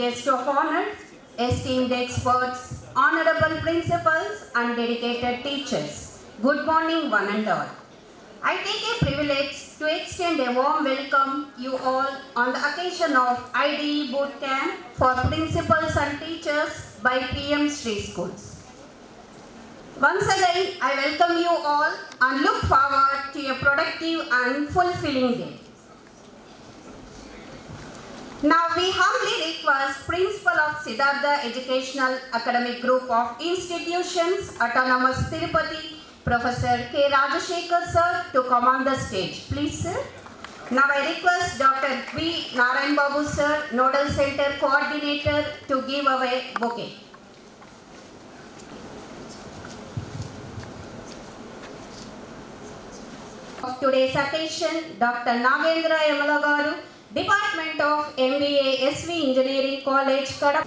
guests of honor, esteemed experts, honorable principals and dedicated teachers. Good morning one and all. I take a privilege to extend a warm welcome you all on the occasion of IDE Bootcamp for principals and teachers by SHRI schools. Once again, I welcome you all and look forward to a productive and fulfilling day. Now we humbly request Principal of Siddhartha Educational Academic Group of Institutions, Autonomous Tirupati, Professor K. Rajashekhar sir to come on the stage. Please sir. Now I request Dr. V. Narayan Babu sir, Nodal Center Coordinator to give away bouquet. Of today's occasion, Dr. Nagendra Yamalagaru, Department of MBA SV Engineering College, Kadapa.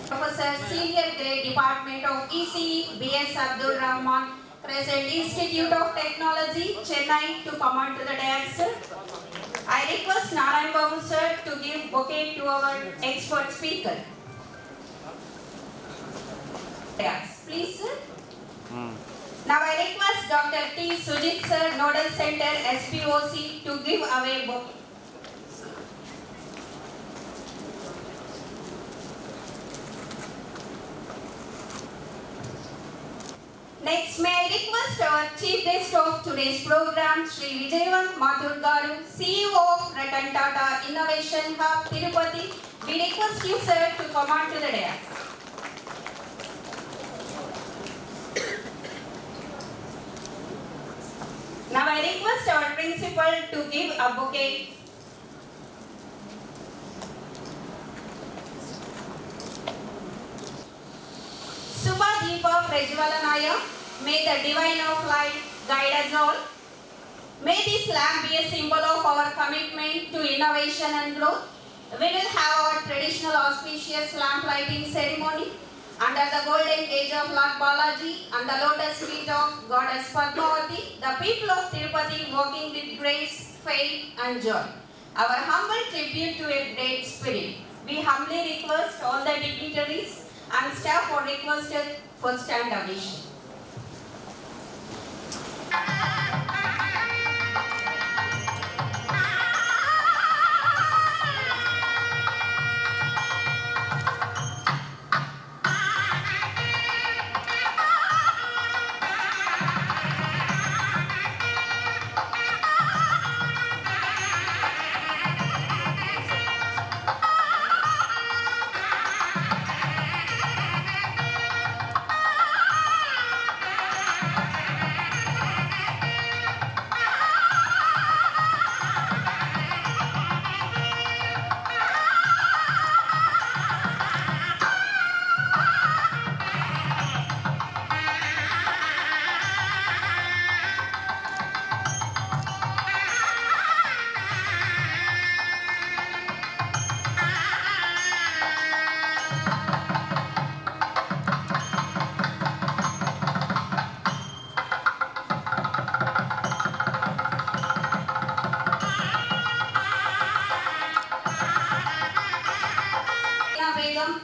Professor Senior Grade Department of ECE, B.S. Abdul Rahman, Crescent Institute of Technology, Chennai to come on to the dais. I request Narayan Babu sir to give bouquet to our expert speaker. Yes, please sir. Now I request Dr. T. Sujit sir, Nodal Center SPOC to give away bouquet. Next, may I request our chief guest of today's program, Sri Vijayavant Mathur Garu, CEO of Ratan Tata Innovation Hub, Tirupati. We request you sir to come on to the dais. Now I request our principal to give a bouquet. Subha Deepa Prajwalanaya, may the divine of light guide us all. May this lamp be a symbol of our commitment to innovation and growth. We will have our traditional auspicious lamp lighting ceremony under the golden age of Lord Balaji and the lotus feet of Goddess Padmavati, the people of Tirupati walking with grace, faith and joy. Our humble tribute to a great spirit. We humbly request all the dignitaries and staff are requested for stand ovation.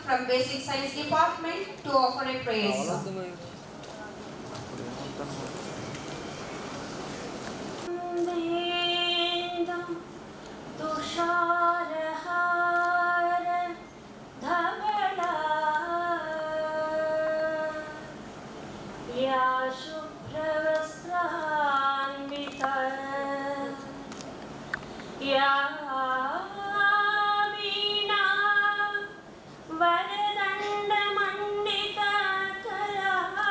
From Basic Science Department to offer a praise song. Varadanda Mandita Kala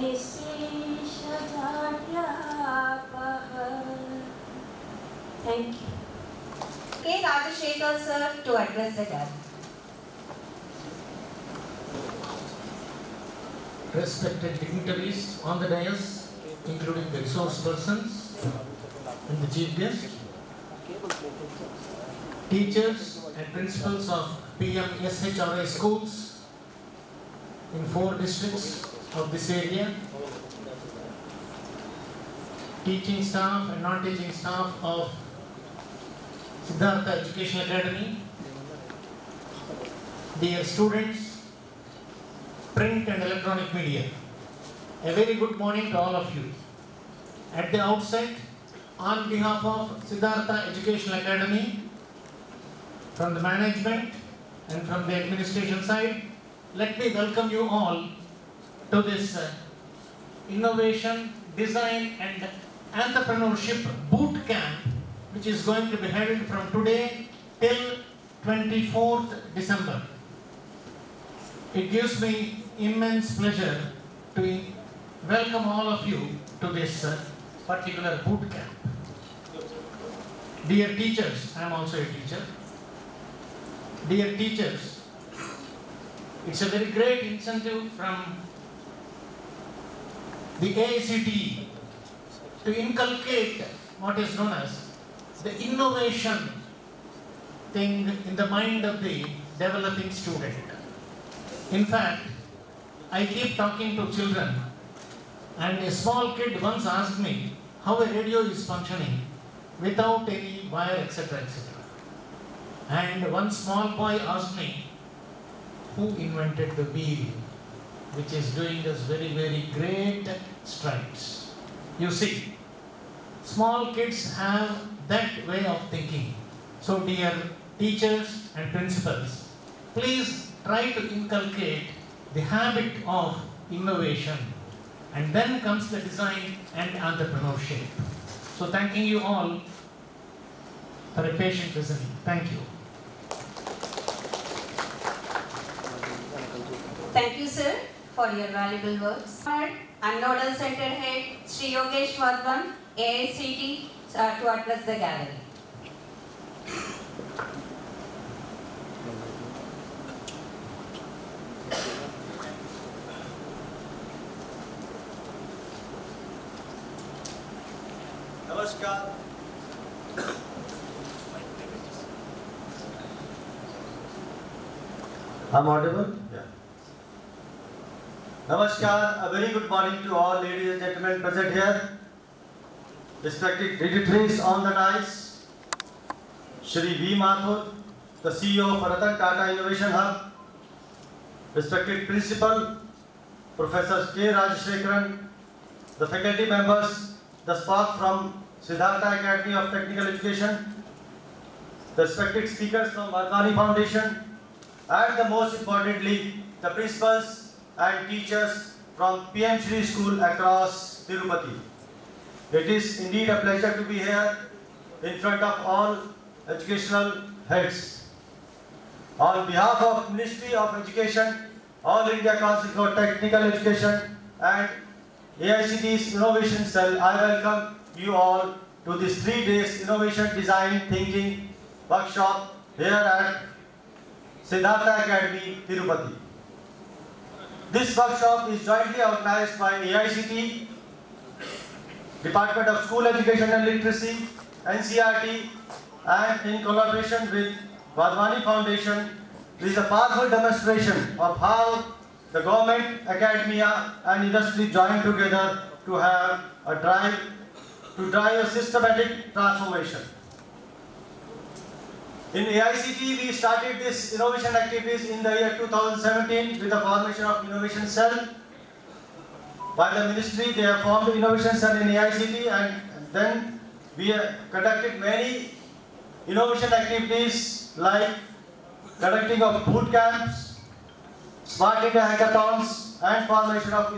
Thank you. K. Rajashekar sir to address the gathering. Respected dignitaries on the dais, including the resource persons and the chief guest, teachers and principals of PM SHRI schools in 4 districts of this area, teaching staff and non-teaching staff of Siddhartha Education Academy, dear students, print and electronic media, a very good morning to all of you. At the outset, on behalf of Siddhartha Educational Academy, from the management and from the administration side, let me welcome you all to this innovation, design and entrepreneurship boot camp, which is going to be held from today till 24th December. It gives me immense pleasure to welcome all of you to this particular boot camp. Dear teachers, I am also a teacher. Dear teachers, it's a very great incentive from the AICTE to inculcate what is known as the innovation thing in the mind of the developing student. In fact, I keep talking to children, and a small kid once asked me how a radio is functioning without any wire, etc., etc. And one small boy asked me, who invented the wheel, which is doing us very, very great strides. You see, small kids have that way of thinking. So dear teachers and principals, please try to inculcate the habit of innovation, and then comes the design and entrepreneurship. So thanking you all for a patient listening. Thank you. Thank you, sir, for your valuable words. And Nodal Center Head, Sri Yogesh Vardhan, AICTE, to address the gathering. Namaskar. I'm audible? Yeah. Namaskar, a very good morning to all ladies and gentlemen present here. Respected dignitaries on the dais, Shri V. Mathur, the CEO of Ratan Tata Innovation Hub, respected principal, Professor K. Rajashekar, the faculty members, the staff from Siddhartha Academy of Technical Education, the respected speakers from Wadhwani Foundation, and the most importantly, the principals and teachers from PM SHRI school across Tirupati. It is indeed a pleasure to be here in front of all educational heads. On behalf of Ministry of Education, All India Council for Technical Education and AICTE's Innovation Cell, I welcome you all to this 3 days Innovation Design Thinking workshop here at Siddhartha Academy, Tirupati. This workshop is jointly organized by AICTE, Department of School Education and Literacy, NCERT, and in collaboration with Wadhwani Foundation. This is a powerful demonstration of how the government, academia, and industry join together to have a drive a systematic transformation. In AICTE, we started this innovation activities in the year 2017 with the formation of Innovation Cell. By the ministry, they have formed the Innovation Cell in AICTE, and then we conducted many innovation activities like conducting of boot camps, Smart India hackathons, and formation of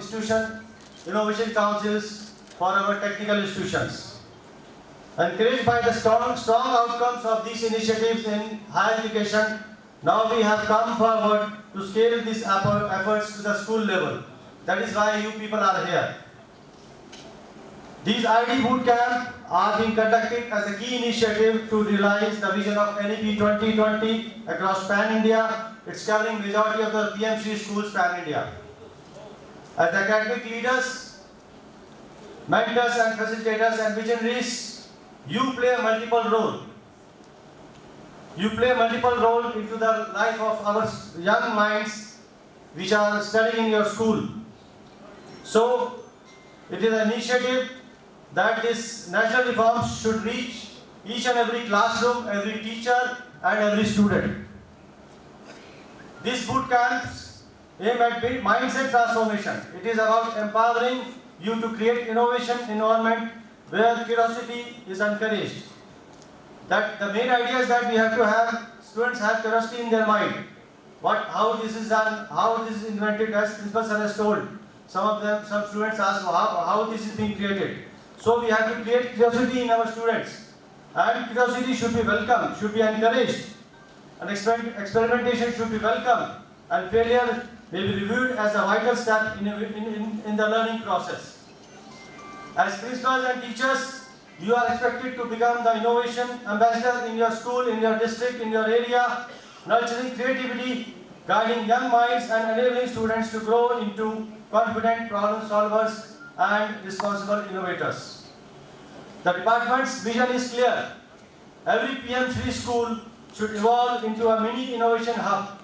innovation councils for our technical institutions. Encouraged by the strong outcomes of these initiatives in higher education, now we have come forward to scale these efforts to the school level. That is why you people are here. These IDE Bootcamp are being conducted as a key initiative to realize the vision of NEP 2020 across Pan-India. It's covering majority of the PM3 schools Pan-India. As the academic leaders, mentors and facilitators and visionaries, you play a multiple role. You play a multiple role into the life of our young minds which are studying in your school. So, it is an initiative that this national reforms should reach each and every classroom, every teacher and every student. These boot camps aim at mindset transformation. It is about empowering you to create innovation environment where curiosity is encouraged. That the main idea is that we have to have students have curiosity in their mind. How this is done, how this is invented, as Principal Sir has told. Some students ask how this is being created. So we have to create curiosity in our students. And curiosity should be welcomed, should be encouraged. And experimentation should be welcomed. And failure may be reviewed as a vital step in the learning process. As principals and teachers, you are expected to become the innovation ambassador in your school, in your district, in your area, nurturing creativity, guiding young minds and enabling students to grow into confident problem solvers and responsible innovators. The department's vision is clear. Every PM3 school should evolve into a mini innovation hub.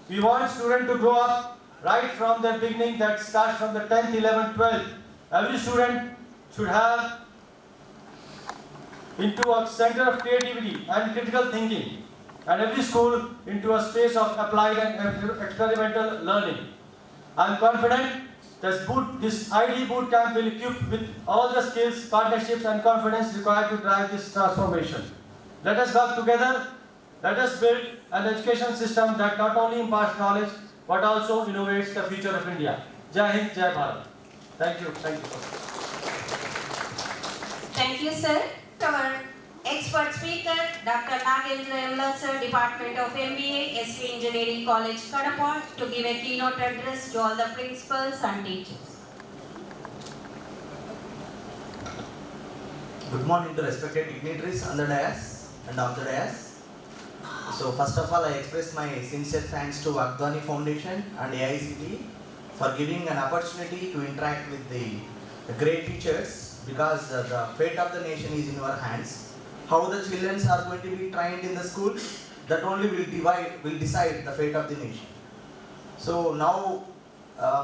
We want students to grow up right from their beginning, that starts from the 10th, 11th, 12th. Every student should have into a center of creativity and critical thinking, and every school into a space of applied and experimental learning. I am confident that this IDE Bootcamp will equip with all the skills, partnerships and confidence required to drive this transformation. Let us work together. Let us build an education system that not only imparts knowledge but also innovates the future of India. Jai Hind, Jai Bharat. Thank you. Thank you. Thank you, sir. Our expert speaker, Dr. Nagendra Yamla, sir, Department of MBA, SHRI Engineering College, Kadapa, to give a keynote address to all the principals and teachers. Good morning to respected dignitaries on the dais and off the dais. So first of all, I express my sincere thanks to Akdwani Foundation and AICTE for giving an opportunity to interact with the great teachers, because the fate of the nation is in your hands. How the children are going to be trained in the schools, that only will decide the fate of the nation. So now,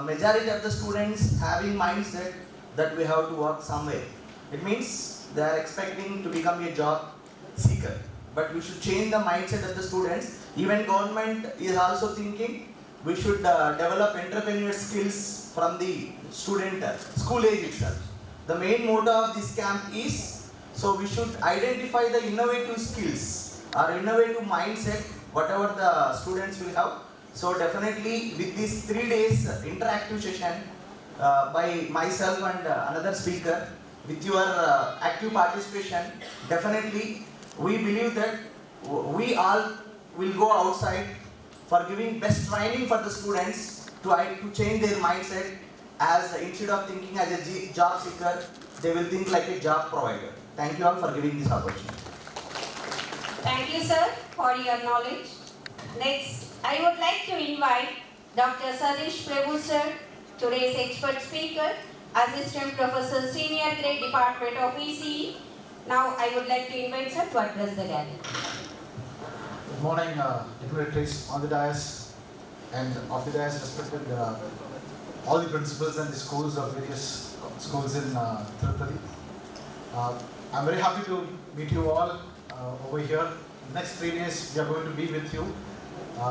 majority of the students having mindset that we have to work somewhere. It means they are expecting to become a job seeker. But we should change the mindset of the students. Even government is also thinking we should develop entrepreneurial skills from the student school age itself. The main motto of this camp is, so we should identify the innovative skills or innovative mindset, whatever the students will have. So definitely with these 3 days interactive session by myself and another speaker, with your active participation, definitely we believe that we all will go outside for giving best training for the students to change their mindset, as instead of thinking as a job seeker, they will think like a job provider. Thank you all for giving this opportunity. Thank you, sir, for your knowledge. Next, I would like to invite Dr. Sadish Prabhu, sir, today's expert speaker, Assistant Professor, Senior Grade, Department of ECE. Now, I would like to invite sir to address the gathering. Good morning, dignitaries on the dais and off the dais, respected all the principals and the schools of various schools in Tirupati. I'm very happy to meet you all over here. Next 3 days we are going to be with you.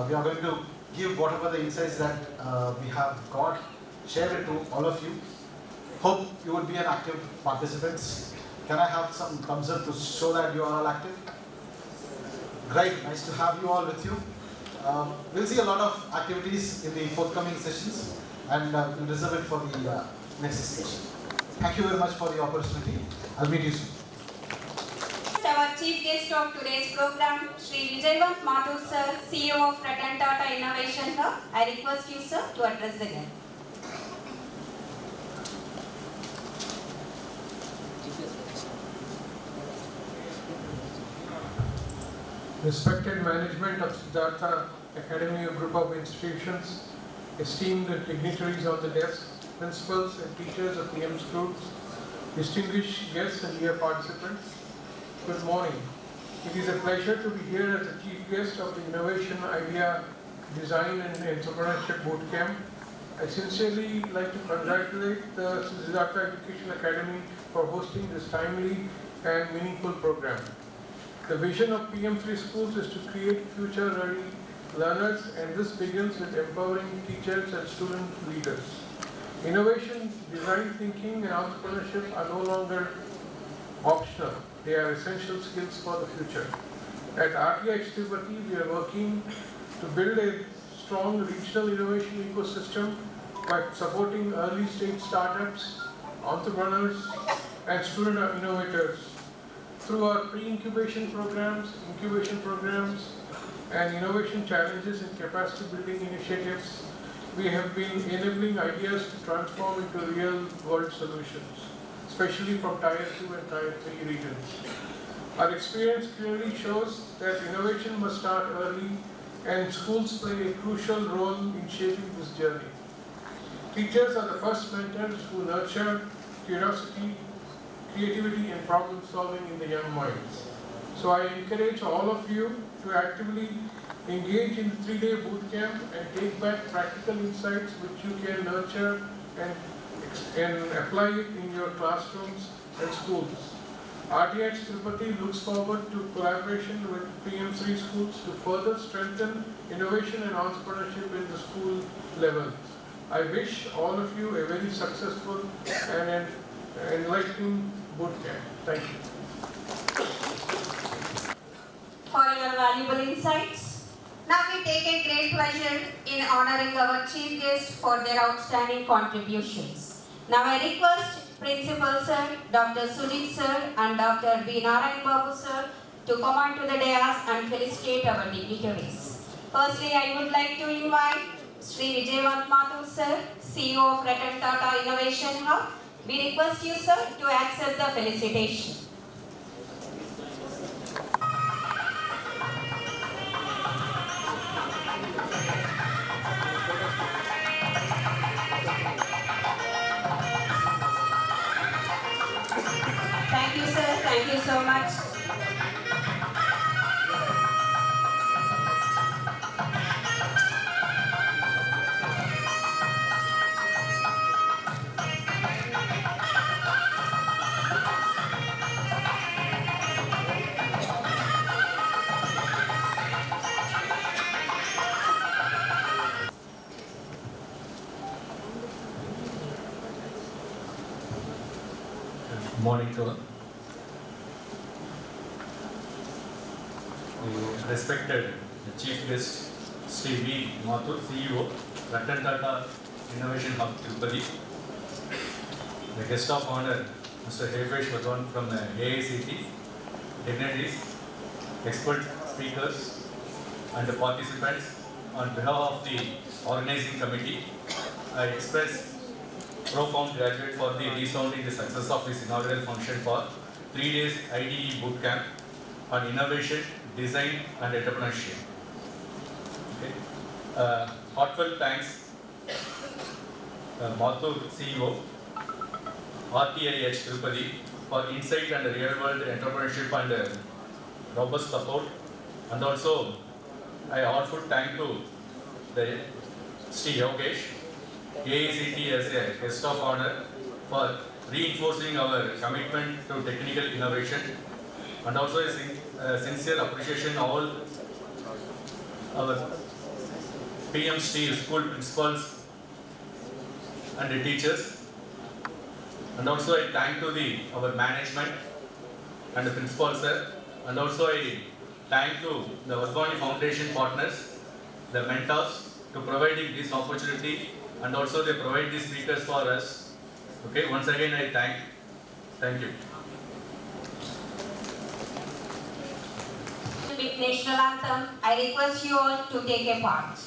We are going to give whatever the insights that we have got, share it to all of you. Hope you would be an active participants. Can I have some thumbs up to show that you are all active? Great, nice to have you all with you. We'll see a lot of activities in the forthcoming sessions, and we'll reserve it for the next session. Thank you very much for the opportunity. I'll meet you soon. Our chief guest of today's program, Shri Vijayvant Mathur, sir, CEO of Ratan Tata Innovation Hub. I request you, sir, to address the gathering. respected management of Siddhartha Academy, a group of institutions, esteemed dignitaries on the desk, principals and teachers of PM's groups, distinguished guests and dear participants, good morning. It is a pleasure to be here as the chief guest of the Innovation, Idea, Design and Entrepreneurship Bootcamp. I sincerely like to congratulate the Siddhartha Education Academy for hosting this timely and meaningful program. The vision of PM3 schools is to create future-ready learners, and this begins with empowering teachers and student leaders. Innovation, design thinking and entrepreneurship are no longer optional. They are essential skills for the future. At TIRUPATI, we are working to build a strong regional innovation ecosystem by supporting early stage startups, entrepreneurs and student innovators through our pre-incubation programs, incubation programs and innovation challenges and capacity building initiatives. We have been enabling ideas to transform into real world solutions, especially from Tier 2 and Tier 3 regions. Our experience clearly shows that innovation must start early and schools play a crucial role in shaping this journey. Teachers are the first mentors who nurture curiosity, creativity and problem solving in the young minds. So I encourage all of you to actively engage in the 3-day bootcamp and take back practical insights which you can nurture and apply it in your classrooms and schools. RTH Tirupati looks forward to collaboration with PM3 schools to further strengthen innovation and entrepreneurship in the school level. I wish all of you a very successful and enlightening bootcamp. Thank you. For your valuable insights. Now we take a great pleasure in honoring our chief guests for their outstanding contributions. Now I request Principal Sir, Dr. Sudhit Sir and Dr. B. Narayan Babu Sir to come on to the dais and felicitate our dignitaries. Firstly, I would like to invite Sri Vijayant Mathur Sir, CEO of Ratan Tata Innovation Hub. We request you, sir, to accept the felicitation. Thank you, sir. Thank you so much. Good morning to all. Respected Chief Guest Sri V. Mathur, CEO, Ratan Tata Innovation Hub, Tirupati. The guest of honor, Mr. Hevesh Vadwan from the AICT, dignitaries, expert speakers, and the participants. On behalf of the organizing committee, I express profound gratitude for the resounding the success of this inaugural function for 3 days IDE bootcamp on innovation, design and entrepreneurship. Okay. Heartfelt thanks, Mathur CEO, RTIH Tirupati for insight and real world entrepreneurship and robust support, and also I heartfelt thank to the Sri Yogesh, AICT as a guest of honor for reinforcing our commitment to technical innovation, and also a sincere appreciation all our PM3 school principals and the teachers, and also I thank to our management and the principal sir, and also I thank to the Vadwani Foundation partners, the mentors, to providing this opportunity, and also they provide these speakers for us. Okay, once again I thank you. With national anthem, I request you all to take a part.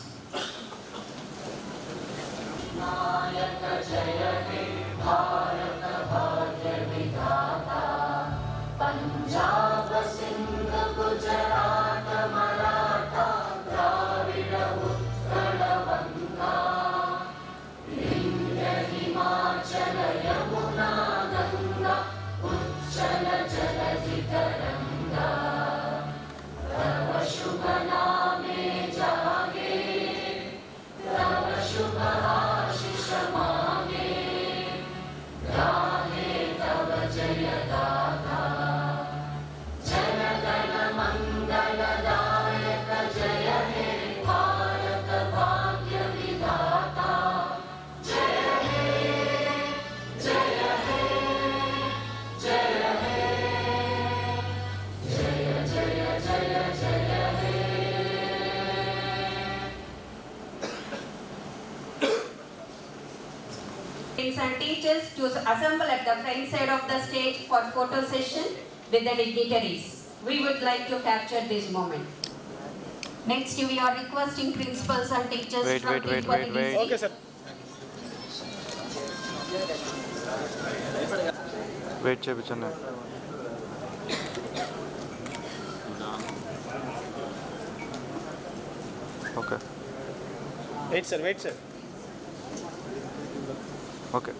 Punjab Sindh Gujarat Parents and teachers to assemble at the front side of the stage for photo session with the dignitaries. We would like to capture this moment. Next, we are requesting principals and teachers from Tirupati district. Okay, sir. Wait, chepichana. Okay. Wait, sir. Wait, sir. Okay.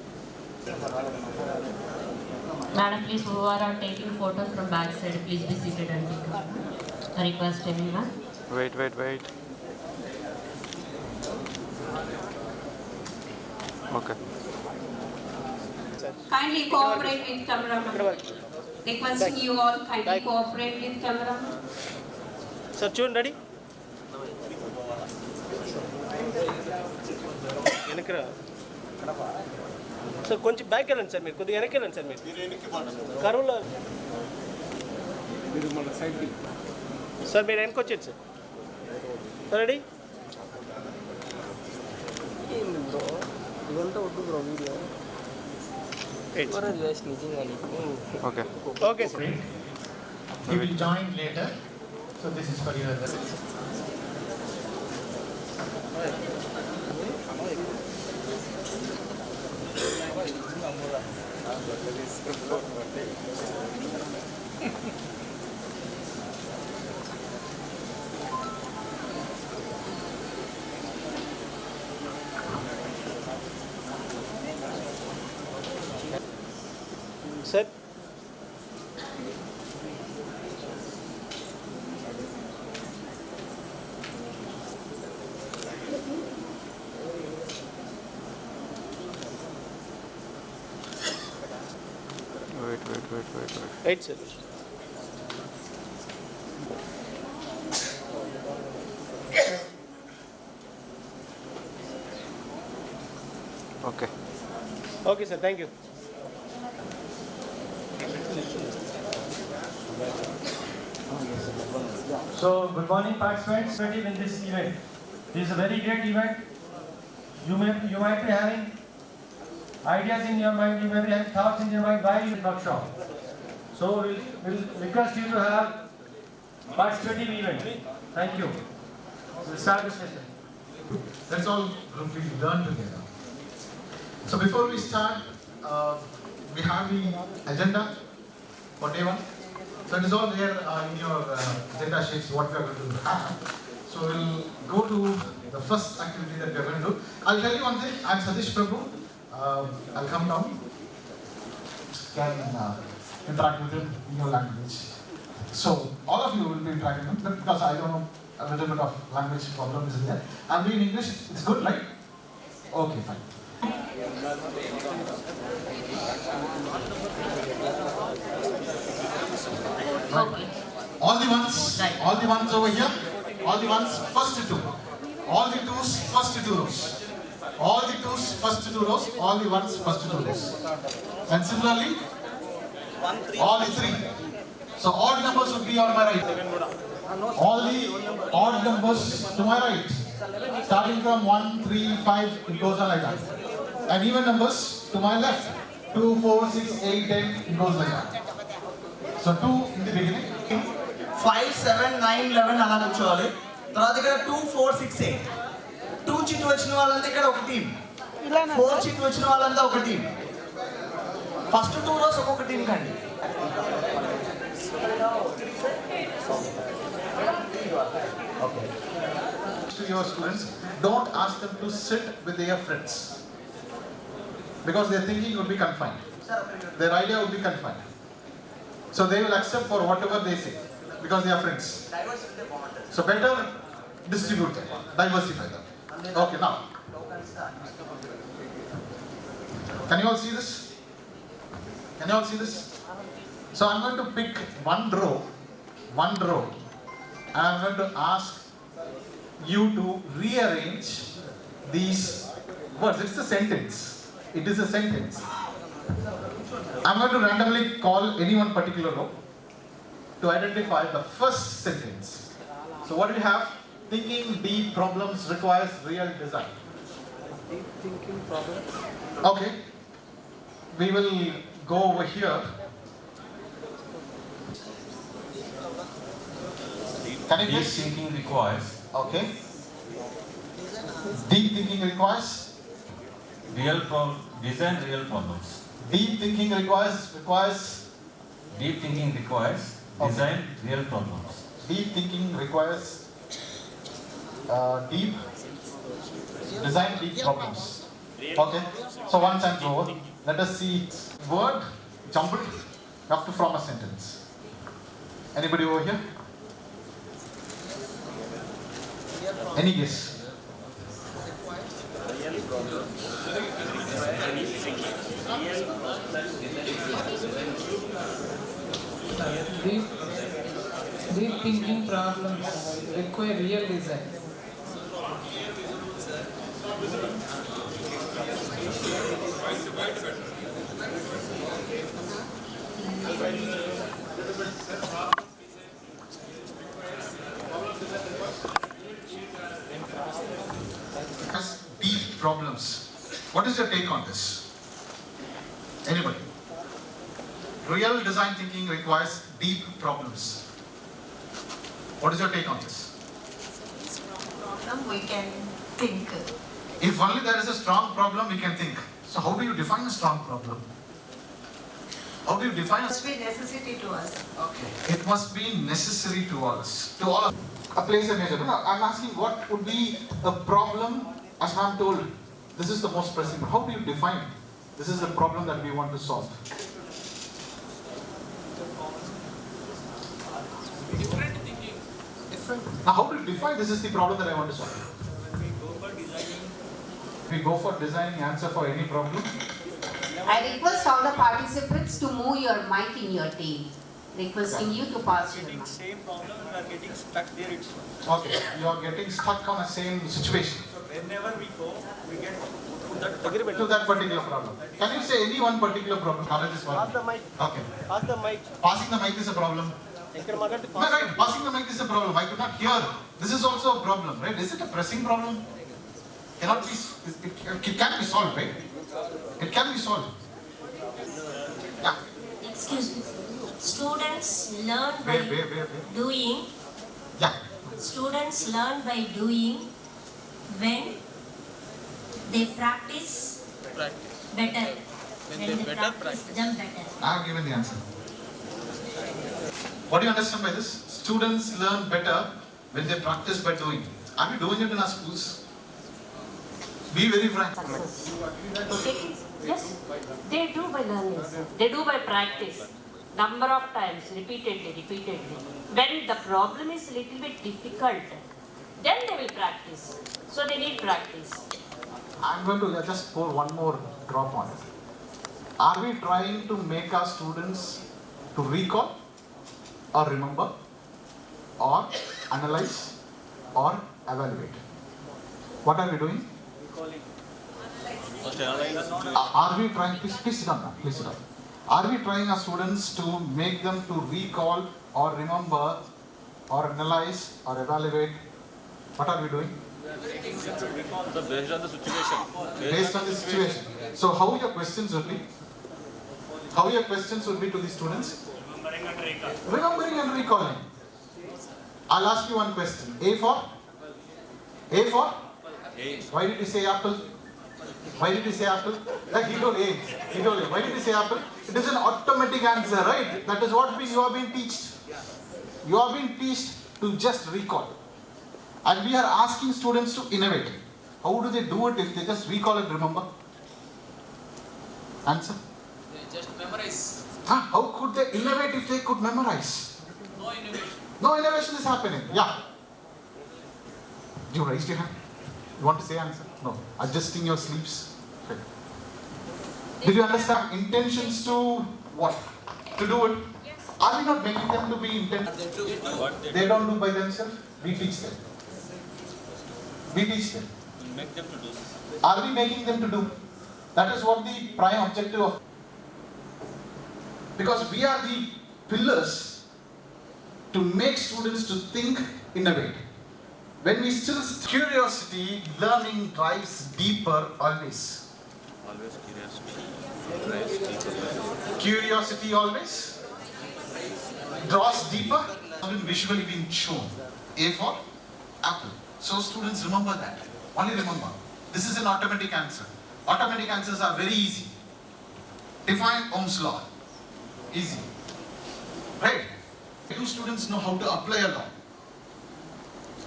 Madam, please, who are taking photos from back side, please be seated and take a request everyone. Wait. Okay. Kindly cooperate with cameraman. Requesting you all kindly cooperate with cameraman. Sir, tune ready? Sir కొంచెం back వెళ్ళండి sir మీరు కొద్దిగా వెనక్కి వెళ్ళండి sir మీరు కరువులో sir మీరు వెనక్కి వచ్చేది sir sir ready Okay. Okay sir You will join later. So this is for your sir Wait. Right sir Okay. Okay sir thank you So, good morning participants in this event. This is a very great event. You might be having ideas in your mind, you may be having thoughts in your mind while you workshop. So, we'll request you to have participative event. Thank you. We'll start the session. That's all group we learn together. So before we start, we have the agenda for day one. So it is all there in your agenda sheets what we are going to have. So we'll go to the first activity that we are going to do. I'll tell you one thing. I'm Satish Prabhu. I'll come down. Can interact with him in your language. So all of you will be interacting with him because I don't know a little bit of language problem is there. I'll be in English. It's good, right? Okay, fine. Okay. All the ones over here, all the ones first two, all the twos first two rows, all the twos first two rows, all the ones first two rows, and similarly all the three. So odd numbers would be on my right. All the odd numbers to my right, starting from 1, 3, 5, it goes on like that. And even numbers to my left, 2, 4, 6, 8, 10, it goes like that. So 2 in the beginning. 5, 7, 9, 11 అలా కూర్చోవాలి. తర్వాత ఇక్కడ 2, 4, 6, 8. 2 chit వచ్చిన వాళ్ళంతా ఇక్కడ ఒక team. 4 chit వచ్చిన వాళ్ళంతా ఒక టీం. ఫస్ట్ 2 రోస్ ఒక్కొక్క టీం కండి. Okay. To your students, don't ask them to sit with their friends because their thinking would be confined. Their idea would be confined. So they will accept for whatever they say because they are friends. So better distribute them, diversify them. Okay, now. Can you all see this? Can you all see this? So I'm going to pick one row, and I'm going to ask you to rearrange these words. It's a sentence. It is a sentence. I'm going to randomly call any one particular row to identify the first sentence. So what do we have? Thinking deep problems requires real design. Deep thinking problem. Okay. We will go over here. Can you Deep guess? thinking requires Okay. Deep thinking requires. design real problems. Deep thinking requires. Deep thinking requires design real problems. Deep thinking requires deep design deep problems. Okay. So one time's over. Let us see word jumbled up to from a sentence. Anybody over here? Any guess? Deep thinking problems require real design. Deep problems. What is your take on this? Anybody? Real design thinking requires deep problems. What is your take on this? Problem we can think. If only there is a strong problem, we can think. So how do you define a strong problem? How do you define It must be necessity to us. Okay. It must be necessary to us. To all of a place a measure. No, I'm asking what would be a problem, as I'm told, this is the most pressing. How do you define it? This is the problem that we want to solve. Different thinking. Different. Now how do you define this is the problem that I want to solve? We go for designing answer for any problem. I request all the participants to move your mic in your team. Requesting you to pass your mic. Same problem, we are getting stuck there itself. Okay, you are getting stuck on the same situation. So whenever we go, we get To that particular problem. Can you say any one particular problem? How is this one? Pass the mic. Okay. Pass the mic. Passing the mic is a problem. No, right. Passing the mic is a problem. I could not hear. This is also a problem, right? Is it a pressing problem? Cannot be. It can be solved, right? It can be solved. Yeah. Excuse me. Students learn by doing. Yeah. Students learn by doing when they practice better. When they practice them better. I have given the answer. What do you understand by this? Students learn better when they practice by doing. Are we doing it in our schools? Be very frank. Yes, they do by learning. They do by practice. Number of times, repeatedly. When the problem is little bit difficult, then they will practice. So they need practice. I'm going to just pour one more drop on it. Are we trying to make our students to recall or remember or analyze or evaluate? What are we doing? Are we trying, please sit down now, please sit down. Are we trying our students to make them to recall or remember or analyze or evaluate? What are we doing? So based on the situation. Based on the situation. So how your questions would be? How your questions would be to the students? Remembering and recalling. I'll ask you one question. A for? Why did you say apple? Why did you say apple? Like he told A. Why did you say apple? It is an automatic answer, right? That is what you are being taught. You are being taught to just recall. And we are asking students to innovate. How do they do it if they just recall and remember? Answer? They just memorize. How could they innovate if they could memorize? No innovation. No innovation is happening. Yeah. You raised your hand. You want to say answer? No. Adjusting your sleeves. Okay. Did you understand intentions to what? To do it? Are we not making them to be intentional? They don't do by themselves. We teach them. We teach them. Make them to do. Are we making them to do? That is what the prime objective of. Because we are the pillars to make students to think, innovate. When we still curiosity, learning drives deeper always. Always curiosity. Curiosity always draws deeper. Has been visually been shown. A for apple. So students remember that. Only remember. This is an automatic answer. Automatic answers are very easy. Define Ohm's law. Easy. Right? Do students know how to apply a law?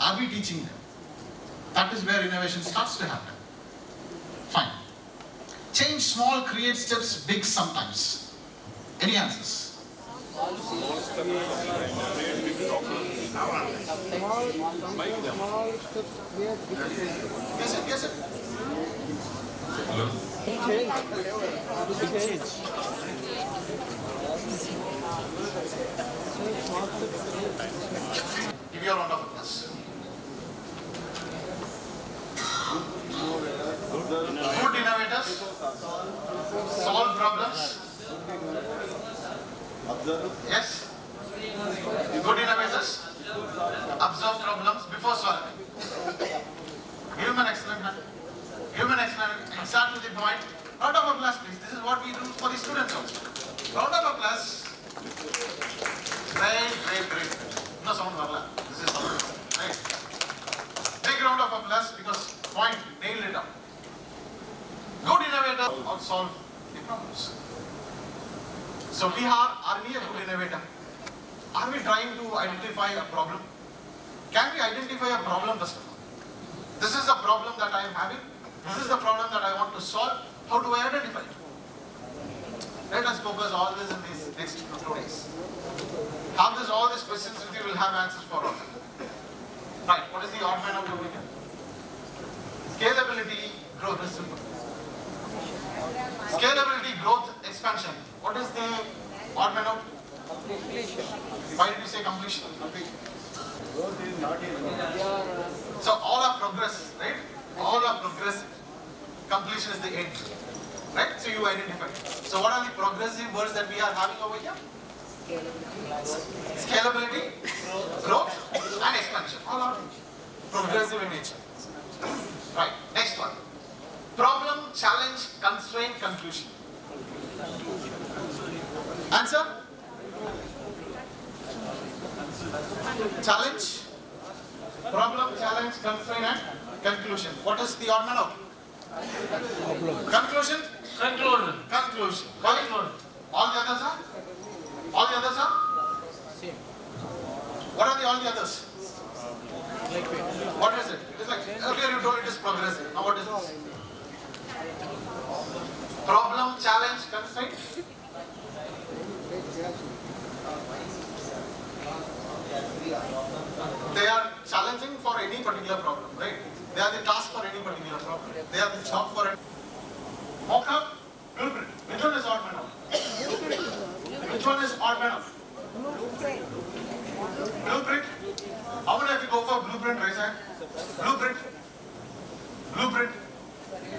Are we teaching them? That is where innovation starts to happen. Fine. Change small, create steps big sometimes. Any answers? Yes, sir. Yes, sir. Give your round of applause. Good innovators solve problems. Yes. Good innovators observe problems before solving. Give him an excellent hand. Give him an excellent hand. Start with the point. Round of applause, please. This is what we do for the students also. Round of applause. Great. No sound varla. This is sound. Right. Big round of applause because point nailed it up. Good innovator or solve the problems. So are we a good innovator? Are we trying to identify a problem? Can we identify a problem first of all? This is the problem that I am having. This is the problem that I want to solve. How do I identify it? Let us focus all this in these next 2 days. Have all these questions with you, will have answers for all. Right, what is the odd man out over here? Scalability, growth is simple. Scalability, growth, expansion. What is the odd man out? Completion. Why did you say completion? Growth is not in. So all are progress, right? All are progressive. Completion is the end. Right? So you identify. So what are the progressive words that we are having over here? Scalability, growth, and expansion. All are progressive in nature. Right. Next one. Problem, challenge, constraint, conclusion. Answer? Challenge, problem, challenge, constraint, and conclusion. What is the odd man out? Conclusion? Conclusion. Why? All the others are? All the others are? Same. What are all the others? What is it? It is like, earlier you told it is progressive. Now what is this? Problem, challenge, constraint? They are challenging for any particular problem, right? They are the task for any particular problem. They are the job for it. Mock-up, blueprint. Which one is odd man out? Which one is odd man out? Blueprint. How many of you go for blueprint, raise hand? Blueprint. Blueprint.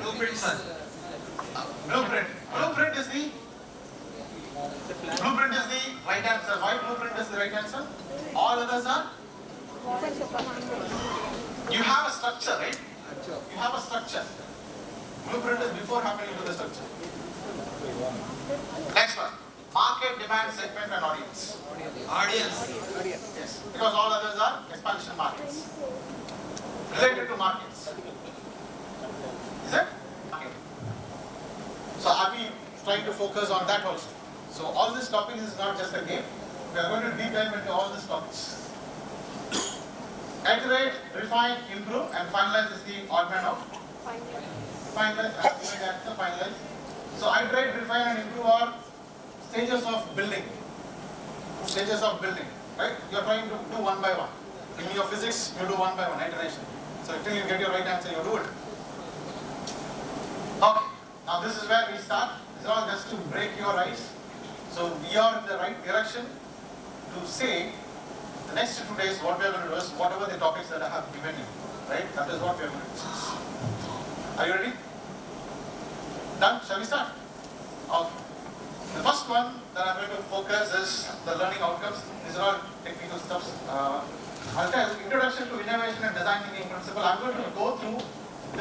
Blueprint, sir. Blueprint. Blueprint is the right answer. Why blueprint is the right answer? All others are? You have a structure, right? You have a structure. Blueprint is before happening to the structure. Next one. Market, demand, segment, and audience. Audience. Yes. Because all others are expansion markets. Related to markets. Is it? Okay. So are we trying to focus on that also? So all this topic is not just a game. We are going to deep dive into all these topics. Iterate, refine, improve, and finalize is the odd man out. Finalize, finalize. So iterate, refine, and improve are stages of building. Stages of building, right? You are trying to do one by one. In your physics, you do one by one, iteration. So until you get your right answer, you do it. Okay, now this is where we start. This is all just to break your ice. So we are in the right direction to say the next 2 days what we are going to do is whatever the topics that I have given you, right? That is what we are going to discuss. Are you ready? Done? Shall we start? Okay. The first one that I'm going to focus is the learning outcomes. These are all technical stuff. I'll tell Introduction to Innovation and Design Thinking Principle. I'm going to go through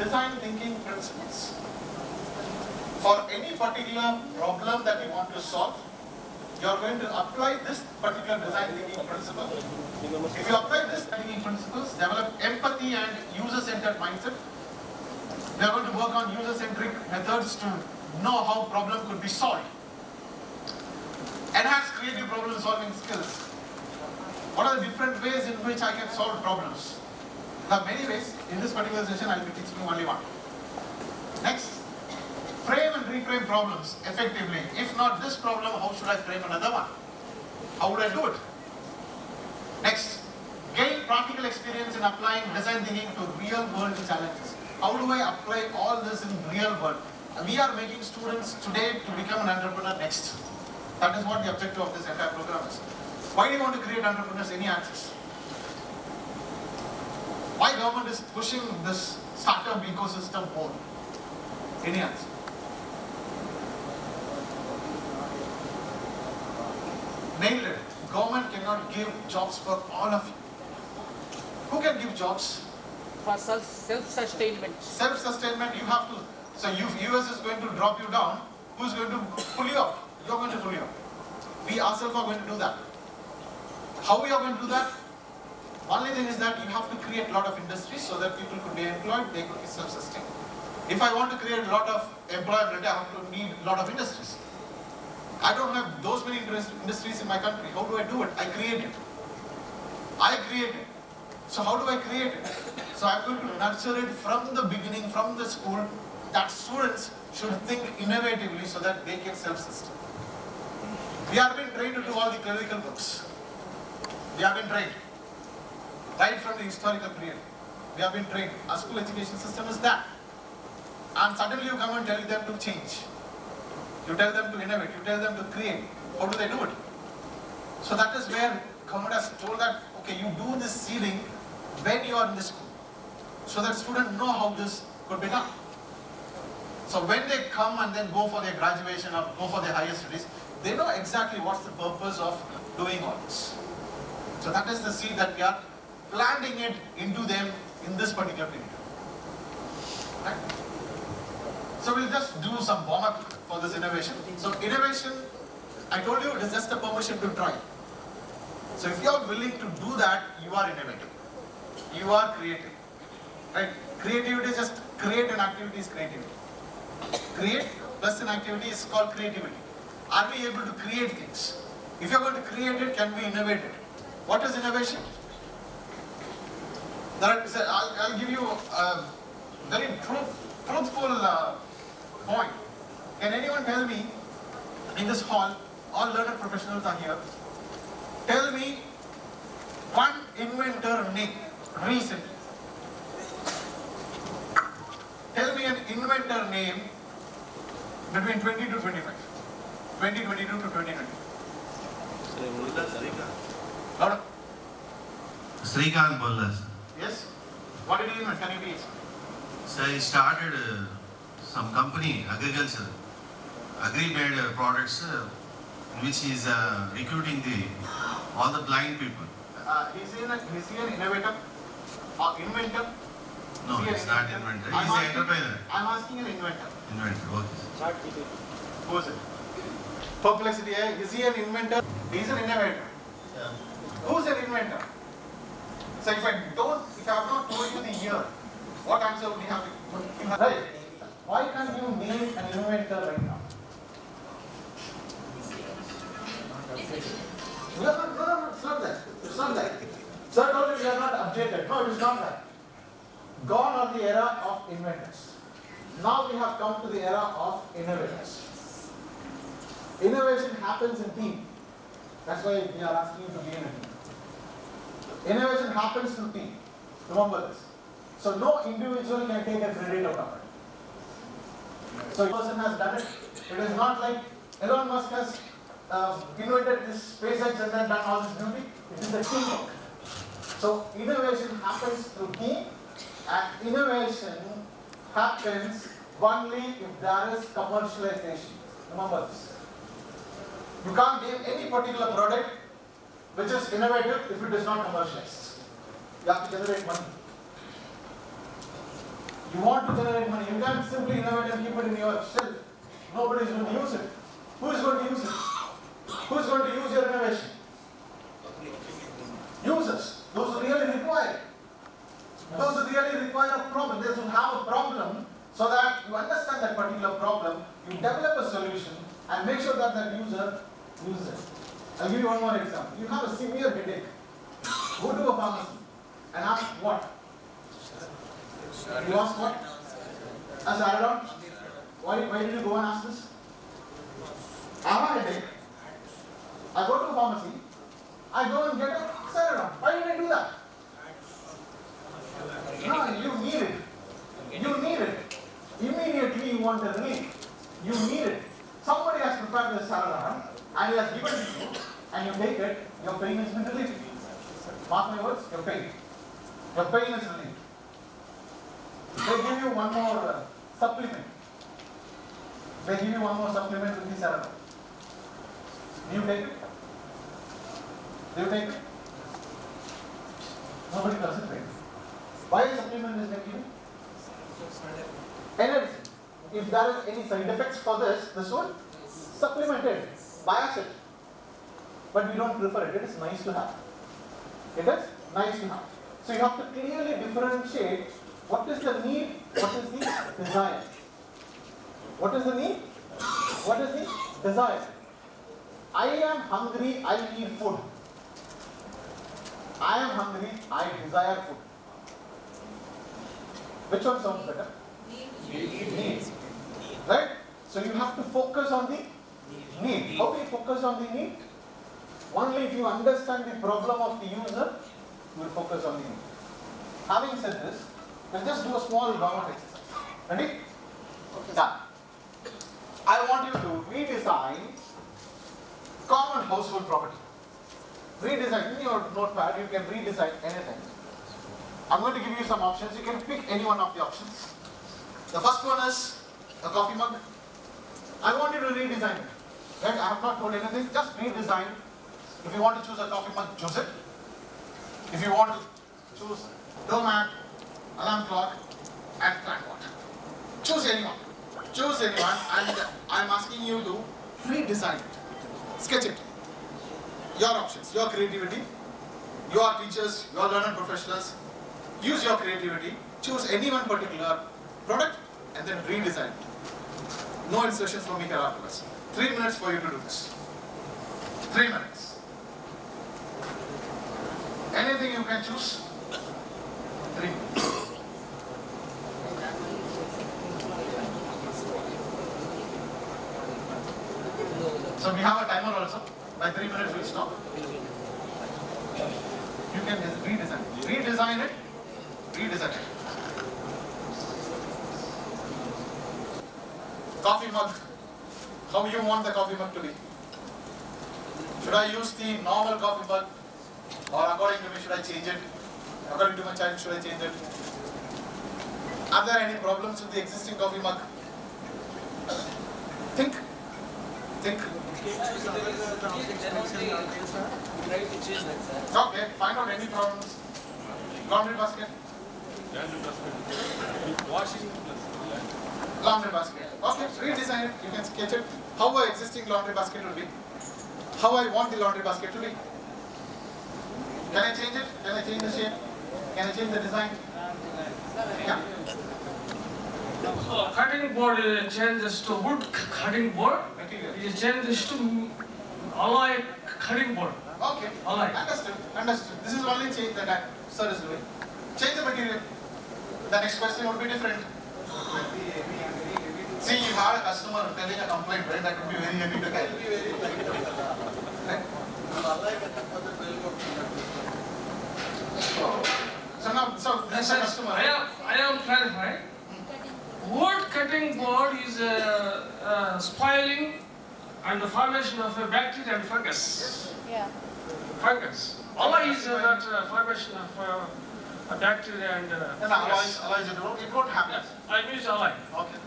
design thinking principles. For any particular problem that you want to solve, you're going to apply this particular design thinking principle. If you apply this thinking principles, develop empathy and user-centered mindset. We are going to work on user-centric methods to know how problem could be solved. Enhance creative problem-solving skills. What are the different ways in which I can solve problems? There are many ways. In this particular session, I will be teaching you only one. Next, frame and reframe problems effectively. If not this problem, how should I frame another one? How would I do it? Next, gain practical experience in applying design thinking to real-world challenges. How do I apply all this in real world? We are making students today to become an entrepreneur next. That is what the objective of this entire program is. Why do you want to create entrepreneurs? Any answers? Why government is pushing this startup ecosystem more? Any answer? Nailed it. Government cannot give jobs for all of you. Who can give jobs? For self-sustainment. Self-sustainment, you have to. So US is going to drop you down. Who's going to pull you up? You're going to pull you up. We ourselves are going to do that. How we are going to do that? Only thing is that you have to create a lot of industries so that people could be employed, they could be self-sustained. If I want to create a lot of employability, I have to need a lot of industries. I don't have those many industries in my country. How do I do it? I create it. I create it. So how do I create it? So I'm going to nurture it from the beginning, from the school, that students should think innovatively so that they can self-sustain. We have been trained to do all the clerical books. We have been trained. Right from the historical period. We have been trained. Our school education system is that. And suddenly you come and tell them to change. You tell them to innovate. You tell them to create. How do they do it? So that is where government has told that, okay, you do this seeding when you are in the school. So that students know how this could be done. So when they come and then go for their graduation or go for their higher studies, they know exactly what's the purpose of doing all this. So that is the seed that we are planting it into them in this particular period. Right? So we'll just do some warm-up for this innovation. So innovation, I told you, it is just a permission to try. So if you are willing to do that, you are innovative. You are creative. Right? Creativity is just create an activity is creativity. Create plus an activity is called creativity. Are we able to create things? If you are going to create it, can we innovate it? What is innovation? I'll give you a very truthful point. Can anyone tell me, in this hall, all learned professionals are here, tell me one inventor name recently. Tell me an inventor name between 20 to 25. 2022 to 2020. Srikanth Bolla, sir. Yes? What did you invent? Can you please? So he started some company, agriculture, agri-made products, which is recruiting all the blind people. Is he an innovator? Or inventor? No, he's not inventor. He's an entrepreneur. I'm asking an inventor. Inventor, okay. Who is it? Perplexity, is he an inventor? He's an innovator. Yeah. Who's an inventor? So if I have not told you the year, what answer would you have? Right. Why can't you name an inventor right now? No, it's not that. It's not that. Sir told you we are not updated. No, it is not that. Gone are the era of inventors. Now we have come to the era of innovators. Innovation happens in team. That's why we are asking you to be in a team. Innovation happens through team. Remember this. So no individual can take a credit out of it. So a person has done it. It is not like Elon Musk has invented this SpaceX and then done all this beauty. It is a teamwork. So innovation happens through team, and innovation happens only if there is commercialization. Remember this. You can't name any particular product which is innovative if it is not commercialized. You have to generate money. You want to generate money. You can't simply innovate and keep it in your shelf. Nobody is going to use it. Who is going to use it? Who is going to use your innovation? Users. Those who really require it. Those who really require a problem. Those who have a problem, so that you understand that particular problem, you develop a solution and make sure that that user uses it. I'll give you one more example. You have a severe headache. Go to a pharmacy and ask what? You ask what? A Saradon? Why did you go and ask this? I have a headache. I go to a pharmacy. I go and get a Saradon. Why did I do that? No, you need it. You need it. Immediately you want a relief. You need it. Somebody has prepared this Saradon and he has given it to you and you take it, your pain is been relieved. Mark my words, your pain. Your pain is relieved. They give you one more supplement. They give you one more supplement with the Saradon. Do you take it? Do you take it? Nobody does it, right? Why a supplement is being given? Energy. If there is any side effects for this would supplement it, bias it. But we don't prefer it. It is nice to have. It is nice to have. So you have to clearly differentiate what is the need, what is the desire. What is the need? What is the desire? I am hungry, I need food. I am hungry, I desire food. Which one sounds better? Need. Right? So you have to focus on the need. How do you focus on the need? Only if you understand the problem of the user, you will focus on the need. Having said this, let's just do a small warm-up exercise. Ready? Okay. Done. I want you to redesign common household property. Redesign. In your notepad, you can redesign anything. I'm going to give you some options. You can pick any one of the options. The first one is a coffee mug. I want you to redesign it. Right? I have not told anything. Just redesign. If you want to choose a coffee mug, choose it. If you want to choose doormat, alarm clock, and plant pot. Choose anyone. Choose anyone, and I'm asking you to redesign it. Sketch it. Your options, your creativity. You are teachers, you are learner professionals. Use your creativity. Choose any one particular product and then redesign it. No instructions from me here afterwards. 3 minutes for you to do this. 3 minutes. Anything you can choose. 3 minutes. So we have a timer also. By 3 minutes we'll stop. You can redesign. Redesign it. Redesign it. Coffee mug. How you want the coffee mug to be? Should I use the normal coffee mug? Or according to me, should I change it? According to my child, should I change it? Are there any problems with the existing coffee mug? Think. Think. Okay, find out any problems. Laundry basket. Washing. Laundry basket. Okay, redesign it. You can sketch it. How our existing laundry basket will be. How I want the laundry basket to be. Can I change it? Can I change the shape? Can I change the design? Yeah. Cutting board changes to wood cutting board. It changes to alloy cutting board. Okay. Alloy. Understood. Understood. This is only change that sir is doing. Change the material. The next question would be different. See, you had a customer telling a complaint, right? That would be very heavy to carry. Right? So now, this is a customer. I am clarified. Wood cutting board is spoiling and the formation of a bacteria and fungus. Yeah. Fungus. Alloy is that formation of a bacteria and fungus. Alloys, it won't happen. I use alloy. Okay.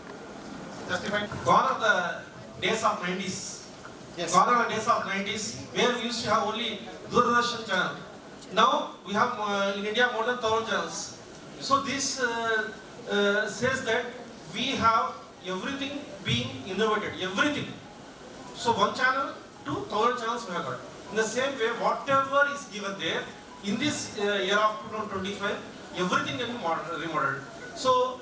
Justify. Gone are the days of 90s. Yes. Gone are the days of 90s where we used to have only Doordarshan channel. Now we have in India more than 1,000 channels. So this says that we have everything being innovated, everything. So one channel to 1,000 channels we have got. In the same way, whatever is given there, in this year of 2025, everything can be remodeled. So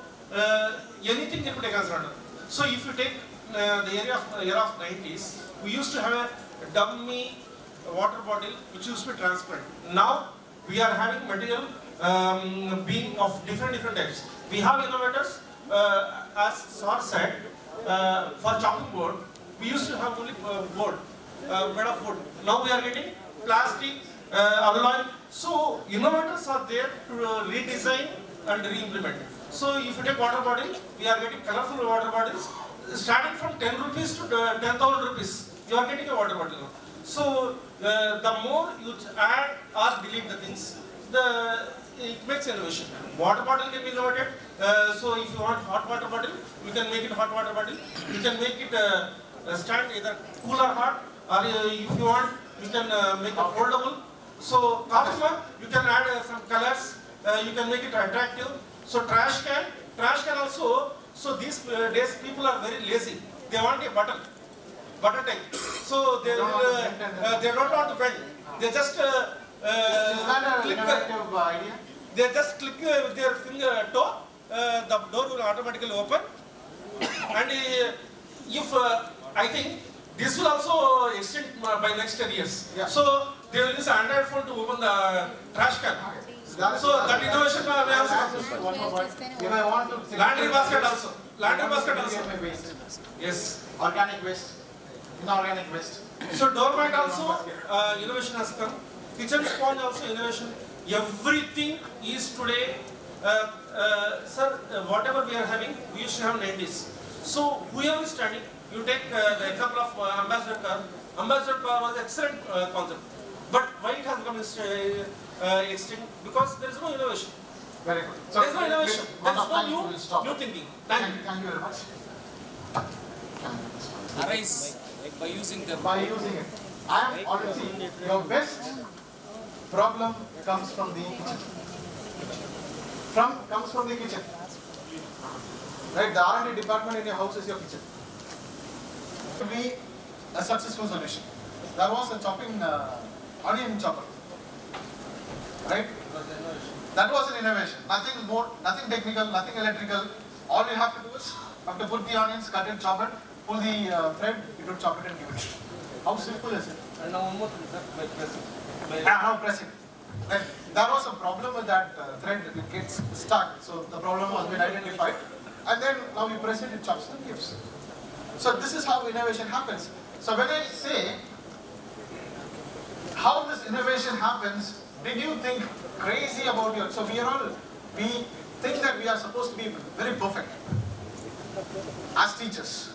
anything can be taken as random. So if you take the year of 90s, we used to have a dummy water bottle which used to be transparent. Now we are having material being of different types. We have innovators, as Sir said, for chopping board, we used to have only board made of wood. Now we are getting plastic, alloy. So innovators are there to redesign and re-implement. So if you take water bottle, we are getting colorful water bottles. Starting from 10 rupees to 10,000 rupees, you are getting a water bottle. So the more you add or delete the things, it makes innovation. Water bottle can be innovated. So if you want hot water bottle, you can make it hot water bottle. You can make it stand either cool or hot, or if you want, you can make it foldable. So coffee mug, you can add some colors. You can make it attractive. So trash can also. So these days people are very lazy. They want a button type. So they don't want to bend. They just click. Idea? They just click with their toe. The door will automatically open. And if I think this will also extend by next 10 years. Yeah. So they will use an Android phone to open the trash can. So that innovation may also come. If I want to Laundry basket also. Laundry basket also. Yes. Organic waste, inorganic waste. So doormat also innovation has come. Kitchen sponge also innovation. Everything is today. Sir, whatever we are having, we used to have 90s. So whoever is studying, you take the example of Ambassador car. Ambassador car was an excellent concept. But why it has become extinct? Because there is no innovation. Very good. So there is no innovation. There is no new thinking. Thank you. Thank you very much. Arise by using them. By using it. I am already seeing your best problem comes from the kitchen. Comes from the kitchen. Right? The R&D department in your house is your kitchen. To be a successful solution. There was a chopping onion chopper. Right? That was an innovation. Nothing more, nothing technical, nothing electrical. All you have to do is you have to put the onions, cut it, chop it, pull the thread, you do chop it and give it. How simple is it? And now one more thing, sir, by pressing. Now pressing. Right. There was a problem with that thread, it gets stuck. So the problem was been identified. And then now you press it, it chops and gives. So this is how innovation happens. So when I say how this innovation happens, did you think crazy about your, so we think that we are supposed to be very perfect as teachers.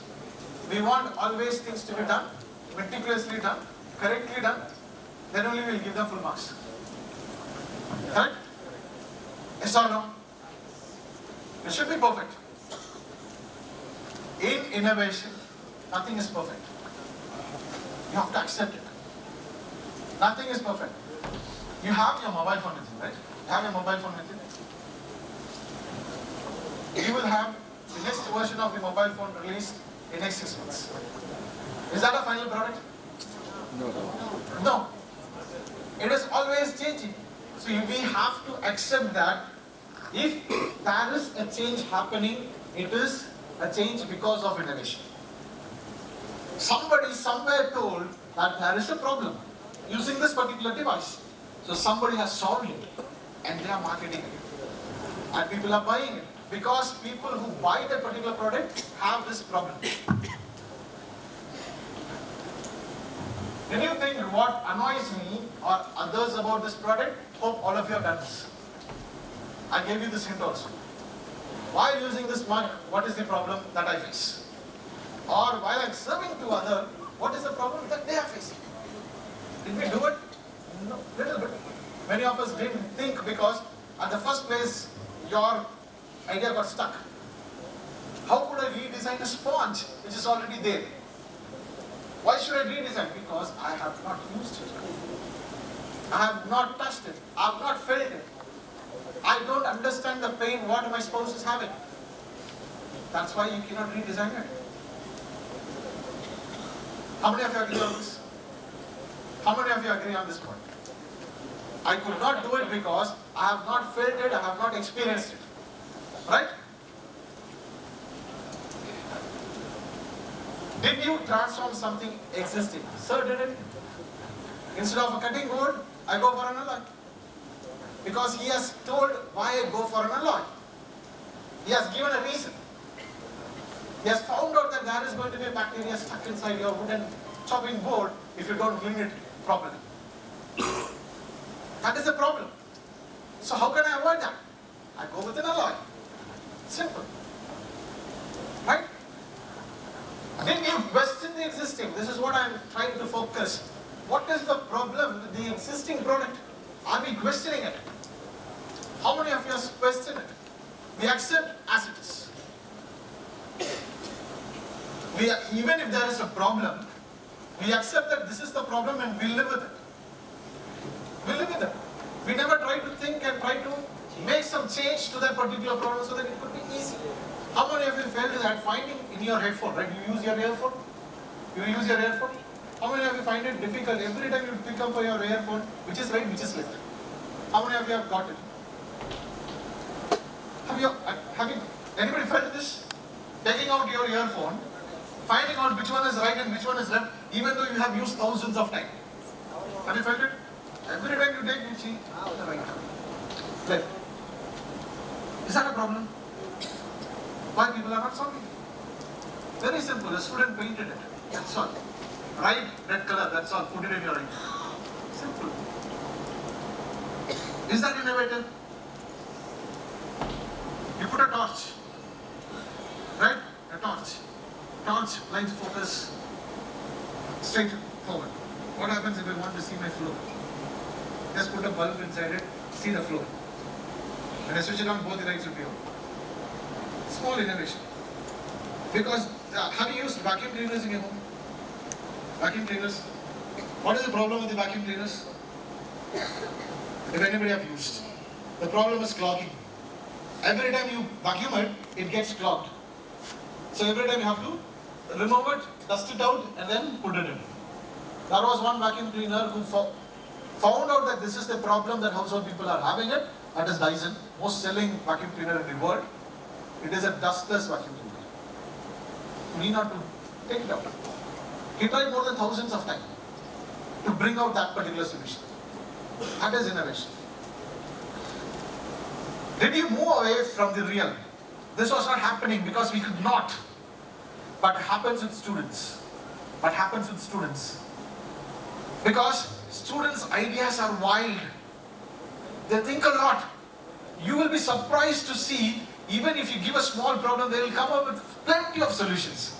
We want always things to be done, meticulously done, correctly done, then only we will give them full marks. Correct? Yes or no? It should be perfect. In innovation, nothing is perfect. You have to accept it. Nothing is perfect. You have your mobile phone with you, right? You have your mobile phone with you. You will have the next version of the mobile phone released in next 6 months. Is that a final product? No. It is always changing. So we have to accept that if there is a change happening, it is a change because of innovation. Somebody somewhere told that there is a problem using this particular device. So somebody has solved it and they are marketing it. And people are buying it because people who buy that particular product have this problem. Did you think what annoys me or others about this product? Hope all of you have done this. I gave you this hint also. While using this mug, what is the problem that I face? Or while I'm serving to others, what is the problem that they are facing? Did we do it? No, little bit. Many of us didn't think because at the first place, your idea got stuck. How could I redesign a sponge which is already there? Why should I redesign? Because I have not used it. I have not touched it. I have not felt it. I don't understand the pain what my spouse is having. That's why you cannot redesign it. How many of you agree on this? How many of you agree on this point? I could not do it because I have not felt it, I have not experienced it. Right? Did you transform something existing? Sir, did it? Instead of a cutting board, I go for an alloy. Because he has told why I go for an alloy. He has given a reason. He has found out that there is going to be a bacteria stuck inside your wooden chopping board if you don't clean it properly. That is the problem. So how can I avoid that? I go with an alloy. Simple. Right? Then you question the existing. This is what I am trying to focus. What is the problem with the existing product? Are we questioning it? How many of you question it? We accept as it is. Even if there is a problem, we accept that this is the problem and we live with it. We live with it. We never try to think and try to make some change to that particular problem so that it could be easy. How many of you failed at finding in your headphone, right? You use your earphone? You use your earphone? How many of you find it difficult every time you pick up your earphone, which is right, which is left? How many of you have got it? Have you anybody felt this? Taking out your earphone, finding out which one is right and which one is left, even though you have used thousands of times. Have you felt it? Every time you take, you see, the right hand, left. Is that a problem? Why people are not solving it? Very simple. A student painted it. That's all. Right, red color. That's all. Put it in your eye. Simple. Is that innovative? You put a torch. Right? A torch. Torch, light focus, straight forward. What happens if I want to see my floor? Just put a bulb inside it, see the floor. When I switch it on, both the lights will be on. Small innovation. Because have you used vacuum cleaners in your home? Vacuum cleaners? What is the problem with the vacuum cleaners? If anybody have used. The problem is clogging. Every time you vacuum it, it gets clogged. So every time you have to remove it, dust it out and then put it in. There was one vacuum cleaner who found out that this is the problem that household people are having it. That is Dyson, most selling vacuum cleaner in the world. It is a dustless vacuum cleaner. You need not to take it out. He tried more than thousands of times to bring out that particular solution. That is innovation. Did you move away from the real? This was not happening because we could not. But it happens with students. What happens with students? Because students' ideas are wild. They think a lot. You will be surprised to see, even if you give a small problem, they will come up with plenty of solutions.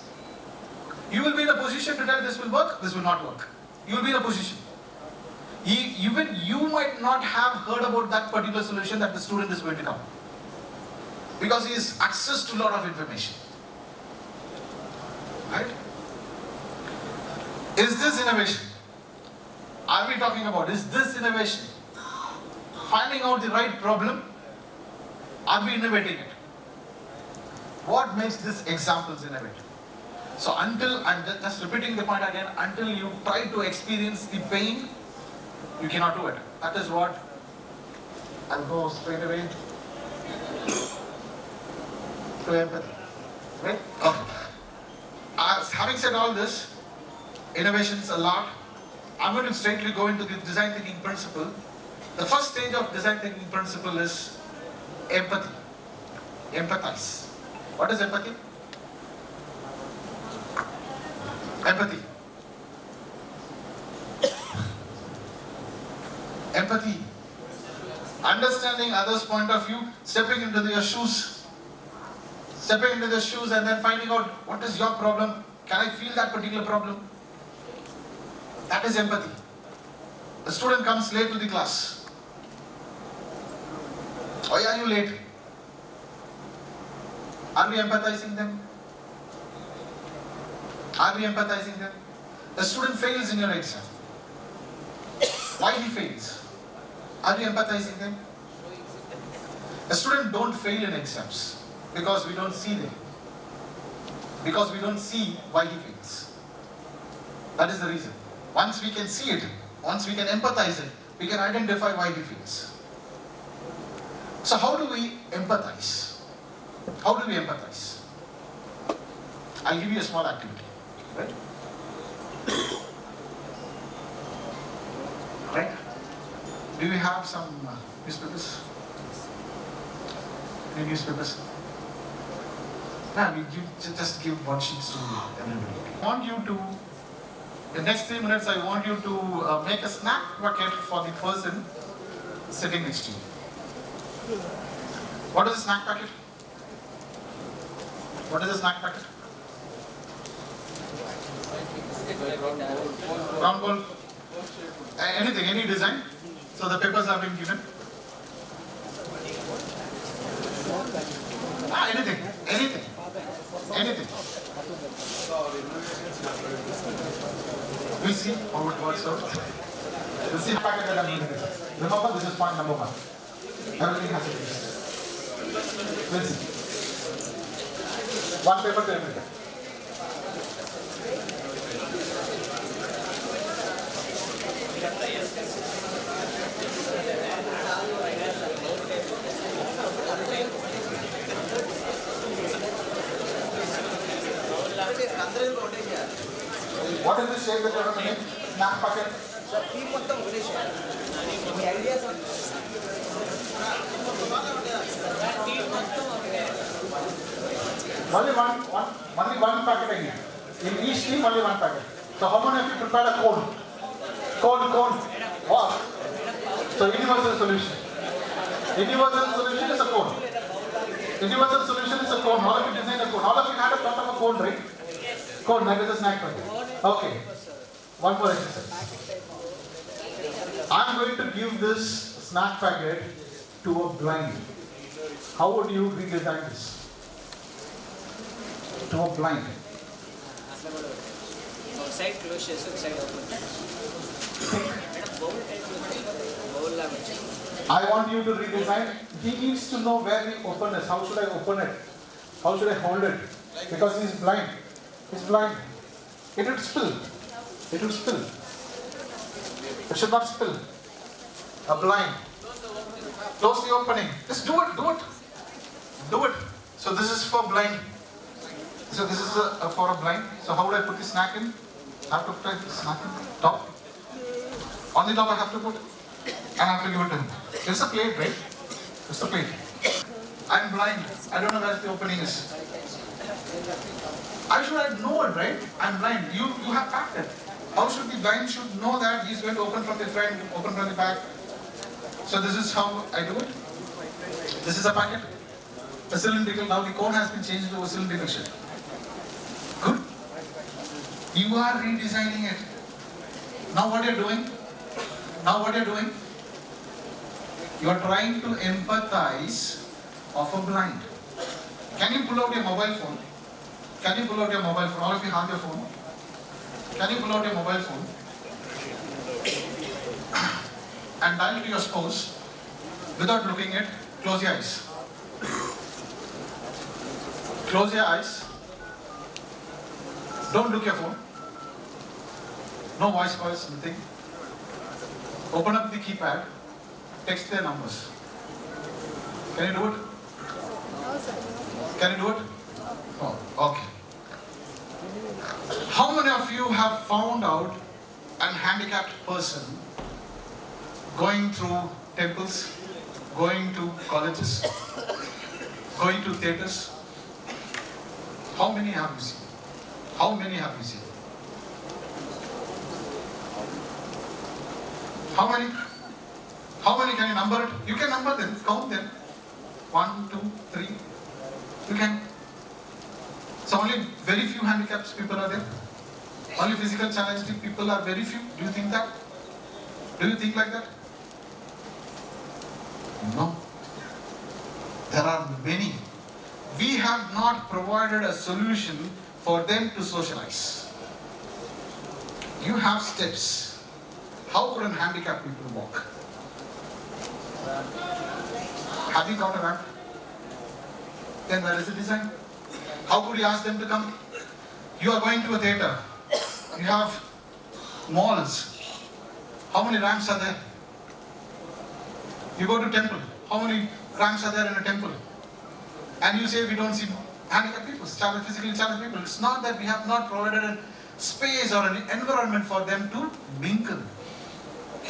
You will be in a position to tell this will work, this will not work. You will be in a position. Even you might not have heard about that particular solution that the student is going to come. Because he has access to a lot of information. Right? Is this innovation? Are we talking about, is this innovation? Finding out the right problem? Are we innovating it? What makes these examples innovative? So until, I'm just repeating the point again, until you try to experience the pain, you cannot do it. That is what I'll go straight away to empathy. Right? Okay. Having said all this, innovations a lot, I'm going to straightly go into the design thinking principle. The first stage of design thinking principle is empathy. Empathize. What is empathy? Empathy. Empathy. Understanding others' point of view, stepping into their shoes. Stepping into their shoes and then finding out what is your problem. Can I feel that particular problem? That is empathy. The student comes late to the class. Why are you late? Are we empathizing them? Are we empathizing them? The student fails in your exam. Why he fails? Are you empathizing them? A student don't fail in exams because we don't see them. Because we don't see why he fails. That is the reason. Once we can see it, once we can empathize it, we can identify why he fails. So how do we empathize? How do we empathize? I'll give you a small activity. Right? Right? Do you have some newspapers? Any newspapers? No, we just give one sheet to everybody. I want you to, in the next 3 minutes, I want you to make a snack bucket for the person sitting next to you. What is a snack packet? What is a snack packet? Round ball. Anything, any design. So the papers have been given. Anything. We'll see how it works out. We'll see the packet that I'm giving. Remember, this is point number 1. Everything has a taste. We'll see. One paper to everything. What is the shape that you are going to make? Snack packet? Only one packet I need. In each team, only one packet. So how many of you prepared a cone? Cone. Wow. So universal solution. Universal solution is a cone. Universal solution is a cone. All of you design a cone. All of you had a thought of a cone, right? Cone, that is a snack packet. Okay. One more exercise. I am going to give this snack packet to a blind. How would you redesign this? To a blind. Side closure, side open. I want you to redesign. He needs to know where the open is. How should I open it? How should I hold it? Because he is blind. He's blind. It will spill. It will spill. It should not spill. A blind. Close the opening. Just do it. Do it. So this is for blind. So this is for a blind. So how would I put the snack in? I have to put the snack in. Top. On the top I have to put. And I have to give it to him. It's a plate, right? It's a plate. I'm blind. I don't know where the opening is. I should know it, right? I'm blind. You have packed it. How should the blind should know that he's going to open from the front, open from the back? So this is how I do it. This is a packet. A cylindrical. Now the cone has been changed to a cylindrical shape. Good. You are redesigning it. Now what you're doing? You are trying to empathize of a blind. Can you pull out your mobile phone? All of you have your phone. Can you pull out your mobile phone and dial to your spouse without looking at? Close your eyes. Close your eyes. Don't look your phone. No voice calls, nothing. Open up the keypad. Text their numbers. Can you do it? Can you do it? Oh, okay. How many of you have found out an handicapped person going through temples, going to colleges, going to theatres? How many have you seen? How many have you seen? How many? How many can you number it? You can number them, count them. 1, 2, 3. You can. So only very few handicapped people are there. Only physical challenged people are very few. Do you think that? Do you think like that? No. There are many. We have not provided a solution for them to socialize. You have steps. How could handicapped people walk? Have you got a ramp? Then where is the design? How could you ask them to come? You are going to a theatre. You have malls. How many ramps are there? You go to temple. How many ramps are there in a temple? And you say we don't see handicapped people, physically challenged people. It's not that we have not provided a space or an environment for them to mingle.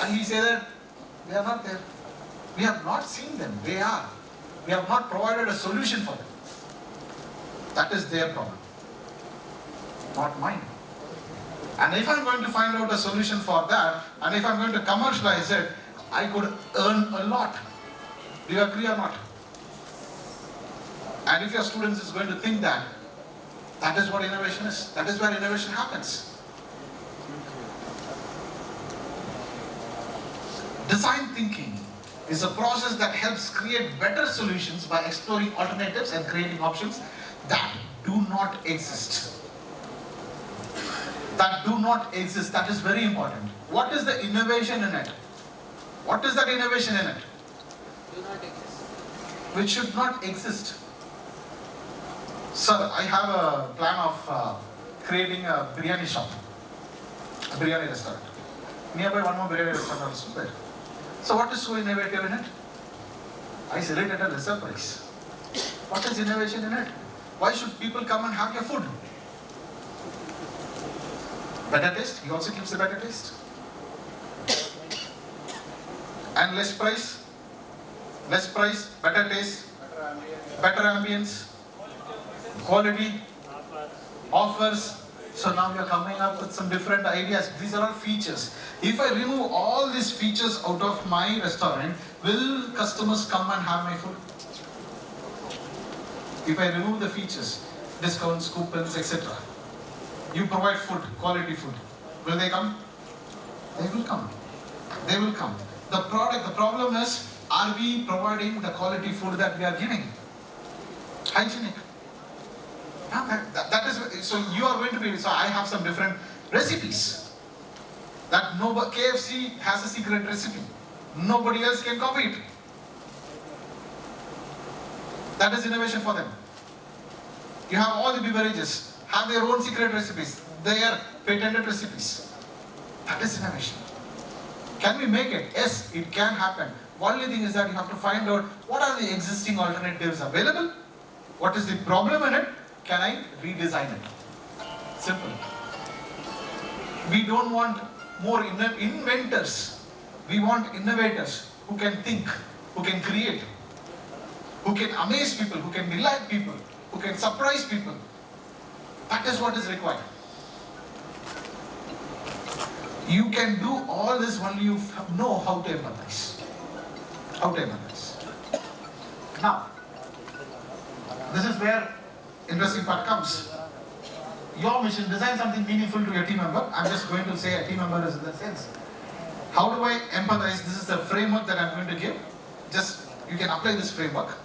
And we say that they are not there. We have not seen them. They are. We have not provided a solution for them. That is their problem, not mine. And if I'm going to find out a solution for that, and if I'm going to commercialize it, I could earn a lot. Do you agree or not? And if your students is going to think that, that is what innovation is. That is where innovation happens. Design thinking is a process that helps create better solutions by exploring alternatives and creating options that do not exist. That do not exist. That is very important. What is the innovation in it? What is that innovation in it? Do not exist. Which should not exist. Sir, I have a plan of creating a biryani shop, a biryani restaurant. Nearby one more biryani restaurant also there. So what is so innovative in it? I sell it at a lesser price. What is innovation in it? Why should people come and have your food? Better taste. He also gives the better taste. And less price, better taste, better ambience, quality, offers. So now we are coming up with some different ideas. These are all features. If I remove all these features out of my restaurant, will customers come and have my food? If I remove the features, discounts, coupons, etc. You provide food, quality food. Will they come? They will come. They will come. The problem is, are we providing the quality food that we are giving? Hygienic. That is, so you are going to be, so I have some different recipes. That KFC has a secret recipe. Nobody else can copy it. That is innovation for them. You have all the beverages, have their own secret recipes. They are patented recipes. That is innovation. Can we make it? Yes, it can happen. Only thing is that you have to find out what are the existing alternatives available, what is the problem in it, can I redesign it? Simple. We don't want more inventors. We want innovators who can think, who can create, who can amaze people, who can delight people, who can surprise people. That is what is required. You can do all this only you know how to empathize. How to empathize. Now, this is where interesting part comes. Your mission, design something meaningful to your team member. I'm just going to say a team member is in that sense. How do I empathize? This is the framework that I'm going to give. Just, you can apply this framework.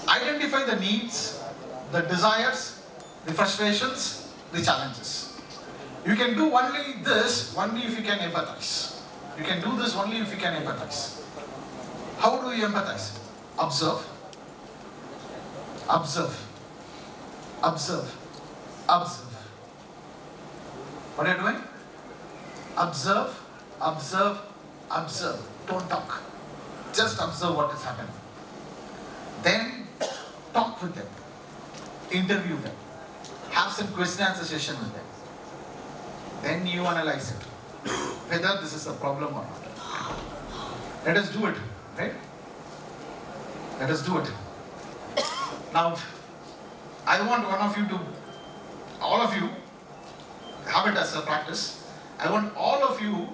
Identify the needs, the desires, the frustrations, the challenges. You can do only this only if you can empathize. You can do this only if you can empathize. How do you empathize? Observe. Observe. Observe. Observe. What are you doing? Observe, observe, observe. Don't talk. Just observe what is happening. Then talk with them. Interview them. Have some question and answer session with them. Then you analyze it. Whether this is a problem or not. Let us do it. Right? Let us do it. Now, I want one of you to, all of you, have it as a practice. I want all of you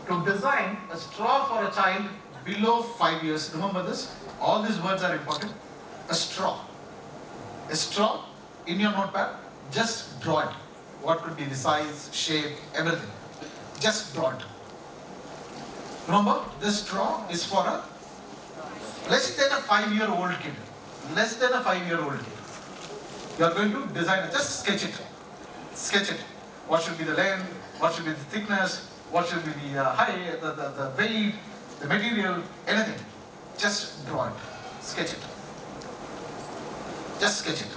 to design a straw for a child below 5 years. Remember this? All these words are important. A straw. A straw in your notepad. Just draw it. What could be the size, shape, everything. Just draw it. Remember, this straw is for a less than a 5-year-old kid. Less than a 5-year-old kid. You are going to design it. Just sketch it. Sketch it. What should be the length? What should be the thickness? what should be the height, the weight, the material, anything. Just draw it, sketch it. Just sketch it.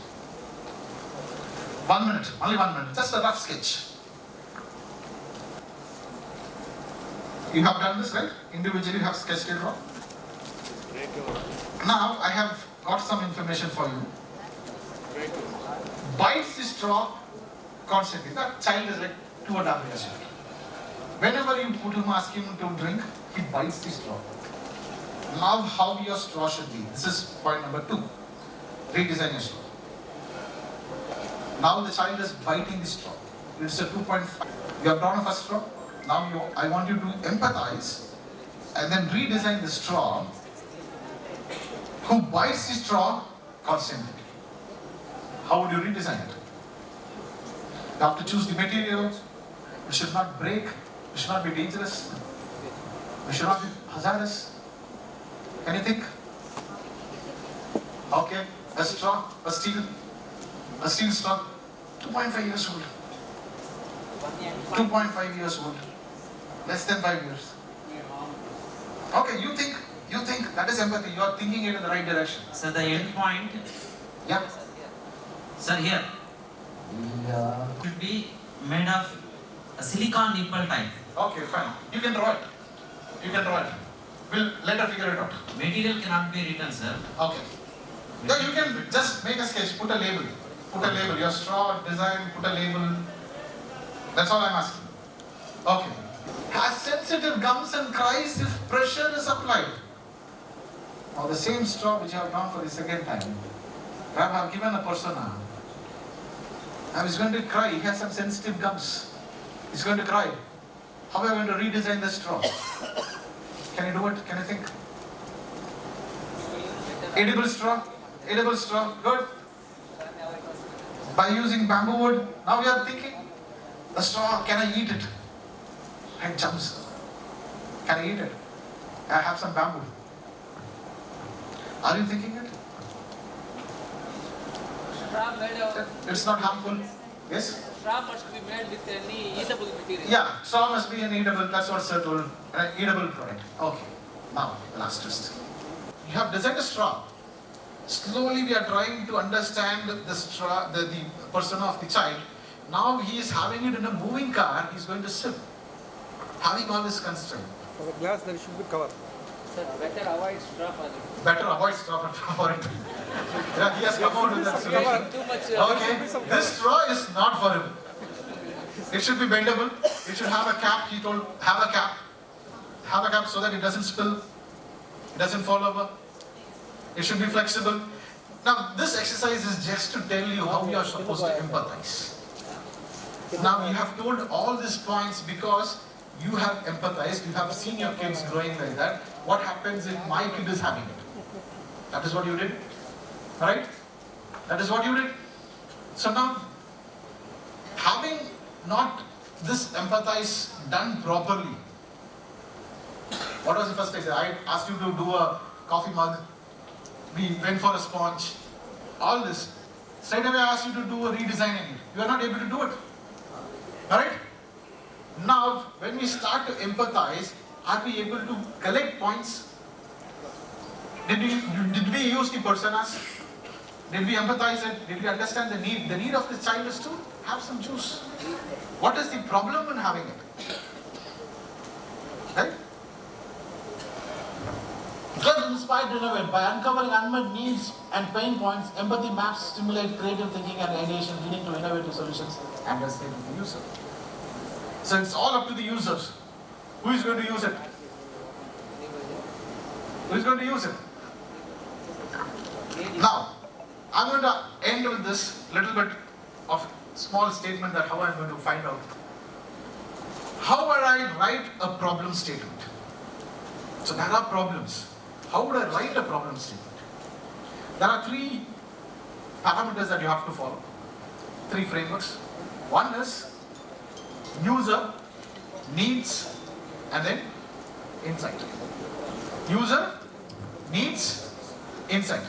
1 minute, only 1 minute, just a rough sketch. You have done this, right? Individually you have sketched it wrong. Now I have got some information for you. Bites the straw constantly. That child is like 2.5 years old. Whenever you put him, ask him to drink, he bites the straw. Now how your straw should be. This is point number 2. Redesign your straw. Now the child is biting the straw. It's a 2.5. You have drawn a first straw. Now I want you to empathize and then redesign the straw who bites the straw constantly. How would you redesign it? You have to choose the material. It should not break. It should not be dangerous. It should not be hazardous. Can you think? Okay, a straw, a steel straw, 2.5 years old. 2.5 years old. Less than 5 years. Okay, you think that is empathy. You are thinking it in the right direction. So the end point. Yeah. Sir, here. Yeah. Should be made of a silicon nipple type. Okay, fine. You can draw it. You can draw it. We'll later figure it out. Material cannot be written, sir. Okay. Yeah, you can just make a sketch, put a label. Put a label. Your straw design, put a label. That's all I'm asking. Okay. Has sensitive gums and cries if pressure is applied. Now the same straw which I have drawn for the second time. I have given a persona. I was going to cry. He has some sensitive gums. He's going to cry. How am I going to redesign the straw? Can you do it? Can you think? Edible straw? Edible straw? Good. By using bamboo wood, now we are thinking, the straw, can I eat it? And jumps. Can I eat it? I have some bamboo. Are you thinking it? Straw made of. It's not harmful. Yes? Straw must be made with any eatable material. Yeah, straw must be an eatable, that's what Sir told. An eatable product. Okay. Now, the last twist. You have designed a straw. Slowly we are trying to understand the straw, the persona of the child. Now he is having it in a moving car, he is going to sip. Having all this constraint. For the glass there should be cover. Sir, better avoid straw for it. Better avoid straw for it. Yeah, he has come out with that solution. Too much, Okay, this straw is not for him. It should be bendable. It should have a cap. He told, have a cap. Have a cap so that it doesn't spill. It doesn't fall over. It should be flexible. Now, this exercise is just to tell you how you are supposed to empathize. Now, you have told all these points because you have empathized. You have seen your kids growing like that. What happens if my kid is having it? That is what you did. Right? That is what you did. So now, having not this empathize done properly, what was the first exercise? I asked you to do a coffee mug. We went for a sponge. All this. Straight away I asked you to do a redesigning it. You are not able to do it. Alright? Now, when we start to empathize, are we able to collect points? Did we use the personas? Did we empathize it? Did we understand the need? The need of the child is to have some juice. What is the problem in having it? Right? Get inspired to innovate. By uncovering unmet needs and pain points, empathy maps stimulate creative thinking and ideation, leading to innovative solutions and escape the user. So it's all up to the users. Who is going to use it? Who is going to use it? Now, I'm going to end with this little bit of small statement that how I'm going to find out. How would I write a problem statement? So there are problems. How would I write a problem statement? There are 3 parameters that you have to follow. 3 frameworks. One is user, needs, and then insight. User, needs, insight.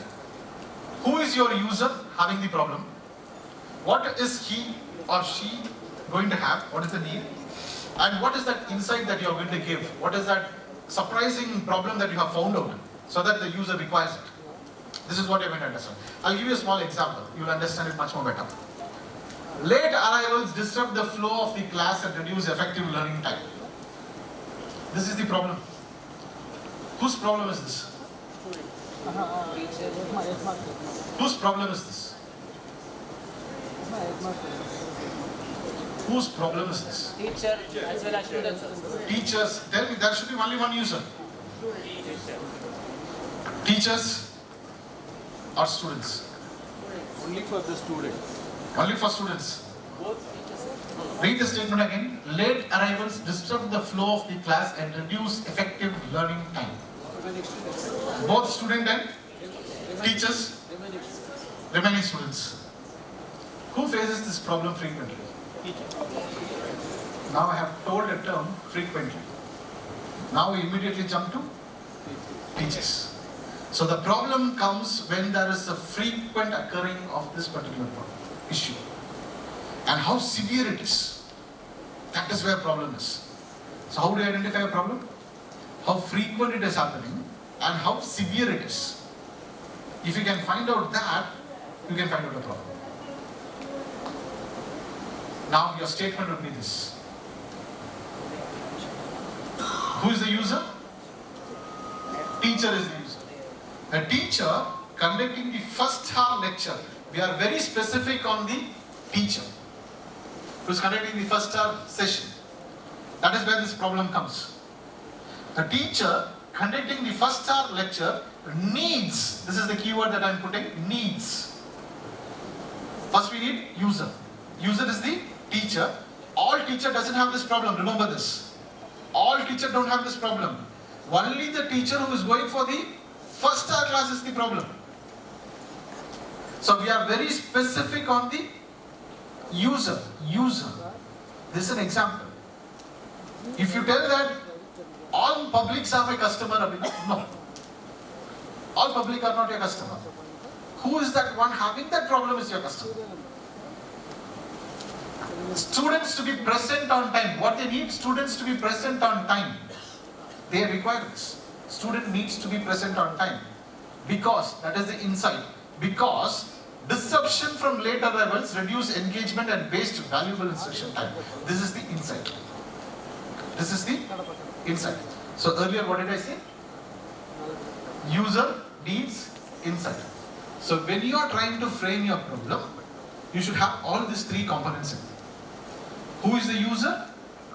Who is your user having the problem? What is he or she going to have? What is the need? And what is that insight that you are going to give? What is that surprising problem that you have found out so that the user requires it? This is what you're going to understand. I'll give you a small example. You'll understand it much more better. Late arrivals disrupt the flow of the class and reduce effective learning time. This is the problem. Whose problem is this? Whose problem is this? Whose problem is this? Teacher as well as students. Teachers. Tell me, there should be only one user. Teachers or students? Only for the students. Only for students. Read the statement again. Late arrivals disrupt the flow of the class and reduce effective learning time. Both student and teachers, remaining students. Who faces this problem frequently? Now I have told a term frequently. Now we immediately jump to teachers. So the problem comes when there is a frequent occurring of this particular issue. And how severe it is. That is where problem is. So how do you identify a problem? How frequent it is happening and how severe it is. If you can find out that, you can find out the problem. Now your statement would be this. Who is the user? Teacher is the user. A teacher conducting the first hour lecture. We are very specific on the teacher who is conducting the first hour session. That is where this problem comes. A teacher conducting the first hour lecture needs, this is the keyword that I am putting, needs. First we need user. User is the teacher. All teacher doesn't have this problem, remember this. All teacher don't have this problem. Only the teacher who is going for the first hour class is the problem. So we are very specific on the user. This is an example. If you tell that all publics are my customer, no. All public are not your customer. Who is that one having that problem is your customer. Students to be present on time. What they need? Students to be present on time. They require this. Student needs to be present on time. Because, that is the insight. Because disruption from late arrivals reduce engagement and waste valuable instruction time. This is the insight. This is the insight. So earlier what did I say? User needs insight. So when you are trying to frame your problem, you should have all these three components in it. Who is the user?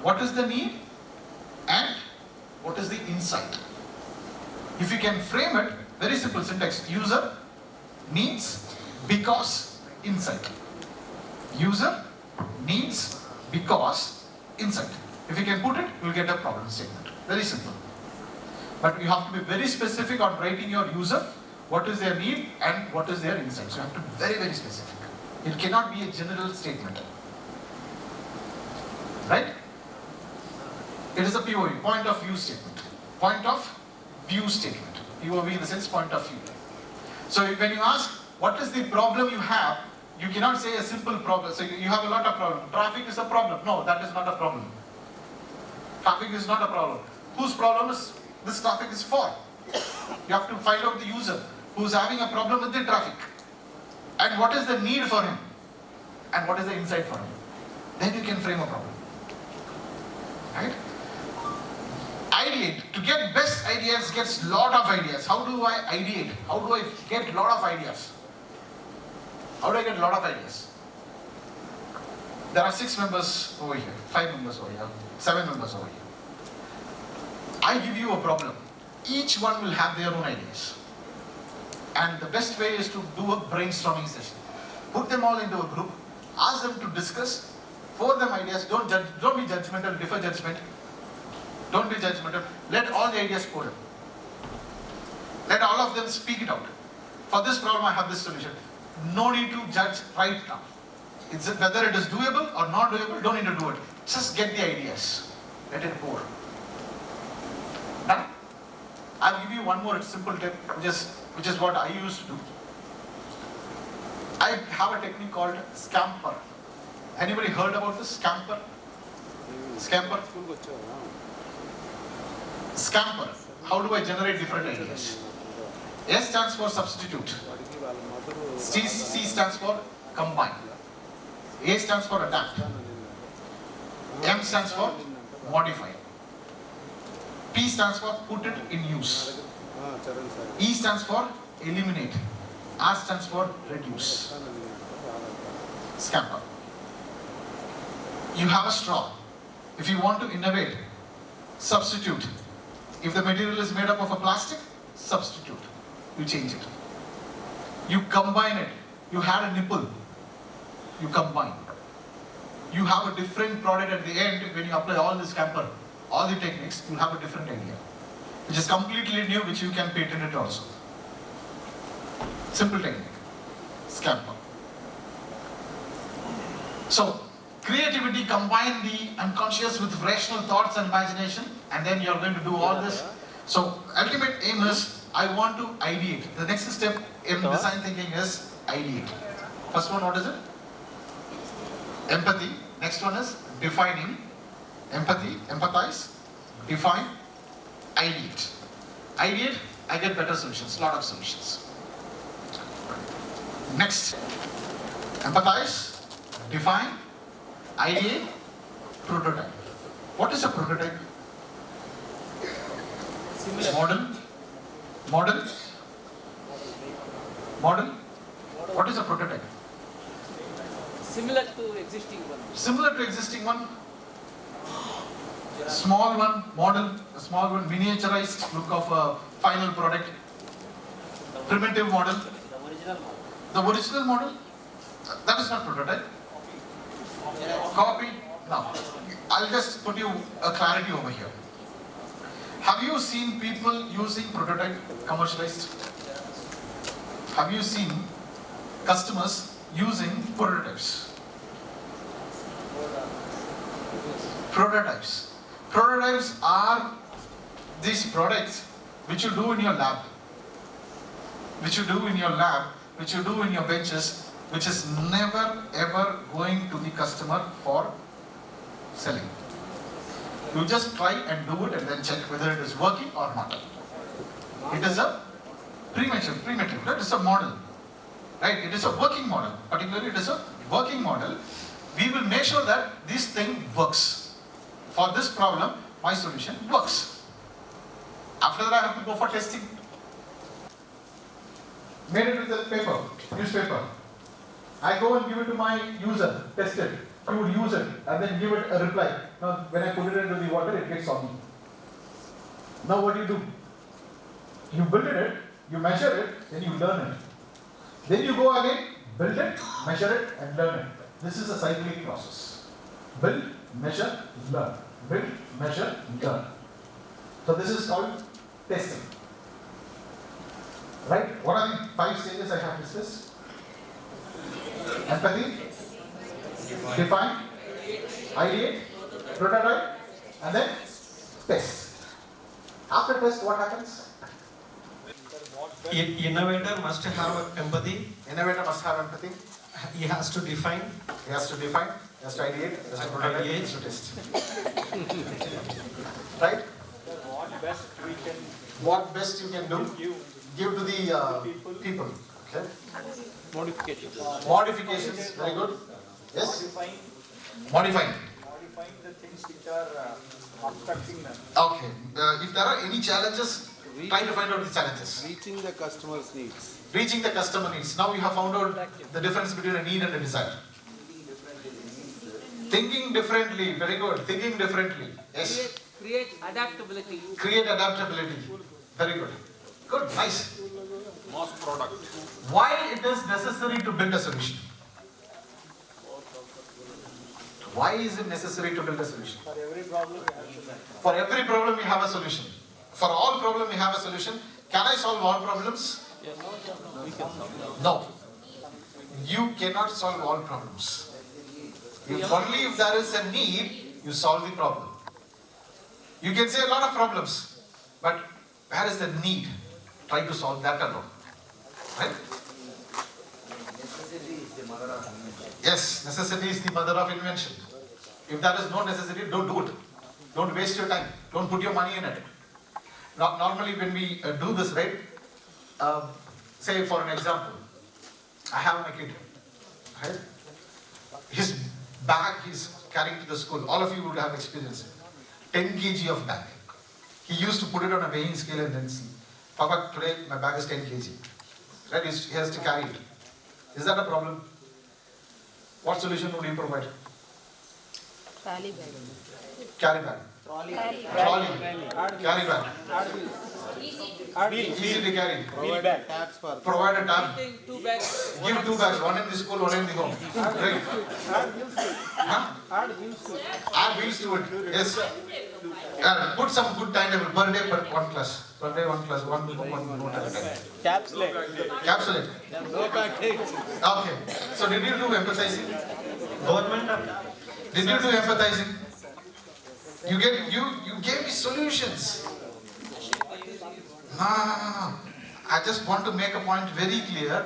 What is the need? And what is the insight? If you can frame it, very simple syntax. User needs because insight. User needs because insight. If you can put it, you will get a problem statement. Very simple. But you have to be very specific on writing your user, what is their need and what is their insight. So you have to be very, very specific. It cannot be a general statement. Right? It is a POV, point of view statement. Point of view statement. POV in the sense point of view. So when you ask, what is the problem you have, you cannot say a simple problem. So you have a lot of problems. Traffic is a problem. No, that is not a problem. Traffic is not a problem. Whose problem is this traffic is for? You have to find out the user who is having a problem with the traffic. And what is the need for him? And what is the insight for him? Then you can frame a problem. Right? Ideate. To get best ideas gets lot of ideas. How do I ideate? How do I get lot of ideas? How do I get lot of ideas? There are 6 members over here, 5 members over here, 7 members over here. I give you a problem. Each one will have their own ideas. And the best way is to do a brainstorming session. Put them all into a group, ask them to discuss, pour them ideas, don't be judgmental, defer judgment. Don't be judgmental. Let all the ideas pour in. Let all of them speak it out. For this problem, I have this solution. No need to judge right now. It's whether it is doable or not doable, don't need to do it. Just get the ideas. Let it pour. Done? I'll give you one more simple tip, which is what I used to do. I have a technique called scamper. Anybody heard about this? Scamper? Scamper. Scamper. How do I generate different ideas? S stands for substitute. C stands for combine. A stands for adapt. M stands for modify. P stands for put it in use. E stands for eliminate. R stands for reduce. Scamper. You have a straw. If you want to innovate, substitute. If the material is made up of a plastic, substitute. You change it. You combine it. You had a nipple. You combine. You have a different product at the end when you apply all this scamper, all the techniques, you'll have a different idea, which is completely new, which you can patent it also. Simple technique. Scamper. So, creativity, combine the unconscious with rational thoughts and imagination, and then you're going to do all this. So, ultimate aim is, I want to ideate. The next step in design thinking is ideate. First one, what is it? Empathy. Next one is defining. Empathy, empathize, define, ideate. Ideate, I get better solutions, lot of solutions. Next, empathize, define, ideate, prototype. What is a prototype? Model. Model. Model. What is a prototype? Similar to existing one. Similar to existing one. Small one, model, a small one, miniaturized look of a final product. Primitive model. The original model? That is not prototype. Copy? No. I'll just put you a clarity over here. Have you seen people using prototype commercialized? Have you seen customers using prototypes? Prototypes. Prototypes are these products which you do in your lab, which you do in your lab, which you do in your benches, which is never ever going to the customer for selling. You just try and do it and then check whether it is working or not. It is a premature, that is a model. Right? It is a working model. Particularly it is a working model. We will make sure that this thing works. For this problem, my solution works. After that I have to go for testing. Made it with the paper, newspaper. I go and give it to my user, test it. He would use it and then give it a reply. Now when I put it into the water, it gets soggy. Now what do? You build it, you measure it, then you learn it. Then you go again, build it, measure it and learn it. This is a cyclic process. Build, measure, learn. Build, measure, learn. So this is called testing. Right? What are the 5 stages I have discussed? Empathy, define, ideate, prototype, and then test. After test, what happens? Innovator must have empathy. Innovator must have empathy. He has to define. He has to define. He has to ideate. He has to prototype. He has to test. Right? What best you can do? Give to the people. Okay. Modifications. Modifications. Very good. Yes. Modifying. Modifying the things which are obstructing them. Okay. If there are any challenges, try to find out the challenges. Reaching the customer's needs. Reaching the customer needs. Now we have found out the difference between a need and a desire. Thinking differently. Very good. Thinking differently. Yes. Create adaptability. Create adaptability. Very good. Good. Nice. Mass product. Why it is necessary to build a solution? Why is it necessary to build a solution? For every problem we have a solution. For every problem we have a solution. For all problems we have a solution. Can I solve all problems? Yes. We can solve. No. You cannot solve all problems. Only if there is a need, you solve the problem. You can say a lot of problems, but where is the need? Try to solve that alone. Right? Necessity is the mother of invention. Yes, necessity is the mother of invention. If that is no necessity, don't do it. Don't waste your time. Don't put your money in it. Normally when we do this, right, say for an example, I have a kid, right? His bag he's carrying to the school, all of you would have experienced it. 10 kg of bag. He used to put it on a weighing scale and then see, Papa, today my bag is 10 kg. Right? He has to carry it. Is that a problem? What solution would you provide? Trolley bag. Carry bag. Trolley. Carry bag. Easy to carry. Provide a tab. Give 2 bags. Give 2 bags, one in the school, one in the home. Right. Add wheels to it. Yes. Put some good timetable per day, per one class. Per day, one class, one note at a time. Capsulate. No package. Okay. So did you do empathizing? Did you do empathizing? You gave me solutions. No. I just want to make a point very clear.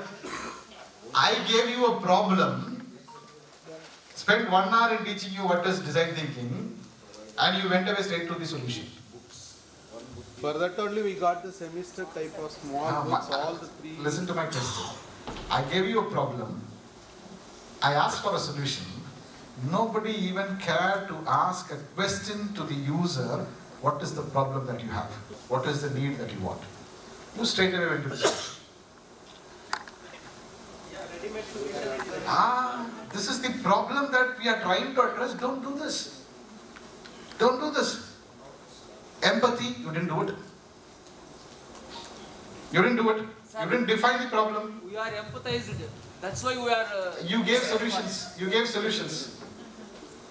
I gave you a problem, spent 1 hour in teaching you what is design thinking, and you went away straight to the solution. For that only we got the semester type of small books, all the 3. Listen to my question. I gave you a problem. I asked for a solution. Nobody even cared to ask a question to the user, what is the problem that you have? What is the need that you want? You straight away went to the solution. This is the problem that we are trying to address. Don't do this. Don't do this. Empathy, you didn't do it. You didn't do it. You didn't define the problem. We are empathized. That's why we are... You gave solutions. You gave solutions.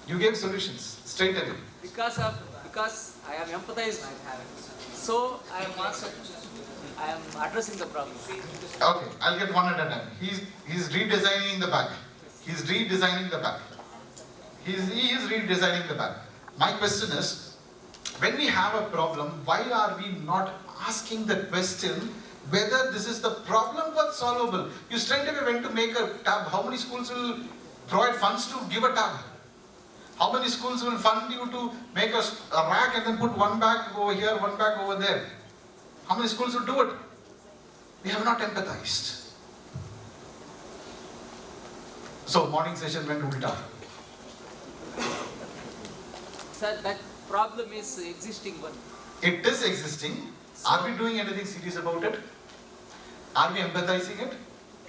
You gave solutions. Straight away. Because I am empathized. So I am addressing the problem. Okay, I'll get one at a time. He's redesigning the bag. He's redesigning the bag. He is redesigning the bag. My question is, when we have a problem, why are we not asking the question whether this is the problem but solvable? You straight away went to make a tab. How many schools will provide funds to give a tab? How many schools will fund you to make a rack and then put one bag over here, one bag over there? How many schools will do it? We have not empathized. So morning session went ulta. Sir, that problem is existing one. It is existing. Are we doing anything serious about it? Are we empathizing it?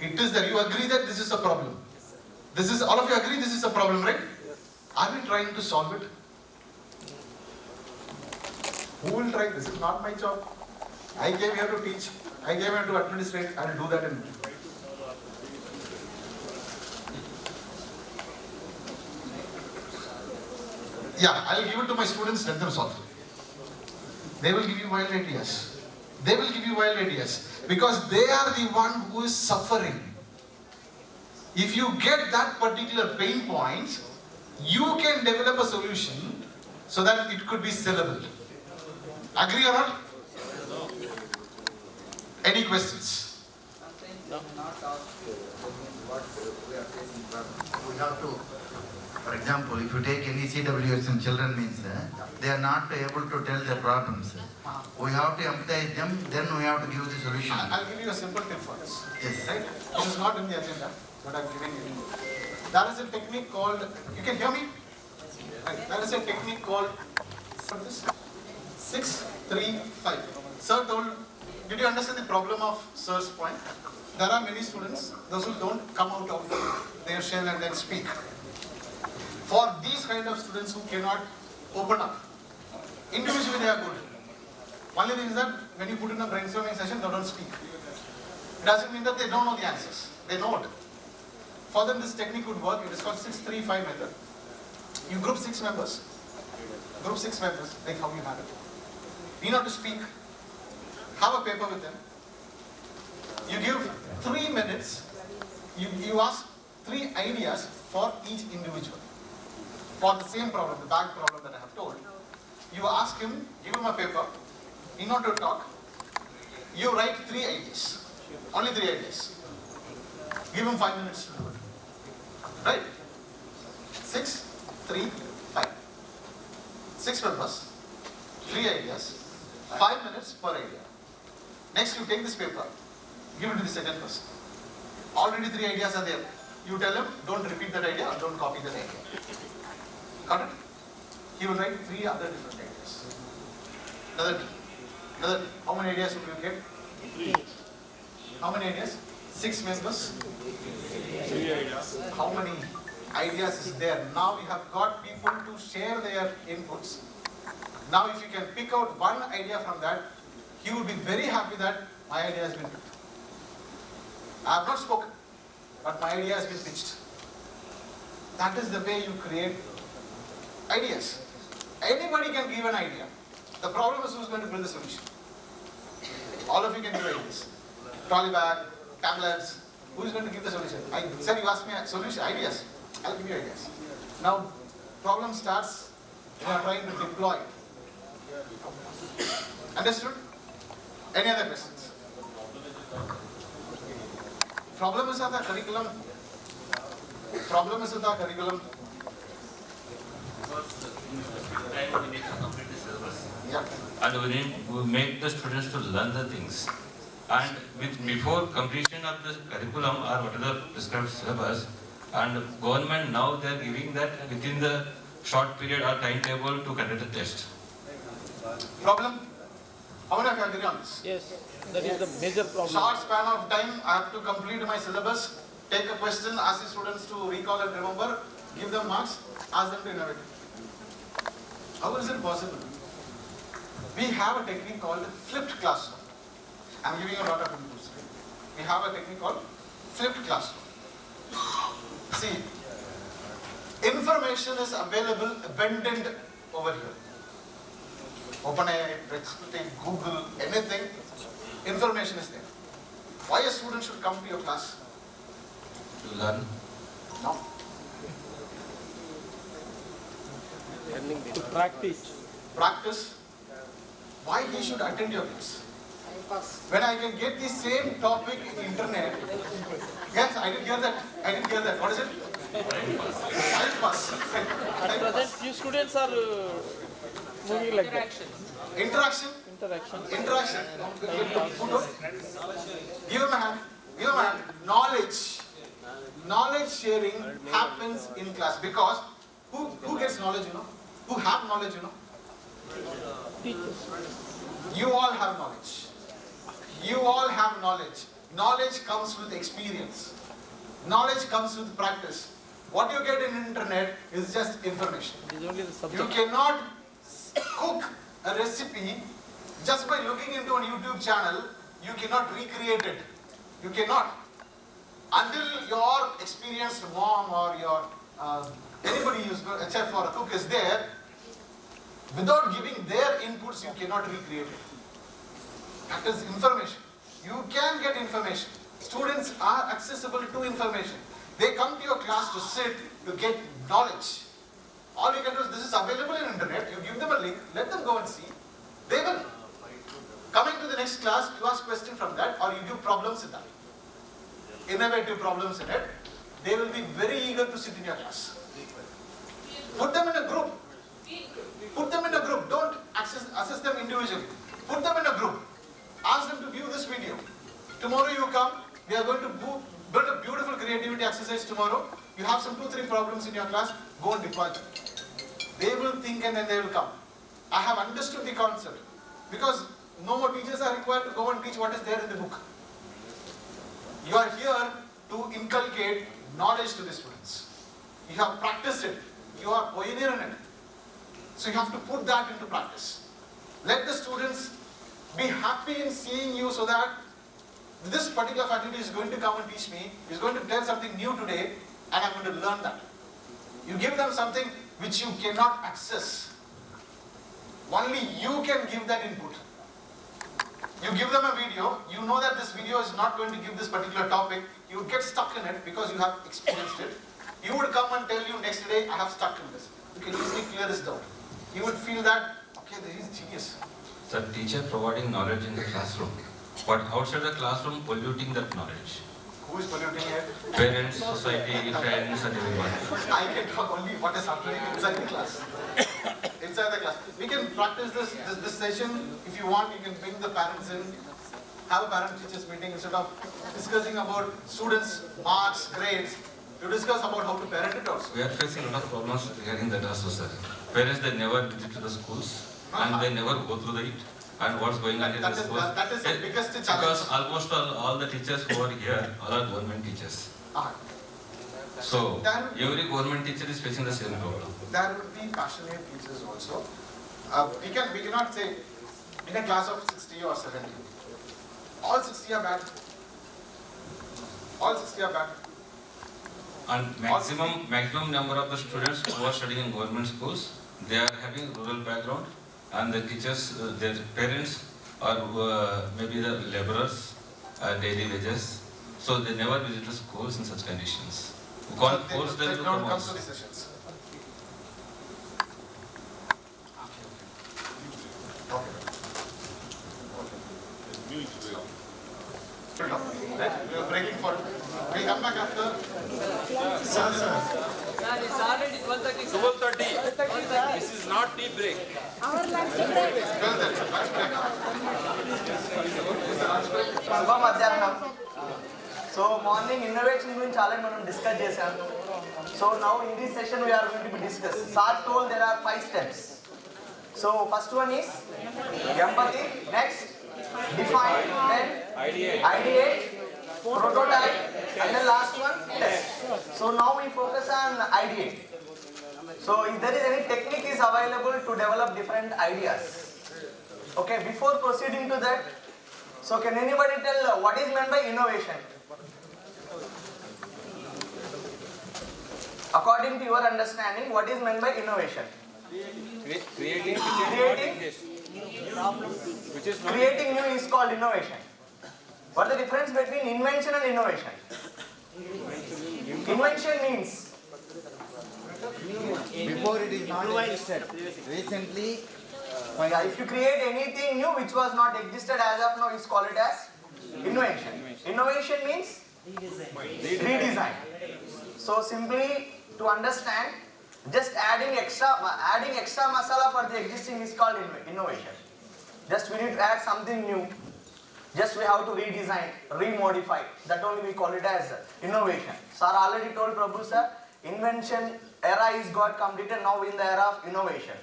It is there. You agree that this is a problem. This is, all of you agree this is a problem, right? Are we trying to solve it? Who will try? This is not my job. I came here to teach. I came here to administrate. I will do that in. Yeah, I will give it to my students, let them solve. They will give you wild ideas. They will give you wild ideas. Because they are the one who is suffering. If you get that particular pain point, you can develop a solution so that it could be sellable. Agree or not? Any questions? No. We have to, for example, if you take any CWS and children means they are not able to tell their problems. We have to empathize them, then we have to give the solution. I'll give you a simple tip for this. Yes. Right? This is not in the agenda, but I'm giving you. There is a technique called, you can hear me? Right. There is a technique called, for this, 6-3-5. Sir told, did you understand the problem of Sir's point? There are many students, those who don't come out of their shell and then speak. For these kind of students who cannot open up, individually they are good. Only thing is that when you put in a brainstorming session, they don't speak. It doesn't mean that they don't know the answers. They know it. For them, this technique would work. It is called 6-3-5 method. You group 6 members. Group 6 members, like how you have it. You know to speak. Have a paper with them. You give 3 minutes. You ask 3 ideas for each individual. For the same problem, the bag problem that I have told. You ask him, give him a paper. In order to talk, you write 3 ideas. Only 3 ideas. Give him 5 minutes to do it. Right? 6, 3, 5. Next, you take this paper, give it to the second person. Already 3 ideas are there. You tell him, don't repeat that idea or don't copy that idea. Got it? He will write 3 other different ideas. Another, how many ideas will you get? 3. How many ideas? 6 members? 3 ideas. How many ideas is there? Now we have got people to share their inputs. Now if you can pick out one idea from that, he would be very happy that my idea has been picked. I have not spoken, but my idea has been pitched. That is the way you create ideas. Anybody can give an idea. The problem is who's going to build the solution. All of you can give ideas. Trolley bag, tablets. Who is going to give the solution? I said you asked me a solution, ideas. I'll give you ideas. Now, problem starts when you are trying to deploy. Understood? Any other questions? Problem is with the curriculum. Problem is with the curriculum. Yeah. And we need to make the students to learn the things. And before completion of the curriculum or whatever prescribed syllabus, and government now they are giving that within the short period or timetable to conduct the test. Problem? How many of you agree on this? Yes, that is the major problem. Short span of time, I have to complete my syllabus, take a question, ask the students to recall and remember, give them marks, ask them to innovate. How is it possible? We have a technique called flipped classroom. I am giving a lot of inputs. We have a technique called flipped classroom. See, information is available abundant over here. OpenAI, Google, anything, information is there. Why a student should come to your class? To learn. No. To practice. Practice. Why he should attend your class? When I can get the same topic in internet. Yes, I didn't hear that. I didn't hear that. What is it? Time pass. At present, few students are moving like that. Interaction. Interaction. Interaction. Give him a hand. Give him a hand. Knowledge. Knowledge sharing happens in class because who gets knowledge, you know? Who have knowledge, you know? Teachers. You all have knowledge. You all have knowledge. Knowledge comes with experience. Knowledge comes with practice. What you get in internet is just information. It is only the subject. You cannot cook a recipe just by looking into a YouTube channel. You cannot recreate it. You cannot. Until your experienced mom or your anybody who's a chef or a cook is there, without giving their inputs, you cannot recreate it. That is information. You can get information. Students are accessible to information. They come to your class to sit, to get knowledge. All you can do is, this is available in internet, you give them a link, let them go and see. They will. Coming to the next class, you ask question from that or you give problems in that. Innovative problems in it. They will be very eager to sit in your class. Put them in a group. Put them in a group. Don't assess them individually. Put them in a group. Ask them to view this video. Tomorrow you come, we are going to build a beautiful creativity exercise tomorrow. You have some 2-3 problems in your class, go and deploy them. They will think and then they will come. I have understood the concept. Because no more teachers are required to go and teach what is there in the book. You are here to inculcate knowledge to the students. You have practiced it. You are pioneer in it. So you have to put that into practice. Let the students be happy in seeing you so that this particular faculty is going to come and teach me, is going to tell something new today, and I'm going to learn that. You give them something which you cannot access. Only you can give that input. You give them a video, you know that this video is not going to give this particular topic, you would get stuck in it because you have experienced it. You would come and tell you next day, I have stuck in this. You can easily clear this doubt. You would feel that, okay, this is genius. The teacher providing knowledge in the classroom, but outside the classroom polluting that knowledge. Who is polluting it? Parents, society, friends and everyone. I can talk only what is happening inside the class. Inside the class. We can practice this session. If you want, you can bring the parents in. have a parent-teachers meeting instead of discussing about students' marks, grades. You discuss about how to parent it also. We are facing a lot of problems regarding that also, sir. Parents, they never visit to the schools and they never go through it and what's going on in the schools. That is the biggest challenge. Because almost all the teachers who are here all are government teachers. So every government teacher is facing the same problem. There would be passionate teachers also. We cannot say in a class of 60 or 70, all 60 are bad. All 60 are bad. And maximum number of the students who are studying in government schools, they are having rural background, and the teachers, their parents are maybe the laborers, daily wages, so they never visit the schools in such conditions. We can't force them to come to the sessions. We are breaking for. We'll come back after. Sir, it's already 12:30. 12:30. This is not tea break. Our lunch So morning innovation guరించి already మనం discuss చేశాం. So now in this session we are going to be discussing. Sir told there are 5 steps. So first one is empathy, next define, then ideate, prototype, and the last one test. So now we focus on ideate. So if there is any technique is available to develop different ideas. Okay, before proceeding to that, so can anybody tell what is meant by innovation? According to your understanding, what is meant by innovation? Creating new is called innovation. What is the difference between invention and innovation? Invention means before it is not existed. Recently, if you create anything new which was not existed as of now, is called it as invention. Innovation means redesign. So simply to understand, just adding extra masala for the existing is called innovation. Just we need to add something new. Just we have to redesign, remodify. That only we call it as innovation. Sir already told Prabhu sir, invention era is got completed, now in the era of innovation.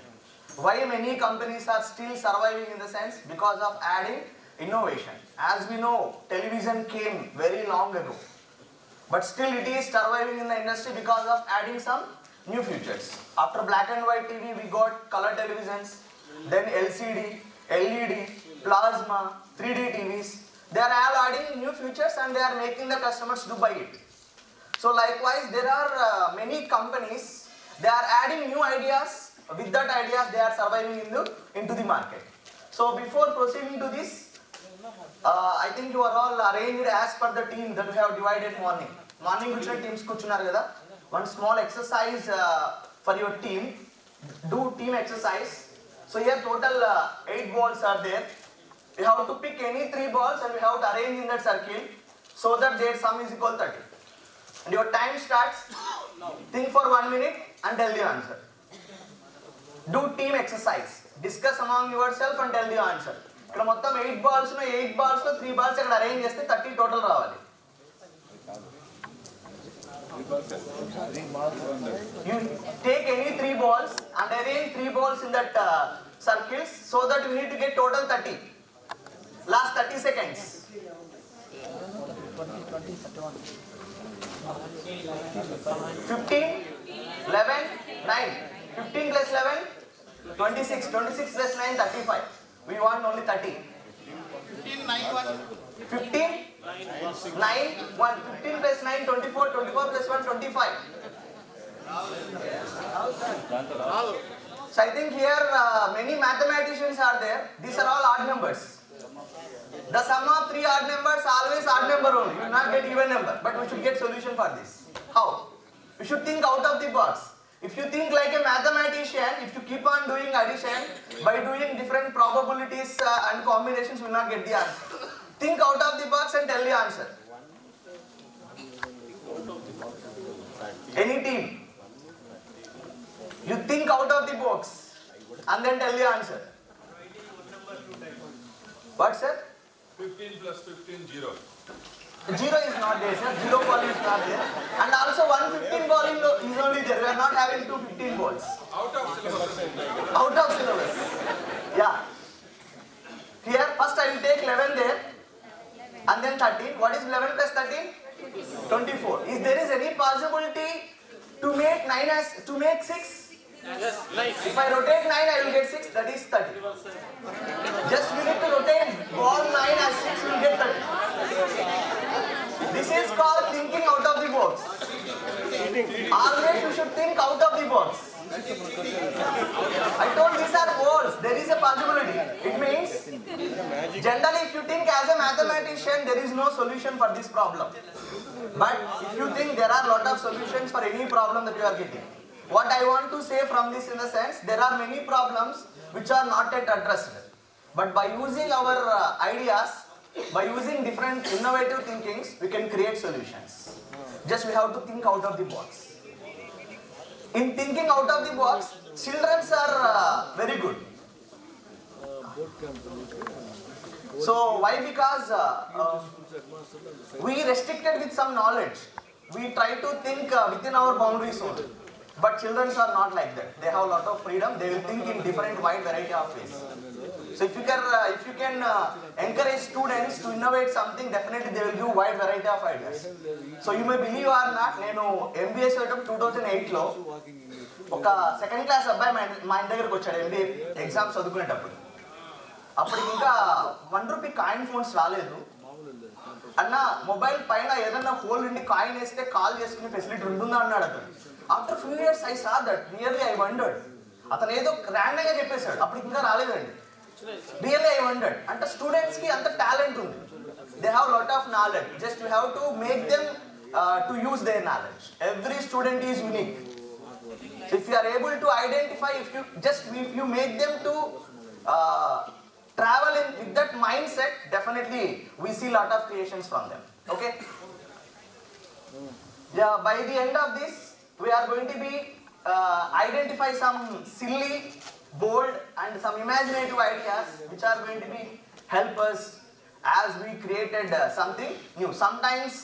Why many companies are still surviving in the sense? Because of adding innovation. As we know, television came very long ago. But still it is surviving in the industry because of adding some new features. After black and white TV, we got color televisions, then LCD, LED, plasma, 3D TVs. They are all adding new features and they are making the customers to buy it. So likewise, there are many companies, they are adding new ideas. With that ideas, they are surviving into the market. So before proceeding to this, I think you are all arranged as per the team that we have divided morning. Morning which teams kuchunar kada. One small exercise for your team. Do team exercise. So here total 8 balls are there. We have to pick any 3 balls and we have to arrange in that circle so that their sum is equal 30. And your time starts. Think for 1 minute and tell the answer. Do team exercise. Discuss among yourself and tell the answer. ఇక్కడ మొత్తం 8 balls లో 3 balls ఇక్కడ arrange చేస్తే 30 total రావాలి. You take any 3 balls and arrange 3 balls in that circles so that we need to get total 30. Last 30 seconds. 15, 11, 9. 15 plus 11, 26. 26 plus 9, 35. We want only 30. 15, 9, 1. 15, 9, 1. 15 plus 9, 24. 24 plus 1, 25. So I think here many mathematicians are there. These are all odd numbers. The sum of 3 odd numbers always odd number only. You will not get even number. But we should get solution for this. How? We should think out of the box. If you think like a mathematician, if you keep on doing addition, by doing different probabilities and combinations, you will not get the answer. Think out of the box and tell the answer. Any team. You think out of the box and then tell the answer. What, sir? 15 plus 15, 0. 0 is not there, sir. 0 ball is not there. And also 115 ball is only there. We are not having 215 balls. Out of syllabus. Out of syllabus. Yeah. Here, first I will take 11 there. And then 13. What is 11 plus 13? 24. Is there is any possibility to make 9 as, to make 6? Yes, 9. If I rotate 9, I will get 6. That is 30. Just we need to rotate ball 9 as 6, we will get 30. This is called thinking out of the box. Always you should think out of the box. I told these are words. There is a possibility. It means, generally if you think as a mathematician, there is no solution for this problem. But if you think there are lot of solutions for any problem that you are getting. What I want to say from this in the sense, there are many problems which are not yet addressed. But by using our ideas, by using different innovative thinkings, we can create solutions. Just we have to think out of the box. In thinking out of the box, children are very good. So why? Because we restricted with some knowledge. We try to think within our boundaries only. But children are not like that. They have a lot of freedom. They will think in different wide variety of ways. So if you can encourage students to innovate something, definitely they will give wide variety of ideas. So you may believe or not, నేను MBA చదవడం 2008లో ఒక second class అబ్బాయి మా ఇంటి దగ్గరకు వచ్చాడు MBA exams చదువుకునేటప్పుడు. అప్పుడు ఇంకా ₹1 కాయిన్ ఫోన్స్ రాలేదు. అన్న మొబైల్ పైన ఏదన్నా హోల్ ఉండి కాయిన్ వేస్తే కాల్ చేసుకునే ఫెసిలిటీ ఉంటుందా అన్నాడు అతను. After few years I saw that. Really I wondered. అతను ఏదో ర్యాండమ్ గా చెప్పేశాడు. అప్పుడు ఇంకా రాలేదండి. Really I wondered. అంటే స్టూడెంట్స్ కి అంత టాలెంట్ ఉంది. They have lot of knowledge. Just you have to make them to use their knowledge. Every student is unique. So if you are able to identify, if you make them to travel in with that mindset, definitely we see lot of creations from them. Okay? Yeah. By the end of this, we are going to be identify some silly, bold and some imaginative ideas which are going to be help us as we created something new. Sometimes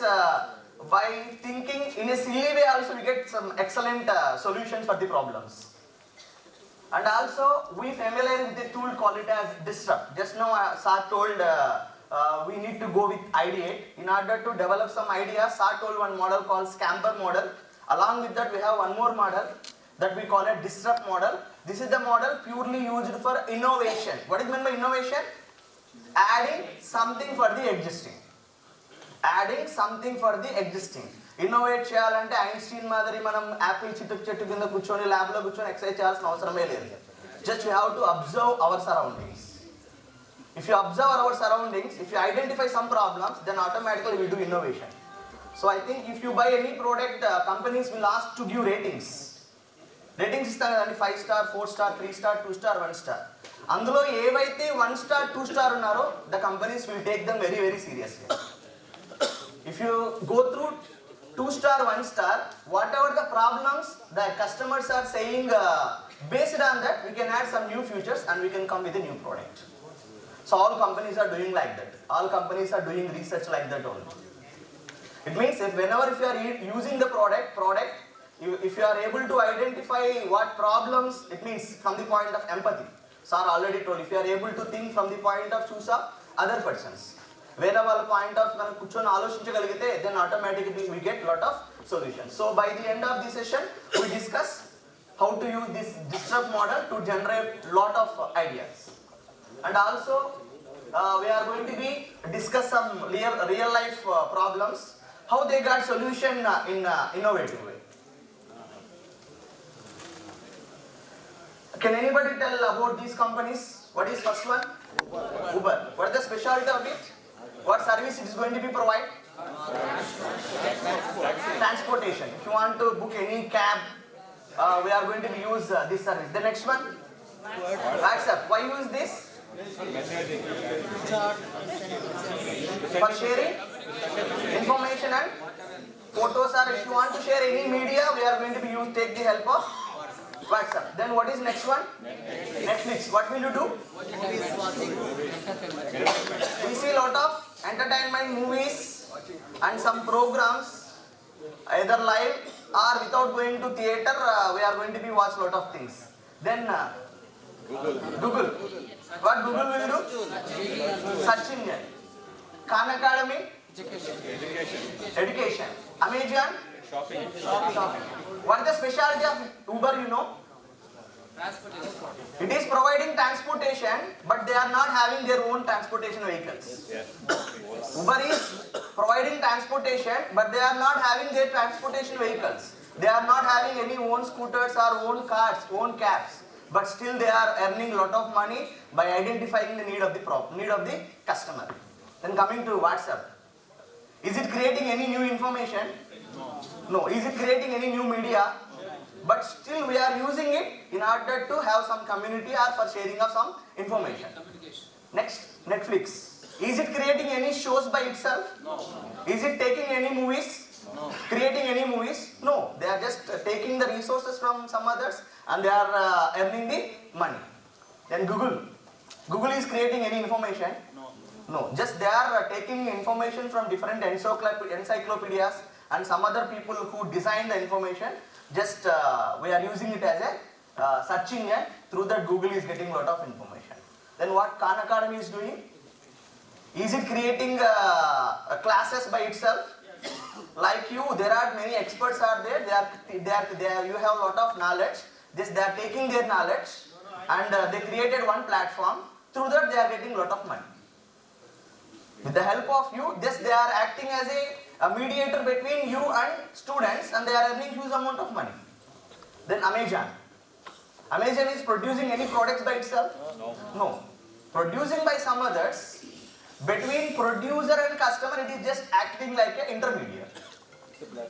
by thinking in a silly way also we get some excellent solutions for the problems. And also we familiar with the tool called it as disrupt. Just now Sir told we need to go with IDE. In order to develop some ideas, Sir told one model called scamper model. Along with that we have one more model that we call it disrupt model. This is the model purely used for innovation. What is meant by innovation? Adding something for the existing. Adding something for the existing. Innovate చేయాలంటే Einstein మాదిరి మనం Apple చెట్టు కింద కూర్చొని lab లో కూర్చొని exercise చేయాల్సిన అవసరమే లేదు. Just we have to observe our surroundings. If you observe our surroundings, if you identify some problems, then automatically we do innovation. So I think if you buy any product, companies will ask to give ratings. Ratings ఇస్తాను కదండి, 5 star, 4 star, 3 star, 2 star, 1 star. అందులో ఏవైతే 1 star, 2 star ఉన్నారో, the companies will take them very, very seriously. If you go through 2 star, 1 star, whatever the problems the customers are saying, based on that, we can add some new features and we can come with a new product. So all companies are doing like that. All companies are doing research like that only. It means whenever you are using the product, if you are able to identify what problems, it means from the point of empathy. Sir already told, if you are able to think from the point of choose of other persons. Where our point of మనం కూర్చొని ఆలోచించగలిగితే, then automatically we get lot of solutions. So by the end of this session, we discuss how to use this disrupt model to generate lot of ideas. And also we are going to be discuss some real life problems, how they got solution in innovative way. Can anybody tell about these companies? What is first one? Uber. What is the specialty of it? What service it is going to be provide? Transportation. If you want to book any cab, we are going to use this service. The next one? WhatsApp. Why use this? For sharing information and photos, or if you want to share any media, we are going to be take the help of WhatsApp. Then what is next one? Netflix. What will you do? We see a lot of entertainment movies and some programs, either live or without going to theater. We are going to be watch lot of things. Then Google. What Google will do? Search engine. Khan Academy. Education. Amazon. Shopping. What is the specialty of Uber, you know? It is providing transportation, but they are not having their own transportation vehicles. Uber is providing transportation, but they are not having their transportation vehicles. They are not having any own scooters or own cars, own cabs, but still they are earning a lot of money by identifying the need of the customer. Then coming to WhatsApp. Is it creating any new information? No. Is it creating any new media? But still we are using it in order to have some community or for sharing of some information. Next, Netflix. Is it creating any shows by itself? No. Is it taking any movies? No. Creating any movies? No. They are just taking the resources from some others and they are earning the money. Then Google. Google is creating any information? No. Just they are taking information from different encyclopedias and some other people who design the information. Just we are using it as a search engine. Through that Google is getting a lot of information. Then what Khan Academy is doing? Is it creating classes by itself? Like you, there are many experts are there. You have a lot of knowledge. Just they are taking their knowledge and they created one platform. Through that they are getting a lot of money. With the help of you, just they are acting as a mediator between you and students, and they are earning huge amount of money. Then Amazon. Amazon is producing any products by itself? No. Producing by some others. Between producer and customer, it is just acting like an intermediate.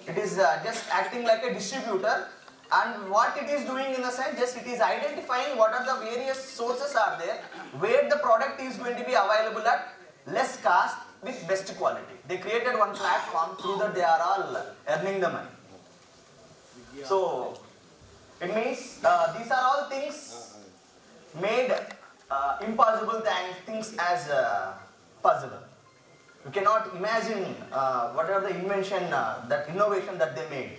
It is just acting like a distributor. And what it is doing in the sense, just it is identifying what are the various sources are there, where the product is going to be available at less cost with best quality. They created one platform, through that they are all earning the money. So, it means these are all things made impossible things as possible. You cannot imagine what are the invention, that innovation that they made.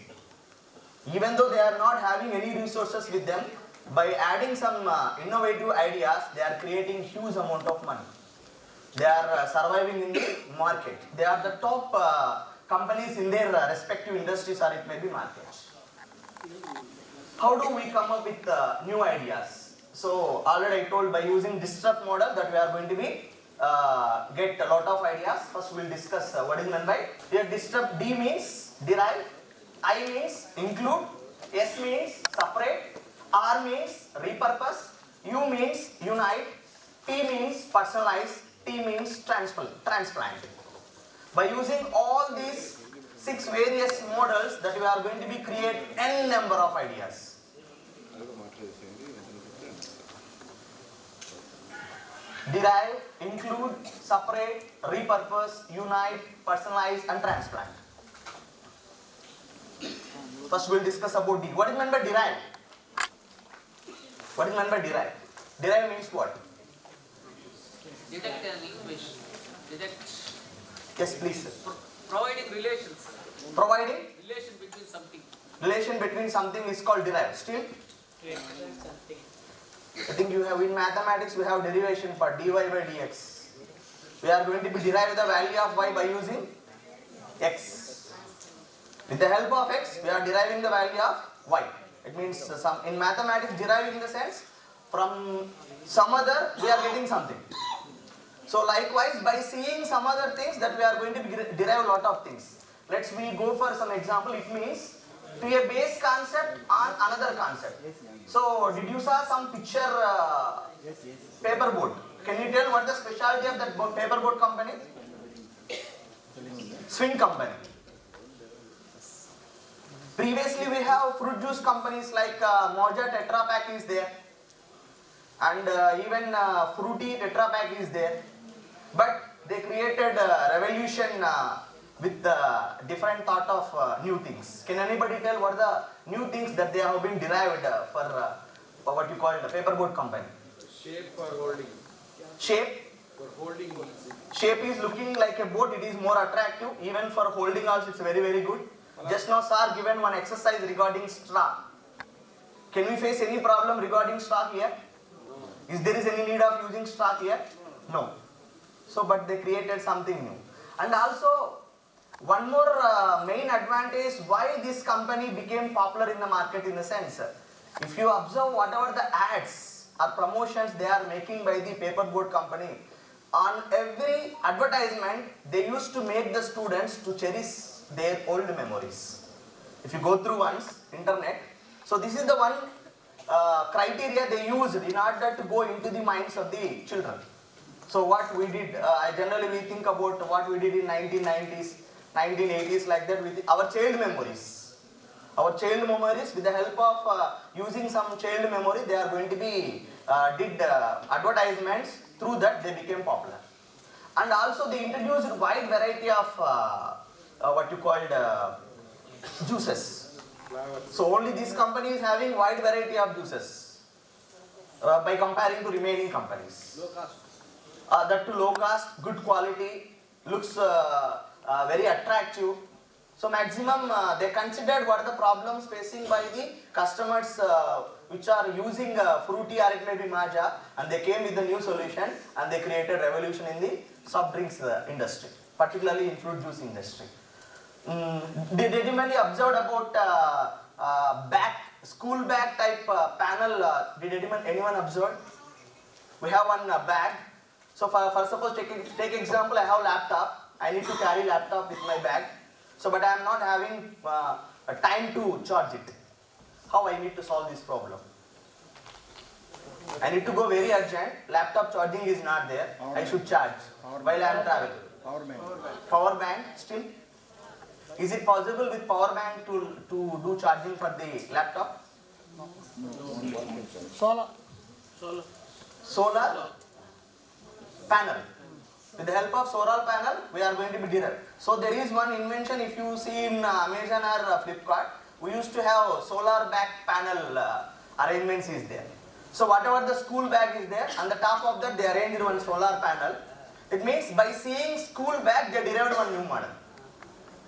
Even though they are not having any resources with them, by adding some innovative ideas, they are creating huge amount of money. They are surviving in the market. They are the top companies in their respective industries, or it may be markets. How do we come up with new ideas? So already I told, by using disrupt model that we are going to be get a lot of ideas. First we will discuss what is meant by here. Disrupt. D means derive, I means include, S means separate, R means repurpose, U means unite, T means personalize, T means transplant. By using all these 6 various models, that we are going to be create n number of ideas. Derive, include, separate, repurpose, unite, personalize and transplant. First we will discuss about D. What is meant by derive? What is meant by derive? Derive means what? Detect an equation. Detect. Yes, please. Providing relations. Providing? Relation between something. Relation between something is called derive. Still? I think you have in mathematics we have derivation for dy by dx. We are going to be derive the value of y by using x. With the help of x, we are deriving the value of y. It means in mathematics, deriving in the sense from some other we are getting something. So likewise, by seeing some other things, that we are going to derive a lot of things. Let's we go for some example. It means to a base concept on another concept. So did you saw some picture paperboard? Can you tell what the specialty of that paperboard company? Swing company. Previously we have fruit juice companies like Moja Tetra Pak is there, and even Fruity Tetra Pak is there. But they created a revolution with different thought of new things. Can anybody tell what the new things that they have been derived for what you call the paperboard company. Shape for holding. Shape? For holding. Shape is looking like a boat, it is more attractive. Even for holding also it's very, very good. Just now sir given one exercise regarding straw. Can we face any problem regarding straw here? No. Is there any need of using straw here? No. So but they created something new. And also one more main advantage why this company became popular in the market in the sense. If you observe whatever the ads or promotions they are making by the paperboard company, on every advertisement they used to make the students to cherish their old memories. If you go through once internet, so this is the one criteria they used in order to go into the minds of the children. So what we did, generally we think about what we did in 1990s, 1980s like that with our child memories. Our child memories, with the help of using some child memory, they are going to be did advertisements. Through that they became popular. And also they introduced a wide variety of what you called juices. So only this company is having wide variety of juices by comparing to remaining companies. Low cost. That too low cost, good quality, looks very attractive. So maximum they considered what are the problems facing by the customers which are using fruity or it may be matcha, and they came with a new solution and they created revolution in the soft drinks industry, particularly in fruit juice industry. Did anybody observed about school bag type panel? Did anyone observe? We have one bag. So for suppose take example, I have laptop. I need to carry laptop with my bag. So but I am not having time to charge it. How I need to solve this problem? I need to go very urgent. Laptop charging is not there. I should charge while I am traveling. Power bank. Power bank still? Is it possible with power bank to do charging for the laptop? Solar panel. With the help of solar panel, we are going to be derived. So there is one invention, if you see in Amazon or Flipkart, we used to have solar back panel arrangements is there. So whatever the school bag is there, on the top of that they arranged one solar panel. It means by seeing school bag, they derived one new model.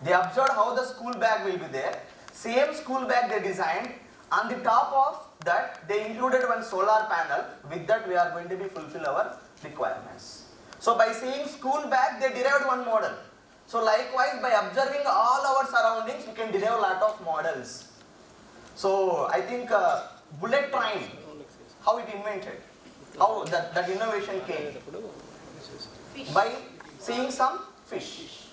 They observed how the school bag will be there. Same school bag they designed. On the top of that, they included one solar panel. With that, we are going to be fulfill our requirements. So by seeing school bag, they derived one model. So likewise, by observing all our surroundings, we can derive a lot of models. So I think bullet train, how it invented, how that innovation came. By seeing some fish.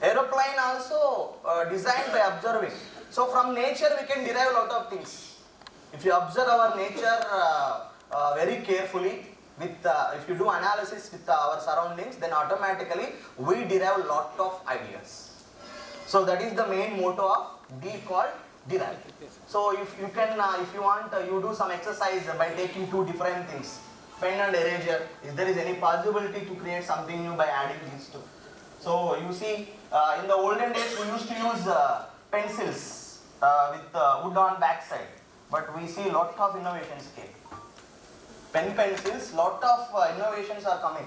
Aeroplane also designed by observing. So from nature we can derive a lot of things. If you observe our nature very carefully, with if you do analysis with our surroundings, then automatically we derive a lot of ideas. So that is the main motto of D called derive. So if you can, if you want, you do some exercise by taking two different things, pen and eraser. If there is any possibility to create something new by adding these two. So you see, in the olden days we used to use pencils with wood on backside, but we see lot of innovations came. Pen pencils, lot of innovations are coming.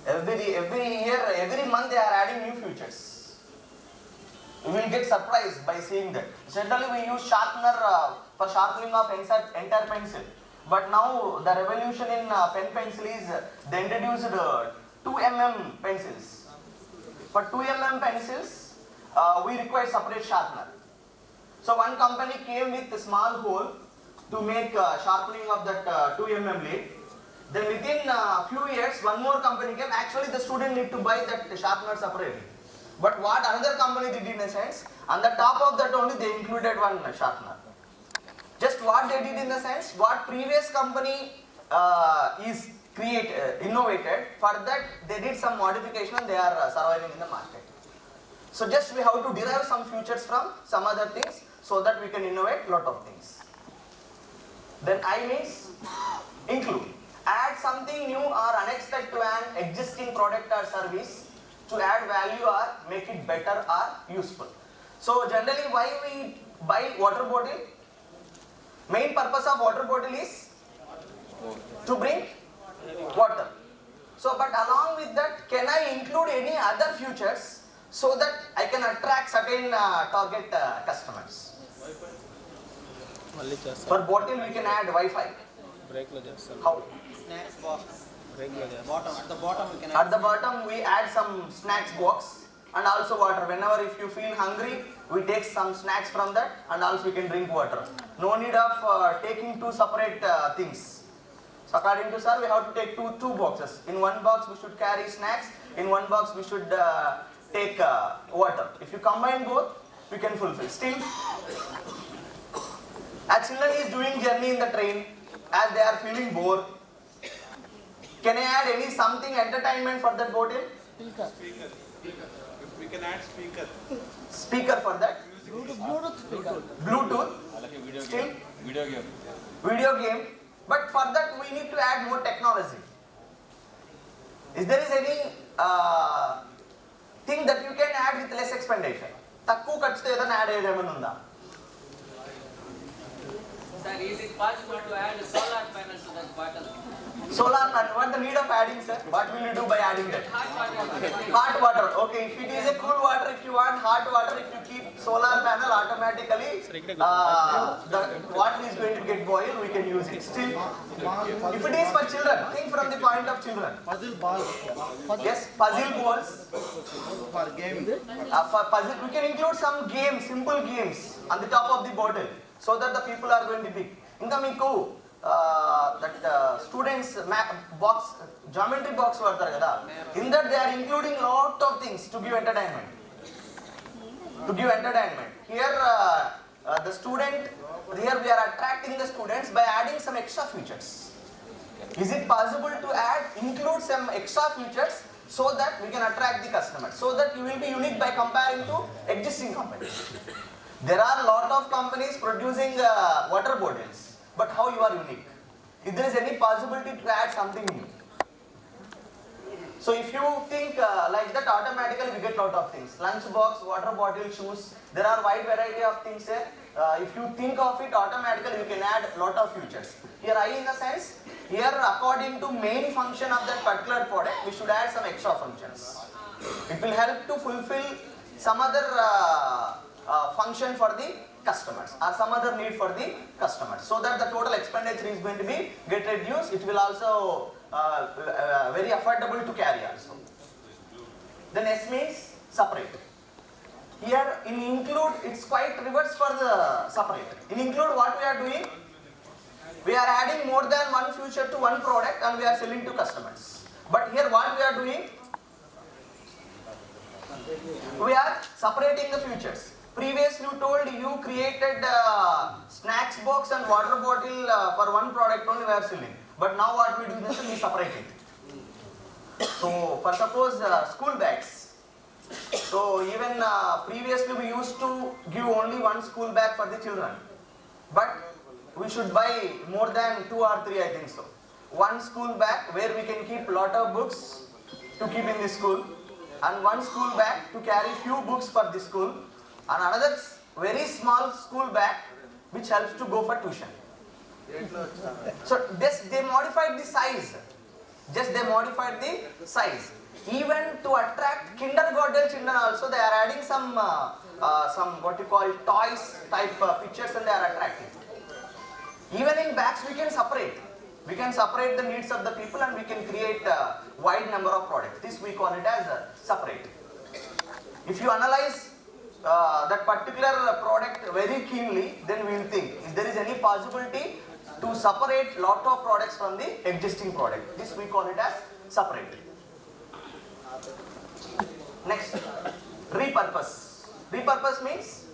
Every year, every month they are adding new features. You will get surprised by seeing that. Certainly we use sharpener for sharpening of entire pencil. But now the revolution in pen pencil is they introduced 2 mm pencils. For 2 mm pencils, we require separate sharpener. So one company came with a small hole to make sharpening of that 2 mm lead. Then within a few years, one more company came. Actually, the student need to buy that sharpener separately. But what another company did in a sense, on the top of that only they included one sharpener. Just what they did in the sense, what previous company is innovated, for that they did some modification and they are surviving in the market. So just we have to derive some features from some other things so that we can innovate lot of things. Then I means include. Add something new or unexpected to an existing product or service to add value or make it better or useful. So generally why we buy water bottle? Main purpose of water bottle is to bring water. So, but along with that, can I include any other features so that I can attract certain target customers? For bottle, we can add Wi-Fi. How? Snacks box. At the bottom we can add. At the bottom, we add some snacks box and also water. Whenever if you feel hungry, we take some snacks from that and also we can drink water. No need of taking two separate things. So according to sir, we have to take two boxes. In one box we should carry snacks. In one box we should take water. If you combine both, we can fulfill. Still, as children is doing journey in the train, as they are feeling bored, can I add any something entertainment for that bottle? Speaker. We can add speaker. Speaker for that. Bluetooth speaker. Bluetooth. Still. Video game. But for that we need to add more technology. Is there any thing that you can add with less expenditure? Takku khatsuto edana add edamanu unda? Sir, is it possible to add solar panels to that bottle? Solar panel. What the need of adding, sir? What will you do by adding that? Hot water. Okay, if it is a cool water, if you want hot water, if you keep solar panel, automatically the water is going to get boiled. We can use it. Still, if it is for children, think from the point of children. Puzzle balls. Yes, puzzle balls. For game. For puzzle, we can include some games, simple games on the top of the bottle, so that the people are going to pick. Inka meeku students box, geometry box vartaru kada. In that they are including lot of things to give entertainment. Here the student, here we are attracting the students by adding some extra features. Is it possible to include some extra features so that we can attract the customers, so that you will be unique by comparing to existing companies? There are a lot of companies producing water bottles, but how you are unique? If there is any possibility to add something new. So if you think like that, automatically we get lot of things. Lunch box, water bottle, shoes. There are wide variety of things here. If you think of it, automatically you can add lot of features. Here I in the sense, here according to main function of that particular product, we should add some extra functions. It will help to fulfill some other function for the customers or some other need for the customers, so that the total expenditure is going to be get reduced. It will also very affordable to carry also. Then S means separate. Here in include, it's quite reverse for the separate. In include, what we are doing, we are adding more than one feature to one product and we are selling to customers. But here what we are doing, we are separating the features. Previously you told you created snacks box and water bottle for one product only we are selling. But now what we do is we separate it. So for suppose school bags. So even previously we used to give only one school bag for the children. But we should buy more than 2 or 3, I think so. One school bag where we can keep lot of books to keep in the school, and one school bag to carry few books for the school, and another very small school bag which helps to go for tuition. So they modified the size. Just they modified the size. Even to attract kindergarten children also, they are adding some what you call toys type pictures and they are attracting. Even in bags we can separate. We can separate the needs of the people and we can create a wide number of products. This we call it as separate. If you analyze that particular product very keenly, then we will think, if there is any possibility to separate lot of products from the existing product. This we call it as separate. Next, repurpose. Repurpose means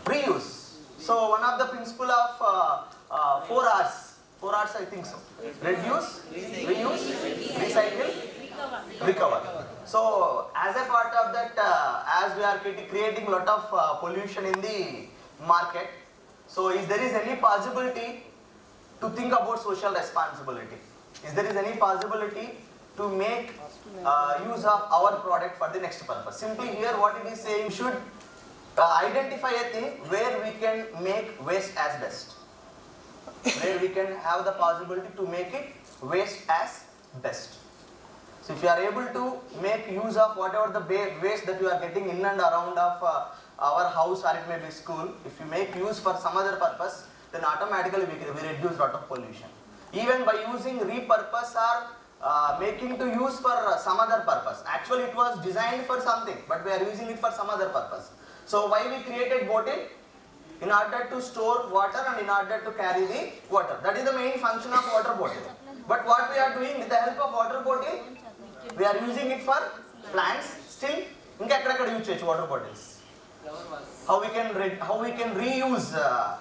reuse. So one of the principle of 4 R's. 4 R's I think so. Reduce, reuse, recycle, recover. So as a part of that, as we are creating a lot of pollution in the market, so if there is any possibility to think about social responsibility, if there is any possibility to make use of our product for the next purpose. Simply here what it is saying, should identify a thing where we can make waste as best. Where we can have the possibility to make it waste as best. So if you are able to make use of whatever the waste that you are getting in and around of our house or it may be school, if you make use for some other purpose, then automatically we reduce lot of pollution. Even by using repurpose or making to use for some other purpose. Actually it was designed for something, but we are using it for some other purpose. So why we created bottle? In order to store water and in order to carry the water. That is the main function of water bottle. But what we are doing with the help of water bottle, we are using it for plants. Still, use water bottles. How we can reuse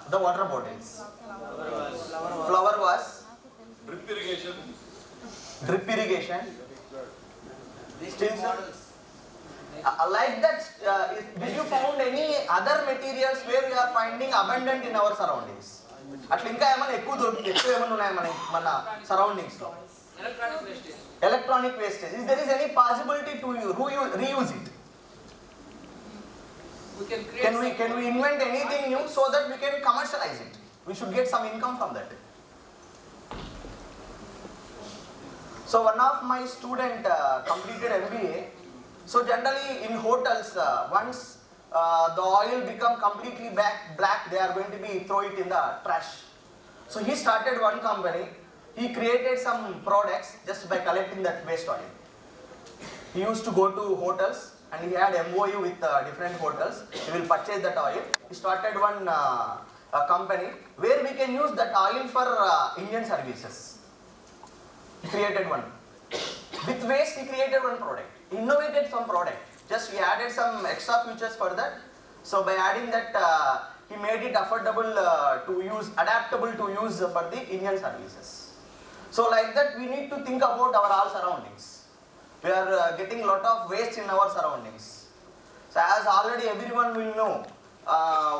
the water bottles. Flower was Drip irrigation. Drip irrigation. Still, sir? Like that, did you found any other materials where we are finding abundant in our surroundings? Atla inka emana ekku emana unnaya mana surroundings lo. Electronic wastage. If there is any possibility to reuse it? Can we invent anything new so that we can commercialize it? We should get some income from that. So one of my student completed MBA. So generally in hotels, once the oil become completely black, they are going to be throw it in the trash. So he started one company. He created some products just by collecting that waste oil. He used to go to hotels and he had MOU with different hotels. He will purchase that oil. He started one company where we can use that oil for Indian services. He created one. With waste he created one product. He innovated some product. Just he added some extra features for that. So by adding that he made it affordable to use, adaptable to use for the Indian services. So like that we need to think about our all surroundings. We are getting lot of waste in our surroundings. So as already everyone will know,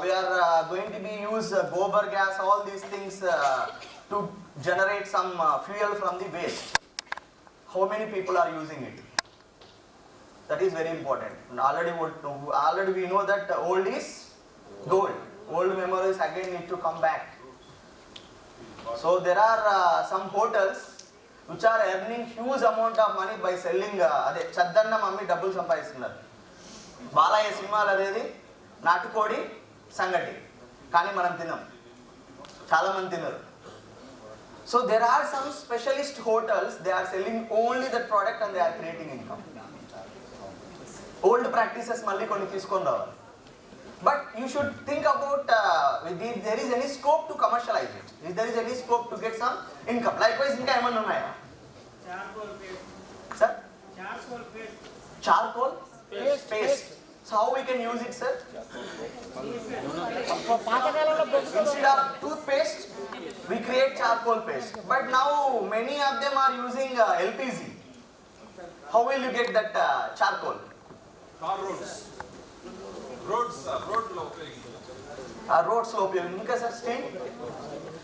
we are going to be use gobar gas, all these things to generate some fuel from the waste. How many people are using it? That is very important. Already we know that old is gold. Old memories again need to come back. So there are some hotels which are earning huge amount of money by selling chaddanna mummy double sampayistunnaru. Balaya cinemalu adedi natukodi sangati. Kani manam tinam. Chala mandi tinnaru. So there are some specialist hotels, they are selling only that product and they are creating income. Old practices malli konni teeskoni ravali. But you should think about if there is any scope to commercialize it. If there is any scope to get some income. Likewise, inka emanna unnaya? Sir? Charcoal paste. So how we can use it, sir? Instead of toothpaste, we create charcoal paste. But now many of them are using LPG. How will you get that charcoal? Tar roads. Road slope. Road slope, still.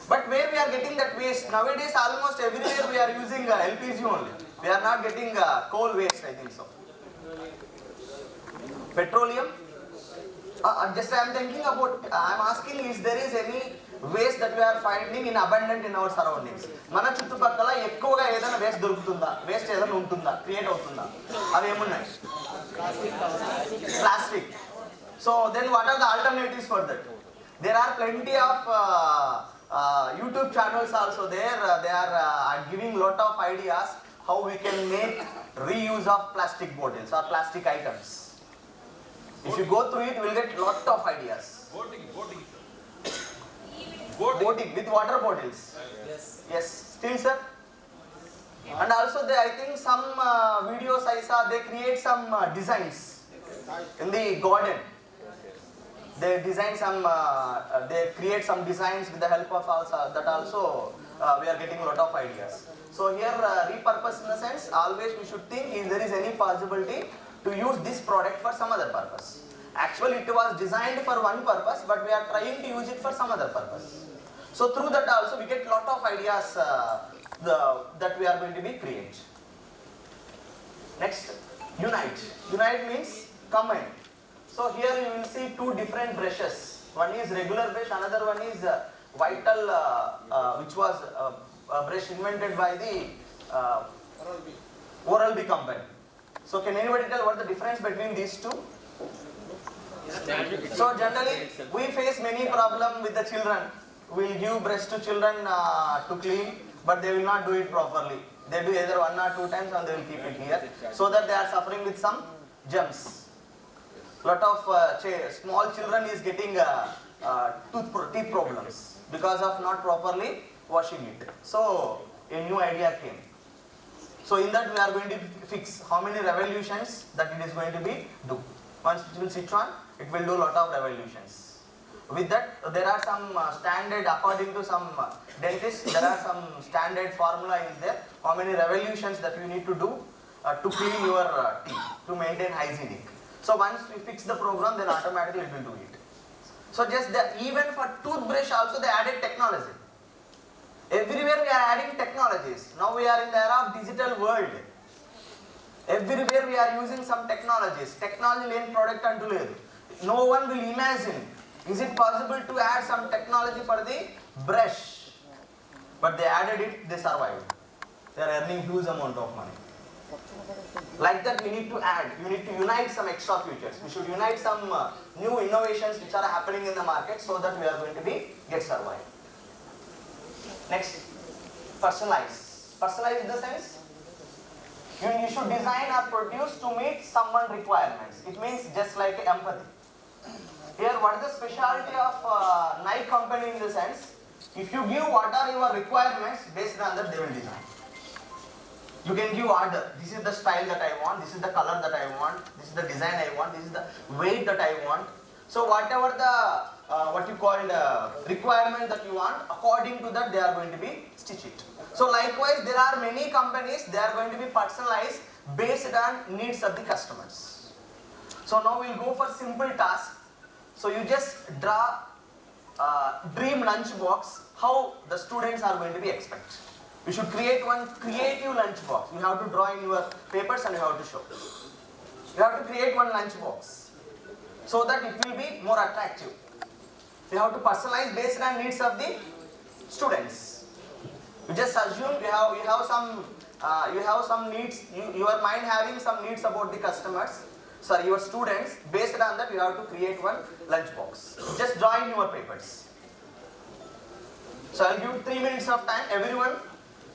But where we are getting that waste? Nowadays almost everywhere we are using LPG only. We are not getting coal waste, I think so. Petroleum? Just I am thinking about, I am asking is there is any waste that we are finding in abundant in our surroundings. Mana chuttupakala ekkuva edana waste dorukutunda, waste edana untunda, create avutunda. Avi emunnai? Plastic. So then what are the alternatives for that? There are plenty of YouTube channels also there. They are giving lot of ideas how we can make reuse of plastic bottles or plastic items. If you go through it, you will get lot of ideas. Boating with water bottles. Yes. Still, sir? And also I think some videos I saw, they create some designs in the garden. They design some, they create some designs with the help of also, that also we are getting a lot of ideas. So here repurpose in the sense, always we should think if there is any possibility to use this product for some other purpose. Actually it was designed for one purpose, but we are trying to use it for some other purpose. So through that also we get lot of ideas that we are going to be create. Next, unite. Unite means combine. So here you will see two different brushes. One is regular brush, another one is vital, which was a brush invented by the Oral-B company. So can anybody tell what the difference between these two? So generally we face many problems with the children. We will give brush to children to clean, but they will not do it properly. They do either 1 or 2 times and they will keep it here, so that they are suffering with some germs. Lot of small children is getting teeth problems because of not properly washing it. So a new idea came. So in that we are going to fix how many revolutions that it is going to be do. Once it will switch on, it will do lot of revolutions. With that, there are some standard, according to some dentists, there are some standard formula is there, how many revolutions that you need to do to clean your teeth, to maintain hygienic. So once we fix the program, then automatically it will do it. So just even for toothbrush also they added technology. Everywhere we are adding technologies. Now we are in the era of digital world. Everywhere we are using some technologies. Technology lane product antu ledu. No one will imagine, is it possible to add some technology for the brush? But they added it, they survived. They are earning huge amount of money. Like that we need to add, you need to unite some extra features. We should unite some new innovations which are happening in the market, so that we are going to get survive. Next, personalize. Personalize in the sense, you should design or produce to meet someone's requirements. It means just like empathy. Here, what is the specialty of Nike company in the sense, if you give what are your requirements, based on that they will design. You can give order, this is the style that I want, this is the color that I want, this is the design I want, this is the weight that I want. So whatever the requirement that you want, according to that they are going to be stitch it. So likewise there are many companies, they are going to be personalized based on needs of the customers. So now we will go for simple task. So you just draw dream lunch box, how the students are going to be expect. You should create one creative lunch box. You have to draw in your papers and you have to show. You have to create one lunch box so that it will be more attractive. You have to personalize based on needs of the students. You just assume you have some needs. Your mind having some needs about the customers. Sorry, your students. Based on that, you have to create one lunch box. Just draw in your papers. So I'll give 3 minutes of time. Everyone,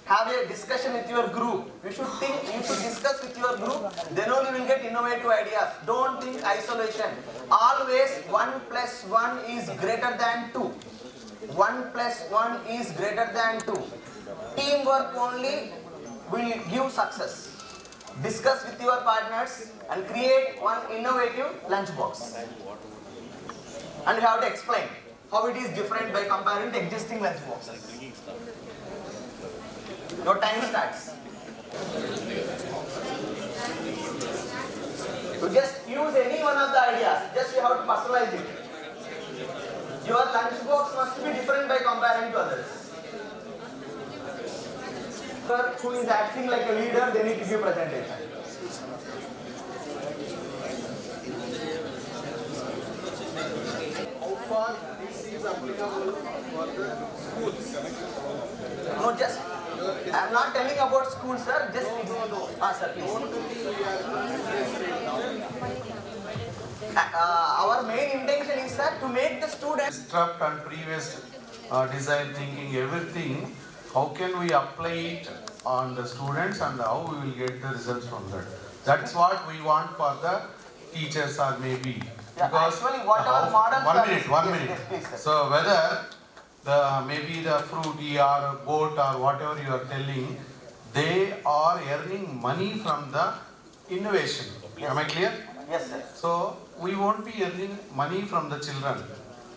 have a discussion with your group. You should discuss with your group, then only you will get innovative ideas. Don't think isolation. Always 1 + 1 is greater than 2. 1 + 1 is greater than 2. Teamwork only will give success. Discuss with your partners and create one innovative lunch box. And you have to explain how it is different by comparing to existing lunch boxes. Your time starts. You just use any one of the ideas, just you have to personalize it. Your lunch box must be different by comparing to others. Who is acting like a leader, they need to give presentation. How far this is applicable for the schools? No, just I am not telling about school, sir. Just sir, please. Our main intention is, sir, to make the students Disrupt on previous design thinking, everything. How can we apply it on the students and how we will get the results from that? That's what we want for the teachers or maybe. Because actually, whatever models one minute. Yes, so whether maybe the fruity or boat or whatever you are telling, they are earning money from the innovation. Yes. Am I clear? Yes, sir. So we won't be earning money from the children.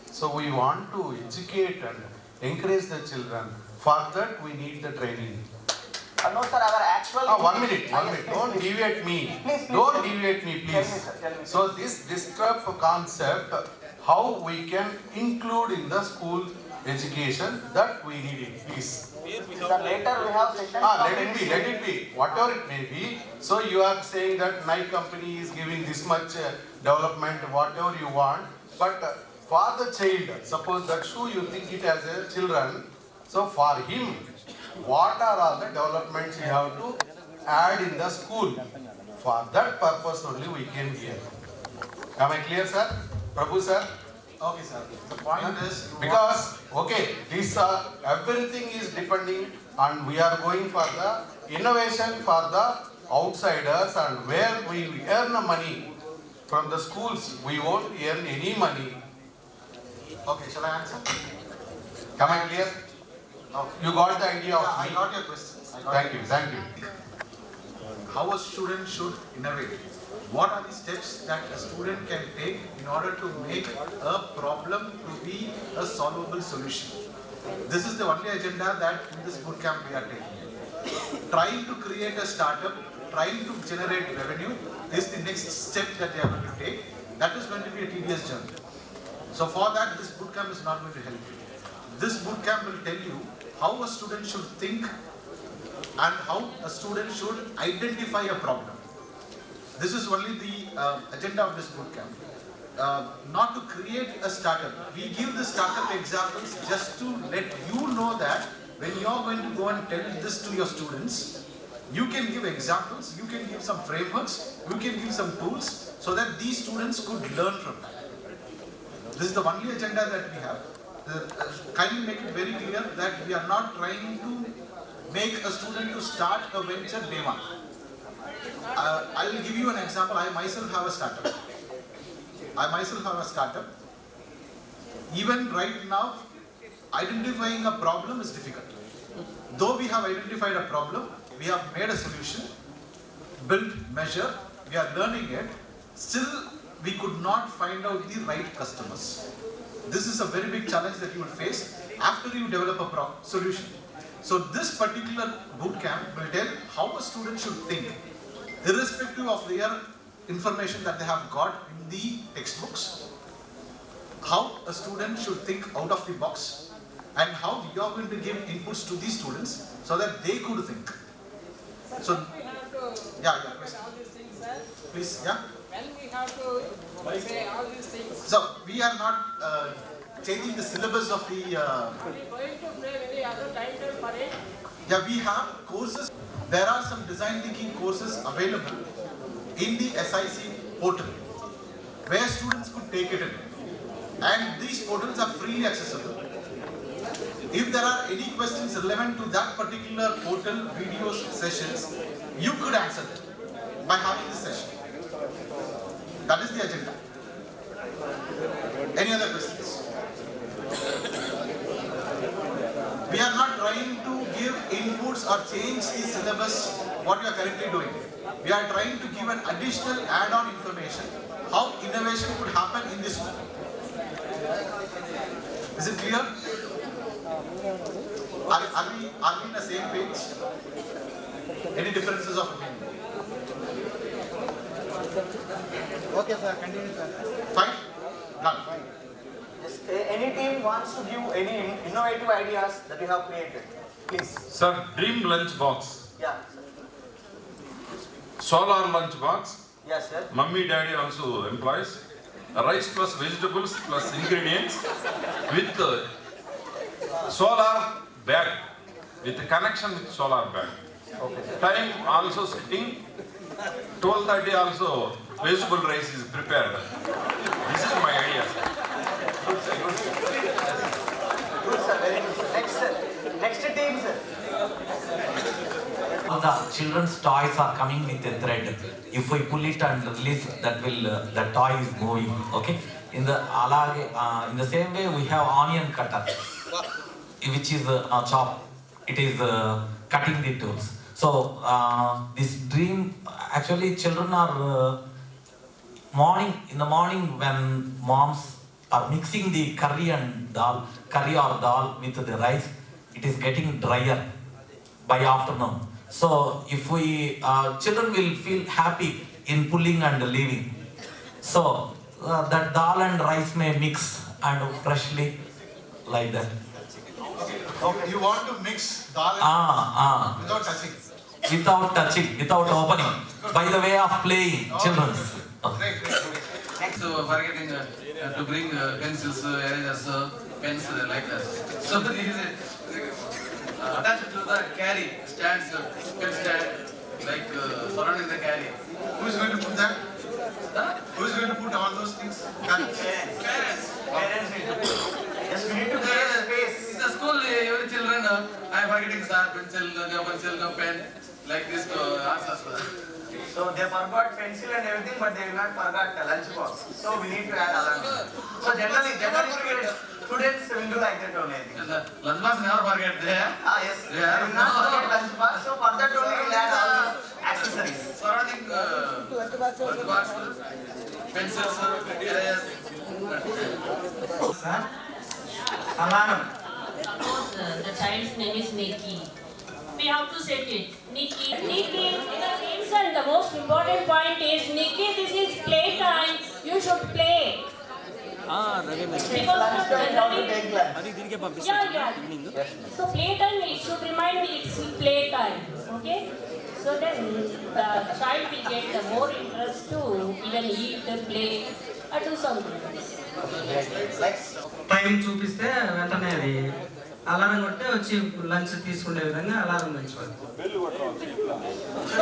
So we want to educate and encourage the children. For that we need the training. No, sir, our actual... 1 minute. Yes, Don't please. deviate me. Please, Don't deviate me, please. Tell me, So this disrupt concept, how we can include in the school education that we need it, please. So later we have session. Let it be, whatever it may be. So you are saying that Nike company is giving this much development, whatever you want, but for the child, suppose that shoe you think it as a children, so for him, what are all the developments you have to add in the school? For that purpose only we came here. Am I clear, sir? Prabhu, sir? Okay, sir. The point is because okay, these are everything is depending, and we are going for the innovation for the outsiders, and where we earn money from the schools, we won't earn any money. Okay, shall I answer? Am I clear? Okay. You got the idea of I me? got your question. Thank you. How a student should innovate. What are the steps that a student can take in order to make a problem to be a solvable solution? This is the only agenda that in this bootcamp we are taking. Trying to create a startup, trying to generate revenue is the next step that they are going to take. That is going to be a tedious journey. So for that, this bootcamp is not going to help you. This bootcamp will tell you how a student should think and how a student should identify a problem. This is only the agenda of this bootcamp. Not to create a startup. We give the startup examples just to let you know that when you are going to go and tell this to your students, you can give examples, you can give some frameworks, you can give some tools so that these students could learn from that. This is the only agenda that we have. Kindly make it very clear that we are not trying to make a student to start a venture day one. I will give you an example. I myself have a startup. Even right now, identifying a problem is difficult. Though we have identified a problem, we have made a solution, built, measure, we are learning it, still we could not find out the right customers. This is a very big challenge that you will face after you develop a solution. So this particular bootcamp will tell how a student should think, irrespective of their information that they have got in the textbooks, how a student should think out of the box, and how you are going to give inputs to these students so that they could think. So, yeah, please, yeah. When we have to say all these things. So we are not changing the syllabus of the. Are you going to play any other title for it? Yeah, we have courses. There are some design thinking courses available in the SIC portal where students could take it in. And these portals are freely accessible. If there are any questions relevant to that particular portal videos sessions, you could answer them by having this session. That is the agenda. Any other questions? We are not trying to give inputs or change the syllabus, what we are currently doing. We are trying to give an additional add-on information, how innovation could happen in this school. Is it clear? Are we in the same page? Any differences of opinion? Okay, sir. Continue, sir. Fine? Done. Any team wants to give any innovative ideas that you have created? Please. Sir, dream lunch box. Yeah. Solar lunch box. Yes, sir. Mummy, daddy also employs. Rice plus vegetables plus ingredients with solar bag, with connection with solar bag. Okay. Time also setting. 12:30 also vegetable rice is prepared. This is my idea. Good, sir. Good, sir. Good, sir. Very good, sir. Next team, sir. All the children's toys are coming with a thread. If we pull it and release, that will the toy is moving. Okay. In the same way, we have onion cutter, which is a chop. It is cutting the tools. So this dream, actually, children are in the morning when moms are mixing the curry or dal with the rice, it is getting drier by afternoon. So if we, children will feel happy in pulling and leaving. So that dal and rice may mix and freshly like that. Okay, you want to mix dal without touching. Without touching, without opening, by the way of playing, children. So forgetting to bring pencils, erasers, pens like that. So this is attached to the carry stands, pen stand, like surrounding the carry. Who is going to put that? Who is going to put all those things? Parents. Yes, we need to create a space. In the school, every children, I am forgetting sir, pencil, no pen, like this answers. So they forgot pencil and everything, but they will not forget lunch box. So we need to add alarm. So generally students will do like that only. Lunch box never forget there. Yes. They will not forget lunch box. So for that only we will add all accessories. Surrounding lunch box, pencils, erasers. Alarm. Suppose the child's name is Nikki. We have to set it. Nikki. Nikki. And the most important point is, Nikki, this is play time. You should play. Because so play time, it should remind it's play time. Okay? So then the child will get more interest to even eat, play, or do something. Time చూపిస్తే వెంటనే అది alarm కొట్టే వచ్చి lunch తీసుకునే విధంగా alarm మంచిది.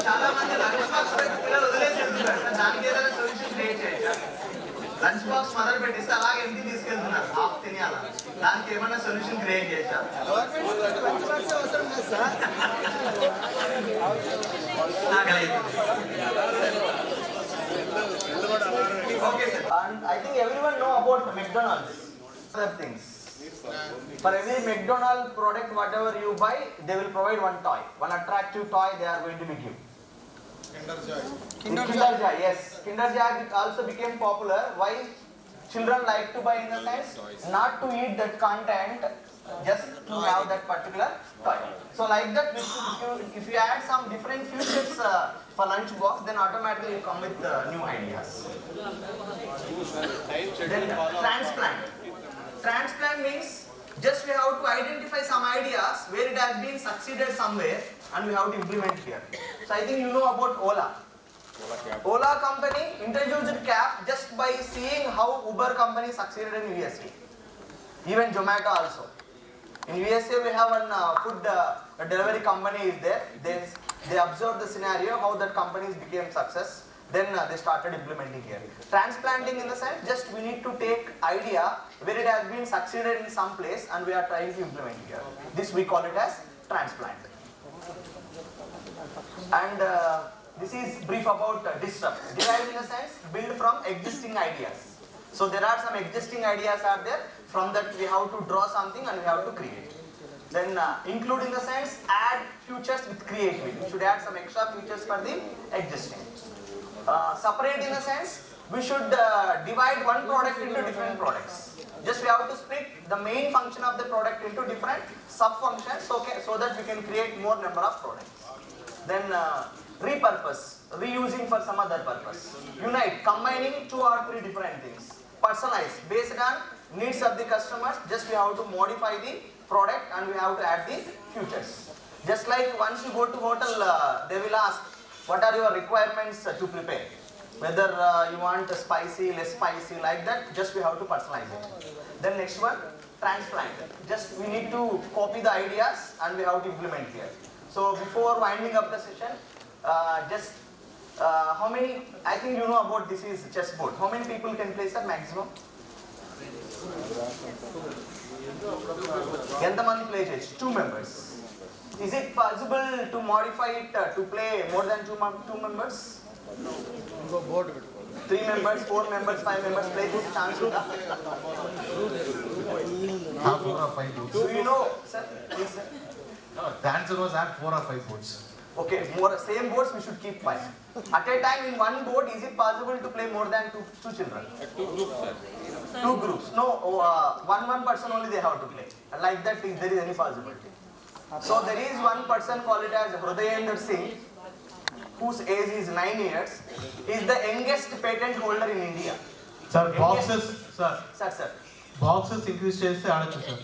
చాలా మంది లంచ్ బాక్స్ పిల్లలు వదిలేసి వెళ్తున్నారు. దానికి ఏదైనా సొల్యూషన్ క్రియేట్ చేయొచ్చా? లంచ్ బాక్స్ మొదలు పెట్టిస్తే అలాగే ఇంటికి తీసుకెళ్తున్నారు, హాఫ్ తినేయాల. దానికి ఏమైనా సొల్యూషన్ క్రియేట్ చేయొచ్చా? Okay, sir. And I think everyone know about McDonald's. Other things. For every McDonald's product, whatever you buy, they will provide one toy, one attractive toy they are going to be given. Kinder Joy, yes. Kinder Joy also became popular. Why? Children like to buy in the sense not to eat that content, just to have that particular toy. So like that, if you add some different features for lunch box, then automatically you come with new ideas. Then transplant. Transplant means just we have to identify some ideas where it has been succeeded somewhere and we have to implement here. So I think you know about Ola. Ola company introduced cab just by seeing how Uber company succeeded in USA. Even Zomato also. In USA we have one food delivery company is there. They observed the scenario how that companies became success. Then they started implementing here. Transplanting in the sense, just we need to take idea where it has been succeeded in some place and we are trying to implement here. This we call it as transplant. And this is brief about disrupt. Derived in the sense, build from existing ideas. So there are some existing ideas are there. From that we have to draw something and we have to create. Then include in the sense, add features with creativity. We should add some extra features for the existing. Separate in the sense, we should divide one product into different products. Just we have to split the main function of the product into different sub-functions, okay, so that we can create more number of products. Then repurpose, reusing for some other purpose. Unite, combining 2 or 3 different things. Personalize, based on needs of the customers, just we have to modify the product and we have to add the features. Just like once you go to hotel, they will ask, what are your requirements to prepare? Whether you want spicy, less spicy, like that, just we have to personalize it. Then next one, transplant. Just we need to copy the ideas and we have to implement here. So before winding up the session, how many, I think you know about this is chessboard. How many people can play, sir, maximum? Entamandi play chess? 2 members. Is it possible to modify it to play more than 2 members? 3 members, 4 members, 5 members play this chance? 4 or 5 boards. Do you know, sir? Please, sir. No, the answer was add 4 or 5 boards. Okay, same boards we should keep 5. At a time in one board, is it possible to play more than 2 children? 2 groups, sir. 2 groups. No, one person only they have to play. Like that, if there is any possibility. So there is one person called it as Hrudayendra Singh, whose age is 9 years. He is the youngest patent holder in India. Sir, boxes, sir. Sir. Boxes increase chese aadachu, sir.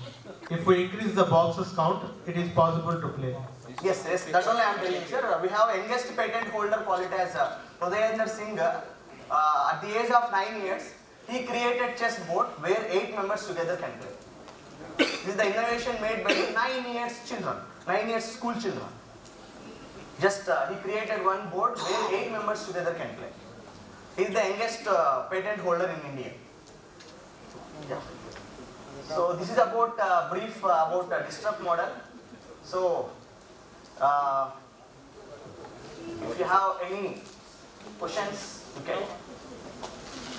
if we increase the boxes count, it is possible to play. Yes, that's only I am telling, sir. We have youngest patent holder quality as Hridayendra Singh. At the age of 9 years, he created chessboard where 8 members together can play. This is the innovation made by 9 years children, 9 years school children. Just he created one board where 8 members together can play. He is the youngest patent holder in India. Yeah. So this is about brief about disrupt model. So if you have any questions, you can.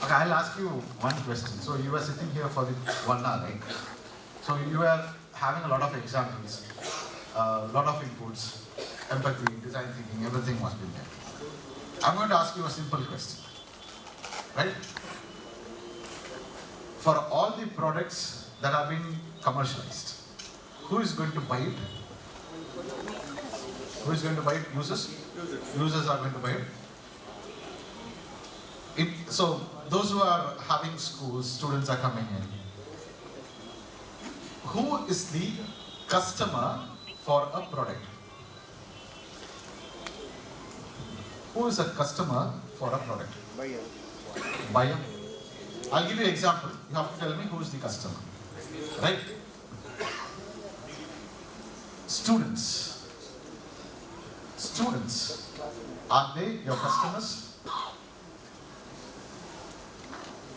Okay, I'll ask you one question. So you were sitting here for the 1 hour, right? So you were having a lot of examples, a lot of inputs, empathy, design thinking, everything was been there. I'm going to ask you a simple question, right? For all the products that have been commercialized, who is going to buy it? Who is going to buy it? Users? Users are going to buy it. So those who are having schools, students are coming in. Who is the customer for a product? Who is a customer for a product? Buyer. Buyer. I'll give you an example. You have to tell me who is the customer. Right? Students. Students. Are they your customers?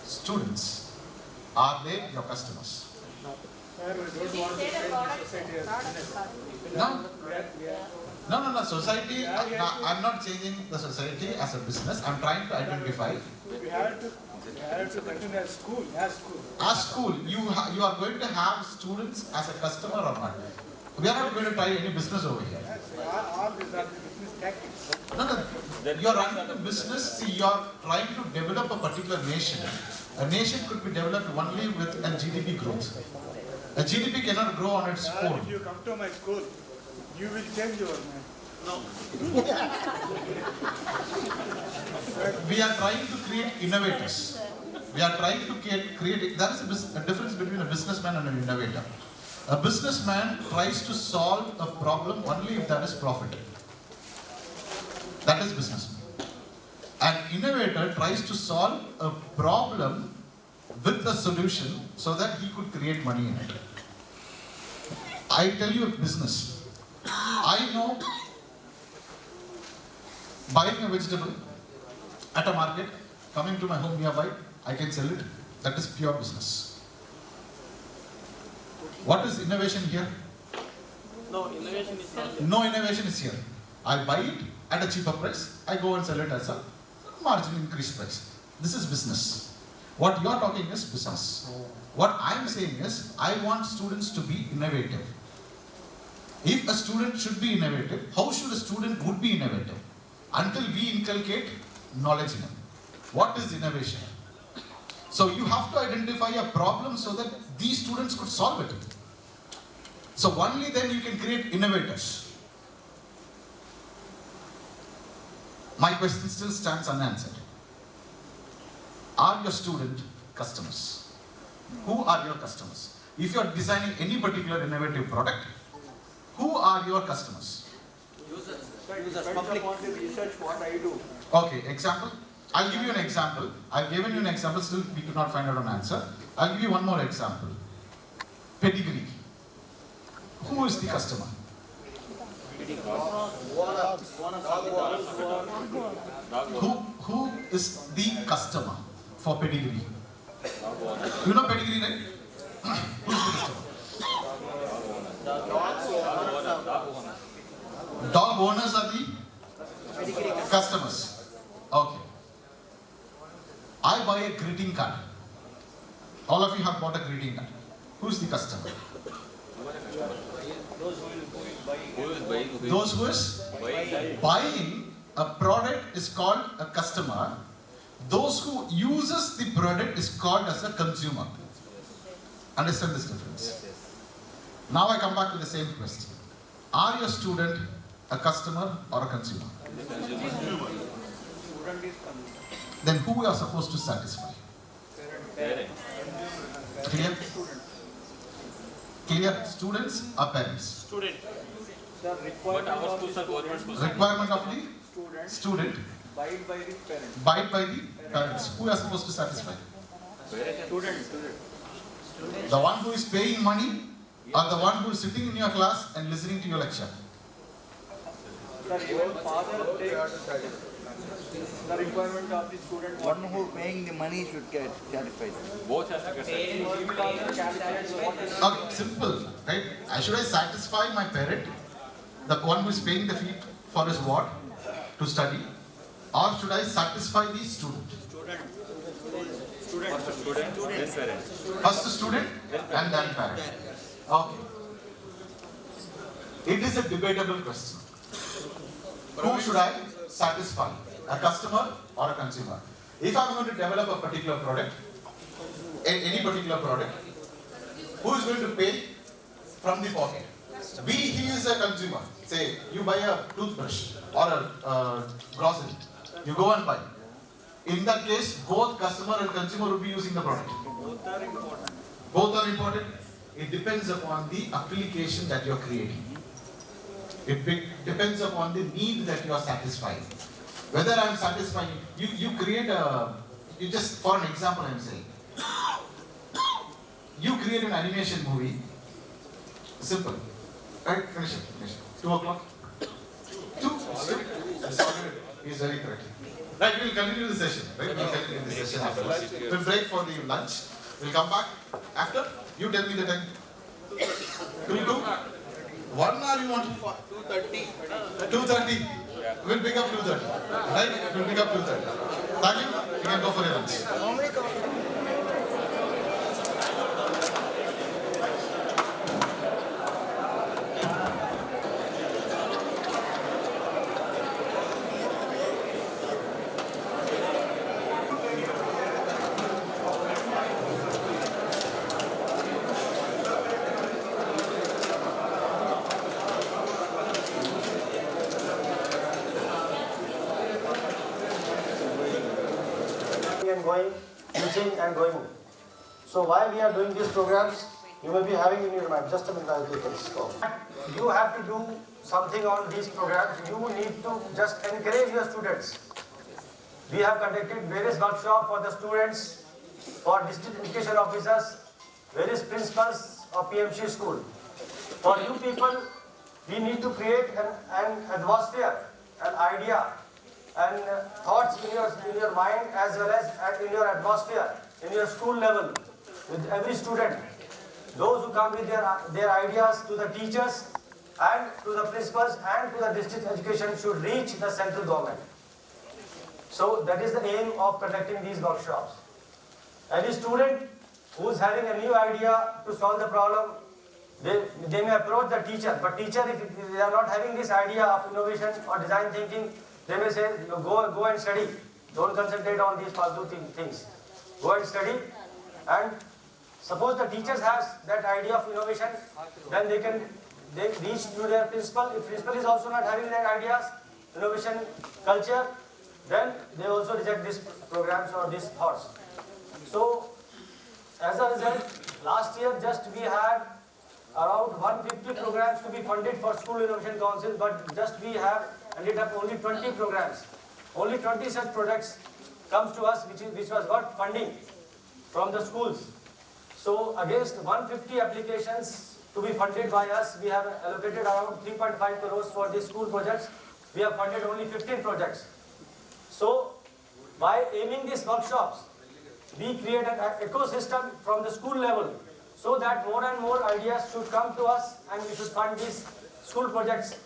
Students. Are they your customers? Sir, we don't want to change the society as business. No. No. Society, I'm not changing the society as a business. I'm trying to identify. We have to continue as school. As school, you are going to have students as a customer or not? We are not going to try any business over here. All these are the business tactics. No. You are running a business. See, you are trying to develop a particular nation. A nation could be developed only with a GDP growth. A GDP cannot grow on its own. If you come to my school, you will change your mind. No. We are trying to create innovators. We are trying to create. There is a difference between a businessman and an innovator. A businessman tries to solve a problem only if there is profit. That is businessman. An innovator tries to solve a problem with a solution so that he could create money in it. I tell you a business. I know buying a vegetable at a market, coming to my home nearby, I can sell it. That is pure business. What is innovation here? No, innovation is not. No innovation is here. I buy it at a cheaper price. I go and sell it as a margin increased price. This is business. What you are talking is business. What I am saying is, I want students to be innovative. If a student should be innovative, how should a student would be innovative? Until we inculcate knowledge in him. What is innovation? So you have to identify a problem so that these students could solve it. So only then you can create innovators. My question still stands unanswered. Are your student customers? Who are your customers? If you are designing any particular innovative product, who are your customers? Users. Public want to research what I do. Okay, example. I'll give you an example. I've given you an example, still we could not find out an answer. I'll give you one more example. Pedigree. Who is the customer? Who is the customer for pedigree? You know pedigree, right? Who is the customer? Dog owners are the customers. Okay. I buy a greeting card. All of you have bought a greeting card. Who is the customer? Those who is buying a product is called a customer. Those who uses the product is called as a consumer. Understand this difference? Now I come back to the same question. Are your student a customer or a consumer? Then who we are supposed to satisfy? Clear? Clear? Students or parents? Student. But our schools are government schools. Requirement of the student. Abide by the parents. Abide by the parents. Who are supposed to satisfy? Student. The one who is paying money or the one who is sitting in your class and listening to your lecture? Sir, even father takes the requirement of the student. One who paying the money should get satisfied. Both have to get satisfied. Okay, simple, right? Should I satisfy my parent, the one who is paying the fee for his what? To study? Or should I satisfy the student? First student, then parent. First student and then parent. Okay. It is a debatable question. Who should I satisfy? A customer or a consumer? If I am going to develop a particular product, any particular product, who is going to pay from the pocket? B, he is a consumer. Say, you buy a toothbrush or a grocery. You go and buy. In that case, both customer and consumer will be using the product. Both are important. Both are important. It depends upon the application that you are creating. It depends upon the need that you are satisfying. Whether I am satisfying, you create a, for an example I am saying, you create an animation movie, simple, right, finish it, 2 o'clock, 2, he is very correct. Right, we will continue the session, right, we will continue the session after. We will break for the lunch, we will come back after, you tell me the time. 2, 1 or you want? 2:30. 2:30. We'll pick up 2:30. Right? We'll pick up 2:30. Thank you. You can go for your lunch. Going, teaching and going. So why we are doing these programs, you may be having in your mind, just a minute I'll take this call. You have to do something on these programs, you need to just encourage your students. We have conducted various workshops for the students, for district education officers, various principals of PMC school. For you people, we need to create an atmosphere, an idea, and thoughts in your mind as well as in your atmosphere, in your school level, with every student. Those who come with their ideas to the teachers and to the principals and to the district education should reach the central government. So that is the aim of conducting these workshops. Any student who is having a new idea to solve the problem, they may approach the teacher, but teacher, if they are not having this idea of innovation or design thinking, they may say, go and study. Don't concentrate on these faltu things. Go and study. And suppose the teachers have that idea of innovation, then they reach to their principal. If principal is also not having that ideas, innovation culture, then they also reject these programs or these thoughts. So, as a result, last year just we had around 150 programs to be funded for School Innovation Council, but just we have ended up only 20 programs. Only 20 such projects comes to us which was got funding from the schools. So against 150 applications to be funded by us, we have allocated around 3.5 crores for these school projects. We have funded only 15 projects. So by aiming these workshops, we create an ecosystem from the school level so that more and more ideas should come to us and we should fund these school projects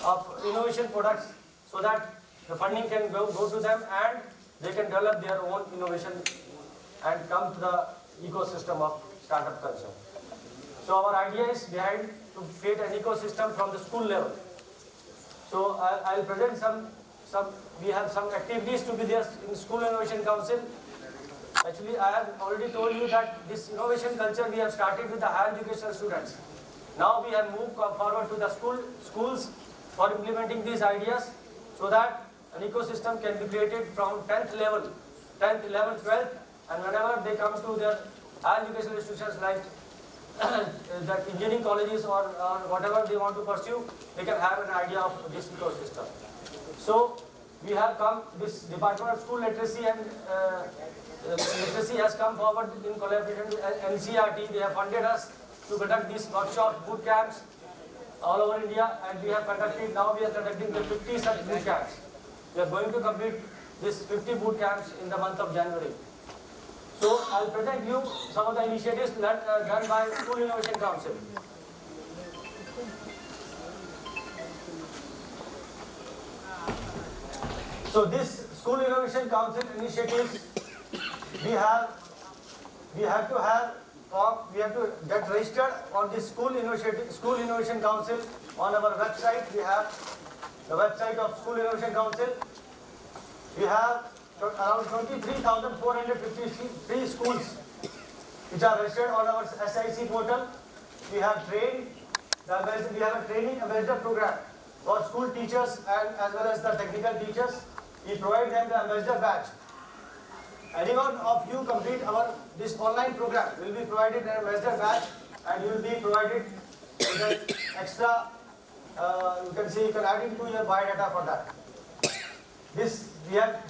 of innovation products so that the funding can go to them and they can develop their own innovation and come to the ecosystem of startup culture. So our idea is behind to create an ecosystem from the school level. So I'll present we have some activities to be there in School Innovation Council. Actually, I have already told you that this innovation culture we have started with the higher educational students. Now we have moved forward to the schools for implementing these ideas so that an ecosystem can be created from 10th level, 10th, 11th, 12th, and whenever they come to their higher educational institutions like that engineering colleges or whatever they want to pursue, they can have an idea of this ecosystem. So we have come, this Department of School Literacy and Literacy has come forward in collaboration with NCRT. They have funded us to conduct these workshops, boot camps all over India, and we have conducted, now we are conducting the 50 such boot camps. We are going to complete this 50 boot camps in the month of January. So I'll present you some of the initiatives that are done by School Innovation Council. So this School Innovation Council initiatives, we have to get registered on the School Innovation Council on our website. We have the website of School Innovation Council. We have around 23,453 schools which are registered on our SIC portal. We have trained, we have a training ambassador program for school teachers and as well as the technical teachers. We provide them the ambassador badge. Anyone of you complete this online program will be provided an ambassador badge, and you will be provided with an extra, you can add it to your biodata for that.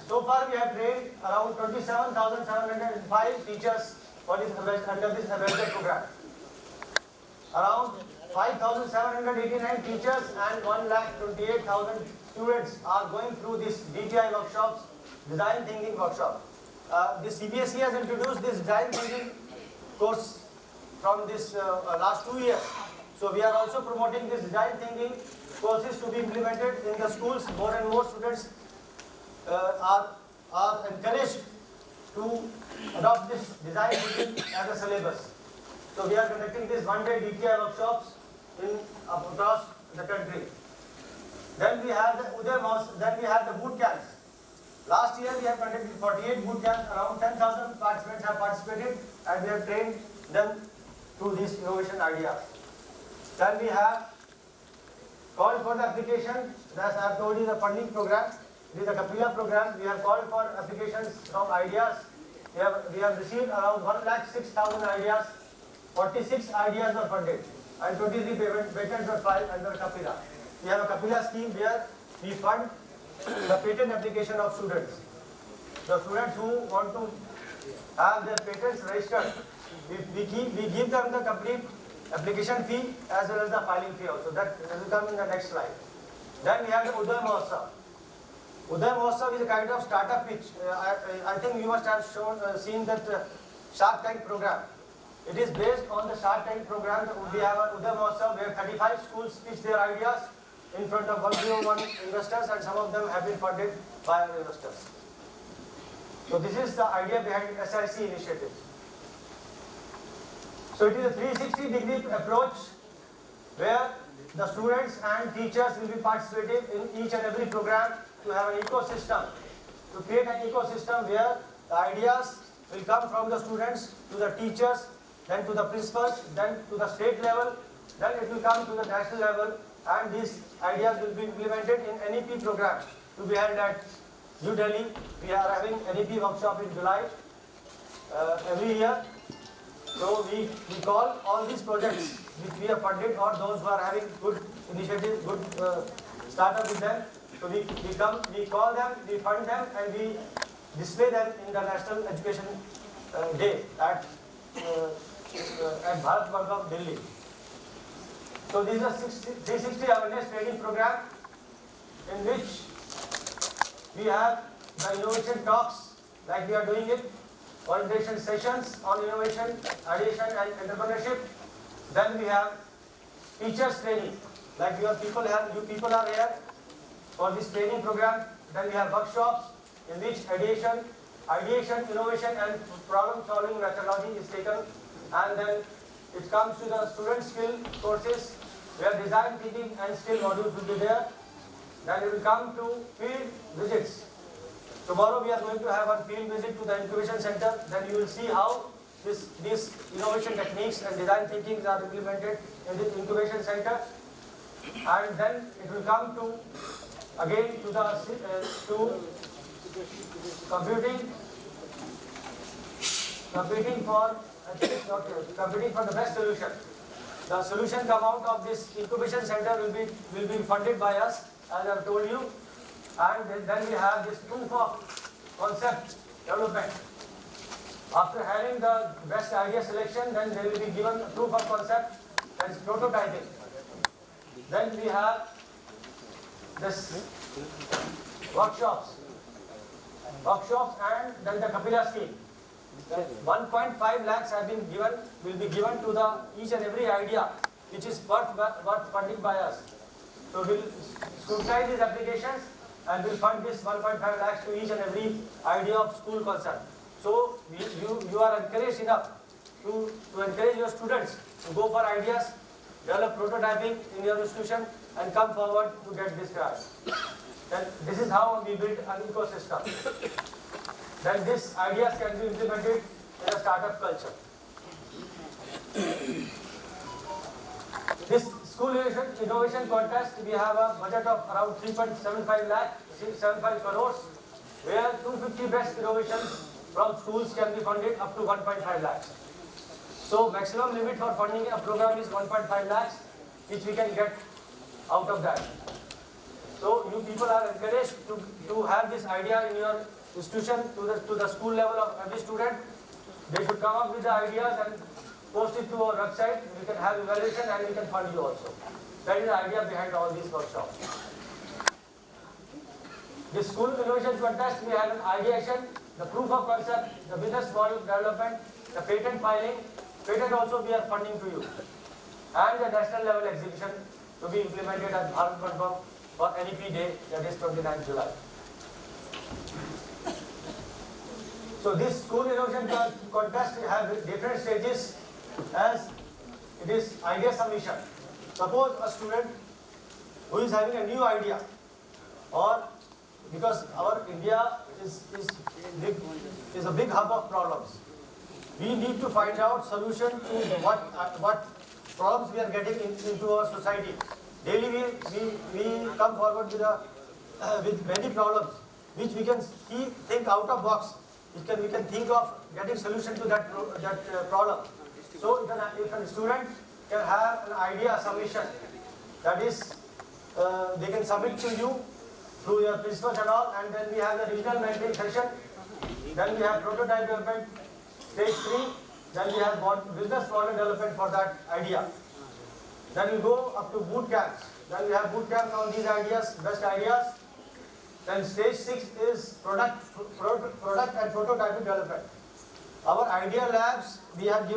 So far we have trained around 27,705 teachers for this under this ambassador program. Around 5,789 teachers and 1,28,000 students are going through this DTI workshops, design thinking workshop. The CBSE has introduced this design thinking course from this last 2 years. So we are also promoting this design thinking courses to be implemented in the schools. More and more students are encouraged to adopt this design thinking as a syllabus. So we are conducting this one-day DTI workshops across the country. Then we have the boot camps. Last year we have conducted 48 boot camps. Around 10,000 participants have participated, and we have trained them through these innovation ideas. Then we have called for the application. As I have told you, the funding program. It is a Kapila program. We have called for applications from ideas. We have received around 1,06,000 ideas. 46 ideas were funded, and 23 patents were filed under Kapila. We have a Kapila scheme where we fund the patent application of students. The students who want to have their patents registered, we give them the complete application fee as well as the filing fee also. That will come in the next slide. Then we have the Uday Mahotsav. Uday Mahotsav is a kind of startup pitch. I think you must have seen that Shark Tank program. It is based on the Shark Tank program. We have a Uday Mahotsav where 35 schools pitch their ideas in front of 101 investors, and some of them have been funded by investors. So this is the idea behind SIC initiative. So it is a 360-degree approach where the students and teachers will be participating in each and every program to have an ecosystem, to create an ecosystem where the ideas will come from the students to the teachers, then to the principals, then to the state level, then it will come to the national level, and these ideas will be implemented in NEP program to be held at New Delhi. We are having NEP workshop in July every year. So we call all these projects which we have funded or those who are having good initiative, good startup with them. So we call them, we fund them, and we display them in the National Education Day at Bharat Bank of Delhi. So this is a 360 awareness training program in which we have the innovation talks like we are doing it, orientation sessions on innovation, ideation and entrepreneurship. Then we have teachers training, like you people are here for this training program. Then we have workshops in which ideation, innovation and problem solving methodology is taken, and then it comes to the student skill courses where design thinking and skill modules will be there. Then it will come to field visits. Tomorrow we are going to have a field visit to the incubation center. Then you will see how these innovation techniques and design thinkings are implemented in this incubation center. And then it will come to again to the computing for I think it's not competing for the best solution. The solution come out of this incubation center will be funded by us, as I've told you, and then we have this proof of concept development. After having the best idea selection, then they will be given proof of concept, that is prototyping. Then we have this workshops and then the Kapila scheme. 1.5 lakhs have been given, will be given to the each and every idea which is worth funding by us. So we'll scrutinize these applications and we'll fund this 1.5 lakhs to each and every idea of school concept. So you are encouraged enough to encourage your students to go for ideas, develop prototyping in your institution and come forward to get this grant. Then this is how we build an ecosystem. Then these ideas can be implemented in a startup culture. This school innovation contest, we have a budget of around 3.75 crores, where 250 best innovations from schools can be funded up to 1.5 lakhs. So maximum limit for funding a program is 1.5 lakhs, which we can get out of that. So you people are encouraged to have this idea in your institution to the school level of every student. They should come up with the ideas and post it to our website. We can have evaluation and we can fund you also. That is the idea behind all these workshops. The school innovation contest, we have an ideation, the proof of concept, the business model development, the patent filing. Patent also we are funding to you. And the national level exhibition to be implemented at Bharat Mandap for NEP Day, that is 29th July. So this school innovation contest we have different stages as it is idea submission. Suppose a student who is having a new idea, or because our India is a big hub of problems. We need to find out solution to what problems we are getting into our society. Daily we come forward with many problems which we can think out of box. We can think of getting solution to that problem. So if a student can have an idea submission, that is they can submit to you through your principals and all, and then we have the regional mentoring session, then we have prototype development, stage 3, then we have business model development for that idea. Then we go up to boot camps. Then we have boot camps on these ideas, best ideas. Then stage 6 is product and prototyping development. Our idea labs, we have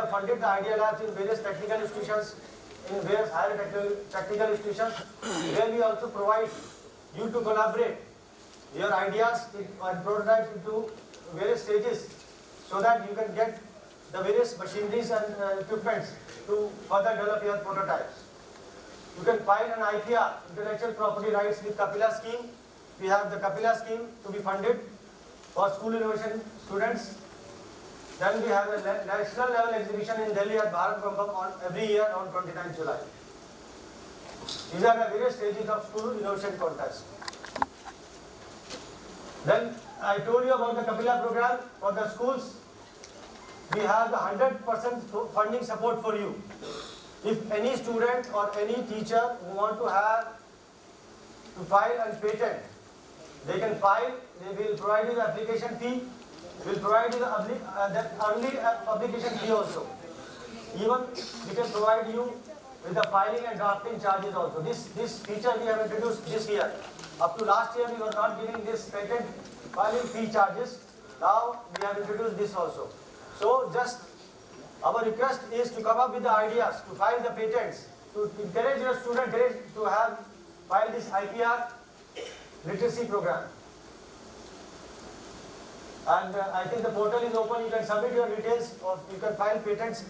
funded the idea labs in various technical institutions, in various higher technical institutions, where we also provide you to collaborate your ideas and prototypes into various stages, so that you can get the various machineries and equipments to further develop your prototypes. You can file an IPR, intellectual property rights, with Kapila scheme. We have the Kapila scheme to be funded for school innovation students. Then we have a national level exhibition in Delhi at Bharat Mandap every year on 29th July. These are the various stages of school innovation contest. Then I told you about the Kapila program for the schools. We have the 100% funding support for you. If any student or any teacher who want to file and patent, they can file. They will provide you the application fee. We will provide you the early publication fee also. Even we can provide you with the filing and drafting charges also. This feature we have introduced this year. Up to last year we were not giving this patent filing fee charges. Now we have introduced this also. So just our request is to come up with the ideas, to file the patents, to encourage your students to file this IPR literacy program. And I think the portal is open. You can submit your details, or you can file patents,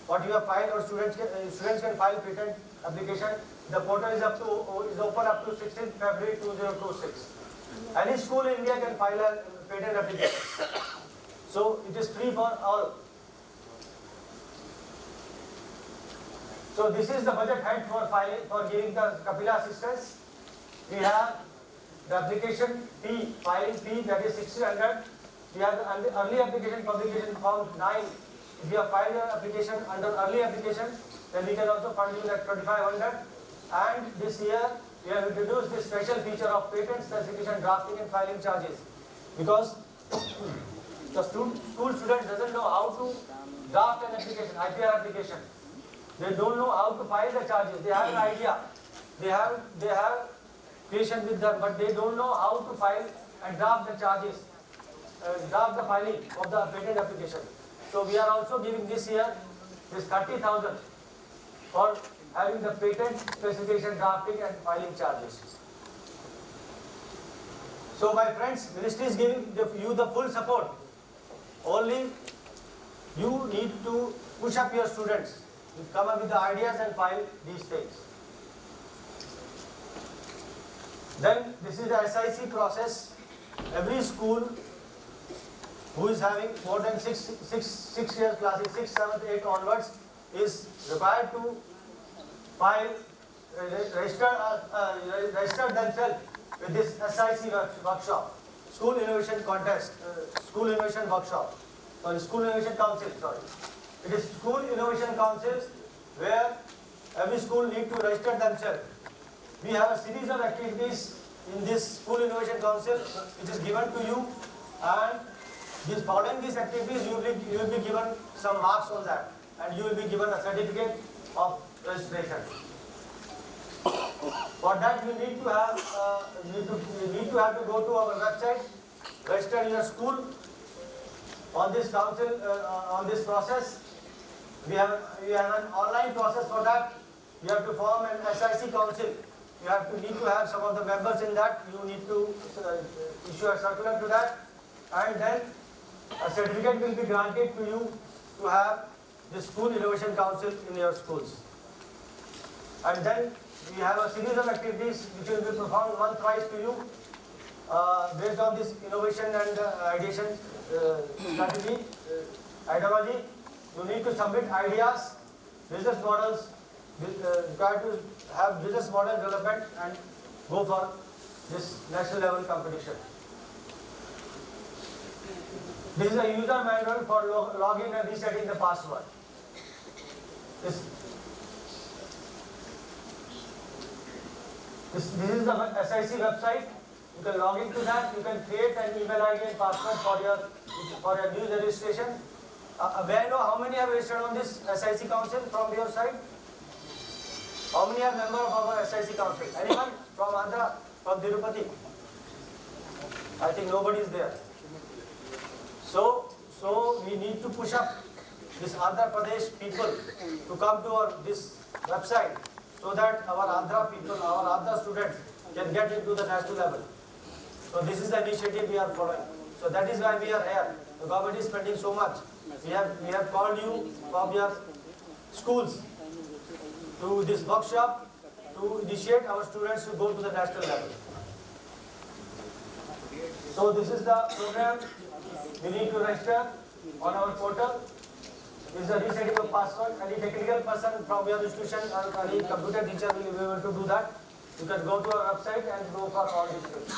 what you have filed, or students can file patent application. The portal is open up to 16th February 2026. Any school in India can file a patent application. So it is free for all. So this is the budget head for filing, for giving the Kapila assistance. We have the application fee, filing fee, that is 1600. We have the early application publication form 9 if you have filed your application under early application, then we can also fund you that 2,500. And this year, we have introduced this special feature of patent specification drafting and filing charges, because the school student doesn't know how to draft an application, IPR application. They don't know how to file the charges. They have an idea. They have creation with them, but they don't know how to file and draft the charges, draft the filing of the patent application. So we are also giving this year this 30,000 for having the patent specification drafting and filing charges. So my friends, ministry is giving you the full support. Only you need to push up your students, come up with the ideas and file these things. Then this is the SIC process. Every school who is having more than 6 years classes, 6, 7, 8 onwards, is required to file, register themselves with this SIC workshop, School Innovation Contest, School Innovation Workshop, sorry, School Innovation Council, sorry. It is School Innovation Council where every school need to register themselves. We have a series of activities in this School Innovation Council which is given to you, and following these activities you will be given some marks on that, and you will be given a certificate of registration. For that you need to have to go to our website, register your school on this council, on this process. We have an online process for that. You have to form an SIC council. You need to have some of the members in that. You need to issue a circular to that, and then a certificate will be granted to you to have the School Innovation Council in your schools. And then we have a series of activities which will be performed month-wise to you based on this innovation and ideation strategy, ideology. You need to submit ideas, business models, try to have business model development and go for this national level competition. This is a user manual for logging and resetting the password. This is the SIC website. You can log into that. You can create an email ID and password for your new registration. May I know how many have registered on this SIC council from your side? How many are members of our SIC council? Anyone from Andhra, from Tirupati? I think nobody is there. So we need to push up this Andhra Pradesh people to come to this website so that our Andhra people, our Andhra students can get into the national level. So this is the initiative we are following. So that is why we are here. The government is spending so much. We have called you from your schools to this workshop to initiate our students to go to the national level. So this is the program. We need to register on our portal. This is a resetting of password. Any technical person from your institution or any computer teacher will be able to do that. You can go to our website and go for all these things.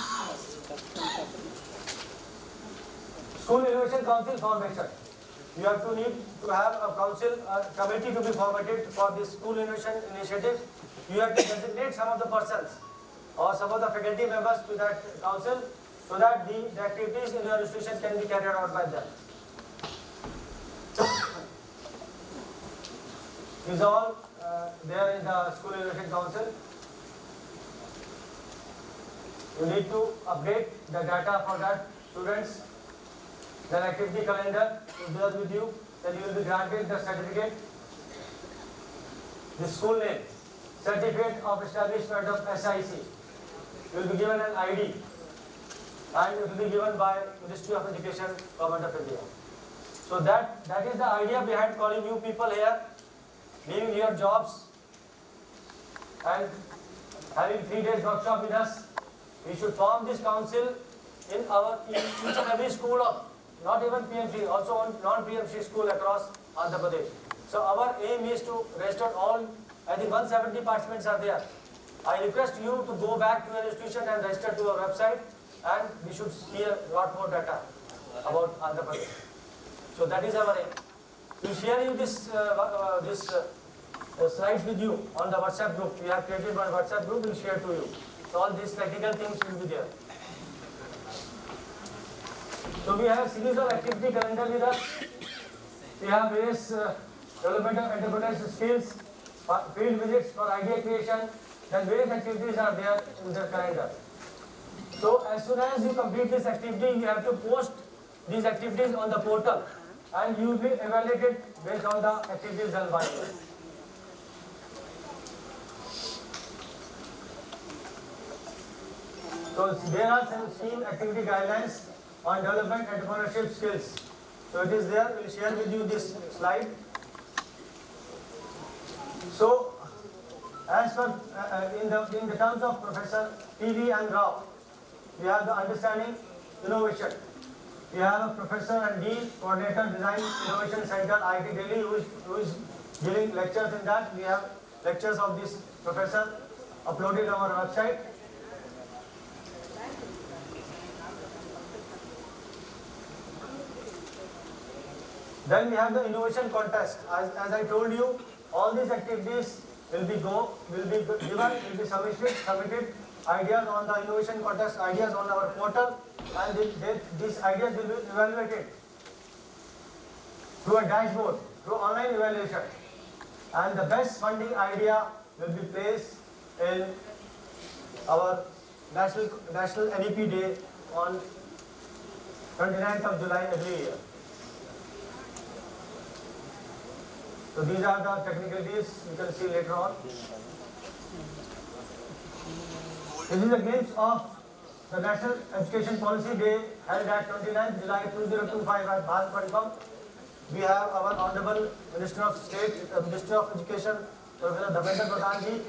School Innovation Council formation. You have to need to have a council, a committee to be formatted for this school innovation initiative. You have to designate some of the persons or some of the faculty members to that council so that the activities in your institution can be carried out by them. These are all there in the School Innovation Council. You need to update the data for that students. Then activity calendar is there with you. Then you will be granted the certificate. The school name, certificate of establishment of SIC. You will be given an ID. And it will be given by Ministry of Education, Government of India. So that is the idea behind calling you people here, leaving your jobs and having 3 days workshop with us. We should form this council in each and every school of, not even PMC, also on non-PMC school across Andhra Pradesh. So our aim is to register all, I think 170 participants are there. I request you to go back to your institution and register to our website, and we should hear a lot more data about Andhra Pradesh. So that is our aim. We'll share you this slides with you on the WhatsApp group. We have created one WhatsApp group. We'll share to you. So all these technical things will be there. So we have a series of activity calendar with us. We have various development of entrepreneurship skills, field visits for idea creation, then various activities are there in the calendar. So as soon as you complete this activity, you have to post these activities on the portal and you will be evaluated based on the activities done by you. So there are 17 activity guidelines on development entrepreneurship skills. So it is there. We'll share with you this slide. So as per in the terms of Professor P.V. and Rao, we have the understanding innovation. We have a professor and dean, coordinator, design innovation center, IIT Delhi, who is giving lectures in that. We have lectures of this professor uploaded on our website. Then we have the innovation contest. As I told you, all these activities will be submitted ideas on the innovation contest, ideas on our portal, and these ideas will be evaluated through a dashboard, through online evaluation. And the best funding idea will be placed in our National NEP Day on 29th of July every year. So these are the technicalities you can see later on. This is a glimpse of the National Education Policy Day held at 29th July 2025 at Bharat Mandapam. We have our Honorable Minister of State, Minister of Education, Professor Dharmendra Pradhan ji,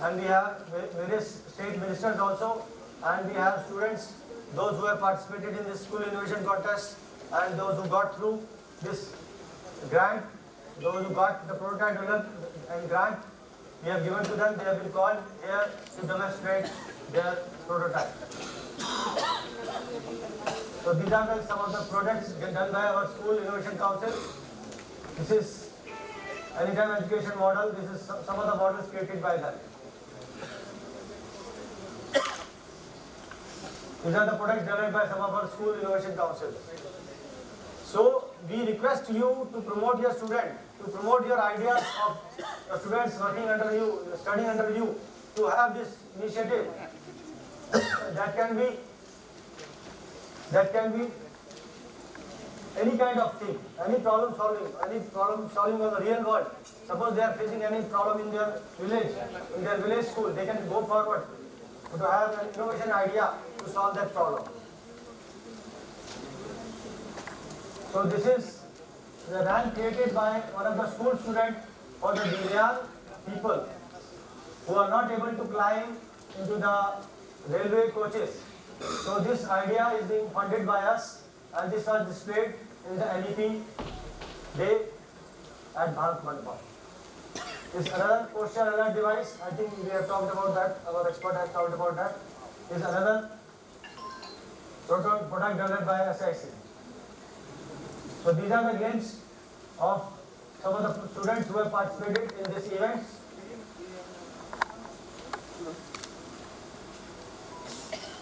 and we have various state ministers also, and we have students, those who have participated in this school innovation contest, and those who got through this grant. Those who got the prototype developed and grant, we have given to them. They have been called here to demonstrate their prototype. So these are some of the projects done by our School Innovation Council. This is Anytime Education model. This is some of the models created by them. These are the products developed by some of our School Innovation Council. So we request you to promote your student, to promote your ideas of the students working under you, studying under you, to have this initiative that can be any kind of thing, any problem solving on the real world. Suppose they are facing any problem in their village school, they can go forward to have an innovation idea to solve that problem. So this is the rank created by one of the school students for the Divyang people who are not able to climb into the railway coaches. So this idea is being funded by us, and this was displayed in the NEP Day at Bharat Mandapam. This another posture alert device. I think we have talked about that. Our expert has talked about that. Is another product developed by SIC. So these are the glimpses of some of the students who have participated in this event.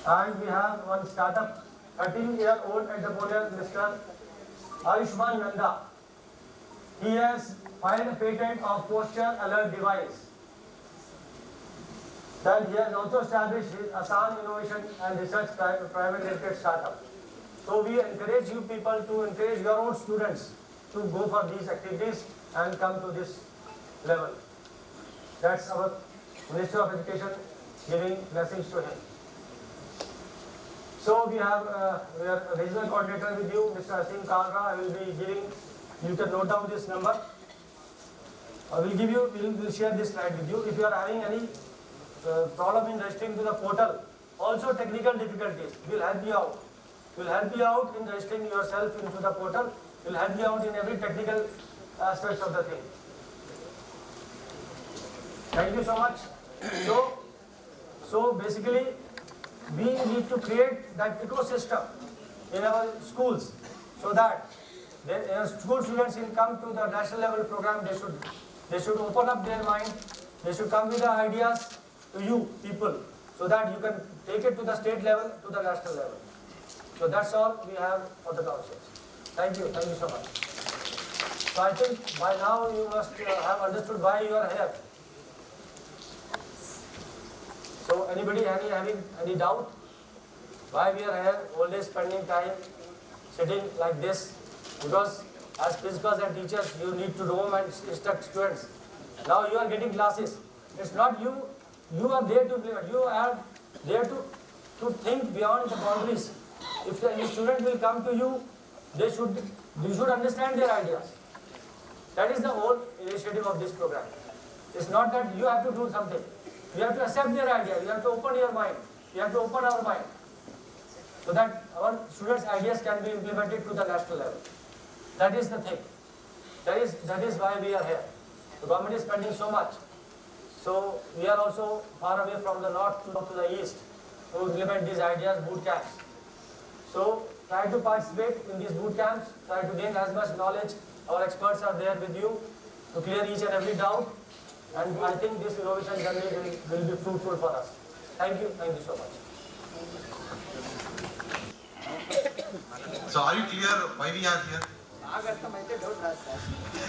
And we have one startup, 13-year-old entrepreneur, Mr. Ayushman Nanda. He has filed a patent of posture alert device. Then he has also established his Assam Innovation and Research Private Limited startup. So we encourage you people to encourage your own students to go for these activities and come to this level. That's our Minister of Education giving blessings to him. So we have a regional coordinator with you, Mr. Asim Kalra. I will be giving, you can note down this number. We'll share this slide with you. If you are having any problem in registering to the portal, also technical difficulties, we'll help you out. We'll help you out in registering yourself into the portal. We'll help you out in every technical aspect of the thing. Thank you so much. So basically, we need to create that ecosystem in our schools so that school students will come to the national level program, they should open up their mind, they should come with the ideas to you people, so that you can take it to the state level, to the national level. So that's all we have for the townships. Thank you so much. So I think by now you must have understood why you are here. So anybody having any doubt? Why we are here, all day spending time sitting like this? Because as principals and teachers, you need to roam and instruct students. Now you are getting classes. It's not you. You are there to implement. You are there to think beyond the boundaries. If any student will come to you, you should understand their ideas. That is the whole initiative of this program. It's not that you have to do something. You have to accept their idea. You have to open your mind. You have to open our mind, so that our students' ideas can be implemented to the national level. That is the thing. That is why we are here. The government is spending so much. So we are also far away from the north to the east to implement these ideas, boot camps. So try to participate in these boot camps. Try to gain as much knowledge. Our experts are there with you to clear each and every doubt. And I think this innovation journey will be fruitful for us. Thank you so much. So are you clear why we are here?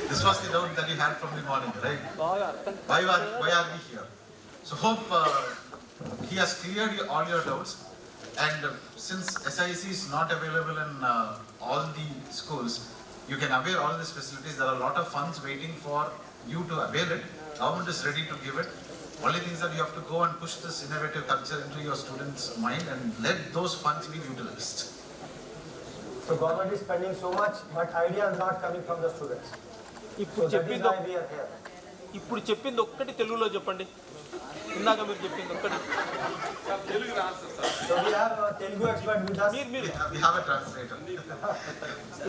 This was the doubt that you had from the morning, right? Why are we here? So hope he has cleared all your doubts. And since SIC is not available in all the schools, you can avail all these facilities. There are a lot of funds waiting for you to avail it. Government is ready to give it. Only thing is that you have to go and push this innovative culture into your students' mind and let those funds be utilized. So government is spending so much, but idea is not coming from the students. So that is why we are here. ఇప్పుడు చెప్పింది ఒక్కటి తెలుగులో చెప్పండి. ఇందాక మీరు చెప్పింది ఒక్కటి. So we have a Telugu expert with us. We have a translator.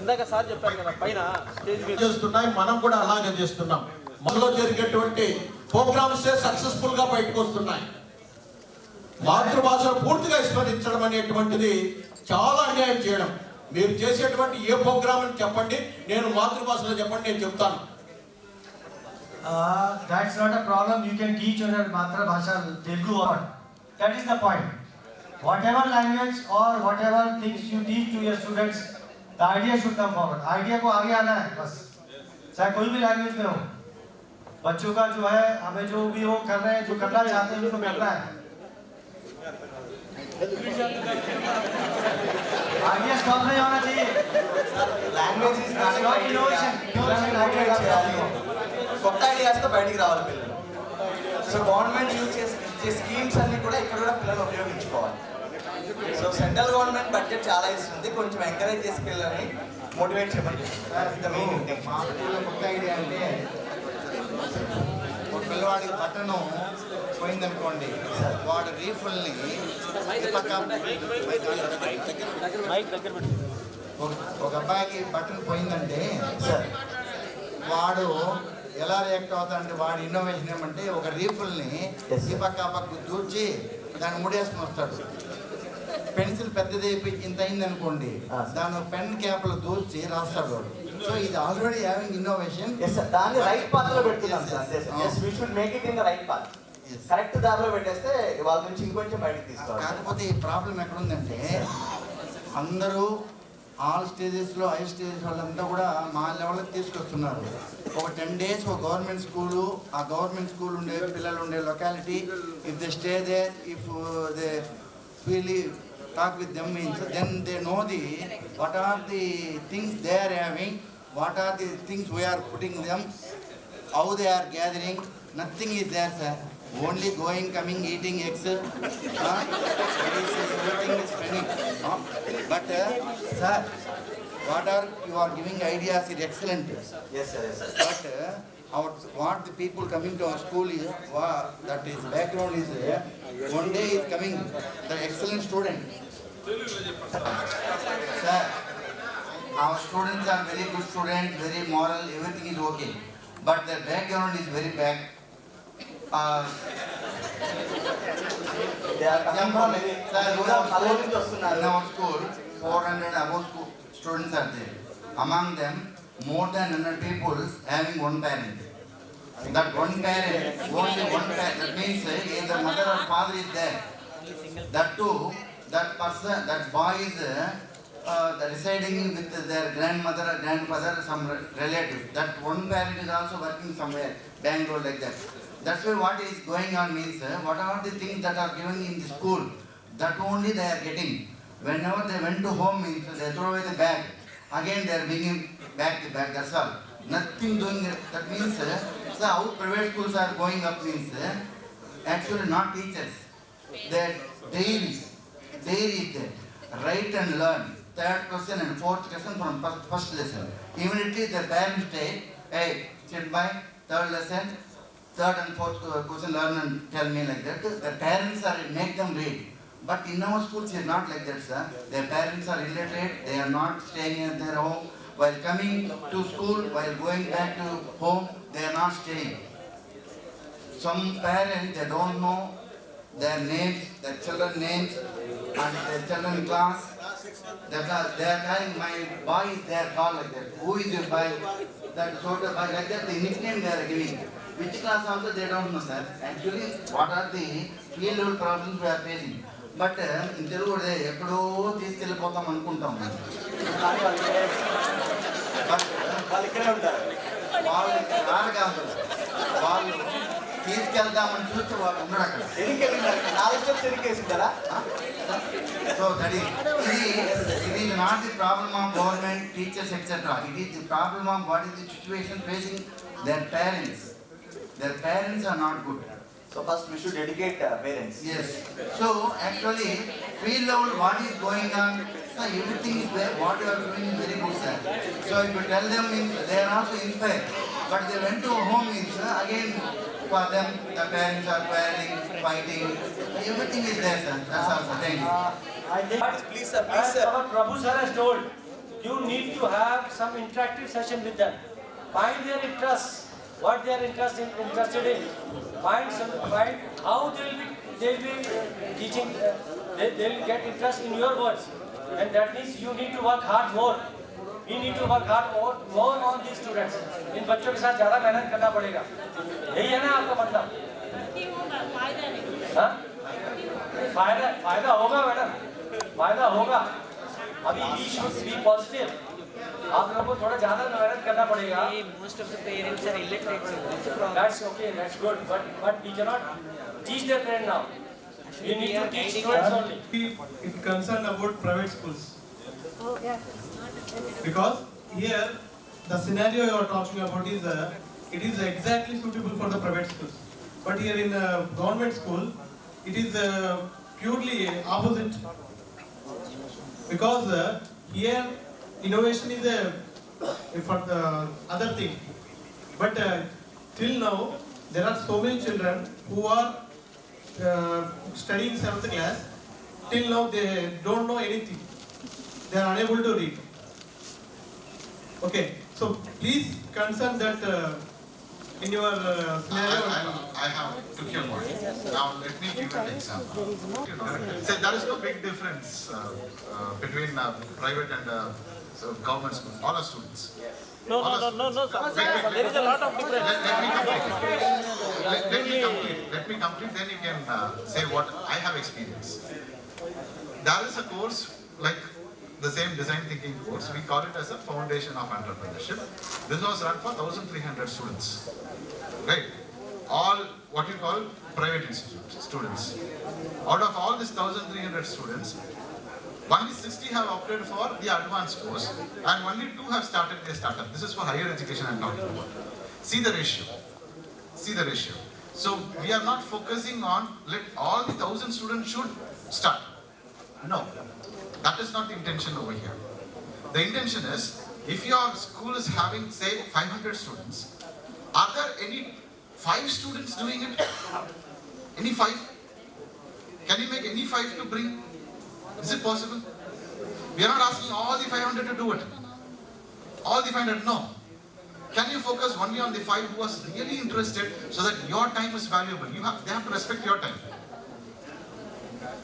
ఇందాక సార్ చెప్పారు కదా పైన స్టేజ్ మీద చేస్తున్నాయి, మనం కూడా అలాగే చేస్తున్నాం. మనలో జరిగేటువంటి ప్రోగ్రామ్స్ సక్సెస్ఫుల్ గా బయటకు వస్తున్నాయి. మాతృభాషను పూర్తిగా విస్మరించడం అనేటువంటిది చాలా అన్యాయం చేయడం. మీరు చేసేటువంటి ఏ ప్రోగ్రామ్ అని చెప్పండి, నేను మాతృభాషలో చెప్పండి, నేను చెప్తాను. That's not a problem. You can teach on your Matrabhasha Telugu or that is the point. Whatever language or whatever things you teach to your students, the idea should come forward. Idea को आगे आना है बस. चाहे कोई भी language में हो. बच्चों का जो है हमें जो भी वो कर रहे हैं, जो करना चाहते हैं उसको करना है. आइडिया स्टॉप नहीं होना चाहिए. Language is not innovation. కొత్త ఐడియాస్తో బయటికి రావాలి పిల్లలు. సో గవర్నమెంట్ యూజ్ చేసే స్కీమ్స్ అన్ని కూడా ఇక్కడ కూడా పిల్లలు ఉపయోగించుకోవాలి. సో సెంట్రల్ గవర్నమెంట్ బడ్జెట్ చాలా ఇస్తుంది, కొంచెం ఎంకరేజ్ చేసి పిల్లల్ని మోటివేట్ చేయమని కొత్త ఐడియా అంటే ఒక పిల్లవాడికి బట్టను పోయిందనుకోండి, వాడు రీఫుల్ని ఒక అబ్బాయికి బట్టను పోయిందంటే వాడు ఎలా రియాక్ట్ అవుతాడంటే వాడి ఇన్నోవేషన్ ఏమంటే ఒక రీఫుల్ని ఈ పక్క ఆ పక్క దూర్చి దాన్ని ముడేసుకుని వస్తాడు. పెన్సిల్ పెద్దది ఇంత అయింది అనుకోండి, దాని పెన్ క్యాప్లో దూర్చి రాస్తాడు వాడు. సో ఇది ఆల్రెడీ హ్యావింగ్ ఇన్నోవేషన్. దాన్ని రైట్ పాత్ లో పెడుతున్నాం sir. We should make it in the right path. Correct దారిలో పెట్టేస్తే వాళ్ళ నుంచి ఇంకొంచెం బయటకు తీసుకోవాలి. కాకపోతే ఈ ప్రాబ్లం ఎక్కడుందంటే అందరూ ఆల్ స్టేజెస్లో హై స్టేజెస్ వాళ్ళంతా కూడా మా లెవెల్కి తీసుకొస్తున్నారు. ఒక 10 days ఒక గవర్నమెంట్ స్కూలు, ఆ గవర్నమెంట్ స్కూల్ ఉండే పిల్లలు ఉండే locality, if they stay there, if they really talk with them means then they know what are the things they are having, what are the things we are putting them, how they are gathering. Nothing is there, sir. Only going, coming, eating eggs. Everything is funny. But sir, you are giving ideas is excellent. Yes sir. But what the people coming to our school is, that is background is, one day is coming the excellent student. Sir, our students are very good students, very moral, everything is okay. But their background is very bad. They are coming from very, in our school, 400 above students are there. among them more than 100 people having one parent. That one parent, only one parent, that means either mother or father is there. That too, that person, that boy is residing with their grandmother or grandfather, some relative. That one parent is also working somewhere, Bangalore, like that. That's why what is going on means, what are the things that are given in the school, that only they are getting. Whenever they went to home means, they throw away the bag. Again they are bringing back the bag, that's all. Nothing doing it. That means, so how private schools are going up means, actually not teachers. Their dairies there. Write and learn. Third question and fourth question from first lesson. Immediately the parents say, hey, sit by, third lesson, third and fourth question learn and tell me like that. The parents are make them read. But in our schools it's not like that, sir. Their parents are illiterate, they are not staying at their home. While coming to school, while going back to home, they are not staying. Some parents, they don't know their names, their children's names, and their children's class. They are calling, my boy is there, call like that. Who is your boy? That sort of boy, like that, the nickname they are giving. Which class also they don't know, sir. Actually, what are the field level problems we are facing? But in Telugu, ekado తీసుకెళ్ళిపోతాం అనుకుంటాం. వాళ్ళు రారు కాదు. వాళ్ళు తీసుకెళ్దామని చూస్తే వాళ్ళు ఉండరు అక్కడ. So that it is not the problem of government, teachers, etc. It is the problem of what is the situation facing their parents. Their parents are not good. So first we should educate parents. Yes. So actually, field level, what is going on? So everything is there. What you are doing is very good, sir. So if you tell them, means they are also inspired. But they went to home, means again for them the parents are quarreling, fighting. Everything is there, sir. That's all, sir. Thank you. I think, Please, sir. as our Prabhu sir has told, you need to have some interactive session with them. Find their interests. What they are interested in, find how they'll be teaching, they'll get interest in your words, and that means you need to work hard more. We need to work hard more on these students. इन बच्चों के साथ ज़्यादा मेहनत करना पड़ेगा. यही है ना आपका मतलब? हाँ? फायदा होगा मैडम, फायदा होगा. अभी we should be positive. आप लोगों को थोड़ा ज़्यादा मेहनत करना पड़ेगा. Most of the parents are illiterate. That's okay, that's good. But we cannot teach their parents now. We need to teach students only. It concerned about private schools. Oh, yeah. Because here the scenario you are talking about is it is exactly suitable for the private schools. But here in the government school, it is purely opposite. Because here innovation is for the other thing. But till now, there are so many children who are studying 7th class. Till now, they don't know anything. They are unable to read. Okay, so please concern that in your scenario. I have took your point. Now let me give an example. So there is no big difference between private and government schools. All are students. No, sir. There is a lot of difference. Let me complete. Then you can say what I have experienced. There is a course like the same design thinking course. We call it as a foundation of entrepreneurship. This was run for 1,300 students. Right? All what you call private institutes, students. Out of all these 1,300 students, only 60 have opted for the advanced course and only 2 have started their startup. This is for higher education I'm talking about. See the ratio. See the ratio. So we are not focusing on let all the 1,000 students should start. No. That is not the intention over here. The intention is, if your school is having, say, 500 students, are there any 5 students doing it? Any 5? Can you make any 5 to bring? Is it possible? We are not asking all the 500 to do it. All the 500, no. Can you focus only on the 5 who are really interested so that your time is valuable? They have to respect your time.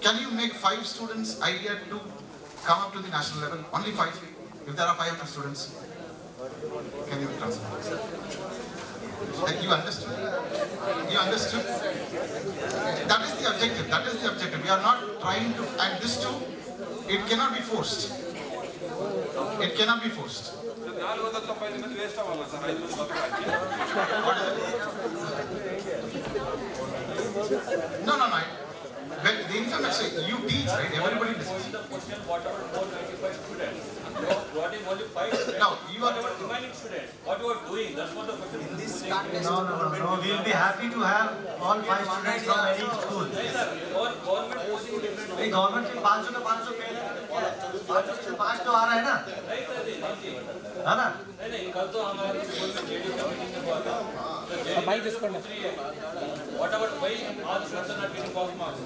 Can you make 5 students idea to come up to the national level? Only 5, if there are 500 students. Can you translate? You understood? You understood? That is the objective. That is the objective. We are not trying to, and this too, it cannot be forced. It cannot be forced. No. Well, the information you teach, right? Everybody listens. No, you are remaining students. What you are doing? That's what the question. In this No. We will be happy to have all 5 students from any school. Government के 500 में 500 fail है, 500 से 5 तो आ रहा है ना? है ना? नहीं कल तो हमारे स्कूल में जेडी मीटिंग में हुआ था. भाई जिस पर What about why all students are not getting pass marks?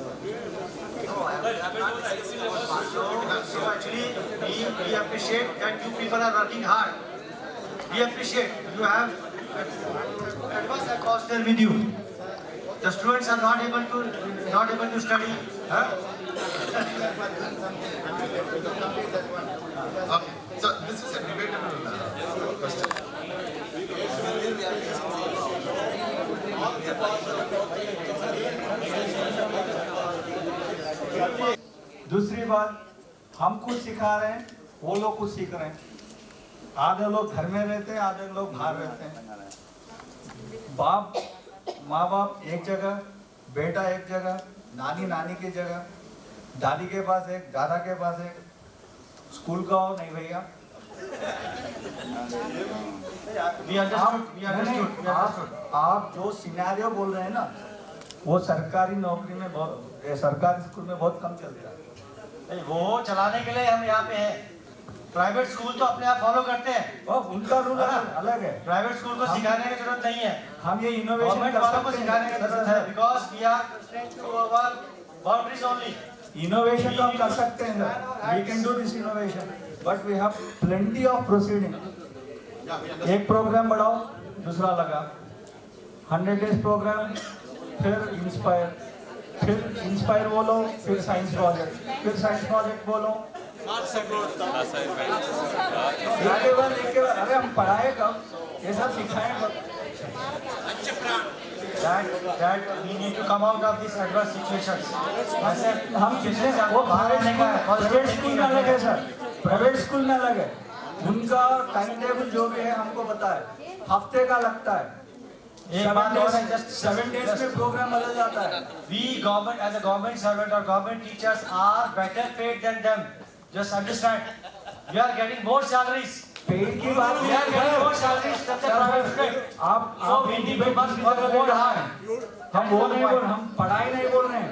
So actually, we appreciate that you people are working hard. We appreciate you have advanced across there with you. The students are not able to study. Huh? Okay, so this is a debatable question. दूसरी बात, हम कुछ सिखा रहे हैं, वो लोग कुछ सीख रहे हैं. आधे लोग घर में रहते हैं, आधे लोग बाहर रहते हैं. माँ बाप एक जगह, बेटा एक जगह, नानी की जगह, दादी के पास एक, दादा के पास एक. स्कूल का हो नहीं भैया. आप जो सिनेरियो बोल रहे हैं ना, वो सरकारी नौकरी में सरकारी स्कूल में बहुत कम चलता है. वो चलाने के लिए हम यहाँ पे हैं. प्राइवेट स्कूल तो अपने आप फॉलो करते हैं. उनका रूल अलग है. प्राइवेट स्कूल को सिखाने की जरूरत नहीं है. हम ये इनोवेशन को सिखाने की जरूरत है. Because we are constraint to our boundaries only. Innovation तो हम कर सकते हैं. We can do this innovation, but we have plenty of proceeding. एक प्रोग्राम बढ़ाओ, दूसरा लगा. 100 days प्रोग्राम, फिर इंस्पायर बोलो, फिर साइंस प्रोजेक्ट बोलो. अरे हम पढ़ाए कब, ये सब सिखाए कब. That we need to come out of these adverse situations. हम कितने वो प्राइवेट स्कूल में अलग है सर. प्राइवेट स्कूल में अलग है. उनका टाइम टेबल जो भी है हमको पता है. हफ्ते का लगता है. 7 days में प्रोग्राम बदल जाता है. We government as a government servant or government teachers are better paid than them. Just understand. We are getting more salaries. Paid की बात we are getting more salaries than the private student. आप we need to work more hard. हम वो नहीं बोल, हम पढ़ाई नहीं बोल रहे हैं.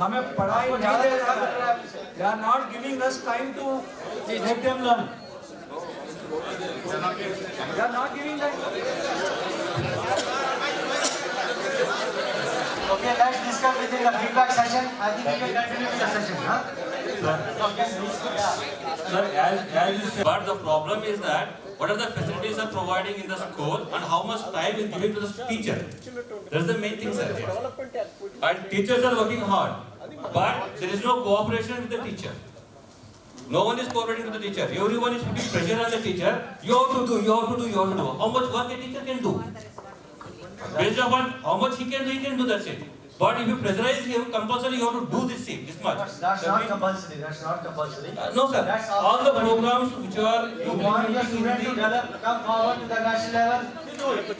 हमें पढ़ाई नहीं दे रहे हैं. They are not giving us time to make them learn. They are not giving time. Okay, let's discuss within the feedback session. I think we can continue with the session. But the problem is that what are the facilities are providing in the school and how much time is given to the teacher. That's the main thing, sir. And teachers are working hard, but there is no cooperation with the teacher. No one is cooperating with the teacher. Everyone is putting pressure on the teacher. You have to do. How much work a teacher can do? Based upon how much he can do, that's it. But if you pressurize him, compulsory you have to do this thing, this much. That's not compulsory. That's not compulsory. No, sir. That's all the programs which are. You want your student to develop, come forward to the national level,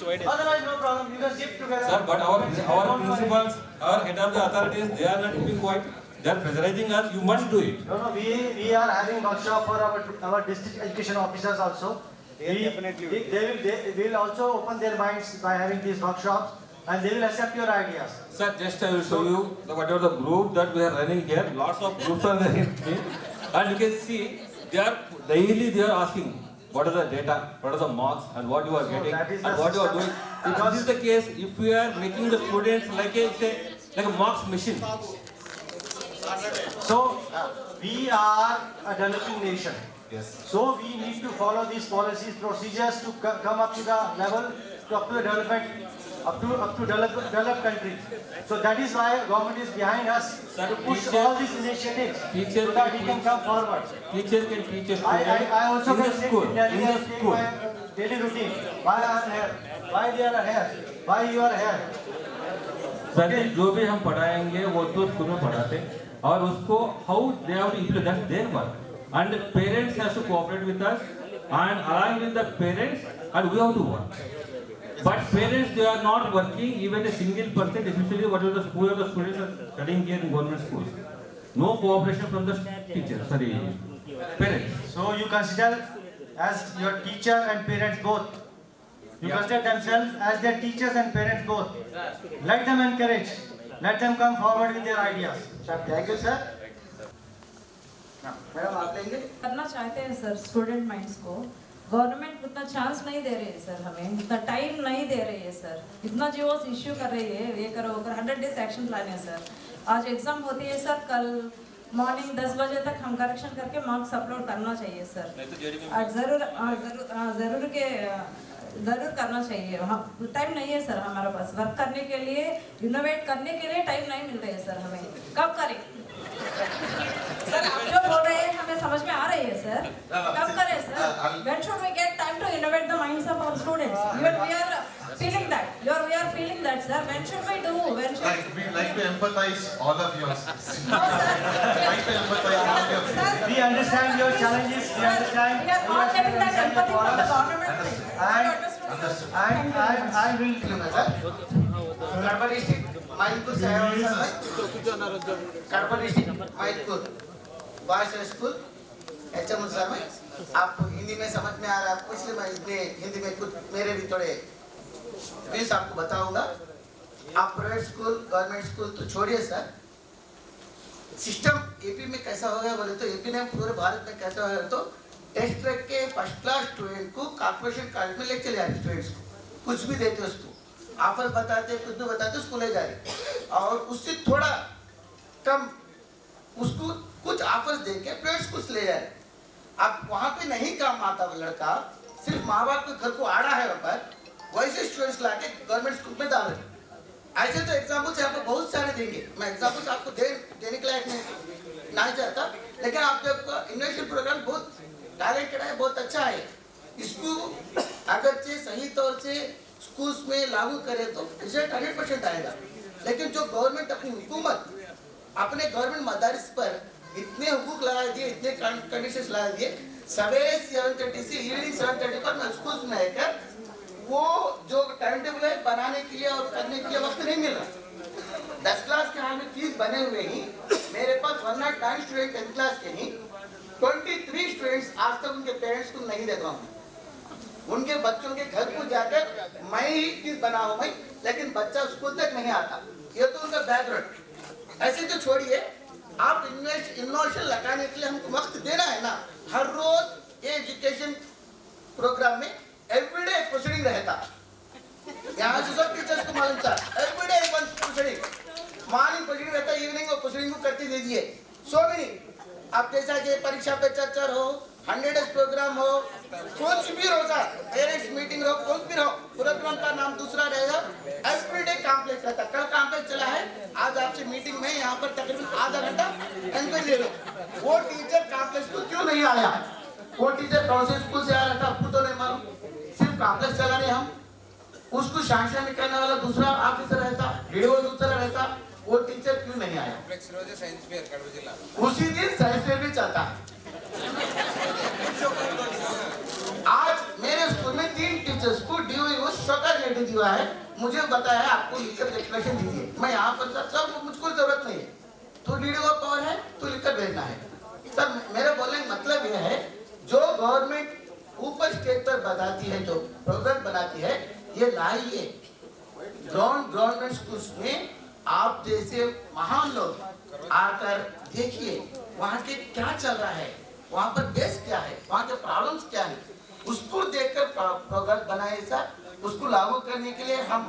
do it. Otherwise, no problem. You can sit together. Sir, but our principals, our head of the authorities, they are not keeping quiet. They are pressurizing us. You must do it. No. We are having workshop for our district education officers also. They will also open their minds by having these workshops, and they will accept your ideas. Sir, just I will show you whatever the group that we are running here. Lots of groups are there, and you can see they are daily asking what are the data, what are the marks, and what you are getting, and what you are doing. If this is the case, if we are making the students like a marks machine. So we are a developing nation. Yes. So we need to follow these policies, procedures to come up to the level, to up to the development up to developed countries. So that is why government is behind us to push all these initiatives so that we can come forward. Teacher can teach us I also in the can school. In the school. my daily routine. Why I am here? Why they are here? Why you are here? Sir जो भी हम पढ़ाएंगे वो तो school में पढ़ाते और उसको how they have to implement that's their work and parents has to cooperate with us and along with the parents and we have to work. But parents they are not working even a single percent, especially whatever the school or the students are studying here in government schools. No cooperation from the teachers, sorry, parents. So you consider as your teacher and parents both. You consider themselves as their teachers and parents both. Let them encourage. Let them come forward with their ideas. Thank you, sir. Madam आप लेंगे? करना चाहते हैं sir student minds को. Government उतना chance नहीं दे रही है सर, हमें उतना टाइम नहीं दे रही है सर. इतना जो इश्यू कर रही है ये करो 100 डेज एक्शन प्लान है सर. आज एग्जाम होती है सर, कल मॉर्निंग 10 बजे तक हम करेक्शन करके मार्क्स अपलोड करना चाहिए सर. जरूर करना चाहिए. टाइम नहीं है सर हमारे पास वर्क करने के लिए, इनोवेट करने के लिए टाइम नहीं मिल रहा है सर. हमें कब करें सर? आप जो बोल रहे हैं हमें समझ में आ रही है सर. कब करें sir? When should we get time to innovate the minds of our students? Even we are feeling that. We are feeling that sir. When should we do? When should we like to empathize all of yours. No sir. Like to empathize all of yours. We understand your challenges. We understand. We are not getting that empathy from the government. And I will Kadapa district, Mailpur Kadapa district, Mailpur boys high school, HM sir में आप हिंदी में समझ में आ रहा है आपको, इसलिए मैं इसमें हिंदी में कुछ मेरे भी थोड़े व्यूज आपको बताऊंगा. आप प्राइवेट स्कूल गवर्नमेंट स्कूल तो छोड़िए सर. सिस्टम एपी में कैसा हो गया बोले तो एपी में पूरे भारत में कैसा हो गया तो टेस्ट रख के फर्स्ट क्लास स्टूडेंट को कॉर्पोरेशन कॉलेज में ले चले जाते स्टूडेंट्स को. कुछ भी देते उसको ऑफर बताते कुछ भी बताते उसको ले जा रहे और उससे थोड़ा कम उसको कुछ ऑफर्स दे के प्राइवेट स्कूल ले जा रहे. अब वहाँ पे नहीं काम आता वो लड़का, सिर्फ माँ बाप के घर को आड़ा है वहाँ पर, वैसे स्टूडेंट्स ला के गवर्नमेंट स्कूल में डाल रहे. ऐसे तो एग्जाम्पल्स यहाँ पर बहुत सारे देंगे. मैं एग्जाम्पल्स आपको देने के लायक नहीं चाहता, लेकिन आप जब इनोवेशन प्रोग्राम बहुत टैलेंटेड है, बहुत अच्छा है. इसको अगर सही तौर से स्कूल्स में लागू करें तो रिजल्ट 100% आएगा. लेकिन जो गवर्नमेंट अपनी हुकूमत अपने गवर्नमेंट मदारिस पर इतने हुकूक लगा दिए, इतने कंडीशंस लगा दिए, सवेरे 7:30 से इवनिंग 7:30 पर मैं स्कूल्स में आकर वो जो टाइम टेबल है बनाने के लिए और करने के लिए वक्त नहीं मिल रहा. 10 क्लास के हाल में फीस बने हुए ही मेरे पास 109 स्टूडेंट 10th क्लास के ही 23 स्टूडेंट्स आज तक उनके पेरेंट्स को नहीं देखा हूँ. उनके बच्चों के घर को जाकर मैं ही फीस बना हूँ भाई, लेकिन बच्चा स्कूल तक नहीं आता. ये तो उनका बैकग्राउंड. ऐसे तो छोड़िए, आप इनोवेशन लगाने के लिए हमको वक्त देना है ना. हर रोज ये एजुकेशन प्रोग्राम में एवरीडे प्रोसीडिंग रहता. यहाँ से सब टीचर्स को मालूम था everyday one proceeding. Morning proceeding रहता, इवनिंग को प्रोसीडिंग को करते दीजिए. सो मेनी आप जैसा कि परीक्षा पे चर्चा हो, 100 डेज प्रोग्राम हो, कुछ भी हो सर, पेरेंट्स मीटिंग हो, कुछ भी हो, प्रोग्राम का नाम दूसरा रहेगा. एवरीडे कॉम्प्लेक्स रहता. कल कॉम्प्लेक्स चला है, आज आपसे मीटिंग में यहाँ पर तकरीबन आधा घंटा इंक्वायरी ले लो. वो टीचर कॉम्प्लेक्स को क्यों नहीं आया? वो टीचर कौन से स्कूल से आ रहा था आपको तो नहीं मालूम. सिर्फ कॉम्प्लेक्स चला रहे हम, उसको शासन करने वाला दूसरा ऑफिसर रहता, वीडियो दूसरा रहता. वो टीचर क्यों नहीं आया? उसी दिन साइंस फेयर भी चलता. आज मेरे स्कूल में 3 टीचर्स को DOE शॉकर लेटर दिया है. मुझे बताया आपको लिखकर एक्सप्लेनेशन दीजिए. मैं यहाँ पर सब मुझको जरूरत नहीं है. तो DOE का पावर है तो लिखकर भेजना है. सर मेरे बोलने का मतलब यह है, जो गवर्नमेंट ऊपर स्टेज पर बताती है, जो प्रोग्राम बनाती है, ये लाइए गवर्नमेंट स्कूल्स में. आप जैसे महान लोग आकर देखिए वहाँ के क्या चल रहा है, वहाँ पर बेस क्या है, वहाँ के प्रॉब्लम्स क्या है, उसको देखकर प्रोग्राम बनाए सर. उसको लागू करने के लिए हम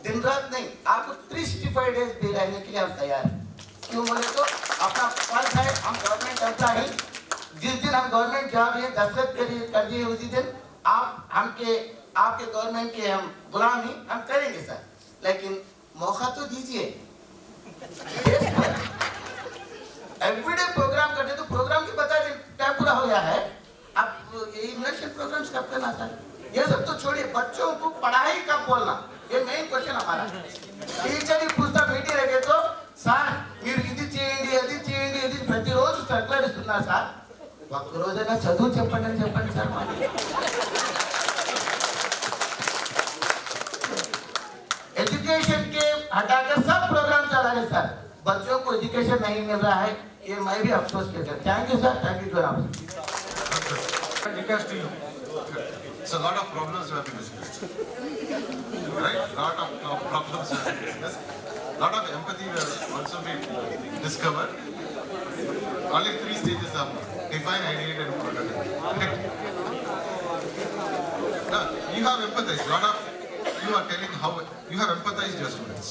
दिन रात नहीं, आपको 365 डेज भी रहने के लिए हम तैयार हैं. क्यों बोले तो अपना फर्ज है, हम गवर्नमेंट एम्प्लॉय. जिस दिन हम गवर्नमेंट जॉब है दस्तखत कर दिए उसी दिन आपके गवर्नमेंट के हम गुलाम ही हम करेंगे सर. लेकिन मौका तो दीजिए। एवरीडे प्रोग्राम करते तो प्रोग्राम की बता दें टाइम पूरा हो गया है, अब ये इनोवेशन प्रोग्राम्स कब करना था? ये सब तो छोड़िए, बच्चों को पढ़ाई कब बोलना, ये मेन क्वेश्चन हमारा। टीचर ही पूछता मीटिंग रखे तो సార్ మీరు ఇది చేయండి అది చేయండి ఇది ప్రతిరోజు సర్కులర్ ఇస్తున్నారు సార్, ఒక్కరోజైనా చదువు చెప్పండి అని చెప్పండి సార్। एजुकेशन के हटाकर सब प्रोग्राम चला है सर, बच्चों को एजुकेशन नहीं मिल रहा है, ये मैं भी अफसोस करता हूँ। Thank you sir, thank you to आप। Request to you. So a lot of problems have been discussed, right? Lot of problems have been discussed. Lot of empathy will also be discovered. Only 3 stages of define, ideate, and prototype. Now, you have empathized. Lot of you are telling how you have empathized your students.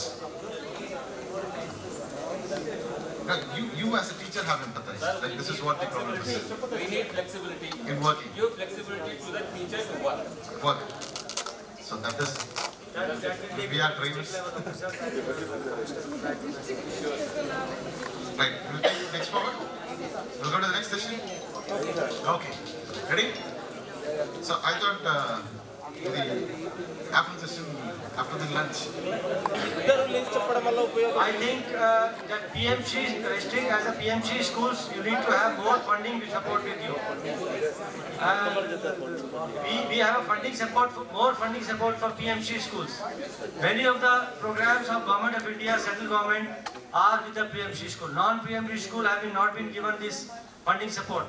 Now, you as a teacher have empathized. Like this is what the problem is. We need flexibility. In working. Give flexibility to the teacher to work. Work. So that is. We are trainers. Right. We'll take next forward. We'll go to the next session. Okay. Ready? So I thought the after session, after the lunch. I think that PMC, registering as a PMC schools, you need to have more funding to support with you. We have a funding support, more funding support for PMC schools. Many of the programs of Government of India, central government, are with the PMC school. Non-PMC school have not been given this funding support.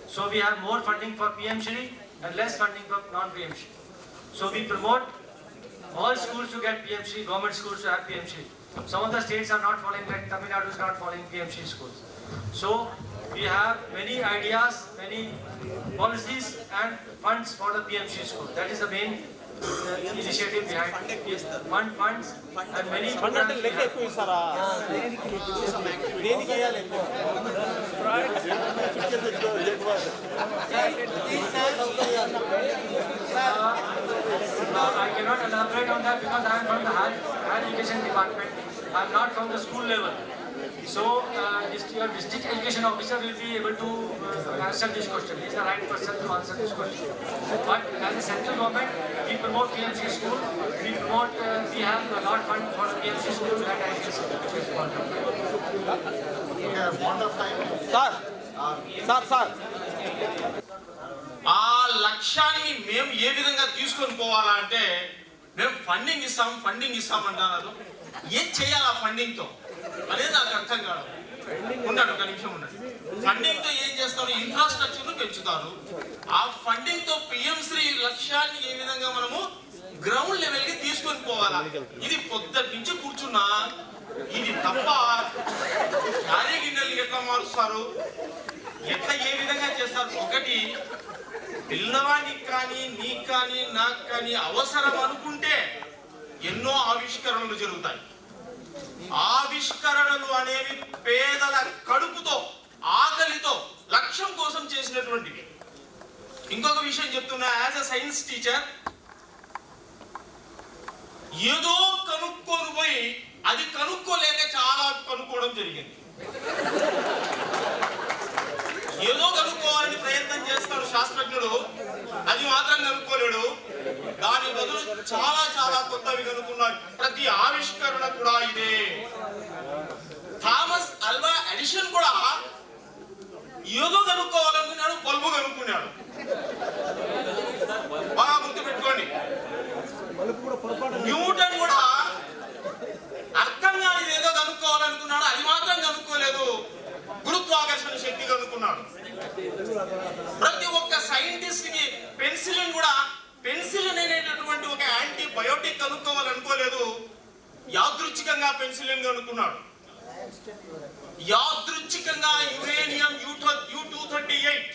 So we have more funding for PMC and less funding for non-PMC. So we promote all schools to get PMC, government schools to have PMC. Some of the states are not following, like Tamil Nadu is not following PMC schools. So we have many ideas, many policies and funds for the PMC school. That is the main initiative behind funds and many programs we have. I cannot elaborate on that because I am from the higher education department. I am not from the school level. So your district education officer will be able to answer this question. He is the right person to answer this question. But as a central government, we promote PMC school. We promote, we have a lot of fund for the PMC school and IDE. Sir ఆ లక్ష్యాన్ని మేము ఏ విధంగా తీసుకొని పోవాలంటే మేము funding ఇస్తామంటున్నారు, ఏం చేయాలి ఆ ఫండింగ్తో అనేది నాకు అర్థం కాదు. ఉన్నాడు ఒక నిమిషం ఉన్నాడు. ఫండింగ్తో ఏం చేస్తారు? ఇన్ఫ్రాస్ట్రక్చర్ను పెంచుతారు. ఆ ఫండింగ్తో పిఎంశ్రీ లక్ష్యాన్ని ఏ విధంగా మనము గ్రౌండ్ లెవెల్కి తీసుకొని పోవాలా? ఇది పొద్దుటి నుంచి కూర్చున్నా ఇది తప్ప భారీ గిన్నెలు ఎట్లా మారుస్తారు, ఎట్లా ఏ విధంగా చేస్తారు? ఒకటి పిల్లవాడికి కానీ నీకు కానీ నాకు కానీ అవసరం అనుకుంటే ఎన్నో ఆవిష్కరణలు జరుగుతాయి. ఆవిష్కరణలు అనేవి పేదల కడుపుతో ఆకలితో లక్ష్యం కోసం చేసినటువంటివి. ఇంకొక విషయం చెప్తున్నా, యాజ్ అ సైన్స్ టీచర్ ఏదో కనుక్కొని పోయి అది కనుక్కోలేక చాలా కనుక్కోవడం జరిగింది. ఏదో కనుక్కోవాలని ప్రయత్నం చేస్తాడు శాస్త్రజ్ఞుడు, అది మాత్రం కనుక్కోలేడు. దాని బదులు చాలా చాలా కొత్తవి కనుక్కున్నాడు. ప్రతి ఆవిష్కరణ కూడా ఇదే. థామస్ ఆల్వా ఎడిషన్ కూడా ఏదో కనుక్కోవాలనుకున్నాడు, బల్బు కనుక్కున్నాడు. బాగా గుర్తుపెట్టుకోండి. న్యూటన్ కూడా అర్థం కాని ఏదో కనుక్కోవాలనుకున్నాడు, అది మాత్రం కనుక్కోలేదు, గురుత్వాకర్షణ శక్తి కనుక్కున్నాడు. ప్రతి ఒక్క సైంటిస్ట్ కి పెన్సిలిన్ కూడా, పెన్సిలిన్ అనేటటువంటి ఒక యాంటీబయోటిక్ కనుక్కోవాలనుకోలేదు, యాదృచ్ఛికంగా పెన్సిలిన్ కనుక్కున్నాడు. యాదృచ్ఛికంగా uranium U-238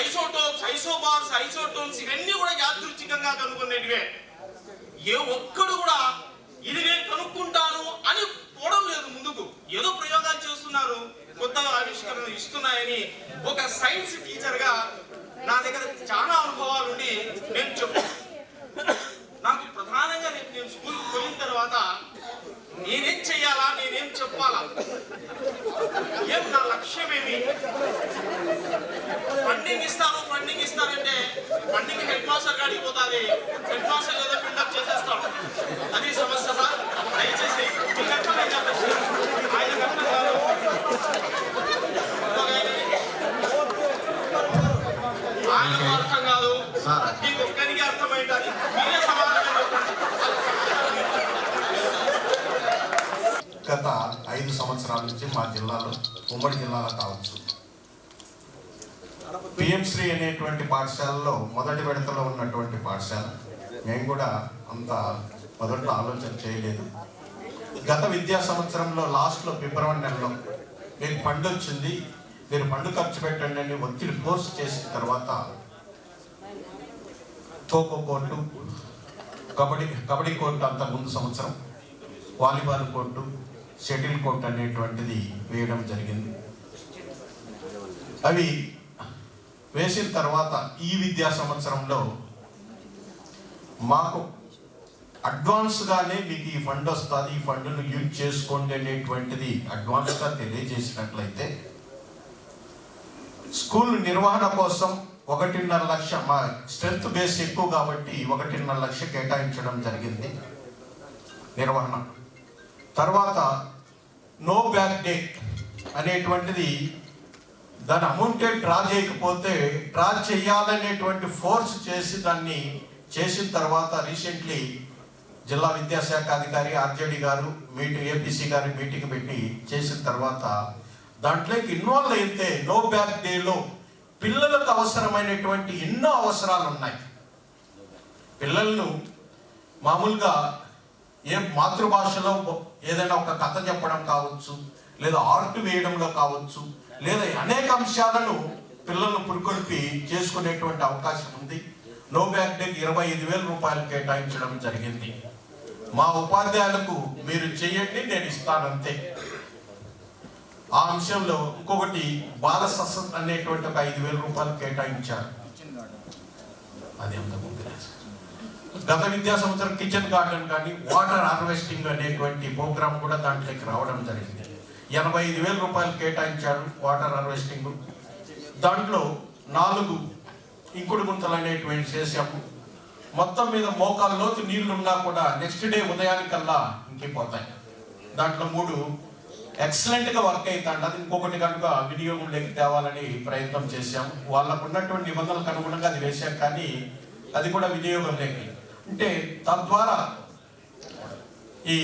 isotopes, isobars, isotones ఇవన్నీ కూడా యాదృచ్ఛికంగా కనుక్కునేటివే. ఏ ఒక్కడు కూడా ఇది నేను కనుక్కుంటాను అని పోవడం లేదు ముందుకు. ఏదో ప్రయోగాలు చేస్తున్నారు, కొత్త ఆవిష్కరణలు ఇస్తున్నాయని ఒక సైన్స్ టీచర్ గా నా దగ్గర చాలా అనుభవాలు ఉండి నేను చెప్తాను. నాకు ప్రధానంగా నేను స్కూల్కి పోయిన తర్వాత నేనేం చెయ్యాలా, నేనేం చెప్పాలా, ఏం నా లక్ష్యం ఏమి, ఫండింగ్ ఇస్తానంటే ఫండింగ్ హెడ్ మాస్టర్ కాడికి పోతుంది, హెడ్ మాస్టర్ ఏదో బిల్డప్ చేసేస్తాడు. అది సమస్య సార్. దయచేసి మీకు అర్థమైంది ఆయనకు అర్థం కాదు. ఆయనకు అర్థం కాదు, మీకు ఒక్కరికి అర్థమైంది. మీరే సమాధానం చెప్పండి. గత 5 సంవత్సరాల నుంచి మా జిల్లాలో, ఉమ్మడి జిల్లాలో కావచ్చు, పిఎంశ్రీ అనేటువంటి పాఠశాలలో మొదటి విడతలో ఉన్నటువంటి పాఠశాల. మేము కూడా అంత మొదట్లో ఆలోచన చేయలేదు. గత విద్యా సంవత్సరంలో లాస్ట్లో ఫిబ్రవరి నెలలో మీకు ఫండ్ వచ్చింది, మీరు ఫండ్ ఖర్చు పెట్టండి అని ఒత్తిడి ఫోర్స్ చేసిన తర్వాత ఖోఖో కోర్టు, కబడ్డీ కోర్టు అంత ముందు సంవత్సరం, వాలీబాల్ కోర్టు, షటిల్ కోర్టు అనేటువంటిది వేయడం జరిగింది. అవి వేసిన తర్వాత ఈ విద్యా సంవత్సరంలో మాకు అడ్వాన్స్గానే మీకు ఈ ఫండ్ వస్తుంది, ఈ ఫండ్ను యూజ్ చేసుకోండి అనేటువంటిది అడ్వాన్స్గా తెలియజేసినట్లయితే స్కూల్ నిర్వహణ కోసం 1.5 లక్ష, మా స్ట్రెంత్ బేస్ ఎక్కువ కాబట్టి 1.5 లక్ష కేటాయించడం జరిగింది నిర్వహణ. తర్వాత నో బ్యాక్ డేట్ అనేటువంటిది, దాని అమౌంటే డ్రా చేయకపోతే డ్రా చేయాలనేటువంటి ఫోర్స్ చేసి దాన్ని చేసిన తర్వాత రీసెంట్లీ జిల్లా విద్యాశాఖ అధికారి ఆర్జేడి గారు ఏపీసీ గారి మీటింగ్ పెట్టి చేసిన తర్వాత దాంట్లోకి ఇన్వాల్వ్ అయితే నో బ్యాక్ డేలో పిల్లలకు అవసరమైనటువంటి ఎన్నో అవసరాలు ఉన్నాయి. పిల్లలను మామూలుగా మాతృభాషలో ఏదైనా ఒక కథ చెప్పడం కావచ్చు, లేదా ఆర్ట్ వేయడంలో కావచ్చు, లేదా అనేక అంశాలను పిల్లలను పురుకొల్పి చేసుకునేటువంటి అవకాశం ఉంది. నో బ్యాక్ డేకి 25,000 రూపాయలు కేటాయించడం జరిగింది. మా ఉపాధ్యాయులకు మీరు చేయండి, నేను ఇస్తానంతే. ఆ అంశంలో ఇంకొకటి బాల సదస్సు అనేటువంటి ఒక 5,000 రూపాయలు కేటాయించారు. అది గత విద్యా సంవత్సరం కిచెన్ గార్డెన్ కానీ వాటర్ హార్వెస్టింగ్ అనేటువంటి ప్రోగ్రామ్ కూడా దాంట్లోకి రావడం జరిగింది. 85,000 రూపాయలు కేటాయించారు వాటర్ హార్వెస్టింగ్. దాంట్లో 4 ఇంకుడు గుంతలు అనేటువంటి చేసాము. మొత్తం మీద మోకాల్లోతు నీళ్లు ఉన్నా కూడా నెక్స్ట్ డే ఉదయానికల్లా ఇంకిపోతాయి. దాంట్లో 3 ఎక్సలెంట్గా వర్క్ అవుతాండి. అది ఇంకొకటి కనుక వినియోగంలోకి తేవాలని ప్రయత్నం చేశాము. వాళ్ళకు ఉన్నటువంటి నిబంధనలకు అనుగుణంగా అది వేశాం, కానీ అది కూడా వినియోగంలోకి అంటే తద్వారా ఈ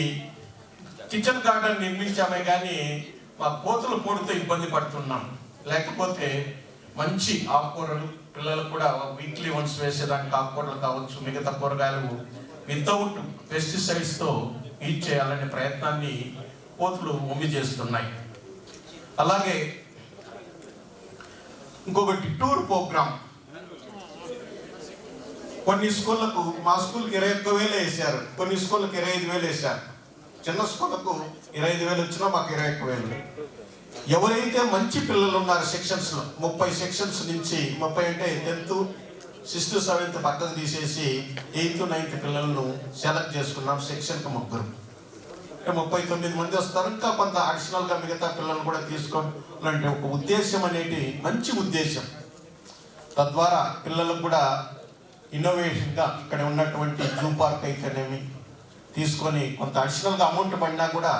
కిచెన్ గార్డెన్ నిర్మించామే కానీ మా కోతులు పోడుతో ఇబ్బంది పడుతున్నాం. లేకపోతే మంచి ఆకుకూరలు పిల్లలకు కూడా వీక్లీ వన్స్ వేసేదానికి ఆకుకూరలు కావచ్చు, మిగతా కూరగాయలు వితౌట్ పెస్టిసైడ్స్తో యూజ్ చేయాలనే ప్రయత్నాన్ని కోతులు ఒమ్మి చేస్తున్నాయి. అలాగే ఇంకొకటి టూర్ ప్రోగ్రామ్. కొన్ని స్కూళ్ళకు, మా స్కూల్కి 21,000 వేశారు, కొన్ని స్కూళ్ళకి 25,000 వేశారు. చిన్న స్కూళ్ళకు 25,000 వచ్చినా మాకు 21,000. ఎవరైతే మంచి పిల్లలు ఉన్నారు సెక్షన్స్లో, 30 సెక్షన్స్ నుంచి 30 అంటే 10th 6th 7th పక్కకు తీసేసి 8th 9th పిల్లలను సెలెక్ట్ చేసుకున్నాం. సెక్షన్కి 3 అంటే 39 మంది వస్తారు. ఇంకా కొంత అడిషనల్గా మిగతా పిల్లలు కూడా తీసుకోవాలంటే ఒక ఉద్దేశం అనేది మంచి ఉద్దేశం. తద్వారా పిల్లలకు కూడా ఇన్నోవేషన్గా ఇక్కడ ఉన్నటువంటి జూ పార్క్ అయితేనేమి తీసుకొని కొంత అడిషనల్గా అమౌంట్ పడినా కూడా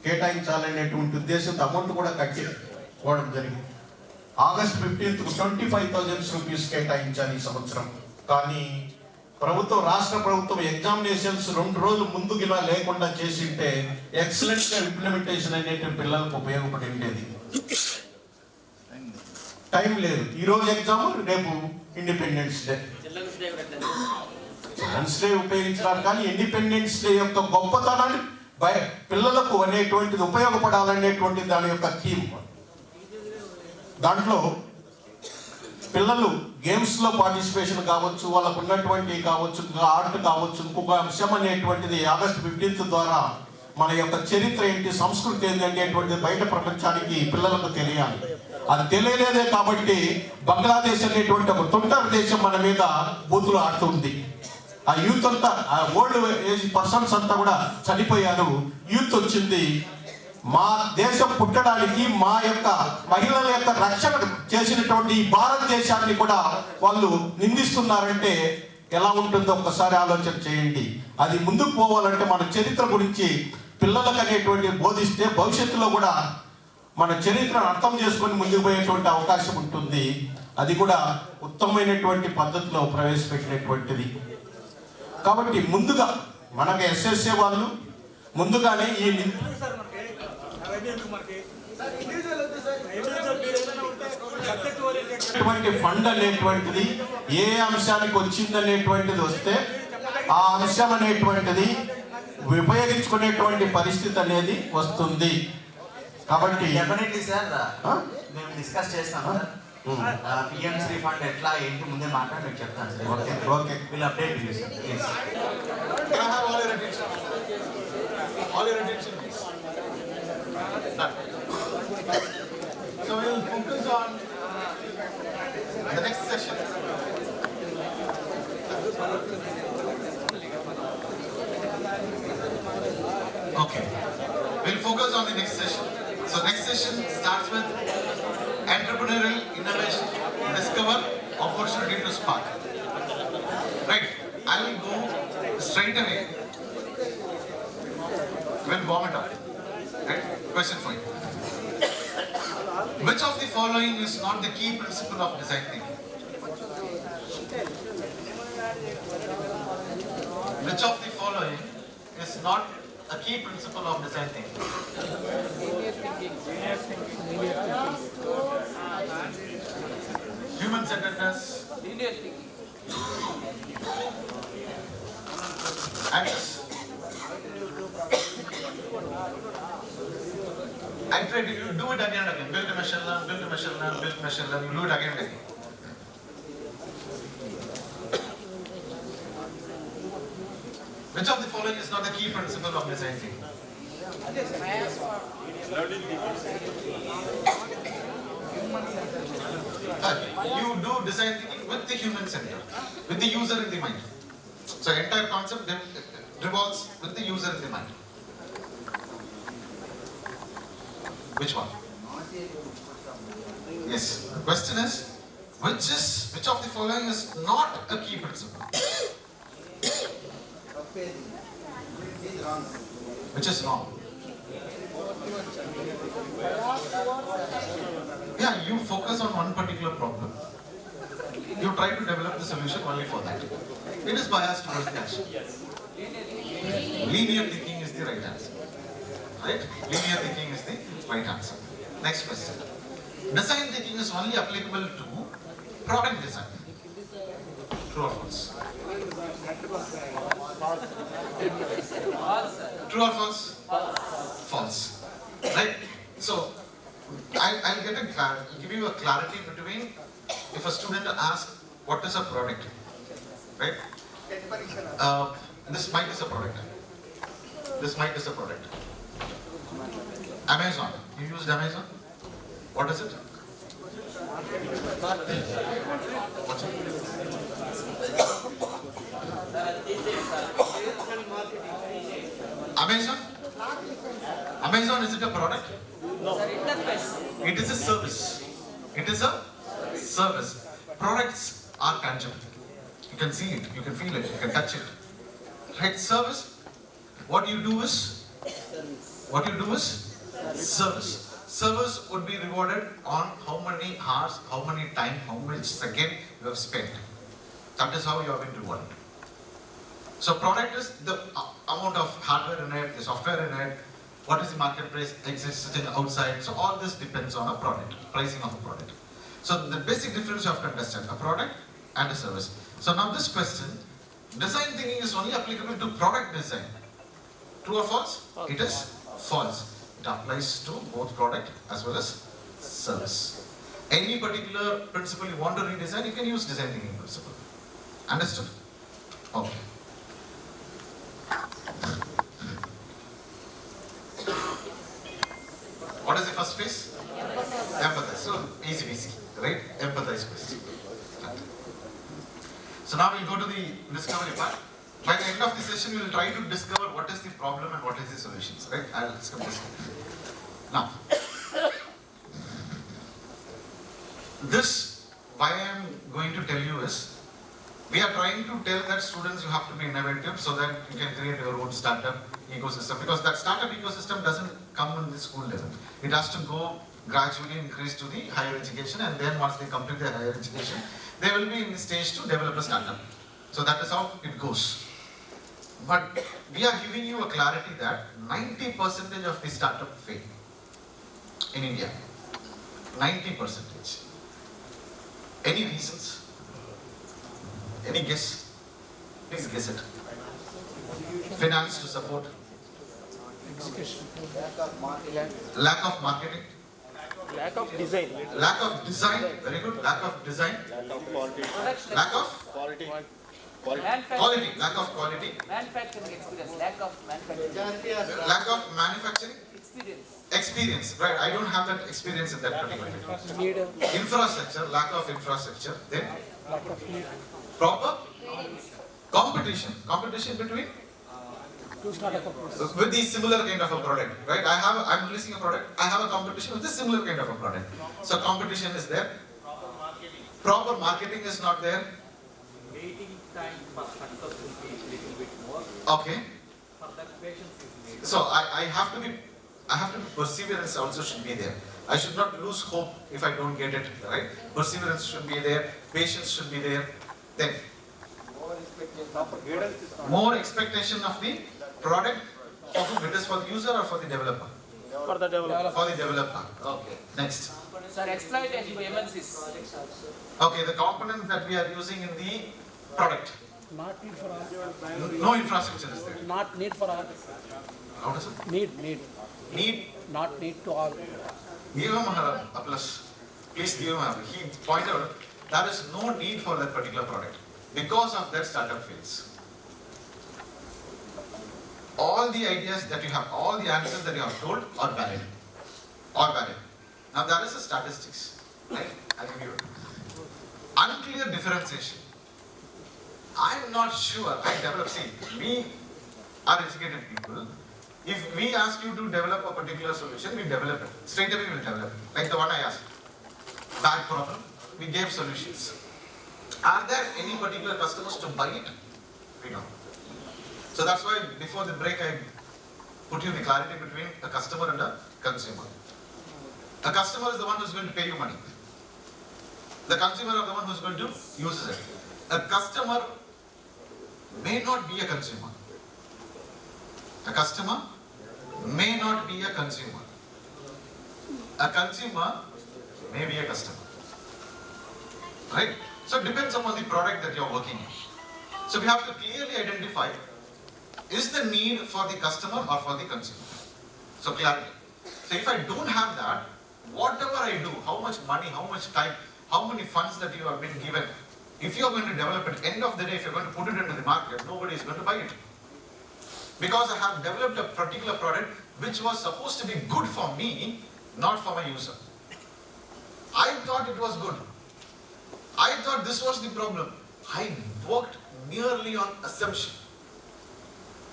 కేటాయించాలనేటువంటి ఉద్దేశంతో అమౌంట్ కూడా కట్టి పోవడం జరిగింది. August 15th 25,000 రూపీస్ కేటాయించాను ఈ సంవత్సరం. కానీ ప్రభుత్వం, రాష్ట్ర ప్రభుత్వం ఎగ్జామినేషన్స్ 2 రోజులు ముందుగా లేకుండా చేసింటే ఎక్సలెంట్గా ఇంప్లిమెంటేషన్ అనేటువంటి పిల్లలకు ఉపయోగపడి ఉండేది. టైం లేదు. ఈరోజు ఎగ్జామ్, రేపు ఇండిపెండెన్స్ డే. చిల్డ్రన్స్ డే ఉపయోగించినారు, కానీ ఇండిపెండెన్స్ డే యొక్క గొప్పతనాన్ని పిల్లలకు అనేటువంటిది ఉపయోగపడాలనేటువంటి దాని యొక్క థీమ్. దాంట్లో పిల్లలు గేమ్స్లో పార్టిసిపేషన్ కావచ్చు, వాళ్ళకు ఉన్నటువంటి కావచ్చు, ఆర్ట్ కావచ్చు, ఇంకొక అంశం అనేటువంటిది August 15th ద్వారా మన యొక్క చరిత్ర ఏంటి, సంస్కృతి ఏంటి అనేటువంటిది బయట ప్రపంచానికి పిల్లలకు తెలియాలి. అది తెలియలేదే కాబట్టి బంగ్లాదేశ్ అనేటువంటి ఒక తొంటరి దేశం మన మీద బూతులు ఆడుతుంది. ఆ యూత్ అంతా, ఆ ఓల్డ్ ఏజ్ పర్సన్స్ అంతా కూడా చనిపోయారు. యూత్ వచ్చింది. మా దేశం పుట్టడానికి మా యొక్క మహిళల యొక్క రక్షణ చేసినటువంటి భారతదేశాన్ని కూడా వాళ్ళు నిందిస్తున్నారంటే ఎలా ఉంటుందో ఒక్కసారి ఆలోచన చేయండి. అది ముందుకు పోవాలంటే మన చరిత్ర గురించి పిల్లలకు అనేటువంటి బోధిస్తే భవిష్యత్తులో కూడా మన చరిత్రను అర్థం చేసుకొని ముందుకు పోయేటువంటి అవకాశం ఉంటుంది. అది కూడా ఉత్తమమైనటువంటి పద్ధతిలో ప్రవేశపెట్టినటువంటిది. కాబట్టి ముందుగా మనకు ఎస్ఎస్ఏ వాళ్ళు ముందుగానే ఈ ఫండ్ అనేటువంటిది ఏ అంశానికి వచ్చిందనేటువంటిది వస్తే ఆ అంశం అనేటువంటిది ఉపయోగించుకునేటువంటి పరిస్థితి అనేది వస్తుంది. కాబట్టి డెఫినెట్లీ సార్ మేము డిస్కస్ చేస్తాం సార్. పిఎంశ్రీ ఫండ్ ఎట్లా ఏంటి ముందే మాట్లాడి మీకు చెప్తాను sir. Okay okay will update you sir please. All your attention, please. Done. So we will focus on the next session. Okay. We'll focus on the next session. So next session starts with entrepreneurial innovation, discover, opportunity to spark. Right. I will go straight away. We'll warm it up. Right? Question for you. Which of the following is not the key principle of design thinking? Which of the following is not a key principle of design thinking? Human-centeredness, access. I tried to do it again and again. Build a machine learn, build a machine learn, build a machine learn. You do it again and again. Which of the following is not the key principle of design thinking? You do design thinking with the human center, with the user in the mind. So entire concept revolves with the user in the mind. Which one? Yes. The question is, which of the following is not a key principle? Which is wrong? Yeah, you focus on one particular problem. You try to develop the solution only for that. It is biased towards the action. Linear thinking is the right answer. Right? Linear thinking is the right answer. Next question. Design thinking is only applicable to product design. True or false? True or false? False. Right? So, I'll give you a clarity between if a student asks what is a product. Right? This mic is a product. This mic is a product. Amazon. You used Amazon? What is it? What's it? Amazon? Amazon, is it a product? No. It is a service. It is a service. Products are tangible. You can see it, you can feel it, you can touch it. Right? Service, what you do is service. Service would be rewarded on how many hours, how many time, how much second you have spent. That is how you have been rewarded. So product is the amount of hardware in it, the software in it, what is the market price existing outside. So all this depends on a product, pricing of a product. So the basic difference you have to understand, a product and a service. So now this question, design thinking is only applicable to product design. True or false? It is false. It applies to both product as well as service. Any particular principle you want to redesign, you can use design thinking principle. Understood? Okay. What is the first phase? Empathize. So easy, right? Empathize first. So now we'll go to the discovery part. By the end of the session, we will try to discover what is the problem and what is the solutions, right? I'll discuss this. Now, this, why I am going to tell you is, we are trying to tell that students you have to be innovative so that you can create your own startup ecosystem, because that startup ecosystem doesn't come on the school level. It has to go gradually increase to the higher education, and then once they complete their higher education, they will be in the stage to develop a startup. So that is how it goes. But we are giving you a clarity that 90% of the startup fail in India. 90%. Any reasons? Any guess? Please guess it. Finance to support. Lack of marketing. Lack of design. Lack of design. Very good. Lack of design. Lack of quality. Quality. Lack of quality. Manufacturing experience. Lack of manufacturing. Lack of manufacturing. Experience. Experience. Right. I don't have that experience in that particular field. Infrastructure. Lack of infrastructure. Then proper competition. Competition between with the similar kind of a product, right? I'm releasing a product. I have a competition with this similar kind of a product. So competition is there. Proper marketing is not there. Waiting time for success will be a little bit more. Okay. For that patience is needed. So I have to be perseverance also should be there. I should not lose hope if I don't get it, right? Perseverance should be there. Patience should be there. Then more expectation of the product. For whom? It is for the user or for the developer? For the developer. For the developer. Okay. Next. Sir, exploitation by MNCs. Okay, the components that we are using in the product. Not need for all. No infrastructure is there. Not need for all. How does it? Need. Need. Not need to all. Give him a plus. Please give him a. He pointed out there is no need for that particular product. Because of that, startup fails. All the ideas that you have, all the answers that you have told are valid. Now there is a statistics, right? I'll give you unclear differentiation. I'm not sure. We are educated people. If we ask you to develop a particular solution, we develop it. Straight away we will develop it. Like the one I asked. Bad problem. We gave solutions. Are there any particular customers to buy it? We don't. So that's why before the break I put you the clarity between a customer and a consumer. A customer is the one who's going to pay you money. The consumer is the one who's going to use it. A customer may not be a consumer. A customer may not be a consumer. A consumer may be a customer. Right? So it depends upon the product that you're working in. So we have to clearly identify, is the need for the customer or for the consumer? So clarity. So if I don't have that, whatever I do, how much money, how much time, how many funds that you have been given, if you are going to develop it, end of the day, if you're going to put it into the market, nobody is going to buy it. Because I have developed a particular product which was supposed to be good for me, not for my user. I thought it was good. I thought this was the problem. I worked merely on assumption.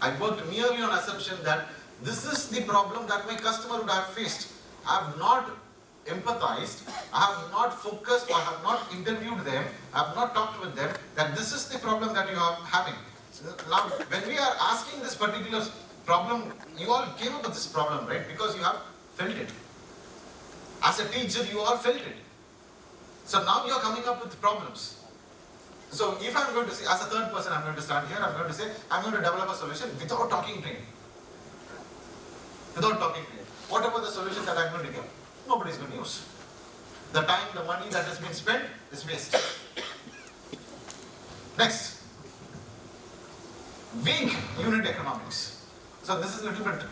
I worked merely on assumption that this is the problem that my customer would have faced. I have not empathized, I have not focused, I have not interviewed them, I have not talked with them that this is the problem that you are having. Now, when we are asking this particular problem, you all came up with this problem, right? Because you have felt it. As a teacher, you all felt it. So now you are coming up with problems. So if I am going to say, as a third person, I am going to stand here, I am going to say, I am going to develop a solution without talking to you. Without talking to you. Whatever the solution that I am going to give, nobody is going to use. The time, the money that has been spent is waste. Next. Weak unit economics. So this is a little bit.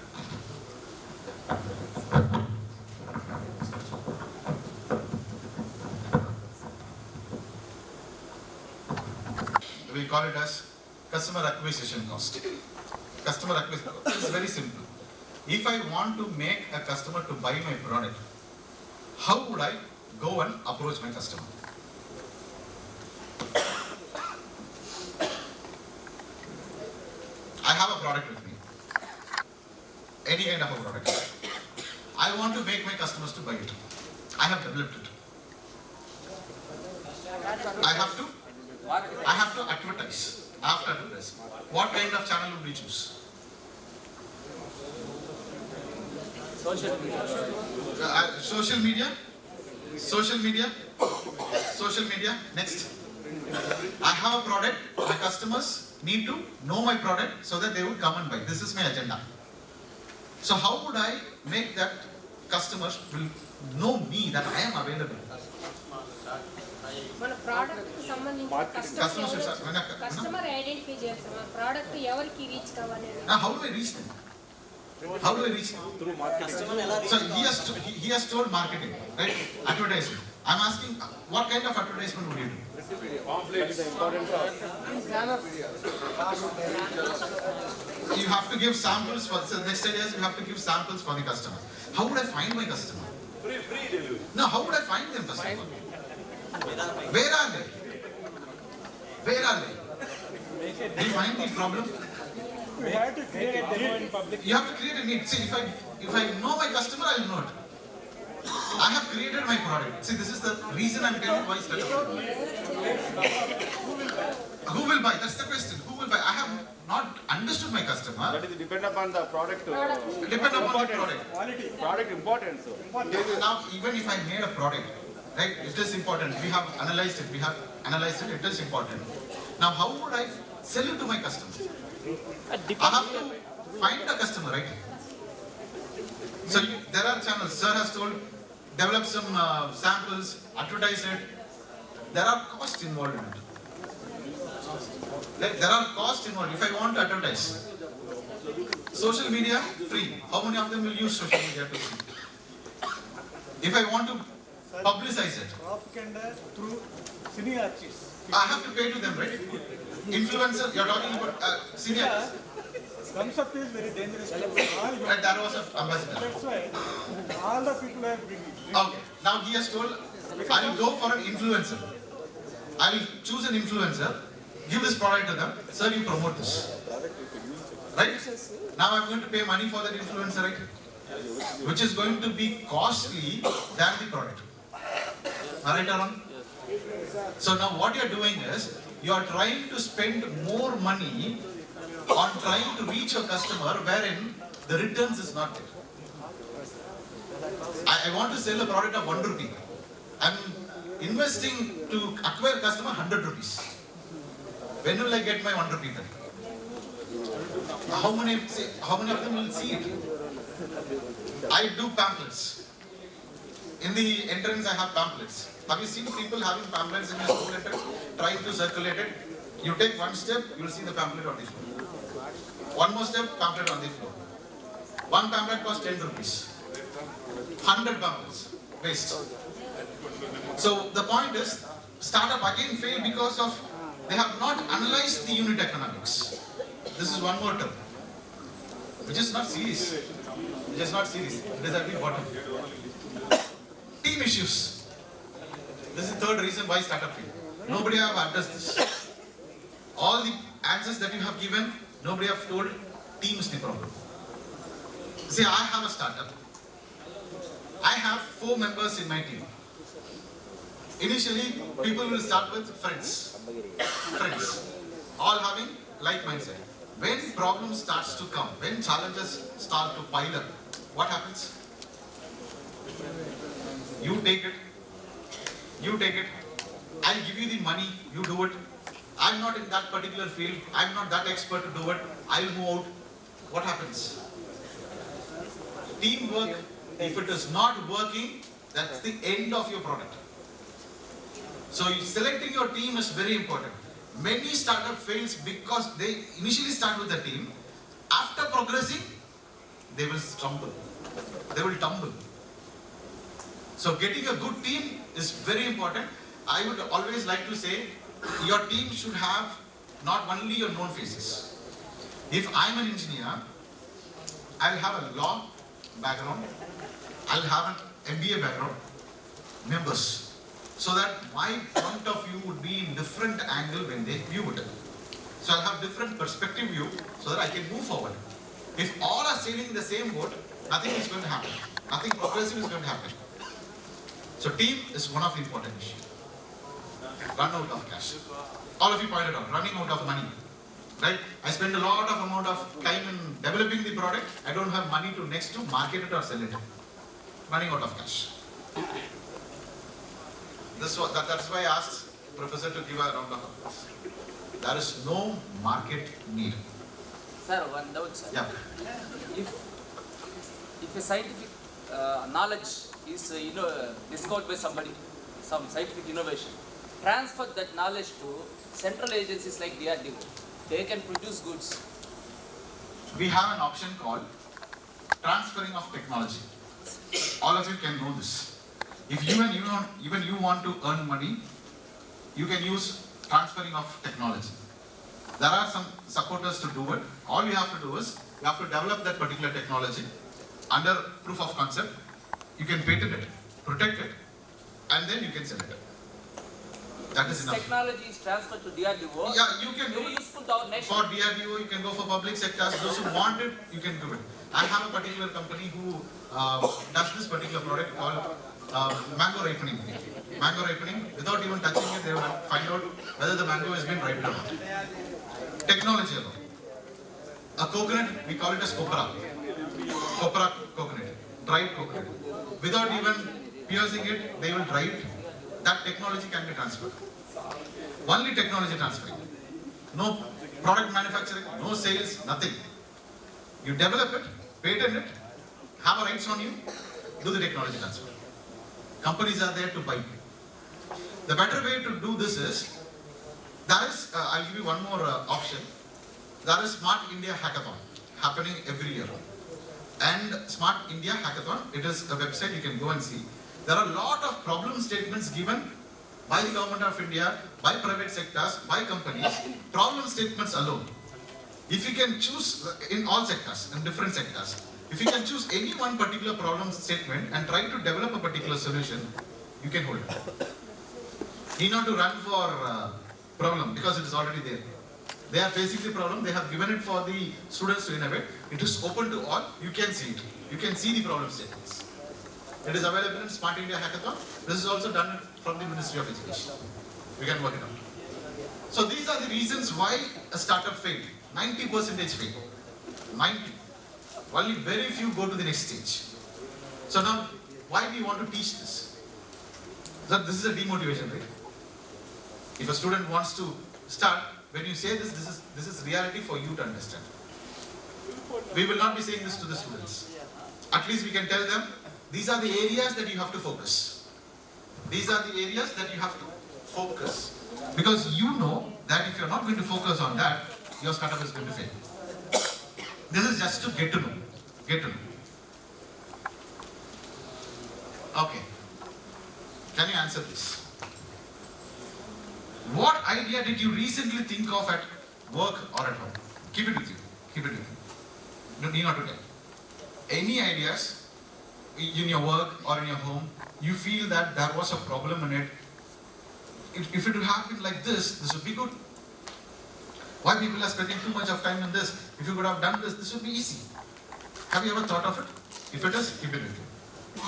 We call it as customer acquisition cost. Customer acquisition cost is very simple. If I want to make a customer to buy my product, how would I go and approach my customer? have a product with me, any kind of a product. I want to make my customers to buy it. I have developed it. I have to advertise. After advertise, what kind of channel would we choose? Social media. Social media. Social media. Social media. Next. I have a product. My customers need to know my product so that they would come and buy. This is my agenda. So how would I make that customers will know me, that I am available? మన product కి సంబంధించి customer identify చేయాలి మన product ఎవరికి reach కావాలి How do I reach them? How do I reach them? Through marketing. So he has told marketing, right? Advertising. I'm asking, what kind of advertisement would you do? You have to give samples for, so next idea is you have to give samples for the customer. How would I find my customer? Free delivery. No, how would I find them first of all? Where are they? Where are they? Do you find the problem? We have to create a demo in public. You have to create a need. See, if I know my customer, I will know it. I have created my product. See, this is the reason I'm telling you why it's better. Who will buy? That's the question. Who will buy? I have not understood my customer. That is depend upon the product. Depend upon the product. Quality. Product important. So. Now, even if I made a product, right, it is important. We have analyzed it. It is important. Now, how would I sell it to my customer? I have to find a customer, right? So there are channels. Sir has told, develop some samples, advertise it. There are costs involved in it. There are costs involved. If I want to advertise, social media free. How many of them will use social media to see? If I want to publicize it, through cine artists. I have to pay to them, right? Influencer, you're talking about senior artists. Concept is very dangerous. Right, there was an ambassador. That's why all the people are bringing. Okay, now he has told, I will go for an influencer. I will choose an influencer, give this product to them, sir, you promote this. Right? Now I'm going to pay money for that influencer, right? Which is going to be costly than the product. Alright, Arun? So now what you are doing is, you are trying to spend more money on trying to reach a customer wherein the returns is not there. I want to sell a product of 1 rupee. I'm investing to acquire customer 100 rupees. When will I get my 1 rupee then? How many of them will see it? I do pamphlets. In the entrance I have pamphlets. Have you seen people having pamphlets in your school entrance, trying to circulate it? You take one step, you will see the pamphlet on the floor. One more step, pamphlet on the floor. One pamphlet costs 10 rupees. 100 pamphlets, waste. So the point is, startup again failed because of they have not analyzed the unit economics. This is one more term, which is not serious. It is not serious. It is at the bottom. Team issues. This is the third reason why startup failed. Nobody have addressed this. All the answers that you have given, nobody have told team is the problem. See, I have a startup. I have 4 members in my team. Initially, people will start with friends. All having like mindset. When problems starts to come, when challenges start to pile up, what happens? You take it. I'll give you the money, you do it. I'm not in that particular field, I'm not that expert to do it, I'll move out. What happens? Teamwork, if it is not working, that's the end of your product. So selecting your team is very important. Many startup fails because they initially start with the team. After progressing, they will stumble. They will tumble. So getting a good team is very important. I would always like to say, your team should have not only your known faces. If I'm an engineer, I'll have a law background, I'll have an MBA background, members, so that my point of view would be in different angle when they view it. So I'll have different perspective view so that I can move forward. If all are sailing in the same boat, nothing is going to happen. Nothing progressive is going to happen. So team is one of the important issues. Run out of cash. All of you pointed out, running out of money. Right? I spend a lot of amount of time in developing the product. I don't have money to next to market it or sell it. Running out of cash. That's why I asked Professor to give a round of applause. There is no market need. Sir, one doubt, sir. Yeah. If a scientific knowledge is discovered by somebody, some scientific innovation, transfer that knowledge to central agencies like DRDO. They can produce goods. We have an option called transferring of technology. All of you can know this. If even you want to earn money, you can use transferring of technology. There are some supporters to do it. All you have to do is, you have to develop that particular technology under proof of concept. You can patent it, protect it, and then you can sell it. That is enough. Technology is transferred to DRDO. Yeah, you can very useful to our nation. For DRDO, you can go for public sectors. Those who want it, you can do it. I have a particular company who does this particular product called mango ripening. Mango ripening, without even touching it, they will find out whether the mango has been ripened or not. Technology alone. A coconut, we call it as copra. Copra coconut, dried coconut. Without even piercing it, they will dry it. That technology can be transferred. Only technology transferring. No product manufacturing, no sales, nothing. You develop it, patent it, have a rights on you, do the technology transfer. Companies are there to buy. The better way to do this is, I'll give you one more option. There is Smart India Hackathon happening every year. And Smart India Hackathon, it is a website you can go and see. There are a lot of problem statements given by the government of India, by private sectors, by companies, problem statements alone. If you can choose in all sectors, in different sectors, if you can choose any one particular problem statement and try to develop a particular solution, you can hold it. You need not to run for problem because it is already there. They are facing the problem, they have given it for the students to innovate. It is open to all, you can see it. You can see the problem statements. It is available in Smart India Hackathon. This is also done from the Ministry of Education. We can work it out. So these are the reasons why a startup failed. 90% failed. 90. Only very few go to the next stage. So now, why do you want to teach this? So this is a demotivation, right? If a student wants to start, when you say this is reality for you to understand. We will not be saying this to the students. At least we can tell them, these are the areas that you have to focus. These are the areas that you have to focus. Because you know that if you're not going to focus on that, your startup is going to fail. This is just to get to know. Get to know. Okay. Can you answer this? What idea did you recently think of at work or at home? Keep it with you. Keep it with you. You need not to tell. Any ideas in your work or in your home, you feel that there was a problem in it. If it would happen like this would be good. Why people are spending too much of time on this? If you could have done this would be easy. Have you ever thought of it? If it is, keep it with you.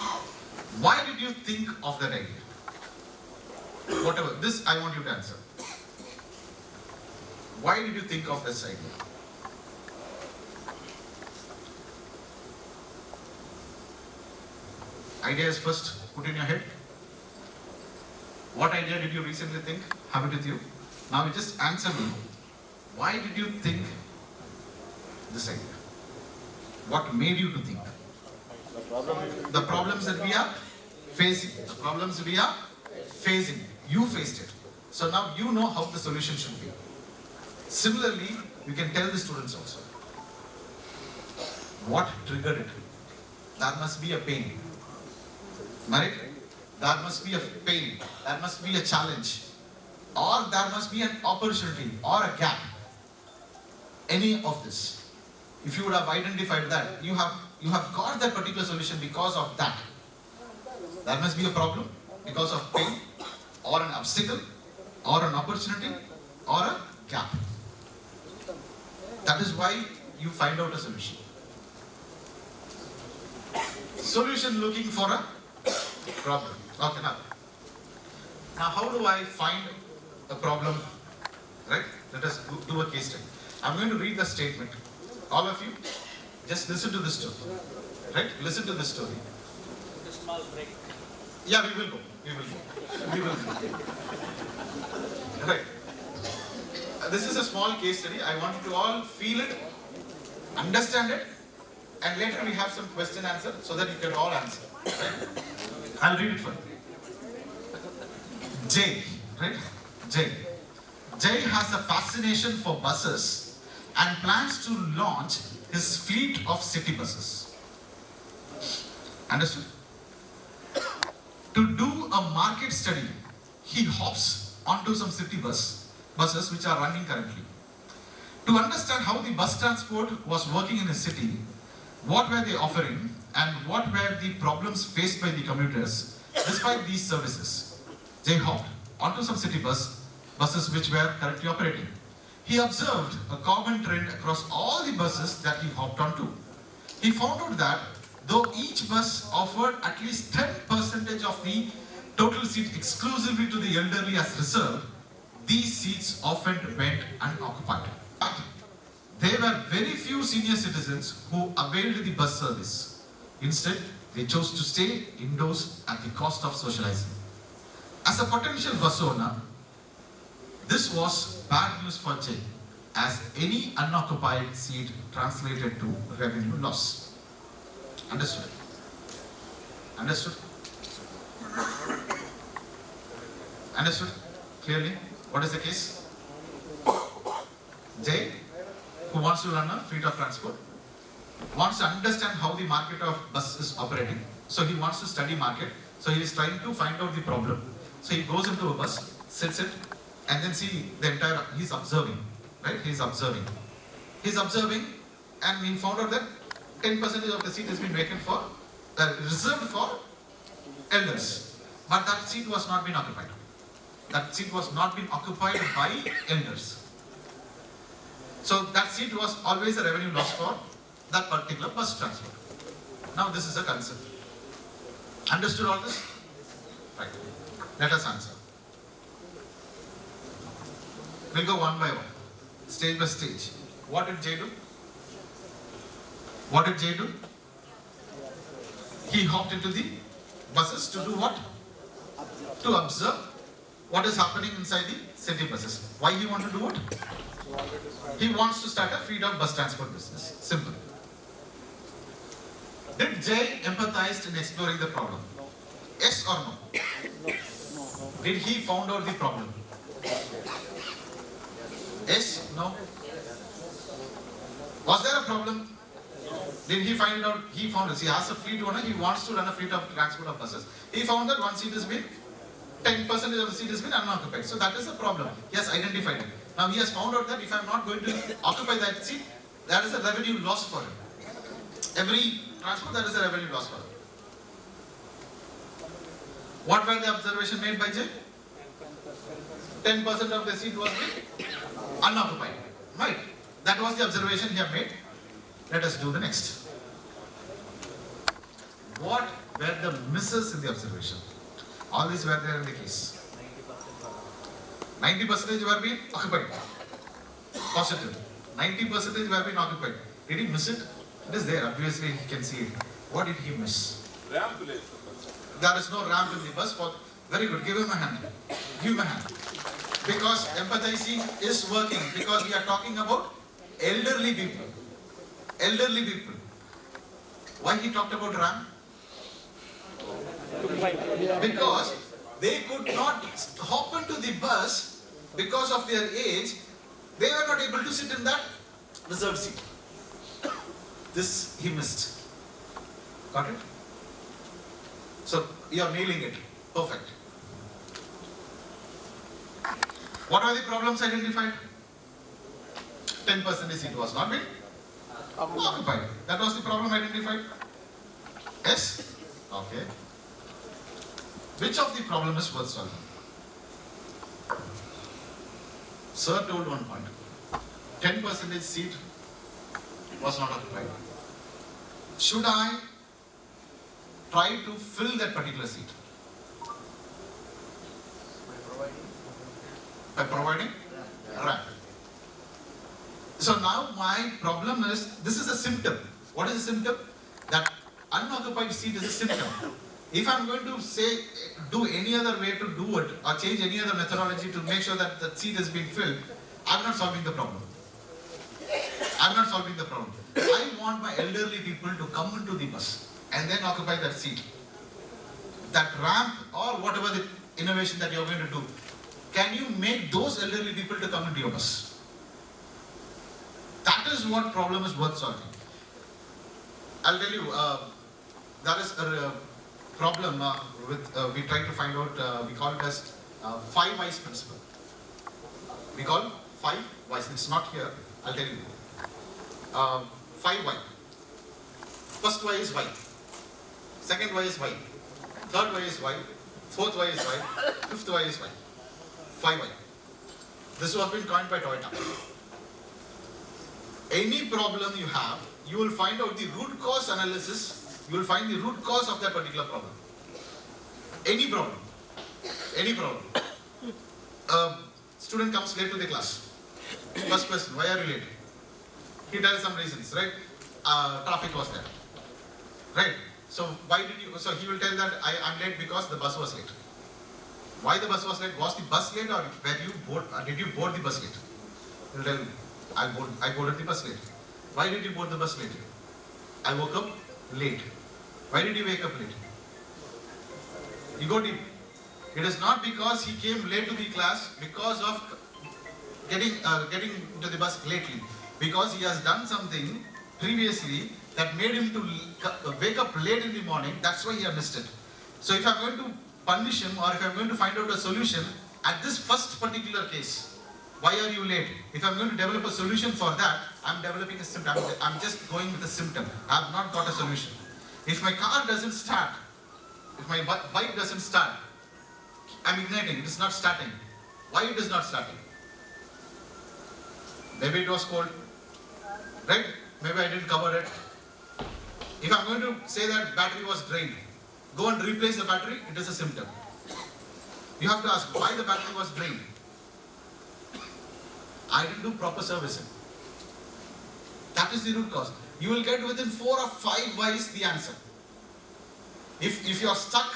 Why did you think of that idea? Whatever, this I want you to answer. Why did you think of this idea? Idea is first put in your head. What idea did you recently think? Have it with you. Now you just answer me. Why did you think this idea? What made you to think? The problems that we are facing. The problems we are facing. You faced it. So now you know how the solution should be. Similarly, you can tell the students also. What triggered it? There must be a pain. Right? There must be a pain. There must be a challenge. Or there must be an opportunity or a gap. Any of this. If you would have identified that, you have got that particular solution because of that. There must be a problem because of pain, or an obstacle, or an opportunity, or a gap. That is why you find out a solution. Solution looking for a problem. Okay, now how do I find a problem? Right? Let us do a case study. I'm going to read the statement. All of you, just listen to this story. Right? Listen to this story. A small break. Yeah, we will go. We will go. We will go. Right. This is a small case study. I want you to all feel it, understand it, and later we have some question answer so that you can all answer. Right? I'll read it for you. Jay, right? Jay. Jay has a fascination for buses and plans to launch his fleet of city buses. Understood? To do a market study, he hops onto some city buses which are running currently. To understand how the bus transport was working in his city, what were they offering and what were the problems faced by the commuters despite these services. Jay hopped onto some city buses which were currently operating. He observed a common trend across all the buses that he hopped onto. He found out that though each bus offered at least 10% of the total seat exclusively to the elderly as reserved, these seats often went unoccupied. But there were very few senior citizens who availed the bus service. Instead, they chose to stay indoors at the cost of socializing. As a potential bus owner, this was bad news for Jay, as any unoccupied seat translated to revenue loss. Understood? Understood? Understood? Clearly? What is the case? Jay, who wants to run a fleet of transport, wants to understand how the market of bus is operating. So he wants to study market. So he is trying to find out the problem. So he goes into a bus, sits it, and then see the entire, he's observing, right? He's observing, and he found out that 10% of the seat has been vacant for, reserved for elders. But that seat was not being occupied. That seat was not being occupied by elders. So that seat was always a revenue loss for that particular bus transport. Now this is a concern. Understood all this? Right. Let us answer. We'll go one by one, stage by stage. What did Jay do? What did Jay do? He hopped into the buses to do what? To observe what is happening inside the city buses. Why he want to do it? He wants to start a fleet of bus transport business. Simple. Did Jay empathize in exploring the problem? Yes or no? Did he found out the problem? Yes? No? Was there a problem? Did he find out? He found it. He has a fleet owner. He wants to run a fleet of transport of buses. He found that one seat has been 10% of the seat has been unoccupied. So that is a problem. He has identified it. Now he has found out that if I am not going to occupy that seat, that is a revenue loss for him. Every transport, that is a revenue loss for him. What were the observation made by Jay? 10% of the seat was unoccupied. Right. That was the observation he had made. Let us do the next. What were the misses in the observation? All these were there in the case. 90% were being occupied. Positive. 90% were being occupied. Did he miss it? It is there. Obviously, he can see it. What did he miss? Ramp. There is no ramp in the bus. Very good. Give him a hand. Give him a hand. Because empathizing is working. Because we are talking about elderly people. Elderly people. Why he talked about ramp? Because they could not hop into the bus because of their age. They were not able to sit in that reserved seat. This he missed. Got it? So you are nailing it. Perfect. What are the problems identified? 10% seat was not being occupied. That was the problem identified. Yes? Okay. Which of the problem is worth solving? Sir told one point. 10% seat was not occupied. Should I try to fill that particular seat? By providing ramp. So now my problem is, this is a symptom. What is a symptom? That unoccupied seat is a symptom. If I'm going to say, do any other way to do it or change any other methodology to make sure that the seat is being filled, I'm not solving the problem. I'm not solving the problem. I want my elderly people to come into the bus and then occupy that seat. That ramp or whatever the innovation that you're going to do, can you make those elderly people to come into your bus? That is what problem is worth solving. I'll tell you, there is a problem we try to find out, we call it as 5 whys principle. We call 5 whys, it's not here, I'll tell you. 5 why. First why is why. Second why is why. Third why is why. Fourth why is why. Fifth why is why. 5 why. This was been coined by Toyota. Any problem you have, you will find out the root cause analysis, you will find the root cause of that particular problem. Any problem. Any problem. Student comes late to the class. First question, why are you late? He tells some reasons, right? Traffic was there. Right? So why did you, so he will tell that I'm late because the bus was late. Why the bus was late? Was the bus late or did you board the bus late? He will tell me, I boarded the bus late. Why did you board the bus late? I woke up late. Why did you wake up late? You go deep. It is not because he came late to the class because of getting to the bus lately. Because he has done something previously that made him to wake up late in the morning, that's why he has missed it. So if I'm going to punish him or if I'm going to find out a solution, at this first particular case, why are you late? If I'm going to develop a solution for that, I'm developing a symptom. I'm just going with a symptom. I have not got a solution. If my car doesn't start, if my bike doesn't start, I'm igniting, it is not starting. Why it is not starting? Maybe it was cold. Right? Maybe I didn't cover it. If I'm going to say that battery was drained, go and replace the battery, it is a symptom. You have to ask why the battery was drained. I didn't do proper servicing. That is the root cause. You will get within 4 or 5 whys the answer. If you are stuck,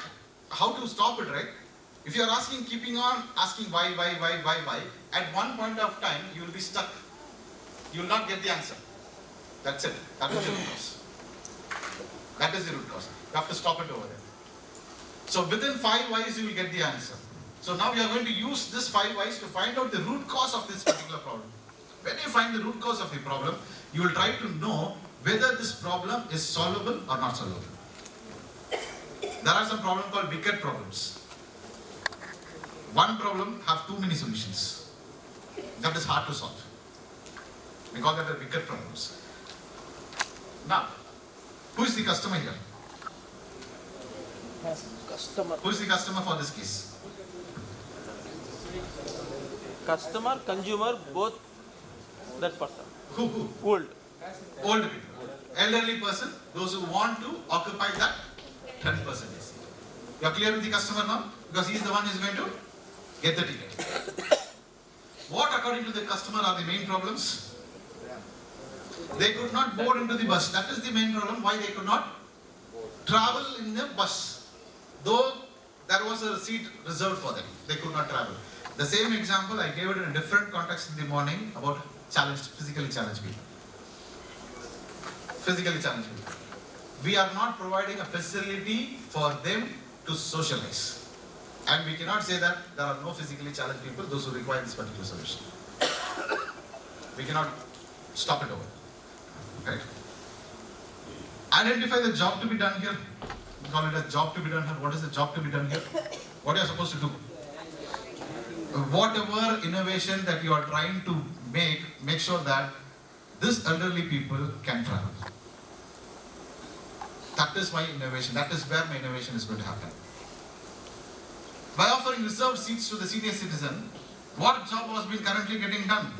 how to stop it, right? If you are keeping on asking why, at one point of time you will be stuck. You will not get the answer. That's it. That is the root cause. That is the root cause. You have to stop it over there. So within 5 whys you will get the answer. So now we are going to use this 5 whys to find out the root cause of this particular problem. When you find the root cause of the problem, you will try to know whether this problem is solvable or not solvable. There are some problems called wicked problems. One problem have too many solutions. That is hard to solve. We call that the wicked problems. Now, who is the customer here? Customer. Who is the customer for this case? Customer, consumer, both that person. Who? Old. Old people. Elderly person, those who want to occupy that 10%. You are clear with the customer now? Because he is the one who is going to get the ticket. What according to the customer are the main problems? They could not board into the bus. That is the main problem why they could not travel in the bus. Though there was a seat reserved for them, they could not travel. The same example I gave it in a different context in the morning about physically challenged people. Physically challenged people. We are not providing a facility for them to socialize. And we cannot say that there are no physically challenged people, those who require this particular solution. We cannot stop it over. Right? Identify the job to be done here. We call it a job to be done here. What is the job to be done here? What are you supposed to do? Whatever innovation that you are trying to make sure that this elderly people can travel. That is my innovation. That is where my innovation is going to happen. By offering reserved seats to the senior citizen, what job was being currently getting done?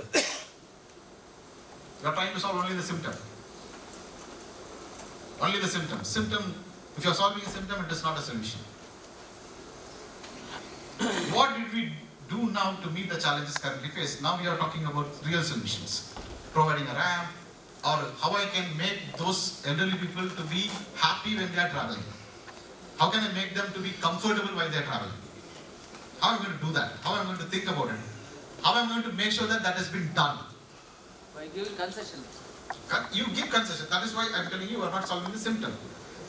You are trying to solve only the symptom. Only the symptom. If you are solving a symptom, it is not a solution. What did we do now to meet the challenges currently faced? Now we are talking about real solutions. Providing a ramp, or how I can make those elderly people to be happy when they are traveling. How can I make them to be comfortable while they are traveling? How am I going to do that? How am I going to think about it? How am I going to make sure that that has been done? By giving concessions. You give concession. That is why I am telling you are not solving the symptom.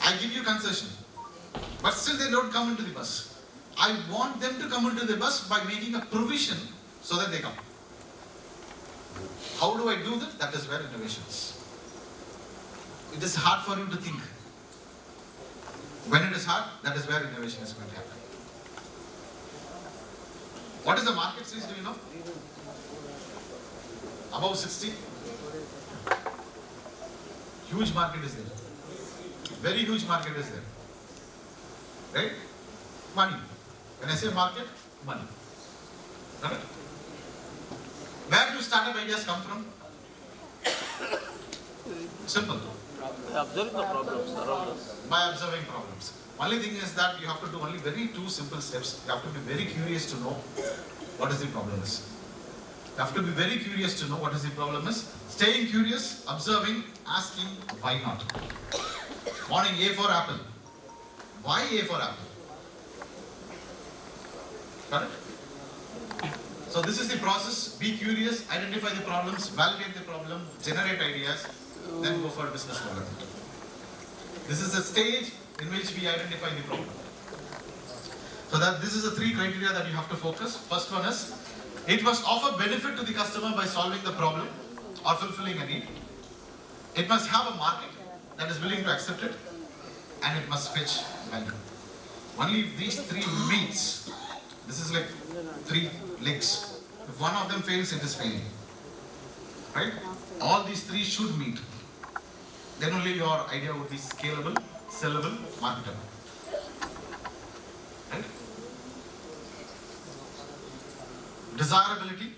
I give you concession. But still they don't come into the bus. I want them to come into the bus by making a provision so that they come. How do I do that? That is where innovation is. It is hard for you to think. When it is hard, that is where innovation is going to happen. What is the market size, do you know? Above 60. Huge market is there. Very huge market is there. Right? Money. When I say market, money. Correct? Where do startup ideas come from? Simple. By observing the problems around us. By observing problems. Only thing is that you have to do only very two simple steps. You have to be very curious to know what is the problem is. You have to be very curious to know what is the problem is. Staying curious, observing, asking, why not? Morning, A for apple. Why A for apple? Correct? So this is the process. Be curious, identify the problems, validate the problem, generate ideas, then go for business development. This is the stage in which we identify the problem. So that this is the three criteria that you have to focus. First one is, it must offer benefit to the customer by solving the problem or fulfilling a need. It must have a market that is willing to accept it, and it must fetch value. Only if these three meets, this is like three legs. If one of them fails, it is failing. Right? All these three should meet. Then only your idea would be scalable, sellable, marketable. Right? Desirability,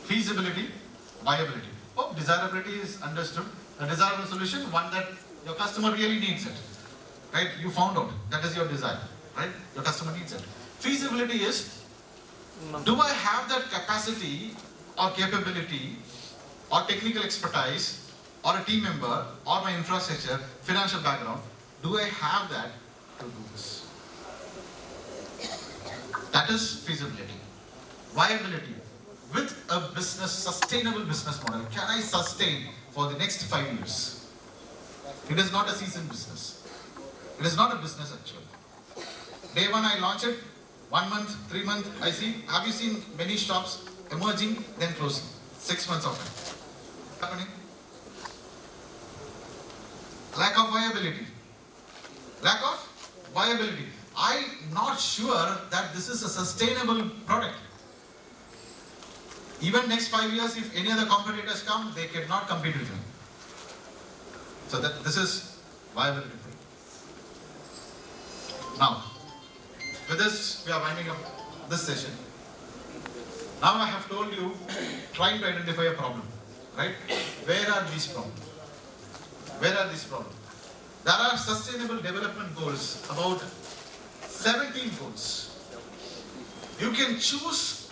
feasibility, viability. Oh, desirability is understood. A desirable solution, one that your customer really needs it. Right? You found out. That is your desire. Right? Your customer needs it. Feasibility is, do I have that capacity or capability or technical expertise or a team member or my infrastructure, financial background, do I have that to do this? That is feasibility. Viability. With a business, sustainable business model, can I sustain for the next 5 years? It is not a seasoned business. It is not a business actually. Day one I launch it, 1 month, 3 months, I see, have you seen many shops emerging, then closing? 6 months of it. Happening. Lack of viability. Lack of viability. I'm not sure that this is a sustainable product. Even next 5 years, if any other competitors come, they cannot compete with me. So that this is viability. Now, with this, we are winding up this session. Now I have told you, trying to identify a problem, right? Where are these problems? Where are these problems? There are sustainable development goals, about 17 goals. You can choose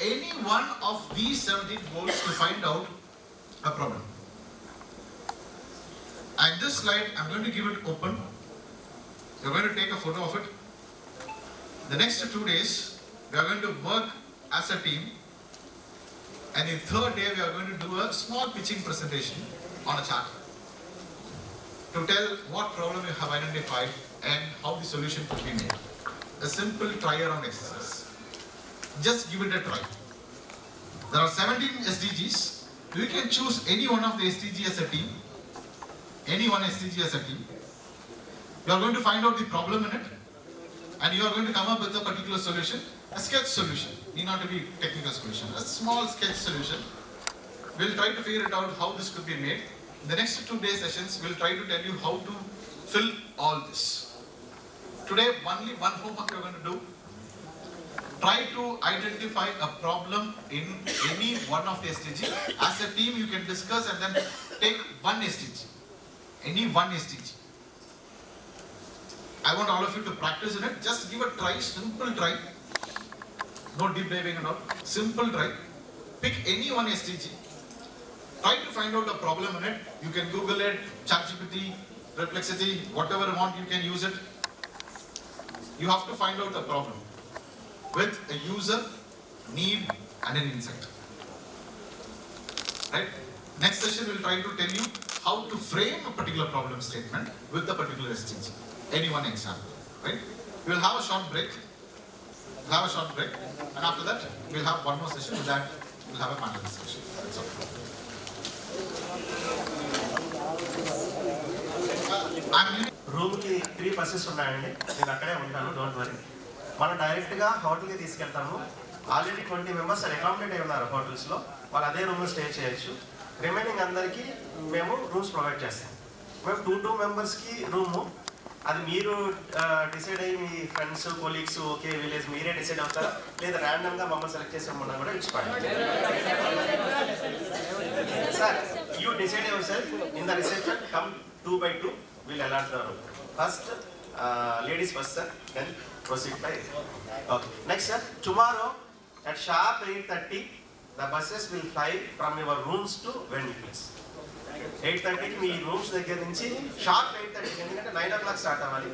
any one of these 17 goals to find out a problem. And this slide, I'm going to give it open. You're going to take a photo of it. The next 2 days, we are going to work as a team. And the third day, we are going to do a small pitching presentation on a chart to tell what problem you have identified and how the solution could be made. A simple try-around exercise. Just give it a try. There are 17 SDGs. You can choose any one of the SDGs as a team. Any one SDG as a team. You are going to find out the problem in it, and you are going to come up with a particular solution, a sketch solution. Need not to be technical solution. A small sketch solution. We'll try to figure it out how this could be made. In the next 2 day sessions, we'll try to tell you how to fill all this. Today, only one homework you're going to do. Try to identify a problem in any one of the SDG. As a team, you can discuss and then take one SDG. any one SDG. I want all of you to practice in it. Just give a try, simple try. No deep diving and all. Simple try. Pick any one SDG. Try to find out the problem in it. You can Google it, ChatGPT, Perplexity, whatever you want, you can use it. You have to find out the problem with a user, need, and an insight. Right? Next session we'll try to tell you how to frame a particular problem statement with a particular SDG. Any one example. Right? We'll have a short break. And after that, we'll have one more session. With that, we'll have a panel discussion. That's all. రూమ్కి 3 buses ఉన్నాయండి. నేను అక్కడే ఉంటాను, don't worry. మనం డైరెక్ట్గా హోటల్కి తీసుకెళ్తాము. Already 20 members accommodate అయి ఉన్నారు హోటల్స్లో. వాళ్ళు అదే రూమ్లో స్టే చేయొచ్చు. రిమైనింగ్ అందరికీ మేము రూమ్స్ ప్రొవైడ్ చేస్తాం. మేము 2 మెంబర్స్కి రూము. అది మీరు డిసైడ్ అయ్యి మీ ఫ్రెండ్స్ కొలీగ్స్ ఓకే విలేజ్ మీరే డిసైడ్ అవుతారా, లేదా ర్యాండమ్గా మమ్మల్ని సెలెక్ట్ చేసామన్నా కూడా it's fine. Sir you decide your self in the reception. Come 2 by 2 will allot the room. First, ladies first, sir. Then proceed by. Okay. Next, sir. Tomorrow at sharp 8:30, the buses will fly from your rooms to venue place. 8:30 మీ rooms దగ్గర నుంచి sharp 8:30, ఎందుకంటే 9 o'clock start అవ్వాలి.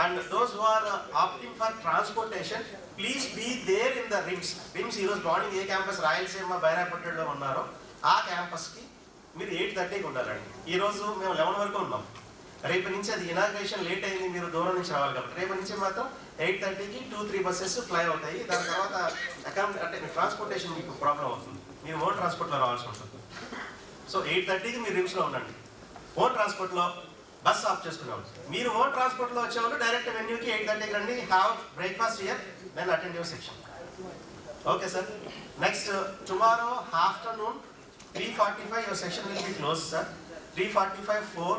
And those who are opting for transportation please be there in the RIMS. ఈరోజు morning ఏ campus Rayalaseema బైరాపట్టణంలో ఉన్నారో ఆ క్యాంపస్కి మీరు 8:30కి ఉండాలండి. ఈరోజు మేము 11 వరకు ఉన్నాం. రేపు నుంచి అది ఇనాగ్రేషన్ లేట్ అయింది, మీరు దూరం నుంచి రావాలి కాబట్టి రేపు నుంచి మాత్రం 8:30కి 2-3 బస్సెస్ ఫ్లై అవుతాయి. దాని తర్వాత అంటే మీ ట్రాన్స్పోర్టేషన్ మీకు ప్రాబ్లం అవుతుంది, మీరు ఓన్ ట్రాన్స్పోర్ట్లో రావాల్సి ఉంటుంది. సో 8:30కి మీరు రిమ్స్లో ఉండండి. ఓన్ ట్రాన్స్పోర్ట్లో బస్ ఆఫ్ చేసుకునేవాళ్ళు. మీరు ఓన్ ట్రాన్స్పోర్ట్లో వచ్చేవాళ్ళు డైరెక్ట్ వెన్యూకి 8:30కి రండి. Have breakfast here, then attend your section. Okay sir. Next tomorrow afternoon 3:45 your section will be closed, sir. 3:45 4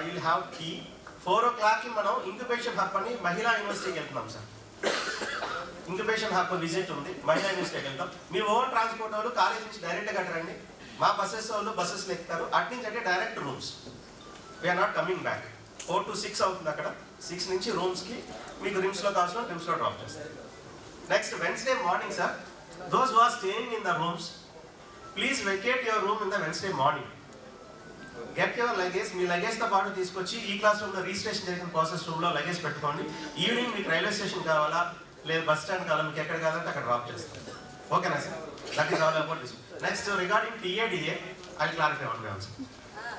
you will have tea. 4 o'clock ki manam incubation hub ani mahila university ki veltunam sir. Incubation hub visit undi, mahila university ki veltam. Mee own transport vallu college nunchi direct ga రండి. మా buses వాళ్ళు buses ఎక్కుతారు. అటు నుంచి అంటే direct rooms. we are not coming back. 4 to 6 అవుతుంది అక్కడ. 6 నుంచి రూమ్స్కి మీకు రిమ్స్లో కావాల్సిన రిమ్స్లో డ్రాప్ చేస్తారు. Next Wednesday morning sir, those who are staying in the rooms, please vacate your room in the Wednesday morning. Get your luggage. మీ లగేజ్తో పాటు తీసుకొచ్చి ఈ class రూమ్లో రిజిస్ట్రేషన్ జరిగిన ప్రాసెస్ రూమ్లో లగేజ్ పెట్టుకోండి. ఈవినింగ్ మీకు రైల్వే స్టేషన్ కావాలా లేదా బస్ స్టాండ్ కావాలా, మీకు ఎక్కడ కావాలంటే అక్కడ డ్రాప్ చేస్తాం. ఓకేనా sir? That is all about this. Next regarding TIDA, I will clarify one by one.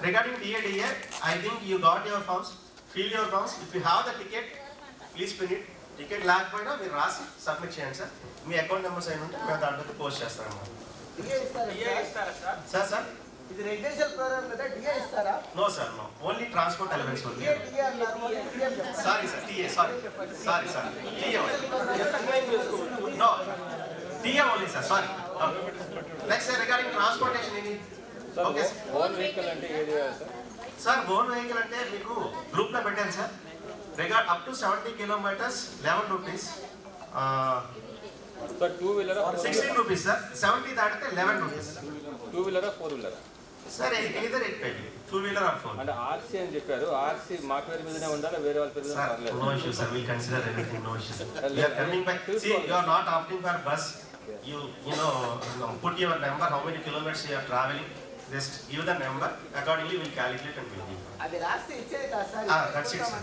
Regarding TIDA, I think you got your forms. Fill your forms. If you have the ticket, please fill it. Ticket లేకపోయినా మీరు రాసి submit చేయండి sir. మీ account numbers అయిన ఉంటే మేము దాంట్లో post చేస్తాము. Sir sir ఇది రెసిడెన్షియల్ ప్రోగ్రామ్ కదా, డిఏ ఇస్తారా? No sir, no. Only transport elements only. Sorry sir, TA sorry TA no TA only sir, sorry. Next sir regarding transportation ఇది ఓకే సార్. ఓన్ వెహికల్ అంటే ఏది sir? Own vehicle అంటే మీకు గ్రూప్లో పెట్టాను sir. Regard up to 70 kilometers 11 rupees. Sir 2-wheeler 16 rupees sir. 70 దాటితే 11 rupees. 2-wheeler 4-wheeler sir either it may be 2-wheeler or 4. అంటే RC అని చెప్పారు. RC మా పేరు మీదనే ఉండాలి, వేరే వాళ్ళ పేరు మీద పర్లేదు. No issue sir, we'll consider everything, no issue sir. We are coming back. See, you are not opting for bus. You know put your number, how many kilometers you are traveling. Just give the number, accordingly we'll calculate and we'll give. అది రాస్తే ఇచ్చేది కాదు sir. That's it sir.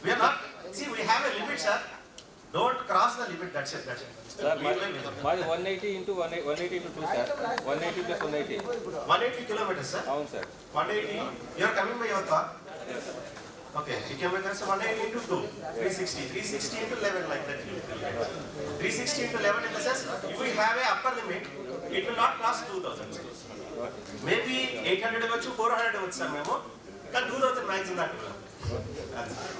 We are not, see we have a limit sir. Don't cross the limit, that's it. Sir, మాది 180 into 180 into 2 sir. 180 plus 180. 180 kilometers sir. అవును sir. 180. You are coming by your car. Okay, you can make 180 into 2, 360. 360 into 11 like that. 360 into 11 in the sense, if we have a upper limit, it will not cross 2000. Maybe 800 ఇవ్వచ్చు, 400 ఇవ్వచ్చు sir మేము. కానీ 2000 maximum దాకా.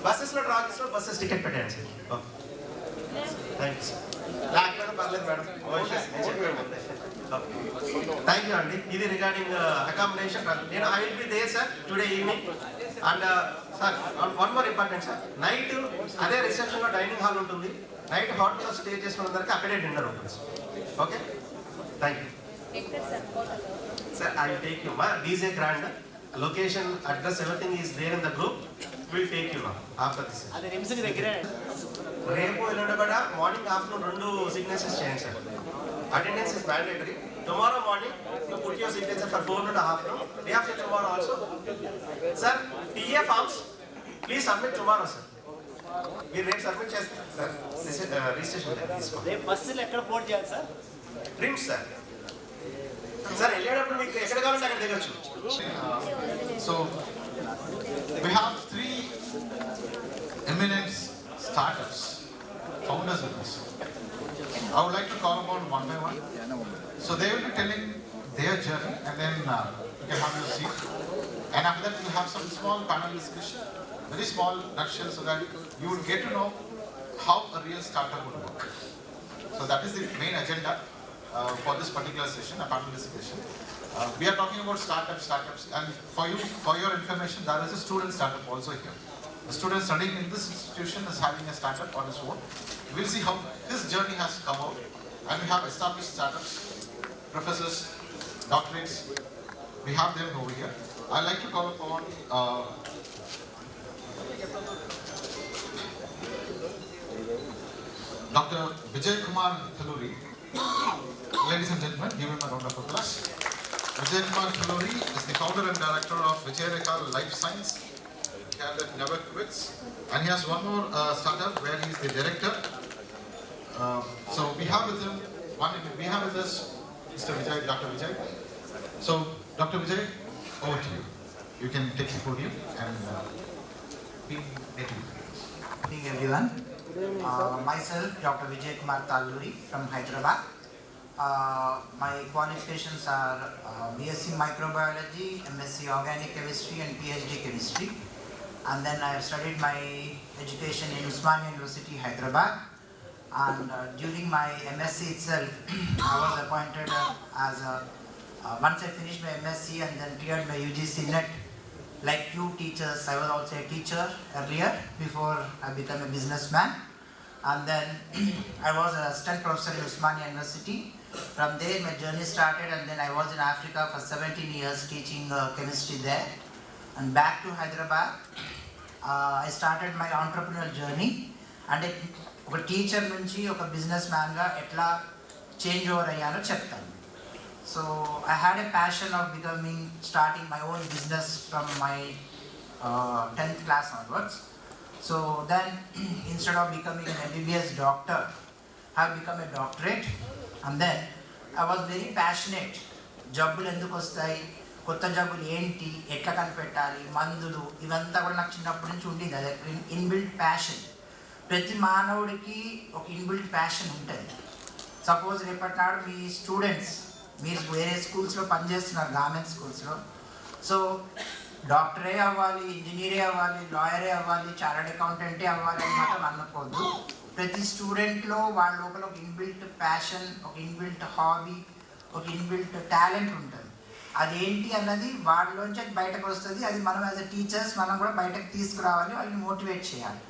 బస్సెస్లో ట్రావెల్స్లో buses ticket పెట్టండి sir. Thank you sir. లేకపోయినా పర్లేదు మేడం. థ్యాంక్ యూ అండి. ఇది రిగార్డింగ్ అకామిడేషన్. నేను I will be there sir today evening. And sir one more important sir, night అదే రిసెప్షన్లో డైనింగ్ హాల్ ఉంటుంది. నైట్ హోటల్లో స్టే చేసిన అందరికీ అక్కడే డిన్నర్ ఉంటుంది sir. Okay, thank you sir. I will take you మా DJ Grand. location, address, everything is there in the group. We'll take you now after this. Repu ellundi kuda morning afternoon 2 signatures cheyandi sir. Attendance is mandatory. Tomorrow morning you put your signature for 4 and a half. Day after tomorrow also. Sir, TA forms please submit tomorrow sir. We rate submit chestam sir. This is registration teesko. Re bussu ekkada port cheyali sir? Trims sir. Sir, elledapudu meeku ekkada kavalante akkada digochu. So we have 3 eminent startups, founders with us. I would like to call upon one by one. So they will be telling their journey, and then you can have your seat. And after that, we'll have some small panel discussion, very small nutshell, so that you would get to know how a real startup would work. So that is the main agenda for this particular session, a panel discussion. We are talking about startups, and for your information, there is a student startup also here. A student studying in this institution is having a startup on his own. We'll see how his journey has come out. And we have established startups, professors, doctorates. We have them over here. I'd like to call upon Dr. Vijay Kumar Thaluri. Ladies and gentlemen, give him a round of applause. Vijay Kumar Thaluri is the founder and director of Vijay Life Science. That never quits, and he has one more startup where he is the director. So we have with him we have with us Mr. Vijay, Dr. Vijay. So Dr. Vijay, over to you. You can take the podium and be native. Good evening, everyone. Myself, Dr. Vijay Kumar Talluri from Hyderabad. My qualifications are BSc Microbiology, MSc Organic Chemistry, and PhD Chemistry. And then I have studied my education in Usmania University, Hyderabad. And during my MSc itself, I was appointed as once I finished my MSc and then cleared my UGC NET. Like few teachers, I was also a teacher earlier before I became a businessman. And then I was an assistant professor in Usmania University. From there, my journey started, and then I was in Africa for 17 years teaching chemistry there. And back to Hyderabad, I started my entrepreneurial journey. And a teacher nunchi oka businessman ga etla change over ayyano cheptanu. So I had a passion of starting my own business from my 10th class onwards. So then instead of becoming an MBBS doctor, I have become a doctorate. And then I was very passionate. Jabbulu enduku vastayi, కొత్త జబ్బులు ఏంటి, ఎట్లా కనిపెట్టాలి, మందులు, ఇవంతా కూడా నాకు చిన్నప్పటి నుంచి ఉండేది. అదే ఇన్బిల్ట్ ప్యాషన్. ప్రతి మానవుడికి ఒక ఇన్బిల్ట్ ప్యాషన్ ఉంటుంది. సపోజ్ రేపటి నాడు మీ స్టూడెంట్స్ మీరు వేరే స్కూల్స్లో పనిచేస్తున్నారు, గవర్నమెంట్ స్కూల్స్లో. సో డాక్టరే అవ్వాలి, ఇంజనీరే అవ్వాలి, లాయరే అవ్వాలి, చార్టర్డ్ అకౌంటెంటే అవ్వాలి అని మాత్రం అనుకోవద్దు. ప్రతి స్టూడెంట్లో వాళ్ళ లోపల ఒక ఇన్బిల్ట్ ప్యాషన్, ఒక ఇన్బిల్ట్ హాబీ, ఒక ఇన్బిల్ట్ టాలెంట్ ఉంటుంది. అదేంటి అన్నది వాళ్ళలోంచి బయటకు వస్తుంది. అది మనం యాజ్ అ టీచర్స్ మనం కూడా బయటకు తీసుకురావాలి, వాళ్ళని మోటివేట్ చేయాలి.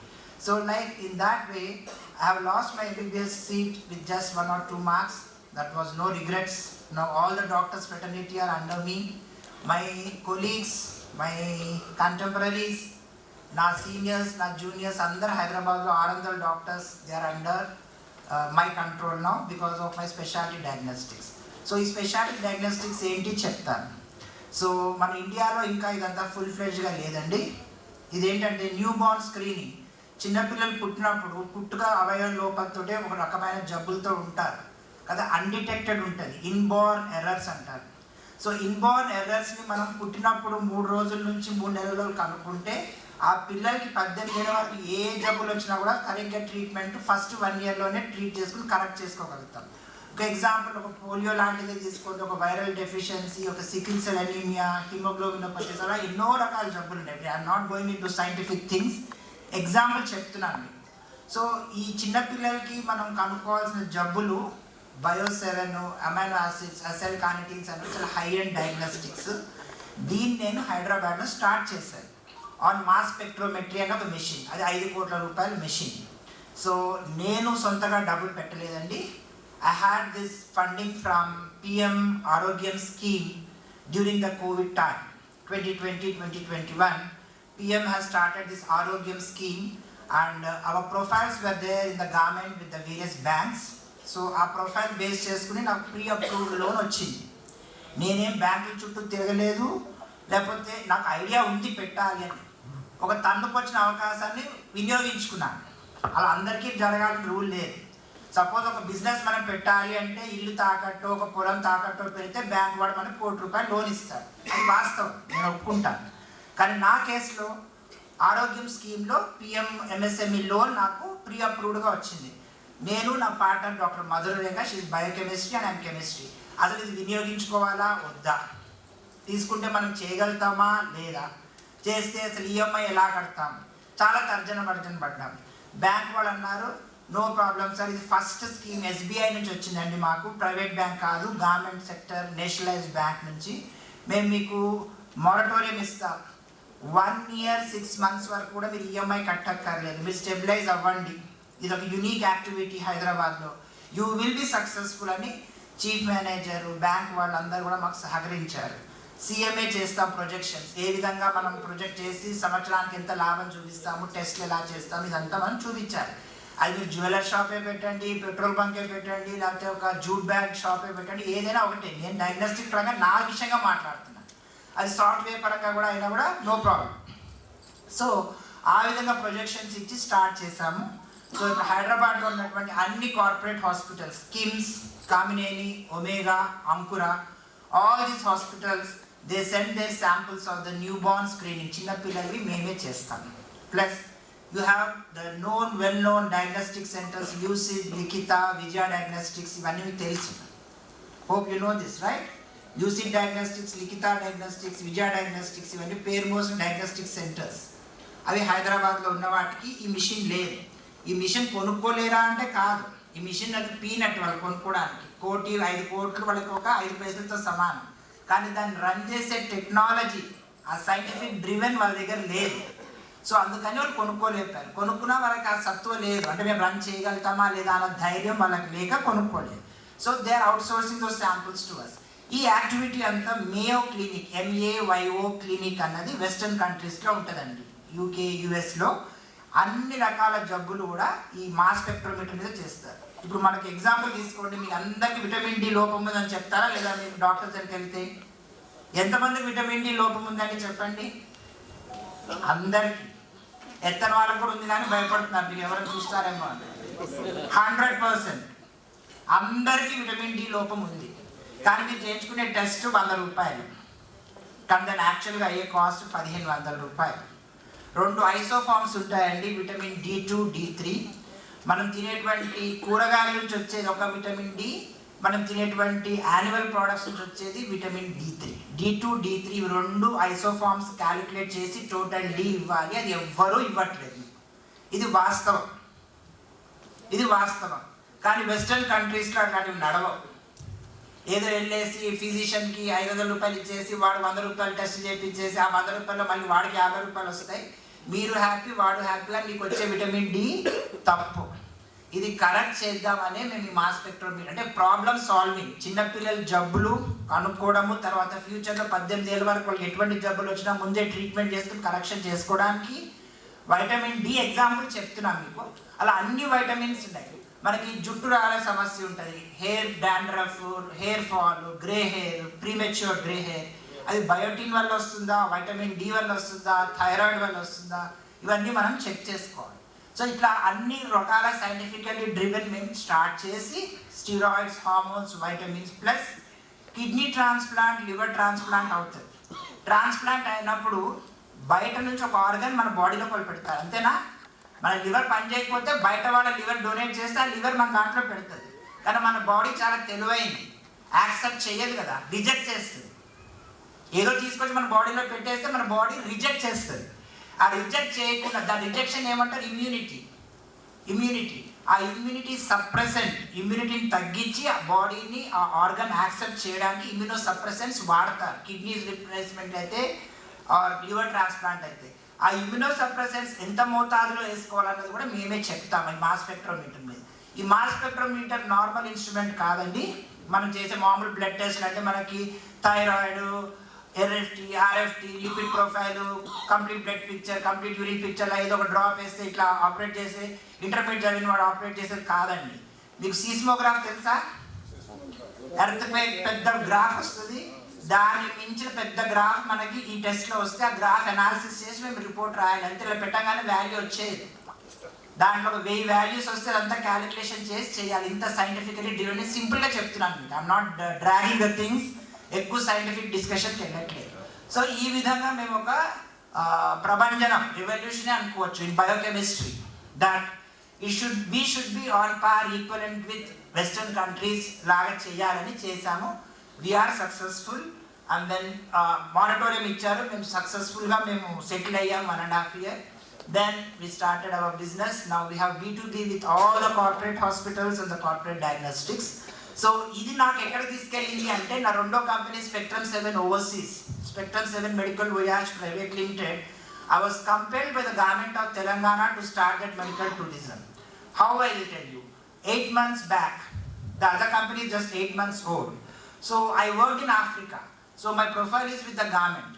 So like in that way I have lost my MBBS seat with just 1 or 2 marks. That was no regrets. Now all the doctors fraternity are under me. My colleagues, my contemporaries, నా seniors, నా juniors, అందరు హైదరాబాద్లో 600 doctors, they are under my control now because of my specialty diagnostics. So ఈ speciality diagnostics ఏంటి చెప్తాను. So మన ఇండియాలో ఇంకా ఇదంతా ఫుల్ ఫ్లెడ్జ్గా లేదండి. ఇదేంటంటే న్యూ బార్న్ స్క్రీనింగ్. చిన్నపిల్లలు పుట్టినప్పుడు పుట్టుక అవయవ లోపంతో ఒక రకమైన జబ్బులతో ఉంటారు కదా, అన్డిటెక్టెడ్ ఉంటుంది, ఇన్బార్న్ ఎర్రర్స్ అంటారు. సో ఇన్బార్న్ ఎర్రర్స్ని మనం పుట్టినప్పుడు 3 రోజుల నుంచి 3 నెలలు కనుక్కుంటే ఆ పిల్లలకి 18 ఏళ్ళ వరకు ఏ జబ్బులు వచ్చినా కూడా కరెక్ట్గా ట్రీట్మెంట్ ఫస్ట్ 1 yearలోనే ట్రీట్ చేసుకుని కరెక్ట్ చేసుకోగలుగుతాం. ఒక ఎగ్జాంపుల్, ఒక పోలియో లాంటిది తీసుకోండి, ఒక వైరల్ డెఫిషియన్సీ, ఒక సికిల్ సెల్ అనీమియా, హిమోగ్లోబినోపతిస్, అలా ఎన్నో రకాల జబ్బులు ఉన్నాయి. I'm not going in to scientific things, example చెప్తున్నాను. సో ఈ చిన్నపిల్లలకి మనం కనుక్కోవాల్సిన జబ్బులు బయో7, అమైనో యాసిడ్స్, అసెల్ కార్నిటిన్స్ అని చాలా హై అండ్ డయాగ్నోస్టిక్స్. దీన్ని నేను హైదరాబాద్లో స్టార్ట్ చేశాను ఆన్ మాస్ స్పెక్ట్రోమెట్రీ అనే ఒక మెషిన్. అది 5 కోట్ల రూపాయల మెషిన్. సో నేను సొంతగా డబ్బులు పెట్టలేదండి. I had this funding from PM Arogyam scheme during the COVID time, 2020-2021, PM has started this Arogyam scheme, and our profiles were there in the government with the various banks. So our profile based cheskuni నాకు pre-approved loan వచ్చింది. నేనేం బ్యాంకుల చుట్టూ తిరగలేదు, లేకపోతే నాకు idea ఉంది పెట్టాలి అని. ఒక తన్నుకు వచ్చిన అవకాశాన్ని వినియోగించుకున్నాను. అలా అందరికీ జరగాలని రూల్ లేదు. సపోజ్ ఒక బిజినెస్ మనం పెట్టాలి అంటే ఇల్లు తాకట్టో ఒక పొలం తాకట్టో పెడితే బ్యాంక్ వాడు మనకు ₹1,00,00,000 లోన్ ఇస్తాడు. అది వాస్తవం, నేను ఒప్పుకుంటాను. కానీ నా కేసులో ఆరోగ్యం స్కీమ్లో PM MSME లోన్ నాకు ప్రీ అప్రూవ్డ్గా వచ్చింది. నేను నా partner doctor Madhurarekha, she biochemistry and I'm chemistry. అసలు ఇది వినియోగించుకోవాలా వద్దా, తీసుకుంటే మనం చేయగలుగుతామా లేదా, చేస్తే అసలు EMI ఎలా కడతాం, చాలా తర్జన పడ్డాం. బ్యాంక్ వాళ్ళు అన్నారు నో ప్రాబ్లం సార్, ఇది ఫస్ట్ స్కీమ్ SBI నుంచి వచ్చిందండి, మాకు ప్రైవేట్ బ్యాంక్ కాదు, గవర్నమెంట్ సెక్టర్ నేషనలైజ్డ్ బ్యాంక్ నుంచి. మేము మీకు మొరటోరియం ఇస్తాం, 1 year 6 months వరకు కూడా మీరు EMI కట్టక్కర్లేదు, మీరు స్టెబిలైజ్ అవ్వండి. ఇది ఒక యూనిక్ యాక్టివిటీ హైదరాబాద్లో, యూ విల్ బి సక్సెస్ఫుల్ అని చీఫ్ మేనేజర్ బ్యాంక్ వాళ్ళందరూ కూడా మాకు సహకరించారు. CMA చేస్తాం ప్రొజెక్షన్స్, ఏ విధంగా మనం ప్రొజెక్ట్ చేసి సంవత్సరానికి ఎంత లాభం చూపిస్తాము, టెస్ట్లు ఎలా చేస్తాము, ఇదంతా మనం చూపించాలి. అది మీరు జ్యువెలర్ షాపే పెట్టండి, పెట్రోల్ బంకే పెట్టండి, లేకపోతే ఒక జూట్ బ్యాగ్ షాపే పెట్టండి, ఏదైనా ఒకటే. నేను డయాగ్నోస్టిక్ పరంగా నా విషయంగా మాట్లాడుతున్నాను, అది సాఫ్ట్వేర్ పరంగా కూడా అయినా కూడా నో ప్రాబ్లం. సో ఆ విధంగా ప్రొజెక్షన్స్ ఇచ్చి స్టార్ట్ చేశాము. సో ఇప్పుడు హైదరాబాద్లో ఉన్నటువంటి అన్ని corporate hospitals, KIMS, Kamineni, Omega, Ankura, all these hospitals they send their samples of the newborn screening, చిన్నపిల్లలవి మేమే చేస్తాము. Plus you have the well-known diagnostic centers, UCID, Likita, Vijaya Diagnostics, ఇవన్నీ మీకు తెలుసు. Hope you know this, right? UCID Diagnostics, Likita Diagnostics, Vijaya Diagnostics, ఇవన్నీ పేరుమోసిన diagnostic centres. అవి హైదరాబాద్లో ఉన్న వాటికి ఈ మిషన్ లేదు. ఈ మిషన్ కొనుక్కోలేరా అంటే కాదు, ఈ మిషన్ అది పీనట్ వాళ్ళు కొనుక్కోవడానికి. 5 కోట్లు వాళ్ళకి ఒక 5 పైసలతో సమానం. కానీ దాన్ని రన్ చేసే టెక్నాలజీ, ఆ సైంటిఫిక్ డ్రివెన్ వాళ్ళ దగ్గర లేదు. సో అందుకని వాళ్ళు కొనుక్కోలేపారు. కొనుక్కున్నా వాళ్ళకి ఆ సత్వ లేదు, అంటే మేము రన్ చేయగలుగుతామా లేదా అన్న ధైర్యం వాళ్ళకి లేక కొనుక్కోలేదు. So they are outsourcing those samples to us. ఈ యాక్టివిటీ అంతా మేయో క్లినిక్, MAYO క్లినిక్ అన్నది వెస్టర్న్ కంట్రీస్లో ఉంటుందండి. UK, US అన్ని రకాల జబ్బులు కూడా ఈ మాస్ స్పెక్ట్రోమీటర్ మీద చేస్తారు. ఇప్పుడు మనకి ఎగ్జాంపుల్ తీసుకోండి, మీకు అందరికీ విటమిన్ D లోపం ఉందని చెప్తారా లేదా? మీకు డాక్టర్ దగ్గరికి వెళ్తే ఎంతమందికి విటమిన్ D లోపం ఉందని చెప్పండి. అందరికీ. ఎత్తన వాళ్ళకు కూడా ఉంది కానీ భయపడుతున్నారు, మీరు ఎవరైనా చూస్తారేమో అంటే. 100% అందరికీ విటమిన్ D లోపం ఉంది. కానీ మీరు చేయించుకునే టెస్ట్ ₹100, కానీ దాని యాక్చువల్గా అయ్యే కాస్ట్ ₹1,500. 2 ఐసోఫార్మ్స్ ఉంటాయండి, విటమిన్ D2, D3. మనం తినేటువంటి కూరగాయల నుంచి వచ్చేది ఒక విటమిన్ D, మనం తినేటువంటి యానిమల్ ప్రోడక్ట్స్ నుంచి వచ్చేది vitamin D3. D2, D3 2 isoforms calculate చేసి టోటల్ D ఇవ్వాలి, అది ఎవ్వరూ ఇవ్వట్లేదు. ఇది వాస్తవం, ఇది వాస్తవం. కానీ వెస్టర్న్ కంట్రీస్లో అట్లాంటివి నడవవు. ఏదో వెళ్ళేసి ఫిజిషియన్కి ₹500 ఇచ్చేసి వాడు ₹100 టెస్ట్ చేయించేసి ఆ ₹100 మళ్ళీ వాడికి ₹50 వస్తాయి, మీరు హ్యాపీ వాడు హ్యాపీగా, నీకు వచ్చే విటమిన్ D తప్పు. ఇది కరెక్ట్ చేద్దామనే మేము ఈ మాస్ స్పెక్ట్రోమీటర్ అంటే ప్రాబ్లమ్ సాల్వింగ్, చిన్నపిల్లల జబ్బులు కనుక్కోవడము, తర్వాత ఫ్యూచర్లో 18 ఏళ్ళ వరకు వాళ్ళకి ఎటువంటి జబ్బులు వచ్చినా ముందే ట్రీట్మెంట్ చేసుకుని కరెక్షన్ చేసుకోవడానికి. వైటమిన్ D ఎగ్జాంపుల్ చెప్తున్నాను మీకు. అలా అన్ని వైటమిన్స్ ఉన్నాయి. మనకి జుట్టు రాలే సమస్య ఉంటుంది, hair dandruff, hair fall, grey hair, premature grey hair, అది బయోటిన్ వల్ల వస్తుందా, వైటమిన్ D వల్ల వస్తుందా, థైరాయిడ్ వల్ల వస్తుందా, ఇవన్నీ మనం చెక్ చేసుకోవాలి. సో ఇట్లా అన్ని రకాల సైంటిఫికల్లీ డ్రివెన్ మేము స్టార్ట్ చేసి steroids, hormones, vitamins plus kidney transplant, liver transplant అవుతుంది. ట్రాన్స్ప్లాంట్ అయినప్పుడు బయట నుంచి ఒక ఆర్గన్ మన బాడీలో పెడతారు, అంతేనా? మన లివర్ పని చేయకపోతే బయట వాళ్ళ లివర్ డొనేట్ చేస్తే ఆ లివర్ మన దాంట్లో పెడుతుంది. కానీ మన బాడీ చాలా తెలివైంది, యాక్సెప్ట్ చేయదు కదా, రిజెక్ట్ చేస్తుంది. ఏదో తీసుకొచ్చి మన బాడీలో పెట్టేస్తే మన బాడీ రిజెక్ట్ చేస్తుంది. ఆ రిజెక్ట్ చేయకుండా దాని రిజెక్షన్ ఏమంటారు? ఇమ్యూనిటీ. ఆ ఇమ్యూనిటీ సప్రెసెంట్, ఇమ్యూనిటీని తగ్గించి ఆ బాడీని ఆ ఆర్గన్ యాక్సెప్ట్ చేయడానికి ఇమ్యూనో సప్రెసెంట్స్ వాడతారు. కిడ్నీస్ రిప్లేస్మెంట్ అయితే లివర్ ట్రాన్స్ప్లాంట్ అయితే ఆ ఇమ్యూనో సప్రెసెంట్స్ ఎంత మోతాదులో వేసుకోవాలన్నది కూడా మేమే చెప్తాము ఈ మాస్ స్పెక్ట్రోమీటర్ మీద. ఈ మాస్ స్పెక్ట్రోమీటర్ నార్మల్ ఇన్స్ట్రుమెంట్ కాదండి. మనం చేసే మామూలు బ్లడ్ టెస్ట్ అంటే మనకి thyroid, LFT, RFT, lipid profile, complete blood picture, complete urine పిక్చర్లో ఏదో ఒక డ్రాప్ వేస్తే ఇట్లా ఆపరేట్ చేసి ఇంటర్మీడియట్ చదివిన వాడు ఆపరేట్ చేసేది కాదండి. మీకు సీస్మోగ్రాఫ్ తెలుసా? ఎర్త్పై పెద్ద గ్రాఫ్ వస్తుంది, దాన్ని మించిన పెద్ద గ్రాఫ్ మనకి ఈ టెస్ట్లో వస్తే ఆ గ్రాఫ్ అనాలిసిస్ చేసి మేము రిపోర్ట్ రాయాలి. అంతే, ఇలా పెట్టగానే వాల్యూ వచ్చేది. దాంట్లో 1000 వాల్యూస్ వస్తే అదంతా క్యాలిక్యులేషన్ చేసి చేయాలి. ఇంత సైంటిఫికలీ డివైన్, సింపుల్గా చెప్తున్నాను మీకు. I'm not dragging the things, ఎక్కువ సైంటిఫిక్ డిస్కషన్కి వెళ్ళట్లేదు. సో ఈ విధంగా మేము ఒక ప్రభంజనం, రెవల్యూషన్ అనుకోవచ్చు in biochemistry, that we should be on par equivalent with western countries లాగా చేయాలని చేశాము. we are successful and then moratorium ఇచ్చారు, మేము సక్సెస్ఫుల్గా మేము సెటిల్ అయ్యాం 1.5 year. then we started our business. now we have B2B with all the corporate hospitals and the corporate diagnostics. So ఇది నాకు ఎక్కడ తీసుకెళ్ళింది అంటే, నా రెండో company Spectrum 7 Overseas, Spectrum 7 Medical Voyage Private Limited. I was compelled by the government of Telangana to start that medical tourism. How I will tell you, 8 months back, the other company is just 8 months old. So I worked in Africa. So my profile is with the government.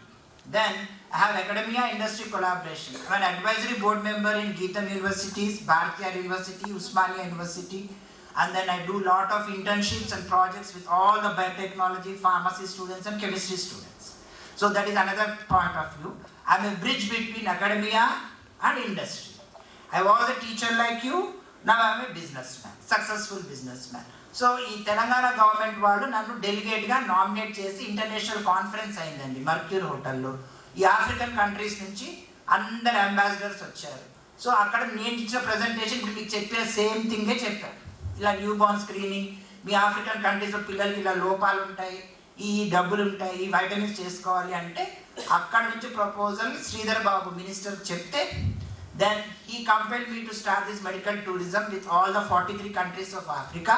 Then I have academia industry collaboration. I'm an advisory board member in Geetam Universities, Bharatiya University, Usmania University. And then I do lot of internships and projects with all the biotechnology, pharmacy students and chemistry students. So that is another point of view. I'm a bridge between academia and industry. I was a teacher like you, now I'm a businessman, successful businessman. So ఈ Telangana government వాళ్ళు నన్ను డెలిగేట్గా nominate చేసి international conference అయిందండి మర్క్యూర్ హోటల్లో. ఈ African countries నుంచి అందరు ambassadors వచ్చారు. సో అక్కడ నేను ఇచ్చిన ప్రజెంటేషన్ ఇప్పుడు మీకు చెప్పిన సేమ్ థింగే చెప్పాను. ఇలా న్యూ బార్న్ స్క్రీనింగ్, మీ ఆఫ్రికన్ కంట్రీస్లో పిల్లలకి ఇలా లోపాలు ఉంటాయి, ఈ డబ్బులు ఉంటాయి, ఈ వైటమిన్స్ చేసుకోవాలి అంటే అక్కడ నుంచి ప్రపోజల్ శ్రీధర్ బాబు మినిస్టర్ చెప్తే, then he compelled me to start this medical tourism with all the 43 countries of Africa,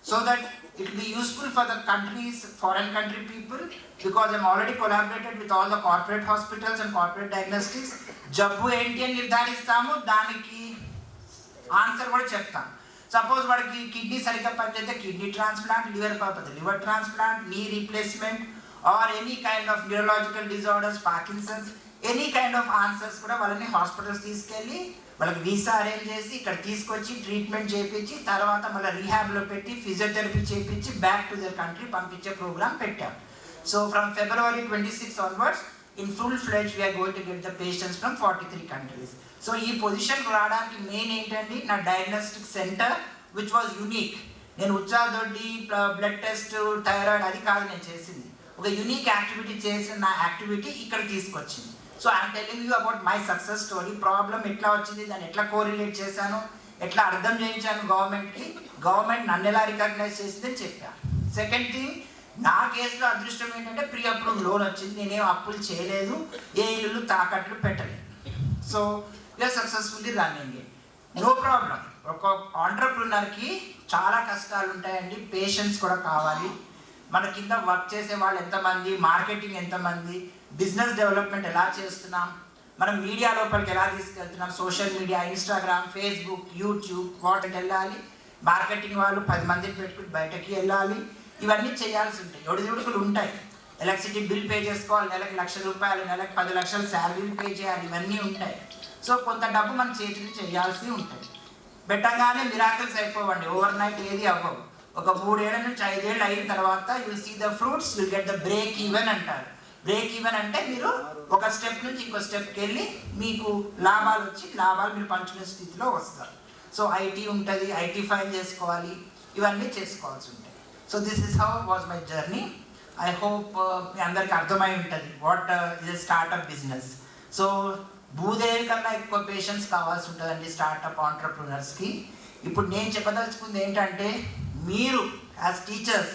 so that it will be useful for the countries, foreign country people, because I'm already collaborated with all the corporate hospitals and corporate diagnostics. జబ్బు ఏంటి అని నిర్ధారిస్తాము, దానికి answer కూడా చెప్తాం. Suppose వాడికి kidney సరిగ్గా పనిచేస్తే kidney transplant, liver purpose liver transplant, knee replacement, or any kind of neurological disorders, Parkinson's, any kind of answers కూడా వాళ్ళని హాస్పిటల్స్ తీసుకెళ్ళి వాళ్ళకి వీసా అరేంజ్ చేసి ఇక్కడ తీసుకొచ్చి ట్రీట్మెంట్ చేయించి తర్వాత మళ్ళీ రీహాబ్లో పెట్టి ఫిజియోథెరపీ చేయించి బ్యాక్ టు దర్ కంట్రీ పంపించే ప్రోగ్రామ్ పెట్టాం. So from February 26 onwards in full fledged we are going to get the patients from 43 countries. So ఈ పొజిషన్ రావడానికి మెయిన్ ఏంటండి, నా diagnostic centre which was unique. నేను ఉచ్చాదొడ్డి బ్లడ్ టెస్ట్, థైరాయిడ్ అది కాదు నేను చేసింది, ఒక యూనిక్ యాక్టివిటీ చేసిన నా యాక్టివిటీ ఇక్కడ తీసుకొచ్చింది. So I'm telling you about my success story. Problem ఎట్లా వచ్చింది, దాన్ని ఎట్లా కోరిలేట్ చేశాను, ఎట్లా అర్థం చేయించాను గవర్నమెంట్కి, గవర్నమెంట్ నన్ను ఎలా రికగ్నైజ్ చేసిందని చెప్పాను. సెకండ్ థింగ్, నా కేసులో అదృష్టం ఏంటంటే ప్రీ అప్రూవ్ లోన్ వచ్చింది, నేనేం అప్పులు చేయలేదు, ఏ ఇల్లు తాకట్లు పెట్టలేదు. So we are successfully running it, no problem. ఒక ఆంటర్ప్రినర్కి చాలా కష్టాలు ఉంటాయండి, పేషెన్స్ కూడా కావాలి. మన కింద వర్క్ చేసే వాళ్ళు ఎంతమంది, మార్కెటింగ్ ఎంతమంది, బిజినెస్ డెవలప్మెంట్ ఎలా చేస్తున్నాం, మనం మీడియా లోపలికి ఎలా తీసుకెళ్తున్నాం, social media, Instagram, Facebook, YouTube, వాటికి వెళ్ళాలి. మార్కెటింగ్ వాళ్ళు 10 మందిని పెట్టుకుని బయటకి వెళ్ళాలి. ఇవన్నీ చేయాల్సి ఉంటాయి, ఒడిదుడుకులు ఉంటాయి. ఎలక్ట్రిసిటీ బిల్ పే చేసుకోవాలి, నెలకు ₹1,00,000, నెలకు 10 లక్షలు శాలరీలు పే చేయాలి, ఇవన్నీ ఉంటాయి. సో కొంత డబ్బు మన చేతికి చేయాల్సి ఉంటుంది. పెట్టగానే మిరాకిల్స్ అయిపోవండి, ఓవర్ నైట్ ఏది అవ్వవు. ఒక 3 ఏళ్ల నుంచి 5 ఏళ్ళు అయిన తర్వాత you will see the fruits, will get the break even అంటారు. బ్రేక్ ఈవెన్ అంటే మీరు ఒక స్టెప్ నుంచి ఇంకో స్టెప్కి వెళ్ళి మీకు లాభాలు వచ్చి లాభాలు మీరు పంచుకునే స్థితిలో వస్తారు. సో ఐటీ ఉంటుంది, ఐటీ ఫైల్ చేసుకోవాలి, ఇవన్నీ చేసుకోవాల్సి ఉంటాయి. So this is how was my journey. I hope మీ అందరికి అర్థమై ఉంటుంది what is startup business. So Bhudevi కన్నా ఎక్కువ పేషెన్స్ కావాల్సి ఉంటుందండి స్టార్ట్అప్ ఆంటర్ప్రినర్స్కి. ఇప్పుడు నేను చెప్పదలుచుకుంది ఏంటంటే, మీరు as teachers,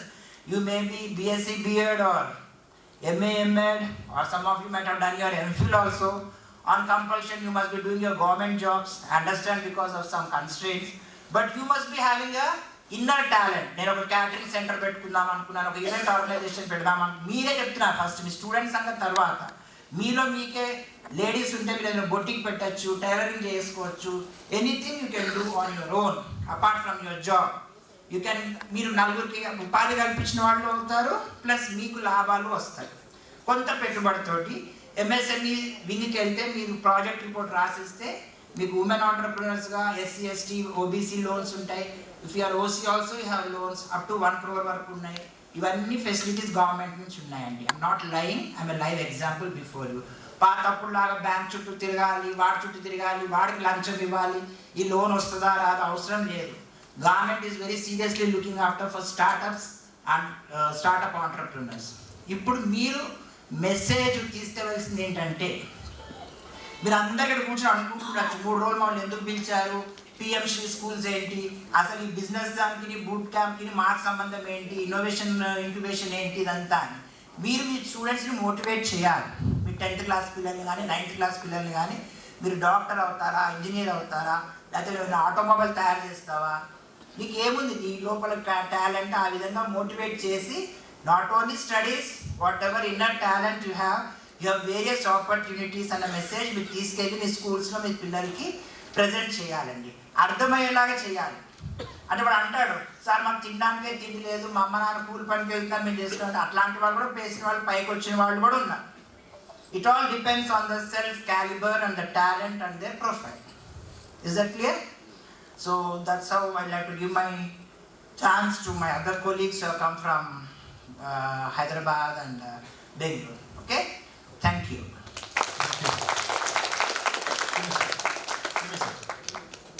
you may be BSc B.Ed or MA M.Ed, or some of you might have done your MPhil also. On compulsion you must be doing your government jobs, understand, because of some constraints, but you must be having a inner talent. నేను ఒక catering centre పెట్టుకుందాం అనుకున్నాను, ఒక event organisation పెడదామని మీరే చెప్తున్నారు. First మీ students సంగతి తర్వాత మీలో మీకే లేడీస్ ఉంటే మీరు ఏదైనా బొటిక్ పెట్టచ్చు, టైలరింగ్ చేసుకోవచ్చు, anything you can do on your own apart from your job. You can, మీరు నలుగురికి ఉపాధి కల్పించిన వాళ్ళు అవుతారు, ప్లస్ మీకు లాభాలు వస్తాయి. కొంత పెట్టుబడితోటి ఎంఎస్ఎంఈ వింగ్కి వెళ్తే మీరు ప్రాజెక్ట్ రిపోర్ట్ రాసిస్తే మీకు ఉమెన్ ఆంటర్ప్రినర్స్గా ఎస్సీ ఎస్టీ ఓబీసీ లోన్స్ ఉంటాయి. If you're OC also you have loans up to 1 crore వరకు ఉన్నాయి. ఇవన్నీ ఫెసిలిటీస్ గవర్నమెంట్ నుంచి ఉన్నాయండి. I'm not lying, I'm a live example before you. పాతప్పుడు లాగా బ్యాంక్ చుట్టూ తిరగాలి, వాడి చుట్టూ తిరగాలి, వాడికి లంచం ఇవ్వాలి, ఈ లోన్ వస్తుందా రాదా అవసరం లేదు. Government is very seriously looking after for startups and startup entrepreneurs. ఇప్పుడు మీరు మెసేజ్ తీసుకెళ్ళాల్సింది ఏంటంటే, మీరు అందరికీ కూర్చొని అనుకుంటున్నారు 3 రోజులు మమ్మల్ని ఎందుకు పిలిచారు, పిఎంశ్రీ స్కూల్స్ ఏంటి, అసలు ఈ బిజినెస్ దానికి బూట్ క్యాంప్కి మాకు సంబంధం ఏంటి, ఇన్నోవేషన్ ఇంక్యుబేషన్ ఏంటి, ఇదంతా అని మీరు మీ స్టూడెంట్స్ని మోటివేట్ చేయాలి. మీ 10th క్లాస్ పిల్లల్ని కానీ 9th క్లాస్ పిల్లల్ని కానీ మీరు డాక్టర్ అవుతారా, ఇంజనీర్ అవుతారా, లేకపోతే ఆటోమొబైల్ తయారు చేస్తావా, నీకు ఏముంది నీ లోపల టాలెంట్, ఆ విధంగా మోటివేట్ చేసి not only studies, what ever inner talent you have various opportunities అన్న మెసేజ్ మీరు తీసుకెళ్ళి మీ స్కూల్స్లో మీ పిల్లలకి ప్రజెంట్ చేయాలండి. అర్థమయ్యేలాగా చేయాలి. అంటే వాడు అంటాడు, సార్ మాకు తినడానికే తిండి లేదు, మా అమ్మ నాన్న కూలి పనికి వెళ్తాను మేము చేస్తాం. అట్లాంటి వాళ్ళు కూడా పేసిన వాళ్ళు, పైకి వచ్చిన వాళ్ళు కూడా ఉన్నారు. It all depends on the self calibre and the talent and there profile. Is that clear? So that's how I like to give my chance to my other colleagues who have come from Hyderabad and Bangalore. Okay? Thank you.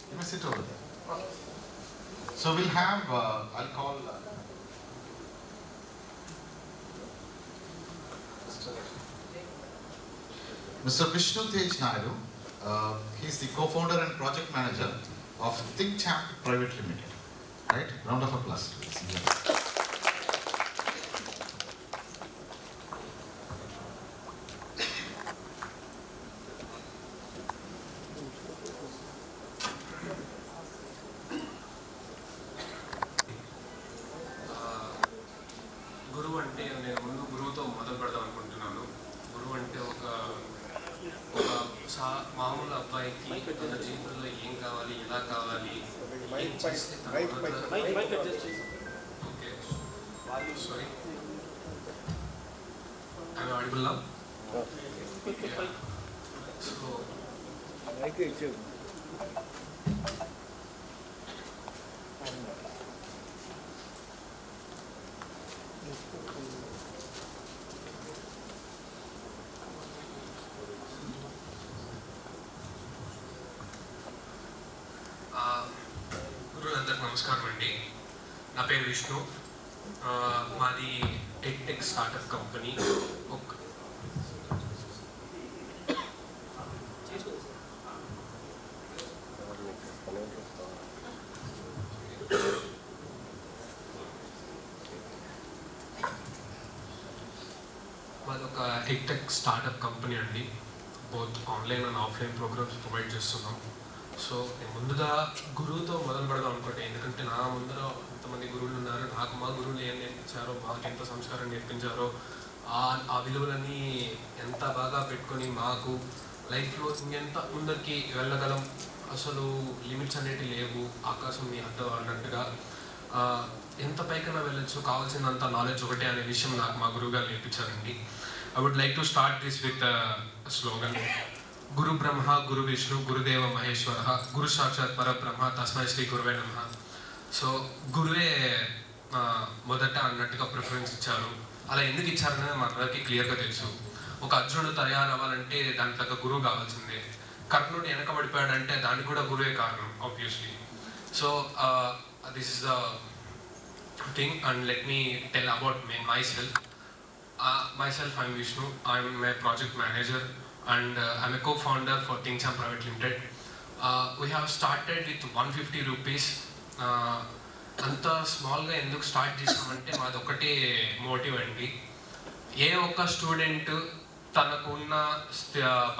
You may sit over there. So we'll have, I'll call Mr. Vishnu Tej Naidu. He's the co-founder and project manager of ThinkChamp Private Limited. Right? Round of applause. గురువు అంటే నేను ముందు గురువుతో మొదలు పెడదాం అనుకుంటున్నాను. గురువు అంటే ఒక మామూలు అబ్బాయికి తన జీవితంలో ఏం కావాలి, ఎలా కావాలి, ఏం చేస్తే okay sorry I'm audible now. So గురువులందరికీ నమస్కారం అండి. నా పేరు విష్ణు. మాది టెక్ స్టార్టప్ కంపెనీ. మాది ఒక టెక్ స్టార్టప్ కంపెనీ అండి. Both online and offline programs provide చేస్తున్నాం. సో నేను ముందుగా గురువుతో మొదలు పెడదాం అనుకుంటే, ఎందుకంటే నా ముందర ఎంతమంది గురువులు ఉన్నారు, నాకు మా గురువులు ఏం నేర్పించారో, మాకు ఎంత సంస్కారం నేర్పించారో, ఆ విలువలన్నీ ఎంత బాగా పెట్టుకొని మాకు లైఫ్లో ఇంకెంత ముందరికి వెళ్ళగలం, అసలు లిమిట్స్ అనేవి లేవు, ఆకాశం మీ అడ్డ అన్నట్టుగా ఎంత పైకైనా వెళ్ళొచ్చు, కావాల్సినంత నాలెడ్జ్ ఒకటే అనే విషయం నాకు మా గురువుగారు నేర్పించారండి. I would like to start this with slogan: గురు బ్రహ్మ గురు విష్ణు గురుదేవ మహేశ్వర గురు సాక్షాత్ పరబ్రహ్మ తస్మై శ్రీ గురువే నమః. సో గురువే మొదట అన్నట్టుగా ప్రిఫరెన్స్ ఇచ్చారు. అలా ఎందుకు ఇచ్చారనేది మనందరికీ క్లియర్గా తెలుసు. ఒక అర్జునుడు తయారవ్వాలంటే దానికి తగ్గ గురువు కావాల్సిందే. కర్ణుడు వెనకబడిపోయాడంటే దానికి కూడా గురువే కారణం, obviously. So this is the thing and let me tell about myself. I'm Vishnu. I'm a project manager and I'm a co-founder for ThinkChamp Private Limited. We have started with 150 rupees. అంత స్మాల్గా ఎందుకు start చేసామంటే మాది ఒకటే motive అండి. ఏ ఒక్క student తనకున్న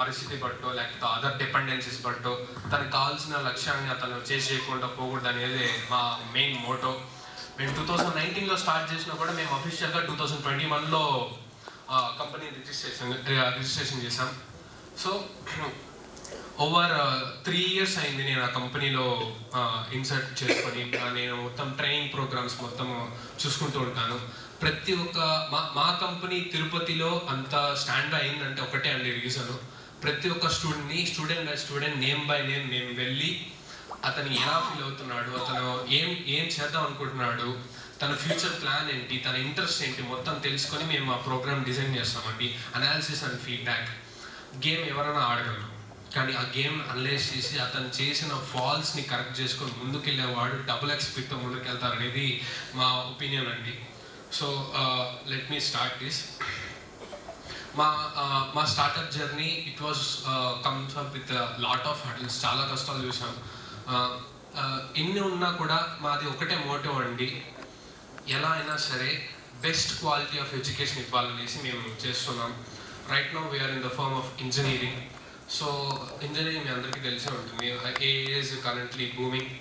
పరిస్థితి బట్టో లేకపోతే అదర్ డిపెండెన్సీస్ బట్టో తనకు కావాల్సిన లక్ష్యాన్ని అతను చేసేయకుండా పోకూడదు అనేది మా మెయిన్ మోటో. మేము 2019లో స్టార్ట్ చేసినా కూడా మేము అఫీషియల్గా 2021లో కంపెనీ రిజిస్ట్రేషన్ చేసాం. సో ఓవర్ 3 years అయింది నేను ఆ కంపెనీలో ఇన్సర్ట్ చేసుకొని నేను మొత్తం ట్రైనింగ్ ప్రోగ్రామ్స్ మొత్తం చూసుకుంటూ ఉంటాను. ప్రతి ఒక్క మా కంపెనీ తిరుపతిలో అంత స్టాండ్ అయిందంటే ఒకటే అండి రీజను. ప్రతి ఒక్క student by student name by name మేము వెళ్ళి అతను ఎలా ఫీల్ అవుతున్నాడు, అతను ఏం చేద్దాం అనుకుంటున్నాడు, తన ఫ్యూచర్ ప్లాన్ ఏంటి, తన ఇంట్రెస్ట్ ఏంటి మొత్తం తెలుసుకొని మేము ఆ ప్రోగ్రామ్ డిజైన్ చేస్తామండి. Analysis and feedback. గేమ్ ఎవరైనా ఆడగలరు, కానీ ఆ గేమ్ అనలైజ్ చేసి అతను చేసిన ఫాల్స్ని కరెక్ట్ చేసుకొని ముందుకెళ్ళేవాడు డబుల్ ఎక్స్పీడ్తో ముందుకెళ్తారనేది మా ఒపీనియన్ అండి. So let me start this. మా startup journey it was comes up with lot of hurdles. చాలా కష్టాలు చూసాం. ఎన్ని ఉన్నా కూడా మాది ఒకటే మోటివ్ అండి, ఎలా అయినా సరే బెస్ట్ క్వాలిటీ ఆఫ్ ఎడ్యుకేషన్ ఇవ్వాలనేసి మేము చేస్తున్నాం. Right now we're in the form of engineering. So engineering మీ అందరికీ తెలిసే ఉంటుంది. AI is currently booming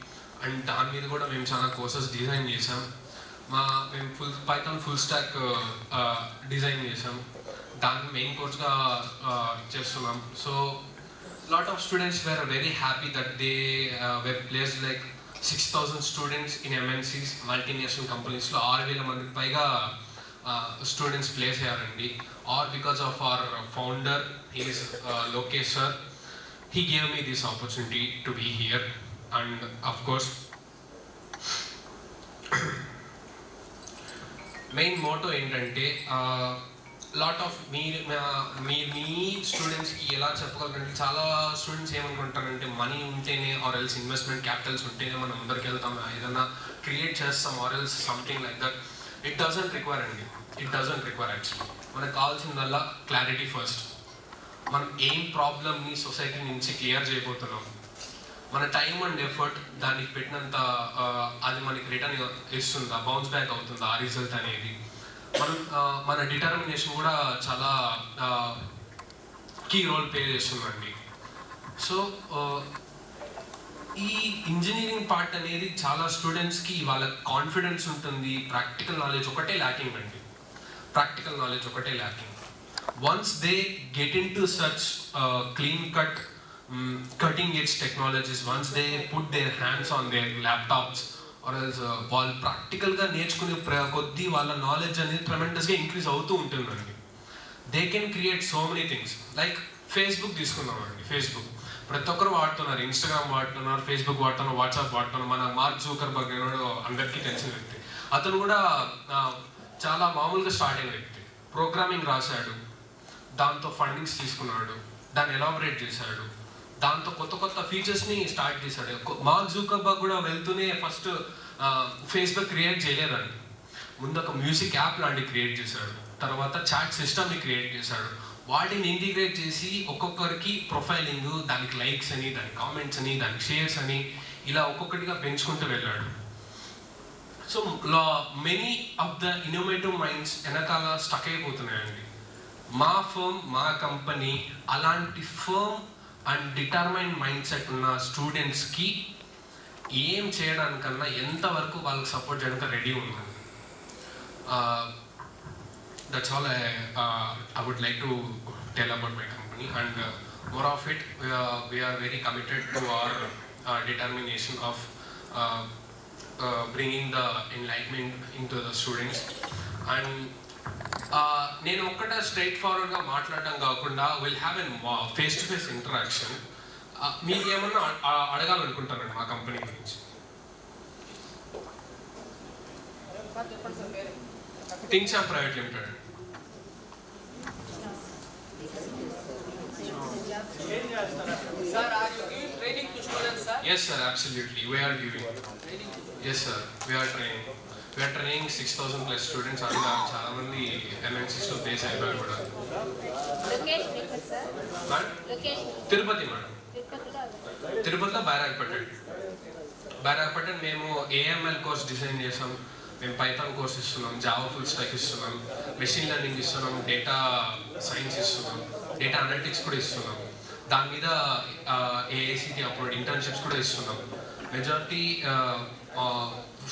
and దాని మీద కూడా మేము చాలా కోర్సెస్ డిజైన్ చేసాం. మేము పైథాన్ ఫుల్ స్టాక్ డిజైన్ చేసాం, దాన్ని మెయిన్ కోర్స్గా చేస్తున్నాం. So lot of students were very happy that they were placed like 6,000 students in MNCs, multinational companies లో 6,000 మందికి పైగా స్టూడెంట్స్ ప్లేస్ అయ్యారండి. Or because of our founder is Lokesh sir, he gave me this opportunity to be here. And of course main motto ఏంటంటే lot of మీ స్టూడెంట్స్కి ఎలా చెప్పగలరంటే, చాలా students ఏమనుకుంటారంటే money ఉంటేనే ఆర్ ఎల్స్ ఇన్వెస్ట్మెంట్ క్యాపిటల్స్ ఉంటేనే మనం ముందరికి వెళ్తాం, ఏదైనా క్రియేట్ చేస్తాం or else something like that. It doesn't require అండి, ఇట్ డజంట్ రిక్వైర్ యాక్చువల్లీ. మనకు కావాల్సిందల్లా క్లారిటీ ఫస్ట్. మనం ఏం ప్రాబ్లమ్ని సొసైటీ నుంచి క్లియర్ చేయబోతున్నాం, మన టైం అండ్ ఎఫర్ట్ దానికి పెట్టినంత అది మనకి రిటర్న్ ఇస్తుందా, బౌన్స్ బ్యాక్ అవుతుందా ఆ రిజల్ట్ అనేది. మన డిటర్మినేషన్ కూడా చాలా కీ రోల్ ప్లే చేస్తుందండి. సో ఈ ఇంజనీరింగ్ పార్ట్ అనేది చాలా స్టూడెంట్స్కి వాళ్ళ కాన్ఫిడెన్స్ ఉంటుంది, ప్రాక్టికల్ నాలెడ్జ్ ఒకటే ల్యాకింగ్ అండి, ప్రాక్టికల్ నాలెడ్జ్ ఒకటే lacking. Once they get in to such clean cutting edge technologies, once they put their hands on their laptops or else వాళ్ళు ప్రాక్టికల్గా నేర్చుకునే కొద్దీ వాళ్ళ నాలెడ్జ్ అనేది ట్రెమెండస్గా ఇంక్రీజ్ అవుతూ ఉంటుందండి. They can create so many things. Like Facebook తీసుకుందామండి. Facebook ప్రతి ఒక్కరు వాడుతున్నారు, ఇన్స్టాగ్రామ్ వాడుతున్నారు, ఫేస్బుక్ వాడుతున్నారు, వాట్సాప్ వాడుతున్నారు. మన మార్క్ జూకర్బర్గ్ అందరికీ తెలిసిన వ్యక్తి. అతను కూడా చాలా మామూలుగా స్టార్ట్ అయిన వ్యక్తి. ప్రోగ్రామింగ్ రాశాడు, దాంతో ఫండింగ్స్ తీసుకున్నాడు, దాన్ని ఎలాబరేట్ చేశాడు, దాంతో కొత్త కొత్త ఫీచర్స్ని స్టార్ట్ చేశాడు. మార్క్ జూకర్బర్గ్ కూడా వెళ్తూనే ఫస్ట్ ఫేస్బుక్ క్రియేట్ చేయలేదండి, ముందు ఒక మ్యూజిక్ యాప్ లాంటివి క్రియేట్ చేశాడు, తర్వాత చాట్ సిస్టమ్ని క్రియేట్ చేశాడు. వాటిని ఇంటిగ్రేట్ చేసి ఒక్కొక్కరికి ప్రొఫైలింగ్, దానికి లైక్స్ అని, దానికి కామెంట్స్ అని, దానికి షేర్స్ అని ఇలా ఒక్కొక్కటిగా పెంచుకుంటూ వెళ్ళాడు. So many of the innovative minds వెనకాల స్టక్ అయిపోతున్నాయండి. మా ఫర్మ్, మా కంపెనీ అలాంటి firm and determine mindset ఉన్న స్టూడెంట్స్కి ఏం చేయడానికన్నా ఎంతవరకు వాళ్ళకి సపోర్ట్ చేయడానికి రెడీ ఉంటుంది. That's all I would like to tell about my company, and more of it we are very committed to our determination of bringing the enlightenment into the students. And నేను ఒక్కటే straight ఫార్వర్డ్గా మాట్లాడడం కాకుండా will have an face to face interaction. మీకు ఏమన్నా అడగాలనుకుంటారండి మా company గురించి? ThinkShop Private Limited. Sir, are you giving training to students, sir? Yes, sir, absolutely. We are giving. Yes, sir, we are training. We are training 6,000 plus students. And చాలా మంది MNCs లో base అయిపోయారు కూడా. Location ఎక్కడ sir? Location Tirupati madam. తిరుపతిలో బైరాగ్పేట. మేము AML course design చేసాం, మేము పైథాన్ కోర్స్ ఇస్తున్నాం, జావా ఫుల్ స్టాక్ ఇస్తున్నాం, మెషిన్ లెర్నింగ్ ఇస్తున్నాం, డేటా సైన్స్ ఇస్తున్నాం, డేటా అనలిటిక్స్ కూడా ఇస్తున్నాం. దాని మీద AICT అప్లోడ్ ఇంటర్న్షిప్స్ కూడా ఇస్తున్నాం. మెజారిటీ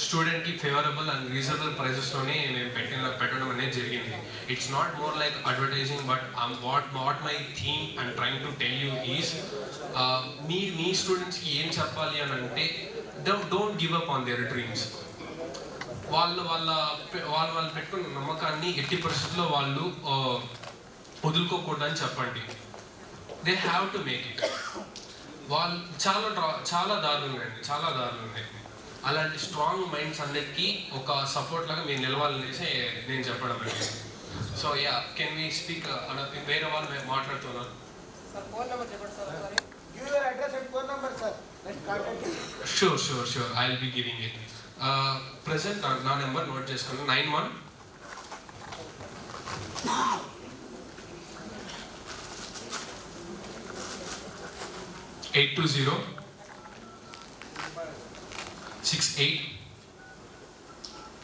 స్టూడెంట్కి ఫేవరబుల్ అండ్ రీజనబుల్ ప్రైసెస్లోనే మేము పెట్టడం అనేది జరిగింది. It's not more like advertising, but what my theme and trying to tell you is, మీ స్టూడెంట్స్కి ఏం చెప్పాలి అని అంటే don't give up on their dreams. వాళ్ళు పెట్టుకున్న నమ్మకాన్ని ఎట్టి పరిస్థితుల్లో వాళ్ళు వదులుకోకూడదని చెప్పండి. They have to make it. వాళ్ళు చాలా దారులు ఉన్నాయి. అలాంటి స్ట్రాంగ్ మైండ్స్ అన్నిటికీ ఒక సపోర్ట్ లాగా మీరు నిలవాలనేసి నేను చెప్పడం అండి. So ya, can we speak? వేరే వాళ్ళు మాట్లాడుతున్నారు. Sure I will be giving it. Present నా నెంబర్ నోట్ చేసుకున్నాను, 91 820 68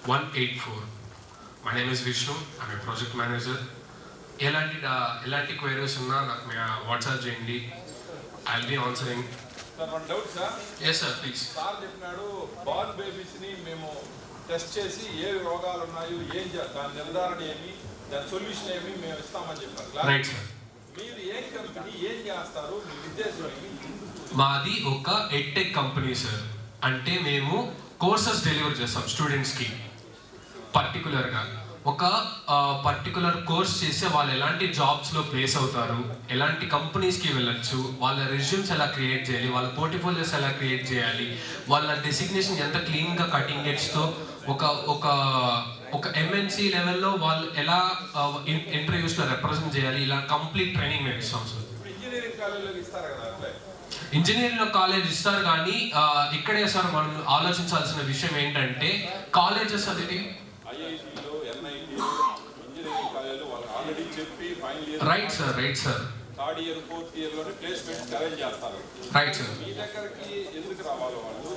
184. My name is Vishnu. I'm a project manager. ఎలాంటి క్వైరీస్ ఉన్నా నాకు వాట్సాప్ చేయండి. I will be answering. Sir, one doubt sir. Yes sir, please. Sir చెప్పినాడు born బేబీస్ని మేము test చేసి ఏ రోగాలు ఉన్నాయో దాని నిర్ధారణ ఏమి, దాని సొల్యూషన్ ఏమి మేము ఇస్తామని చెప్పారు. Right sir. మీరు ఏ కంపెనీ, ఏం చేస్తారు, మీ ఉద్దేశం ఏమి? మాది ఒక ఎడ్టెక్ కంపెనీ సార్. అంటే మేము కోర్సెస్ డెలివర్ చేస్తాం స్టూడెంట్స్కి. పర్టికులర్గా ఒక పర్టికులర్ కోర్స్ చేస్తే వాళ్ళు ఎలాంటి జాబ్స్లో ప్లేస్ అవుతారు, ఎలాంటి కంపెనీస్కి వెళ్ళచ్చు, వాళ్ళ రెజ్యూమ్స్ ఎలా క్రియేట్ చేయాలి, వాళ్ళ పోర్ట్ఫోలియోస్ ఎలా క్రియేట్ చేయాలి, వాళ్ళ డెసిగ్నేషన్ ఎంత క్లీన్గా కటింగ్ ఎడ్జ్తో ఒక ఎంఎన్సీ లెవెల్లో వాళ్ళు ఎలా ఇంటర్వ్యూస్లో రిప్రజెంట్ చేయాలి, ఇలా కంప్లీట్ ట్రైనింగ్ మేము ఇస్తాం సార్. ఇంజనీరింగ్ కాలేజీలో ఇస్తారు కదా? ఇంజనీరింగ్ కాలేజ్ ఇస్తారు, కానీ ఇక్కడే సార్ మనం ఆలోచించాల్సిన విషయం ఏంటంటే కాలేజెస్ అనేది right sir third year, fourth year లోనే ప్లేస్మెంట్స్ అరేంజ్ చేస్తారు. Right sir. మీ దగ్గరికి ఎందుకు రావాలి వాళ్ళు?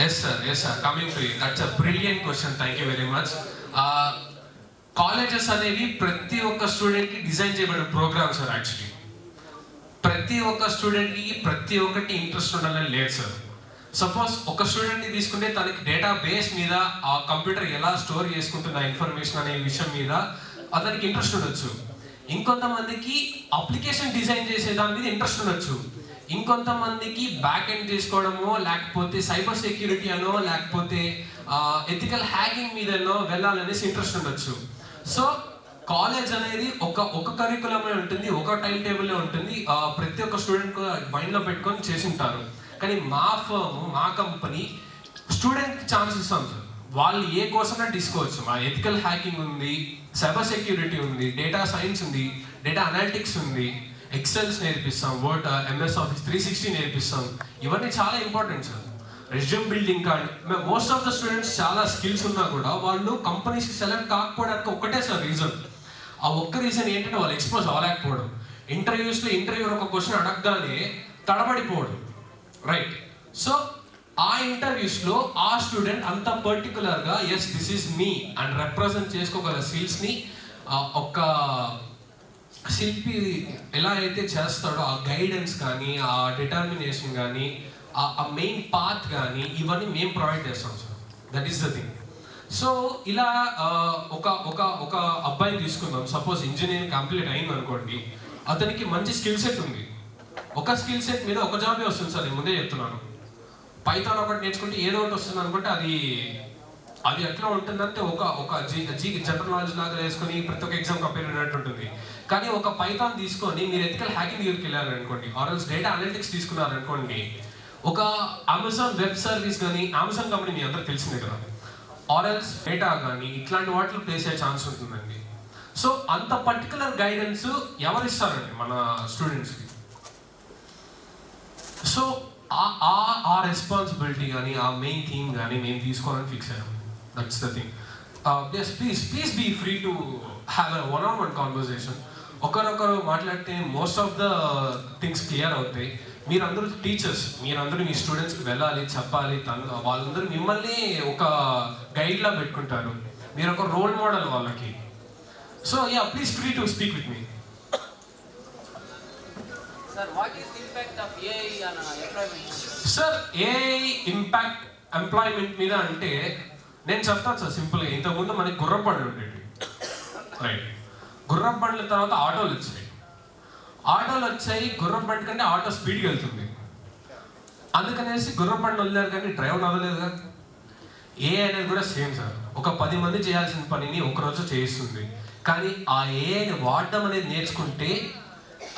Yes sir, coming to you. That's a brilliant question. Thank you very much. Colleges అనేవి ప్రతి ఒక్క స్టూడెంట్కి డిజైన్ చేయబడిన ప్రోగ్రామ్ సార్. యాక్చువల్లీ ప్రతి ఒక్క స్టూడెంట్కి ప్రతి ఒక్కటి ఇంట్రెస్ట్ ఉండాలని లేదు సార్. సపోజ్ ఒక స్టూడెంట్ని తీసుకుంటే తనకి డేటా బేస్ మీద ఆ కంప్యూటర్ ఎలా స్టోర్ చేసుకుంటున్న ఇన్ఫర్మేషన్ అనే విషయం మీద అతనికి ఇంట్రెస్ట్ ఉండొచ్చు. ఇంకొంతమందికి అప్లికేషన్ డిజైన్ చేసే దాని మీద ఇంట్రెస్ట్ ఉండొచ్చు. ఇంకొంతమందికి బ్యాక్ ఎండ్ చేసుకోవడమో, లేకపోతే సైబర్ సెక్యూరిటీ అనో, లేకపోతే ఎథికల్ హ్యాకింగ్ మీదనో వెళ్ళాలనేసి ఇంట్రెస్ట్ ఉండొచ్చు. సో కాలేజ్ అనేది ఒక కరికులమే ఉంటుంది, ఒక టైం టేబుల్లో ఉంటుంది. ప్రతి ఒక్క స్టూడెంట్ మైండ్లో పెట్టుకొని చేసి ఉంటారు. కానీ మా ఫర్మ్, మా కంపెనీ స్టూడెంట్కి ఛాన్స్ ఇస్తాం సార్. వాళ్ళు ఏ కోర్స్ అయినా తీసుకోవచ్చు. మా ఎథికల్ హ్యాకింగ్ ఉంది, సైబర్ సెక్యూరిటీ ఉంది, డేటా సైన్స్ ఉంది, డేటా అనాలిటిక్స్ ఉంది, ఎక్సెల్స్ నేర్పిస్తాం, వర్డ్, MS Office 360 నేర్పిస్తాం. ఇవన్నీ చాలా important sir. Resume building card, most of the students చాలా స్కిల్స్ ఉన్నా కూడా వాళ్ళు కంపెనీస్కి సెలెక్ట్ కాకపోవడానికి ఒక్కటే సార్ రీజన్. ఆ ఒక్క రీజన్ ఏంటంటే వాళ్ళు ఎక్స్పోజ్ అవ్వలేకపోవడం. ఇంటర్వ్యూలో ఒక క్వశ్చన్ అడగగానే తడబడిపోవడం. రైట్. సో ఆ ఇంటర్వ్యూస్లో ఆ స్టూడెంట్ అంత పర్టికులర్గా yes this is me and represent చేసుకోగల స్కిల్స్ని ఒక శిల్పి ఎలా అయితే చేస్తాడో ఆ గైడెన్స్ కానీ, ఆ డిటర్మినేషన్ కానీ, ఆ మెయిన్ పాత్ కానీ ఇవన్నీ మేము ప్రొవైడ్ చేస్తాం sir. That is the thing. So ఇలా ఒక అబ్బాయిని తీసుకుందాం. సపోజ్ ఇంజనీరింగ్ కంప్లీట్ అయింది అనుకోండి, అతనికి మంచి స్కిల్ సెట్ ఉంది. ఒక స్కిల్ సెట్ మీద ఒక జాబే వస్తుంది సార్. నేను ముందే చెప్తున్నాను. పైథాన్ ఒకటి నేర్చుకుంటే ఏదో ఒకటి వస్తుంది అనుకుంటే అది ఎట్లా ఉంటుందంటే ఒక జనరల్ నాలెడ్జ్ లాగా వేసుకొని ప్రతి ఒక్క ఎగ్జామ్ కంపేర్ అయినట్టు ఉంటుంది. కానీ ఒక పైథాన్ తీసుకొని మీరు ఎథికల్ హ్యాకింగ్ దగ్గరికి వెళ్ళారనుకోండి, ఆర్ఎల్స్ డేటా అనలిటిక్స్ తీసుకున్నారనుకోండి, ఒక అమెజాన్ వెబ్ సర్వీస్ కానీ, అమెజాన్ కంపెనీ మీ అందరికి తెలిసిందే కదా, ఆర్ఎల్స్ డేటా కానీ ఇట్లాంటి వాటిలో ప్లేస్ అయ్యే ఛాన్స్ ఉంటుందండి. సో అంత పర్టికులర్ గైడెన్స్ ఎవరు ఇస్తారండి మన స్టూడెంట్స్కి? సో ఆ రెస్పాన్సిబిలిటీ కానీ, ఆ మెయిన్ థీమ్ కానీ మేము తీసుకోవాలని ఫిక్స్ అయ్యాము. That's the thing. Please be free to have a one-on-one conversation. ఒకరొకరు మాట్లాడితే most of the things clear అవుతాయి. మీరందరూ టీచర్స్, మీరందరూ మీ స్టూడెంట్స్కి వెళ్ళాలి, చెప్పాలి. వాళ్ళందరూ మిమ్మల్ని ఒక గైడ్లా పెట్టుకుంటారు. మీరు ఒక రోల్ మోడల్ వాళ్ళకి. So please free to speak with me. Sir, what is the impact of AI on employment? Sir AI impact employment మీద అంటే నేను చెప్తాను సార్ సింపుల్గా. ఇంతకుముందు మనకి గుర్రం బండ్లు ఉండేవి, రైట్? గుర్రం బండ్ల తర్వాత ఆటోలు వచ్చాయి. ఆటోలు వచ్చాయి, గుర్రం బండి కంటే ఆటో స్పీడ్కి వెళ్తుంది, అందుకనేసి గుర్రం బండి వదిలేరు కానీ డ్రైవర్ వదలేదుగా. ఏఐ అనేది కూడా సేమ్ సార్. ఒక 10 మంది చేయాల్సిన పనిని ఒకరోజు చేయిస్తుంది. కానీ ఆ ఏఐని వాడడం అనేది నేర్చుకుంటే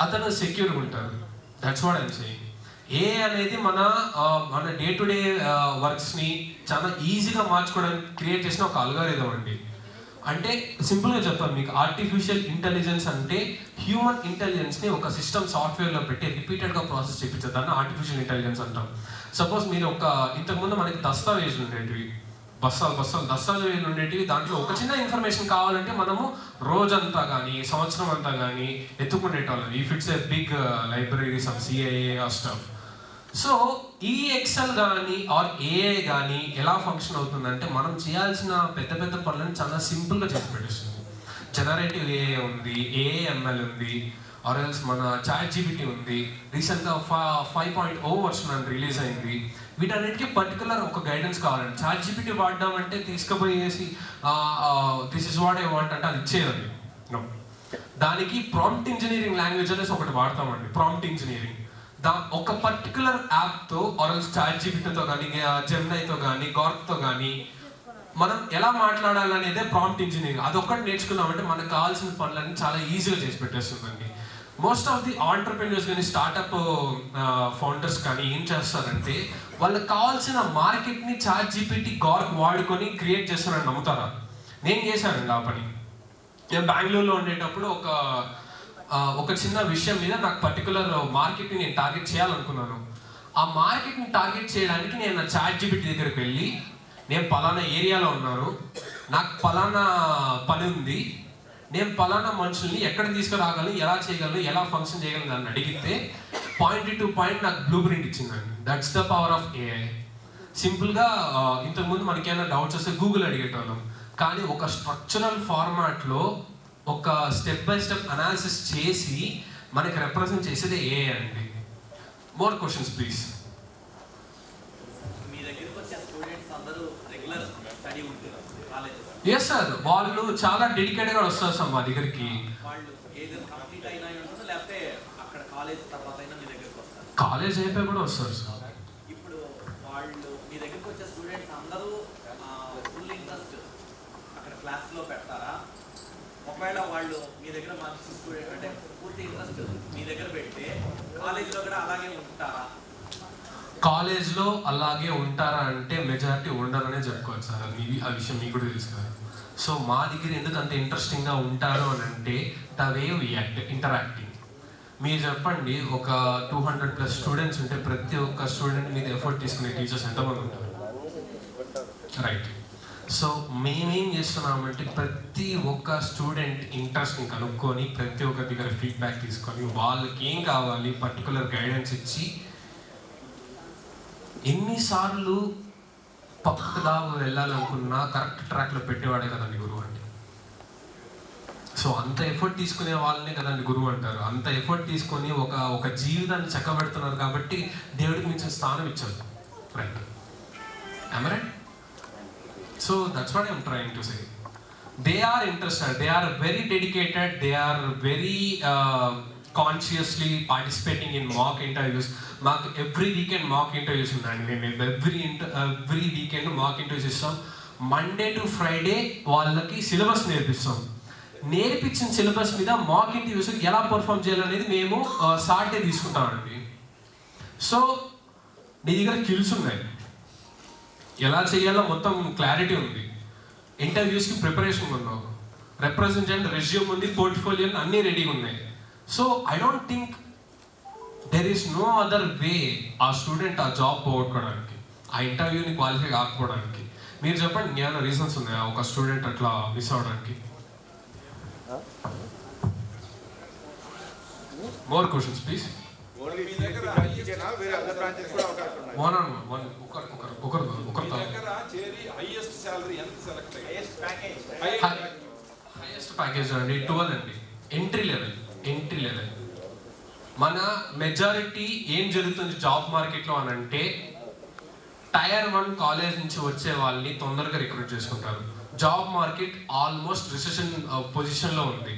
అతను సెక్యూర్గా ఉంటారు. That's what I'm saying. AI అనేది మన డే టు డే వర్క్స్ని చాలా ఈజీగా మార్చుకోవడానికి క్రియేట్ చేసిన ఒక అల్గారిథం అండి. అంటే సింపుల్గా చెప్తాను మీకు, ఆర్టిఫిషియల్ ఇంటెలిజెన్స్ అంటే హ్యూమన్ ఇంటెలిజెన్స్ని ఒక సిస్టమ్ సాఫ్ట్వేర్లో పెట్టి రిపీటెడ్గా ప్రాసెస్ చేయించేది, దాన్ని ఆర్టిఫిషియల్ ఇంటెలిజెన్స్ అంటాం. సపోజ్ మీరు ఇంతకుముందు మనకి దస్తావేజులు ఉండేటివి, బస్సాలు దస్తావేజులు ఉండేటివి. దాంట్లో ఒక చిన్న ఇన్ఫర్మేషన్ కావాలంటే మనము రోజంతా కానీ సంవత్సరం అంతా కానీ ఎత్తుకునేటోళ్ళం. If it's a big library, some CIA or stuff. So ఈ ఎక్సెల్ కానీ ఆర్ ఏఐ కానీ ఎలా ఫంక్షన్ అవుతుందంటే మనం చేయాల్సిన పెద్ద పెద్ద పనులను చాలా సింపుల్గా చేసి పెట్టేస్తుంది. జనరేటివ్ ఏఐ ఉంది, ఏఐఎంఎల్ ఉంది, ఆర్ ఎల్స్ మన చాట్ జీపీటీ ఉంది. రీసెంట్గా 5.0 వర్షన్ అని రిలీజ్ అయింది. వీటన్నిటికీ పర్టికులర్ ఒక గైడెన్స్ కావాలండి. చాట్ జీపీటీ వాడదామంటే తీసుకుపోయేసి this is what I want అంటే అది ఇచ్చేయాలి. దానికి ప్రాంప్ట్ ఇంజనీరింగ్ లాంగ్వేజ్ అనేసి ఒకటి వాడతామండి. ప్రాంప్ట్ ఇంజనీరింగ్ ఒక పర్టికులర్ యాప్తో ఆర్ చాట్ జీపీటీతో కానీ జెమినైతో కానీ గార్క్తో కానీ మనం ఎలా మాట్లాడాలనేదే ప్రాంప్ట్ ఇంజనీరింగ్. అదొక్కటి నేర్చుకున్నామంటే మనకు కావాల్సిన పనులన్నీ చాలా ఈజీగా చేసి పెట్టేస్తుందండి. మోస్ట్ ఆఫ్ ది ఆంటర్ప్రెన్యూర్స్ కానీ స్టార్టప్ ఫౌండర్స్ కానీ ఏం చేస్తారంటే వాళ్ళకి కావాల్సిన మార్కెట్ని చాట్ జీపీటీ గార్క్ వాడుకొని క్రియేట్ చేస్తారని నమ్ముతారా? నేను చేశానండి ఆ పని. నేను బెంగళూరులో ఉండేటప్పుడు ఒక చిన్న విషయం మీద నాకు పర్టికులర్ మార్కెట్ని నేను టార్గెట్ చేయాలనుకున్నాను. ఆ మార్కెట్ని టార్గెట్ చేయడానికి నేను నా చాట్ జీపీటీ దగ్గరికి వెళ్ళి, నేను పలానా ఏరియాలో ఉన్నాను, నాకు పలానా పని ఉంది, నేను పలానా మనుషుల్ని ఎక్కడ తీసుకురాగలను, ఎలా చేయగలను, ఎలా ఫంక్షన్ చేయగలను అని అడిగితే పాయింట్ టు పాయింట్ నాకు బ్లూ ప్రింట్ ఇచ్చిందండి. That's the power of AI. సింపుల్గా ఇంతకుముందు మనకి ఏమైనా డౌట్స్ వస్తే గూగుల్ అడిగేటోళ్ళం, కానీ ఒక స్ట్రక్చరల్ ఫార్మాట్లో ఒక స్టెప్ బై స్టెప్ అనాలిసిస్ చేసి మనకి రిప్రజెంట్ చేసేది ఏఐ అండి. More questions please. Yes sir, వాళ్ళు చాలా డెడికేటెడ్గా వస్తారు సార్ మా దగ్గరికి. కాలేజ్ అయిపోయి కూడా వస్తారు సార్. ఇప్పుడు వాళ్ళు మీ దగ్గరికి వచ్చే స్టూడెంట్స్ అందరూ ఫుల్ ఇంట్రెస్ట్ అక్కడ క్లాస్లో పెడతారా? ఒకవేళ వాళ్ళు మీ దగ్గర మంచి స్టూడెంట్ అంటే పూర్తి ఇంట్రెస్ట్ మీ దగ్గర పెడితే కాలేజీలో కూడా అలాగే ఉంటారా? కాలేజ్లో అలాగే ఉంటారా అంటే మెజారిటీ ఉండరనే చెప్పుకోవచ్చు సార్. ఆ విషయం మీకు కూడా తెలుసు కదా. సో మా దగ్గర ఎందుకు అంత ఇంట్రెస్టింగ్గా ఉంటారు అని అంటే the way we act, interacting. మీరు చెప్పండి, ఒక 200+ స్టూడెంట్స్ ఉంటే ప్రతి ఒక్క స్టూడెంట్ మీద ఎఫర్ట్ తీసుకునే టీచర్స్ ఎంతమంది ఉంటారు, రైట్? సో మేమేం చేస్తున్నామంటే ప్రతి ఒక్క స్టూడెంట్ ఇంట్రెస్ట్ని కనుక్కొని ప్రతి ఒక్క దగ్గర ఫీడ్బ్యాక్ తీసుకొని వాళ్ళకి ఏం కావాలి పర్టికులర్ గైడెన్స్ ఇచ్చి, ఎన్నిసార్లు పక్కగా వెళ్ళాలనుకున్నా కరెక్ట్ ట్రాక్లో పెట్టేవాడే కదండి గురువు అంటే. సో అంత ఎఫర్ట్ తీసుకునే వాళ్ళనే కదండి గురువు అంటారు. అంత ఎఫర్ట్ తీసుకొని ఒక జీవితాన్ని చక్కబెడుతున్నారు కాబట్టి దేవుడికి మించిన స్థానం ఇచ్చారు, right? am I right? So that's what I'm trying to say. They are interested, they are very dedicated, they are very consciously participating in mock interviews. మాకు ఎవ్రీ వీకెండ్ మాక్ ఇంటర్వ్యూస్ ఉన్నాయండి. మేము ఎవ్రీ వీకెండ్ మాక్ ఇంటర్వ్యూస్ ఇస్తాం. Monday to Friday వాళ్ళకి syllabus నేర్పిస్తాం. నేర్పించిన syllabus మీద mock interviews ఎలా perform చేయాలనేది మేము సాటర్డే తీసుకుంటామండి. సో నీ దగ్గర స్కిల్స్ ఉన్నాయి, ఎలా చేయాలో మొత్తం క్లారిటీ ఉంది, ఇంటర్వ్యూస్కి ప్రిపరేషన్ ఉన్నావు, రిప్రజెంటేషన్ రెజ్యూమ్ ఉంది, పోర్ట్ఫోలియో అన్నీ రెడీగా ఉన్నాయి. So I don't think there is no other way ఆ స్టూడెంట్ ఆ జాబ్ పోగొట్టుకోవడానికి, ఆ ఇంటర్వ్యూని క్వాలిఫై కాకపోవడానికి. మీరు చెప్పండి, ఏమైనా రీజన్స్ ఉన్నాయా ఒక స్టూడెంట్ అట్లా మిస్ అవ్వడానికి? More questions please. Highest package అండి 12 అండి. ఎంట్రీ లెవెల్ మన మెజారిటీ ఏం జరుగుతుంది జాబ్ మార్కెట్లో అని అంటే టైర్ 1 కాలేజ్ నుంచి వచ్చే వాళ్ళని తొందరగా రిక్రూట్ చేసుకుంటారు. జాబ్ మార్కెట్ ఆల్మోస్ట్ రిసెషన్ పొజిషన్లో ఉంది.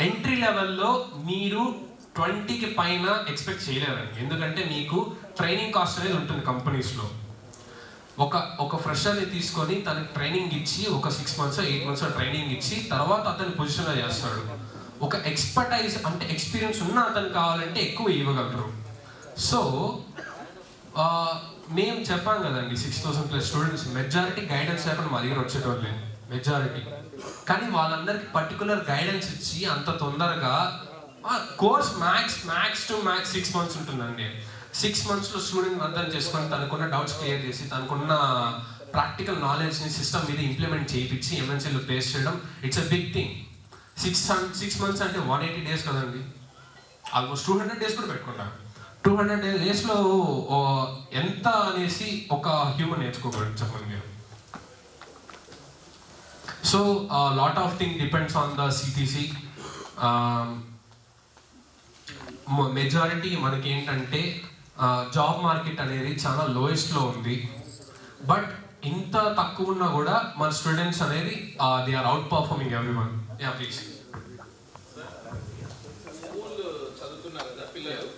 ఎంట్రీ లెవెల్లో మీరు 20కి పైన ఎక్స్పెక్ట్ చేయలేరండి. ఎందుకంటే మీకు ట్రైనింగ్ కాస్ట్ అనేది ఉంటుంది కంపెనీస్లో. ఒక ఫ్రెషర్ని తీసుకొని తనకి ట్రైనింగ్ ఇచ్చి ఒక 6 months 8 months ట్రైనింగ్ ఇచ్చి తర్వాత అతని పొజిషన్లో చేస్తాడు. ఒక ఎక్స్పర్టైజ్ అంటే ఎక్స్పీరియన్స్ ఉన్న అతను కావాలంటే ఎక్కువ ఇవ్వగలరు. సో మేము చెప్పాం కదండి 6,000+ స్టూడెంట్స్ మెజారిటీ గైడెన్స్ లేకుండా మా దగ్గర వచ్చేటోళ్ళే మెజారిటీ. కానీ వాళ్ళందరికీ పర్టికులర్ గైడెన్స్ ఇచ్చి అంత తొందరగా course max to max 6 months ఉంటుందండి. 6 monthsలో స్టూడెంట్ అర్థం చేసుకొని తనకున్న డౌట్స్ క్లియర్ చేసి తనకున్న ప్రాక్టికల్ నాలెడ్జ్ని సిస్టమ్ మీద ఇంప్లిమెంట్ చేయించి ఎంఎన్సీలో ప్లేస్ చేయడం it's a big thing. 6 months అంటే 180 days కదండి. ఆల్మోస్ట్ 200 days కూడా పెట్టుకుంటాం. 200 daysలో ఎంత అనేసి ఒక హ్యూమన్ నేర్చుకోగలరు చెప్పండి మీరు. So lot of thing depends on the CTC. Majority మనకి ఏంటంటే జాబ్ మార్కెట్ అనేది చాలా లోయెస్ట్లో ఉంది. బట్ ఇంత తక్కువ ఉన్నా కూడా మన స్టూడెంట్స్ అనేది they are outperforming everyone. Ya please. School చదువుతున్నారు కదా పిల్లలు,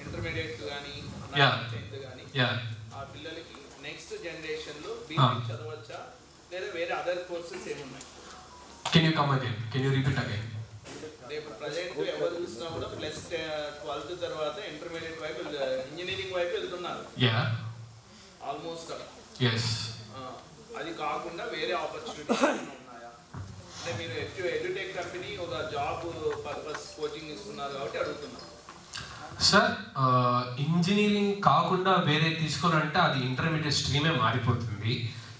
ఇంటర్మీడియట్ కానీ టెన్త్ కానీ, ఆ పిల్లలకి నెక్స్ట్ జనరేషన్లో బీటెక్ చదవచ్చా లేదా వేరే అదర్ కోర్సెస్ ఏమున్నాయి? Can you come again, can you repeat again? రేపు ప్రజెంట్ ఎవరు చూసినా కూడా ప్లస్ 12th తర్వాత ఇంటర్మీడియట్ వైపు ఇంజనీరింగ్ వైపు వెళ్తున్నారు ఆల్మోస్ట్. అది కాకుండా వేరే ఆపర్చునిటీస్ ఉన్నాయా? అంటే మీరు ఎడ్యుటెక్ కంపెనీ ఒక జాబ్ పర్పస్ కోచింగ్ ఇస్తున్నారు కాబట్టి అడుగుతున్నాను. సార్ ఇంజనీరింగ్ కాకుండా వేరే తీసుకోవాలంటే అది ఇంటర్మీడియట్ స్ట్రీమే మారిపోతుంది.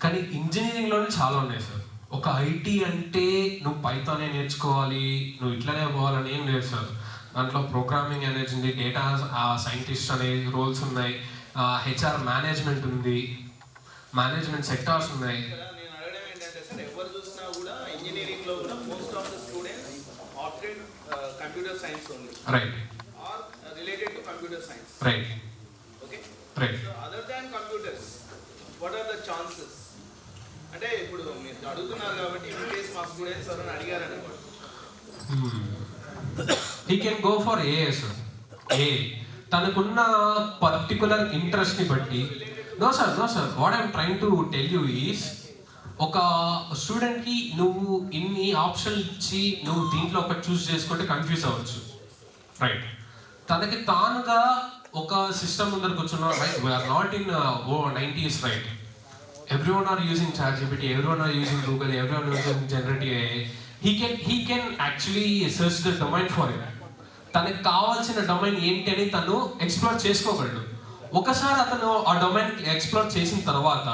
కానీ ఇంజనీరింగ్లోనే చాలా ఉన్నాయి సార్. ఒక ఐటీ అంటే నువ్వు పైథానే నేర్చుకోవాలి, నువ్వు ఇట్లనే పోవాలని ఏం లేదు సార్. దాంట్లో ప్రోగ్రామింగ్ అనేది ఉంది, డేటా సైంటిస్ట్ అనే రోల్స్ ఉన్నాయి, హెచ్ఆర్ మేనేజ్మెంట్ ఉంది, మేనేజ్మెంట్ సెక్టార్స్ ఉన్నాయి. నేను అడగడం ఏంటంటే సార్ ఎవరు చూసినా కూడా ఇంజనీరింగ్లో కూడా most of the students opted computer science only, right, or related to computer science, right, okay, right. So other than computers what are the chances? అంటే ఇప్పుడు మీరు అడుగుతున్నారు కాబట్టి ఇన్ కేస్ మా స్టూడెంట్స్ ఎవరైనా అడిగారు అనుకోండి, he can go for AA sir. AA తనకున్న పర్టికులర్ ఇంట్రెస్ట్ని బట్టి. No sir what I'm trying to tell you is ఒక స్టూడెంట్కి నువ్వు ఇన్ని ఆప్షన్ ఇచ్చి నువ్వు దీంట్లో ఒకటి చూస్ చేసుకుంటే కన్ఫ్యూజ్ అవ్వచ్చు, రైట్. తనకి తానుగా ఒక సిస్టమ్ ముందరకు కూర్చున్నాం, right. We are not in 90s, right. Everyone are using ChatGPT, everyone are using Google, everyone is using generative AI. He can actually search the domain for it. తనకు కావాల్సిన డొమైన్ ఏంటి అని తను ఎక్స్ప్లోర్ చేసుకోగలడు. ఒకసారి అతను ఆ డొమైన్ ఎక్స్ప్లోర్ చేసిన తర్వాత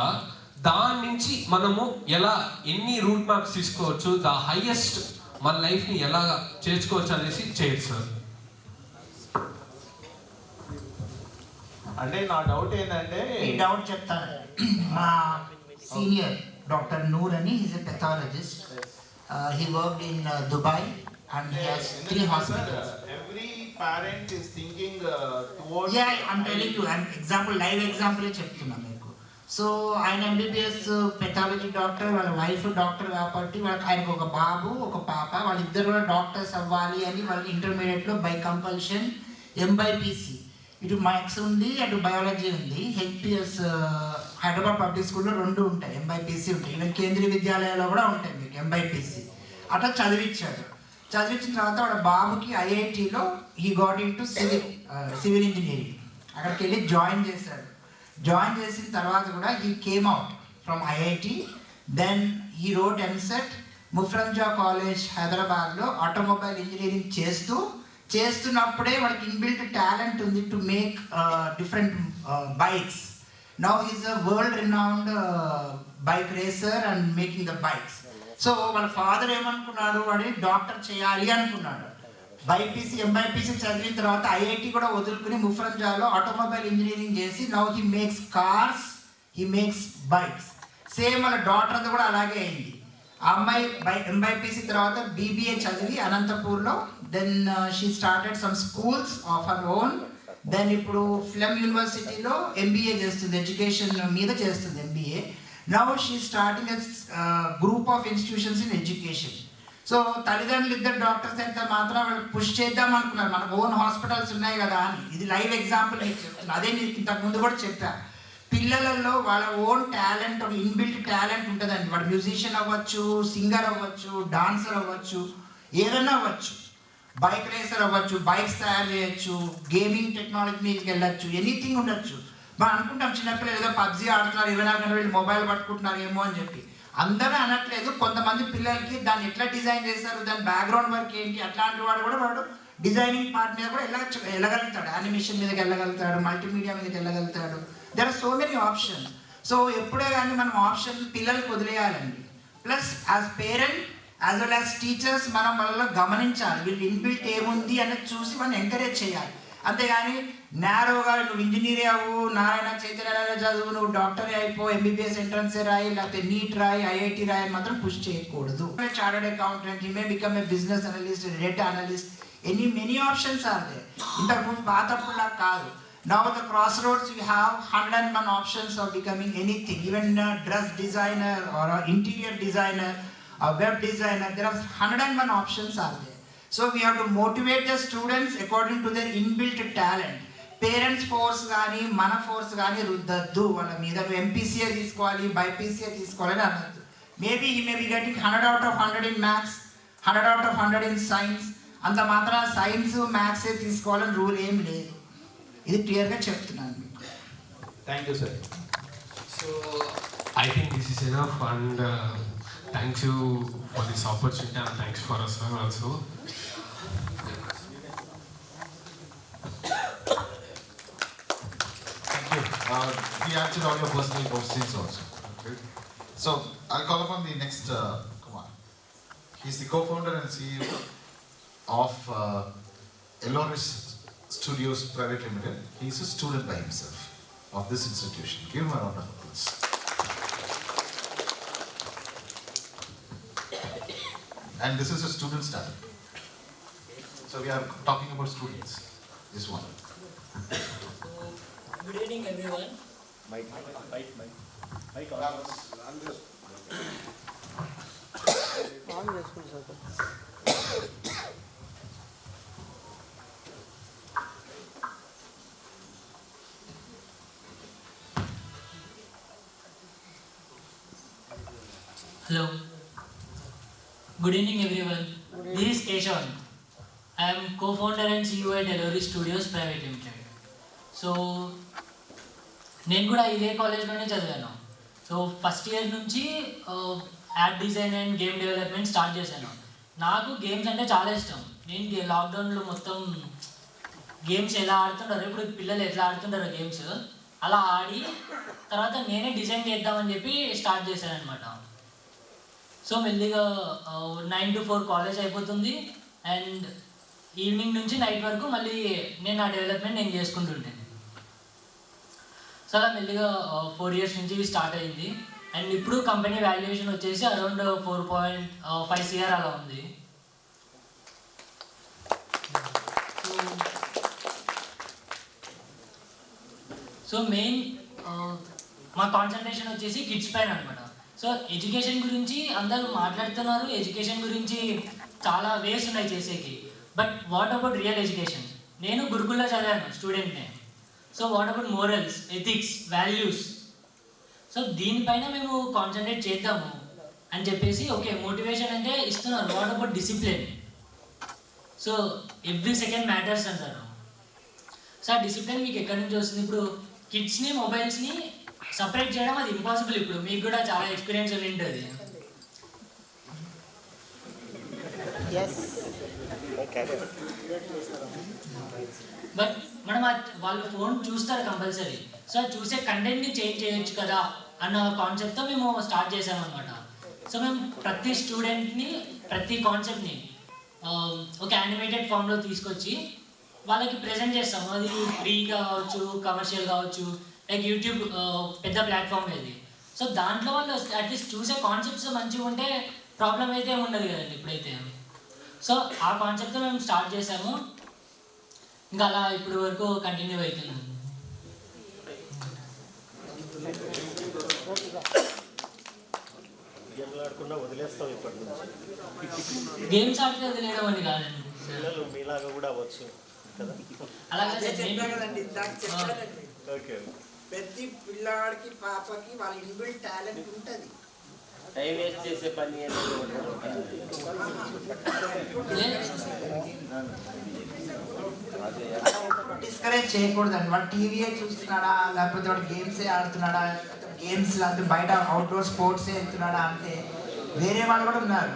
దాని నుంచి మనము ఎలా ఎన్ని రూట్ మ్యాప్స్ తీసుకోవచ్చు, ద హైయెస్ట్ మన లైఫ్ని ఎలా చేర్చుకోవచ్చు అనేసి చేయొచ్చు సార్. అంటే నా డౌట్ ఏంటంటే ఈ డౌట్ చెప్తాను. మా సీనియర్ డాక్టర్ నూర్ అని, is a pathologist. He worked in Dubai and he has 3 hospitals. Every parent is thinking towards. Yeah, I'm telling you, I'm live example చెప్తున్నా మీకు. సో ఆయన MBBS పెథాలజీ డాక్టర్, వాళ్ళ wife doctor కాబట్టి వాళ్ళకి ఆయనకు ఒక బాబు ఒక పాప, వాళ్ళిద్దరు కూడా డాక్టర్స్ అవ్వాలి అని వాళ్ళు ఇంటర్మీడియట్లో బై కంపల్షన్ MBPC ఇటు మ్యాథ్స్ ఉంది, అటు బయాలజీ ఉంది. హెచ్పిఎస్ హైదరాబాద్ పబ్లిక్ స్కూల్లో 2 ఉంటాయి, MBPC ఉంటాయి. ఈవెన్ కేంద్రీయ విద్యాలయాల్లో కూడా ఉంటాయి మీకు MBPC. అట్లా చదివించాడు. చదివించిన తర్వాత వాళ్ళ బాబుకి IITలో he got into civil engineering. అక్కడికి వెళ్ళి జాయిన్ చేశాడు. జాయిన్ చేసిన తర్వాత కూడా he came out from IIT. Then he wrote MSET. ముఫ్రంజా కాలేజ్ హైదరాబాద్లో ఆటోమొబైల్ ఇంజనీరింగ్ చేస్తున్నప్పుడే వాళ్ళకి ఇన్బిల్ట్ టాలెంట్ ఉంది to make different bikes. Now he's a world renowned bike racer and making the bikes. So వాళ్ళ father ఏమనుకున్నాడు, వాడిని doctor చేయాలి అనుకున్నాడు. బైపీసీ MBPC చదివిన తర్వాత IIT కూడా వదులుకుని ముఫ్రంజాలో ఆటోమొబైల్ ఇంజనీరింగ్ చేసి now he makes cars, he makes bikes. Same వాళ్ళ డాటర్ అది కూడా అలాగే అయింది. ఆ అమ్మాయి ఎంబైపీసీ తర్వాత బీబీఏ చదివి అనంతపూర్లో, then she started some schools of her own. Then ఇప్పుడు ఫ్లెమ్ యూనివర్సిటీలో ఎంబీఏ చేస్తుంది, ఎడ్యుకేషన్ మీద చేస్తుంది MBA. Now she starting group of institutions in education. So తల్లిదండ్రులు ఇద్దరు డాక్టర్స్ అయితే మాత్రం వాళ్ళు పుష్ చేద్దాం అనుకున్నారు, మనకు ఓన్ హాస్పిటల్స్ ఉన్నాయి కదా అని. ఇది లైవ్ ఎగ్జాంపుల్ మీకు చెప్తున్నాను. అదే నీకు ఇంతకు ముందు కూడా చెప్పాను, పిల్లలలో వాళ్ళ ఓన్ టాలెంట్, ఒక ఇన్బిల్ట్ టాలెంట్ ఉంటుందండి. వాడు మ్యూజిషియన్ అవ్వచ్చు, సింగర్ అవ్వచ్చు, డాన్సర్ అవ్వచ్చు, ఏదైనా అవ్వచ్చు, బైక్ రేసర్ అవ్వచ్చు, బైక్స్ తయారు చేయొచ్చు, గేమింగ్ టెక్నాలజీ మీదకి వెళ్ళచ్చు, ఎనీథింగ్ ఉండొచ్చు. మనం అనుకుంటాం చిన్నపిల్లలు ఏదో పబ్జీ ఆడుతున్నారు, 24 గంటలు వీళ్ళు మొబైల్ పట్టుకుంటున్నారు ఏమో అని చెప్పి. అందరూ అనట్లేదు, కొంతమంది పిల్లలకి దాన్ని ఎట్లా డిజైన్ చేస్తారు, దాని బ్యాక్గ్రౌండ్ వర్క్ ఏంటి, అట్లాంటి వాడు డిజైనింగ్ పార్ట్ మీద కూడా వెళ్ళగలుగుతాడు, యానిమేషన్ మీదకి వెళ్ళగలుగుతాడు, మల్టీమీడియా మీదకి వెళ్ళగలుగుతాడు. There are so many options. So ఎప్పుడే కానీ మనం ఆప్షన్ పిల్లలకు వదిలేయాలండి. Plus as parent as well as teachers మనం వాళ్ళలో గమనించాలి, వీళ్ళు ఇన్బిల్ట్ ఏముంది అనేది చూసి మనం ఎంకరేజ్ చేయాలి. అంతేగాని నేరోగా నువ్వు ఇంజనీర్ అవ్వు, నారాయణ చైతన్య చదువు, నువ్వు డాక్టరే అయిపో, ఎంబీబీఎస్ ఎంట్రన్స్ రాయి, లేకపోతే నీట్ రాయి, ఐఐటి రాయి అని మాత్రం పుష్ చేయకూడదు. Chartered accountant, may become a business analyst, data analyst, many options are there. ఇంతకుముందు పాతప్పుడులా కాదు. Now the crossroads you have 101 options of becoming anything, even a dress designer or an interior designer, a web designer. There are 101 options are there. So we have to motivate the students according to their inbuilt talent. Parents force gaani, mana force gaani ruddaddu valla meeda. MPCA తీసుకోవాలి, BIPCA తీసుకోవాలని అనద్దు. Maybe he may be getting 100 out of 100 in maths, 100 out of 100 in science. అంత మాత్రం science maths తీసుకోవాలని rule ఏం లేదు. ఇది క్లియర్గా చెప్తున్నాను మీకు. Thank you sir. So I think this is enough and thanks you for this opportunity and thanks for us sir also. Thank you. We answered all your personal questions also. Okay. So I'll call upon the next Kumar. He's the co-founder and CEO of Eloris Studios Private Limited. He is a student by himself of this institution. Give him a round of applause. And this is a student startup. So we are talking about students. This one. Good evening, everyone. Mike. Hello. Good evening, everyone. This is Keshav. I am co-founder and CEO at Eloris Studios Private Limited. So, నేను కూడా ఇదే కాలేజ్లోనే చదివాను. So first year నుంచి add design and game development start చేశాను. నాకు games అంటే చాలా ఇష్టం. నేను లాక్డౌన్లో మొత్తం గేమ్స్ ఎలా ఆడుతుంటారో, ఇప్పుడు పిల్లలు ఎట్లా ఆడుతుంటారో గేమ్స్ అలా ఆడి తర్వాత నేనే డిజైన్ చేద్దామని చెప్పి స్టార్ట్ చేశాను అనమాట. సో మెల్లిగా 9 to 4 కాలేజ్ అయిపోతుంది అండ్ ఈవినింగ్ నుంచి నైట్ వరకు మళ్ళీ నేను ఆ డెవలప్మెంట్ నేను చేసుకుంటుంటాను. సో అలా మెల్లిగా 4 years నుంచి స్టార్ట్ అయింది అండ్ ఇప్పుడు కంపెనీ వాల్యుయేషన్ వచ్చేసి అరౌండ్ 4.5 CR అలా ఉంది. సో మెయిన్ మా కాన్సన్ట్రేషన్ వచ్చేసి కిడ్స్ పైన అనమాట. సో ఎడ్యుకేషన్ గురించి అందరూ మాట్లాడుతున్నారు, ఎడ్యుకేషన్ గురించి చాలా వేస్ ఉన్నాయి చేసేకి, but what about real education? నేను గురుకుల్లో చదివాను స్టూడెంట్నే. So what about morals, ethics, values? So దీనిపైన మేము కాన్సన్ట్రేట్ చేద్దాము అని చెప్పేసి ఓకే మోటివేషన్ అంటే ఇస్తున్నారు. What about discipline? So every second matters అంటారు. సో ఆ డిసిప్లిన్ మీకు ఎక్కడి నుంచి వస్తుంది? ఇప్పుడు కిడ్స్ని మొబైల్స్ని సపరేట్ చేయడం అది ఇంపాసిబుల్. ఇప్పుడు మీకు కూడా చాలా ఎక్స్పీరియన్స్ ఉండి ఉంటుంది. బట్ మనం వాళ్ళు ఫోన్ చూస్తారు కంపల్సరీ. సో చూసే కంటెంట్ని చేంజ్ చేయొచ్చు కదా అన్న కాన్సెప్ట్తో మేము స్టార్ట్ చేసామన్నమాట. సో మేము ప్రతి స్టూడెంట్ని ప్రతి కాన్సెప్ట్ని ఒక యానిమేటెడ్ ఫామ్లో తీసుకొచ్చి వాళ్ళకి ప్రజెంట్ చేస్తాము. అది ఫ్రీ కావచ్చు, కమర్షియల్ కావచ్చు, లైక్ యూట్యూబ్ పెద్ద ప్లాట్ఫామ్ ఇది. సో దాంట్లో వాళ్ళు అట్లీస్ట్ చూసే కాన్సెప్ట్స్ మంచిగా ఉంటే ప్రాబ్లం అయితే ఏమి ఉండదు కదండి ఇప్పుడైతే. సో ఆ కాన్సెప్ట్తో మేము స్టార్ట్ చేసాము, ఇంకా అలా ఇప్పుడు వరకు కంటిన్యూ అవుతుంది. వదిలేస్తాం ఇప్పటి నుంచి. గేమ్స్ ఆడితే వదిలేయడం అని కాదండి, పిల్లలు మీలాగా కూడా అవ్వచ్చు కదా. అలాగే ఓకే. ప్రతి పిల్లాడికి పాపకి వాళ్ళ ఇన్బిల్ట్ టాలెంట్ ఉంటుంది. టైం వేస్ట్ చేసే పని డిస్కరేజ్ చేయకూడదండి. వాడు టీవీయే చూస్తున్నాడా, లేకపోతే వాడు గేమ్సే ఆడుతున్నాడా, గేమ్స్ లేకపోతే బయట అవుట్డోర్ స్పోర్ట్సే వెళ్తున్నాడా అంటే వేరే వాళ్ళు కూడా ఉన్నారు.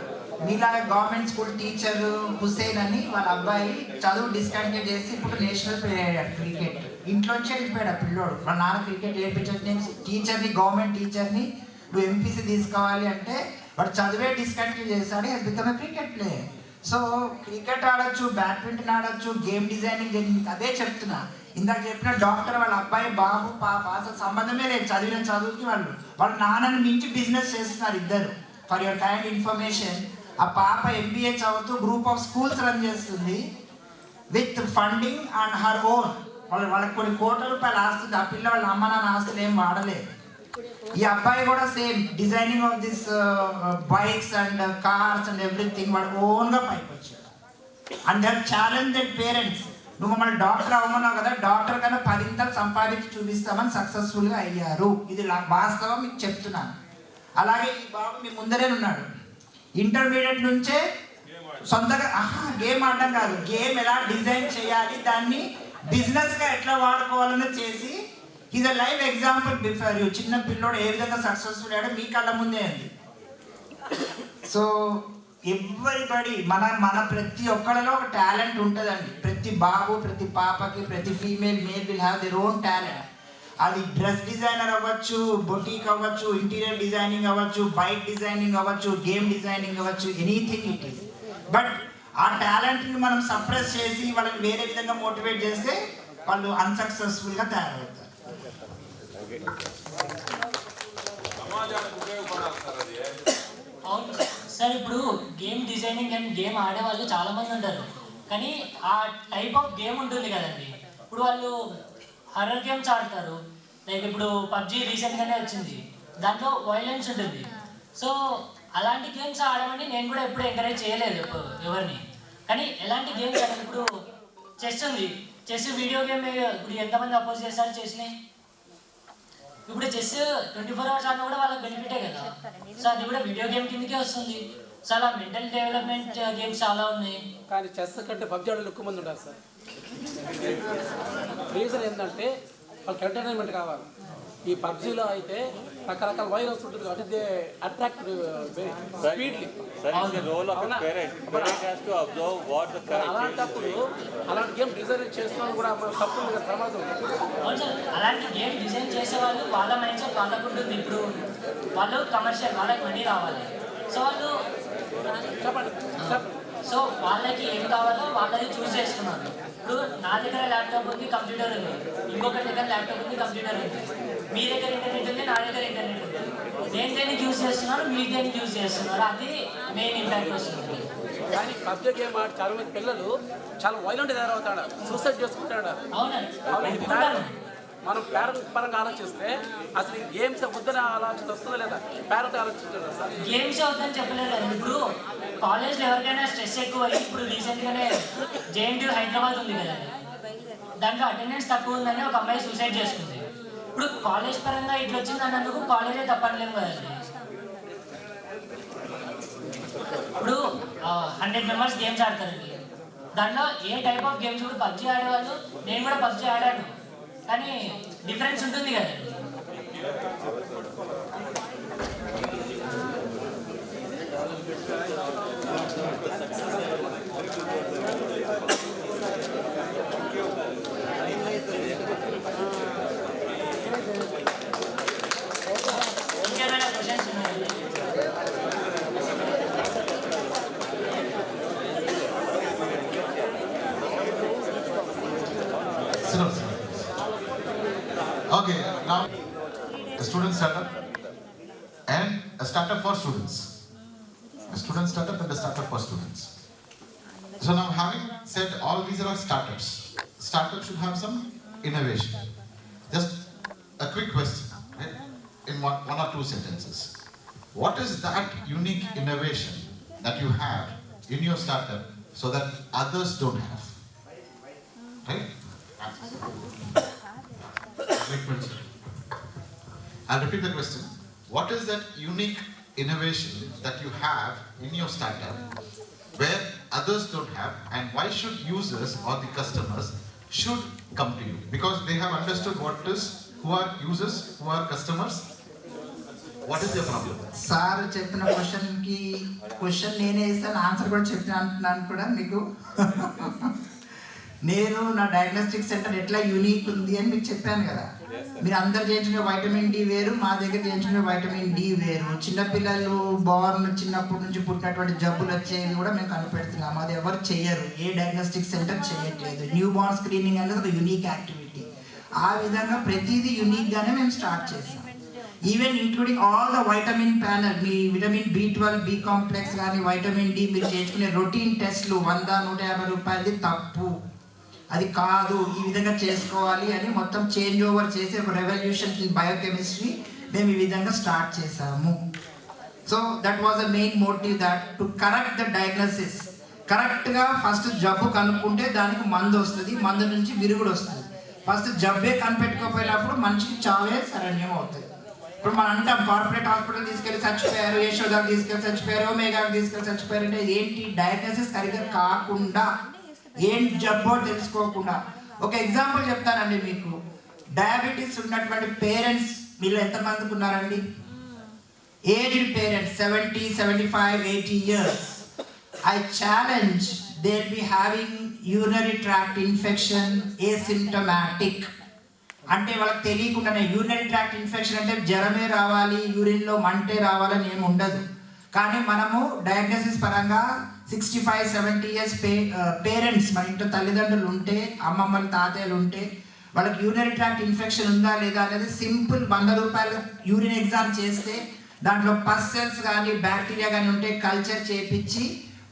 మీలాగా గవర్నమెంట్ స్కూల్ టీచర్ హుసేన్ అని వాళ్ళ అబ్బాయి చదువు డిస్కంటిన్యూ చేసి ఇప్పుడు నేషనల్ ప్లేయర్ అయ్యాడు క్రికెట్. ఇంట్లోంచి వెళ్ళిపోయాడు ఆ పిల్లోడు. వాళ్ళ నాన్న క్రికెట్ నేర్పించాడు. నేను టీచర్ని, గవర్నమెంట్ టీచర్ని, నువ్వు ఎంపీసీ తీసుకోవాలి అంటే వాడు చదివే డిస్కంటిన్యూ చేశాడు. He's become a cricket player. So cricket ఆడొచ్చు, బ్యాడ్మింటన్ ఆడొచ్చు, గేమ్ డిజైనింగ్ మీకు అదే చెప్తున్నా. ఇందాక చెప్పిన డాక్టర్ వాళ్ళ అబ్బాయి బాబు పాప అసలు సంబంధమే లేదు చదివిన చదువుకి. వాళ్ళ నాన్నని మించి బిజినెస్ చేస్తున్నారు ఇద్దరు. ఫర్ యువర్ కైండ్ ఇన్ఫర్మేషన్, ఆ పాప ఎంబీఏ చదువుతూ గ్రూప్ ఆఫ్ స్కూల్స్ రన్ చేస్తుంది with funding and her own. వాళ్ళకి కొన్ని కోట్ల రూపాయలు ఆస్తుంది. ఆ పిల్ల వాళ్ళ అమ్మ నాన్న ఆస్తులు ఏం వాడలేదు. ఈ అబ్బాయి కూడా same designing of this bikes and cars and everything వాడు ఓన్గా పైకి వచ్చాడు. And they challenge that parents, నువ్వు మమ్మల్ని డాక్టర్ అవ్వమన్నావు కదా, డాక్టర్ కన్నా 10 ఇంతలు సంపాదించి చూపిస్తామని సక్సెస్ఫుల్గా అయ్యారు. ఇది వాస్తవం మీకు చెప్తున్నాను. అలాగే ఈ బాబు మీ ముందరే ఉన్నాడు. ఇంటర్మీడియట్ నుంచే సొంతగా గేమ్ ఆడడం కాదు, గేమ్ ఎలా డిజైన్ చేయాలి, దాన్ని బిజినెస్గా ఎట్లా వాడుకోవాలని చేసి is a live example before you. చిన్న పిల్లోడు ఏ విధంగా సక్సెస్ఫుల్ అయ్యాడో మీ కళ్ళ ముందే ఉంది. సో ఎవ్రీబడి మన ప్రతి ఒక్కళ్ళలో ఒక టాలెంట్ ఉంటుందండి. ప్రతి బాబు, ప్రతి పాపకి, ప్రతి female male will have their own talent. అది డ్రెస్ డిజైనర్ అవ్వచ్చు, బొటీక్ అవ్వచ్చు, ఇంటీరియర్ డిజైనింగ్ అవ్వచ్చు, బైక్ డిజైనింగ్ అవ్వచ్చు, గేమ్ డిజైనింగ్ అవ్వచ్చు, ఎనీథింగ్ ఇట్ ఈస్. బట్ ఆ టాలెంట్ని మనం సప్రెస్ చేసి వాళ్ళని వేరే విధంగా మోటివేట్ చేస్తే వాళ్ళు అన్సక్సెస్ఫుల్గా తయారవుతారు. అవును సార్, ఇప్పుడు గేమ్ డిజైనింగ్ అండ్ గేమ్ ఆడేవాళ్ళు చాలామంది ఉంటారు. కానీ ఆ టైప్ ఆఫ్ గేమ్ ఉంటుంది కదండి. ఇప్పుడు వాళ్ళు హర్రర్ గేమ్స్ ఆడతారు. లైక్ ఇప్పుడు పబ్జీ రీసెంట్గానే వచ్చింది, దాంట్లో వైలెన్స్ ఉంటుంది. సో అలాంటి గేమ్స్ ఆడమని నేను కూడా ఎప్పుడు ఎంకరేజ్ చేయలేదు ఎవరిని. కానీ ఎలాంటి గేమ్స్ అంటే ఇప్పుడు చెస్ ఉంది, చెస్ వీడియో గేమ్ ఇప్పుడు ఎంతమంది అపోజ్ చేస్తారు చెస్ని. ఇప్పుడు చెస్ 24 hours ఆడినా కూడా వాళ్ళకి బెనిఫిటే కదా. సో అది కూడా వీడియో గేమ్ కిందకే వస్తుంది. సో అలా మెంటల్ డెవలప్మెంట్ గేమ్స్ చాలా ఉన్నాయి. కానీ చెస్ కంటే పబ్జీ ఆడలు ఎక్కువ మంది ఉంటారు సార్. రీజన్ ఏంటంటే వాళ్ళకి ఎంటర్టైన్మెంట్ కావాలి. ఈ పబ్జీలో అయితే రకరకాల వైరస్ ఉంటుంది కాబట్టి దే అట్రాక్ట్ స్పీడ్లీ. అలాంటప్పుడు అలాంటి గేమ్ డిజైన్ చేస్తున్నాను కూడా తప్పు ఉంది కదా, ప్రమాదం. అలాంటి గేమ్ డిజైన్ చేసే వాళ్ళు వాళ్ళ మైండ్ సెట్ వాళ్ళకు ఉంటుంది. ఇప్పుడు వాళ్ళు కమర్షియల్, వాళ్ళకి మనీ రావాలి. సో వాళ్ళు సో వాళ్ళకి ఏం కావాలో వాళ్ళది చూస్ చేసుకున్నారు. ఇప్పుడు నా దగ్గర ల్యాప్టాప్ ఉంది, కంప్యూటర్ ఉంది, ఇంకొకరి దగ్గర ల్యాప్టాప్ ఉంది, కంప్యూటర్ ఉంది, మీ దగ్గర ఇంటర్నెట్ ఉంది, నా దగ్గర ఇంటర్నెట్ ఉంది. నేను దేన్ని యూజ్ చేస్తున్నాను, మీరు దేన్ని యూజ్ చేస్తున్నారు, అది మెయిన్ ఇంపాక్ట్ వస్తుంది. కానీ పబ్జీ గేమ్ ఆడి చాలా మంది పిల్లలు చాలా వైలెంట్ తయారవుతాడు, సూసైడ్ చేసుకుంటాడు. అవునండి. మనం పేరెంట్ పరంగా ఆలోచిస్తే అసలు ఈ గేమ్స్ వద్దని ఆలోచన వస్తుందా లేదా? పేరెంట్ ఆలోచించారు సార్. గేమ్స్ వద్దని చెప్పలేదు కదా. ఇప్పుడు కాలేజ్లో ఎవరికైనా స్ట్రెస్ ఎక్కువ అయ్యి, ఇప్పుడు రీసెంట్గానే జేఎన్టీయూ హైదరాబాద్ ఉంది కదా, దాంట్లో అటెండెన్స్ తక్కువ ఉందని ఒక అమ్మాయి సూసైడ్ చేసుకుంది. ఇప్పుడు కాలేజ్ పరంగా ఇట్లా వచ్చింది అన్నందుకు కాలేజే తప్పట్లేము కదండి. ఇప్పుడు 100 members గేమ్స్ ఆడతారు. దాంట్లో ఏ టైప్ ఆఫ్ గేమ్స్, ఇప్పుడు పబ్జీ ఆడేవాళ్ళు, నేను కూడా పబ్జీ ఆడాను, కానీ డిఫరెన్స్ ఉంటుంది కదండి. ఇంకేమైనా క్వశ్చన్స్ ఉన్నాయండి? Okay, now a student startup and a startup for students. A student startup and a startup for students. So now, having said all these are startups, startups should have some innovation. Just a quick question, right? In one or two sentences. What is that unique innovation that you have in your startup so that others don't have? Right? I'll repeat the question. What is that unique innovation that you have in your startup where others don't have, and why should users or the customers should come to you? Because they have understood who are users, who are customers. What is your problem? Sir చెప్పిన question నేనే ఇస్తాను, answer కూడా చెప్తున్నాను కూడా మీకు. నేను నా diagnostic centre ఎట్లా యూనిక్ ఉంది అని మీకు చెప్పాను కదా. మీరు అందరు చేయించుకునే వైటమిన్ డి వేరు, మా దగ్గర చేయించుకునే వైటమిన్ డి వేరు. చిన్నపిల్లలు చిన్నప్పటి నుంచి పుట్టినటువంటి జబ్బులు వచ్చేవి కూడా మేము కనిపెడుతున్నాము. అది ఎవరు చేయరు, ఏ డయాగ్నోస్టిక్ సెంటర్ చేయట్లేదు. న్యూ బార్న్ స్క్రీనింగ్ అనేది ఒక యూనిక్ యాక్టివిటీ. ఆ విధంగా ప్రతిదీ యూనిక్గానే మేము స్టార్ట్ చేసాం. Even including all the vitamin panel, మీ విటమిన్ B12, బి కాంప్లెక్స్ కానీ వైటమిన్ డి మీరు చేయించుకునే రొటీన్ టెస్ట్లు 100-150 రూపాయలది తప్పు, అది కాదు, ఈ విధంగా చేసుకోవాలి అని మొత్తం చేంజ్ ఓవర్ చేసి ఒక రెవల్యూషన్ ఇన్ బయోకెమిస్ట్రీ మేము ఈ విధంగా స్టార్ట్ చేసాము. So that was the main motive, that to correct the diagnosis. కరెక్ట్గా ఫస్ట్ జబ్బు కనుక్కుంటే దానికి మందు వస్తుంది, మందు నుంచి విరుగుడు వస్తుంది. ఫస్ట్ జబ్బే కనిపెట్టుకోపోయినప్పుడు మనిషికి చావే శరణ్యం అవుతుంది. ఇప్పుడు మనం అంటాం కార్పొరేట్ హాస్పిటల్ తీసుకెళ్ళి చచ్చిపోయారు, యశోదాకి తీసుకెళ్ళి చచ్చిపోయారు, ఒమేగాకి తీసుకెళ్ళి చచ్చిపోయారు అంటే ఏంటి? డయాగ్నోసిస్ సరిగ్గా కాకుండా, ఏం జబ్బో తెలుసుకోకుండా. ఒక ఎగ్జాంపుల్ చెప్తానండి మీకు. డయాబెటీస్ ఉన్నటువంటి పేరెంట్స్ మీరు ఎంతమందికి ఉన్నారండి? Aged parents 70, 75, 80 years. I challenge they'll be having urinary tract infection asymptomatic. అంటే వాళ్ళకి తెలియకుండానే యూరినరీ ట్రాక్ట్ ఇన్ఫెక్షన్ అంటే జ్వరమే రావాలి, యూరిన్లో మంటే రావాలని ఏమి ఉండదు. కానీ మనము డయాగ్నోసిస్ పరంగా 65-70 years పేరెంట్స్, మన ఇంట్లో తల్లిదండ్రులు ఉంటే, అమ్మమ్మలు తాతయ్యలు ఉంటే వాళ్ళకి యూరినరీ ట్రాక్ట్ ఇన్ఫెక్షన్ ఉందా లేదా అనేది సింపుల్ 100 రూపాయలు యూరిన్ ఎగ్జామ్ చేస్తే దాంట్లో పస్ సెల్స్ కానీ బ్యాక్టీరియా కానీ ఉంటే కల్చర్ చేయించి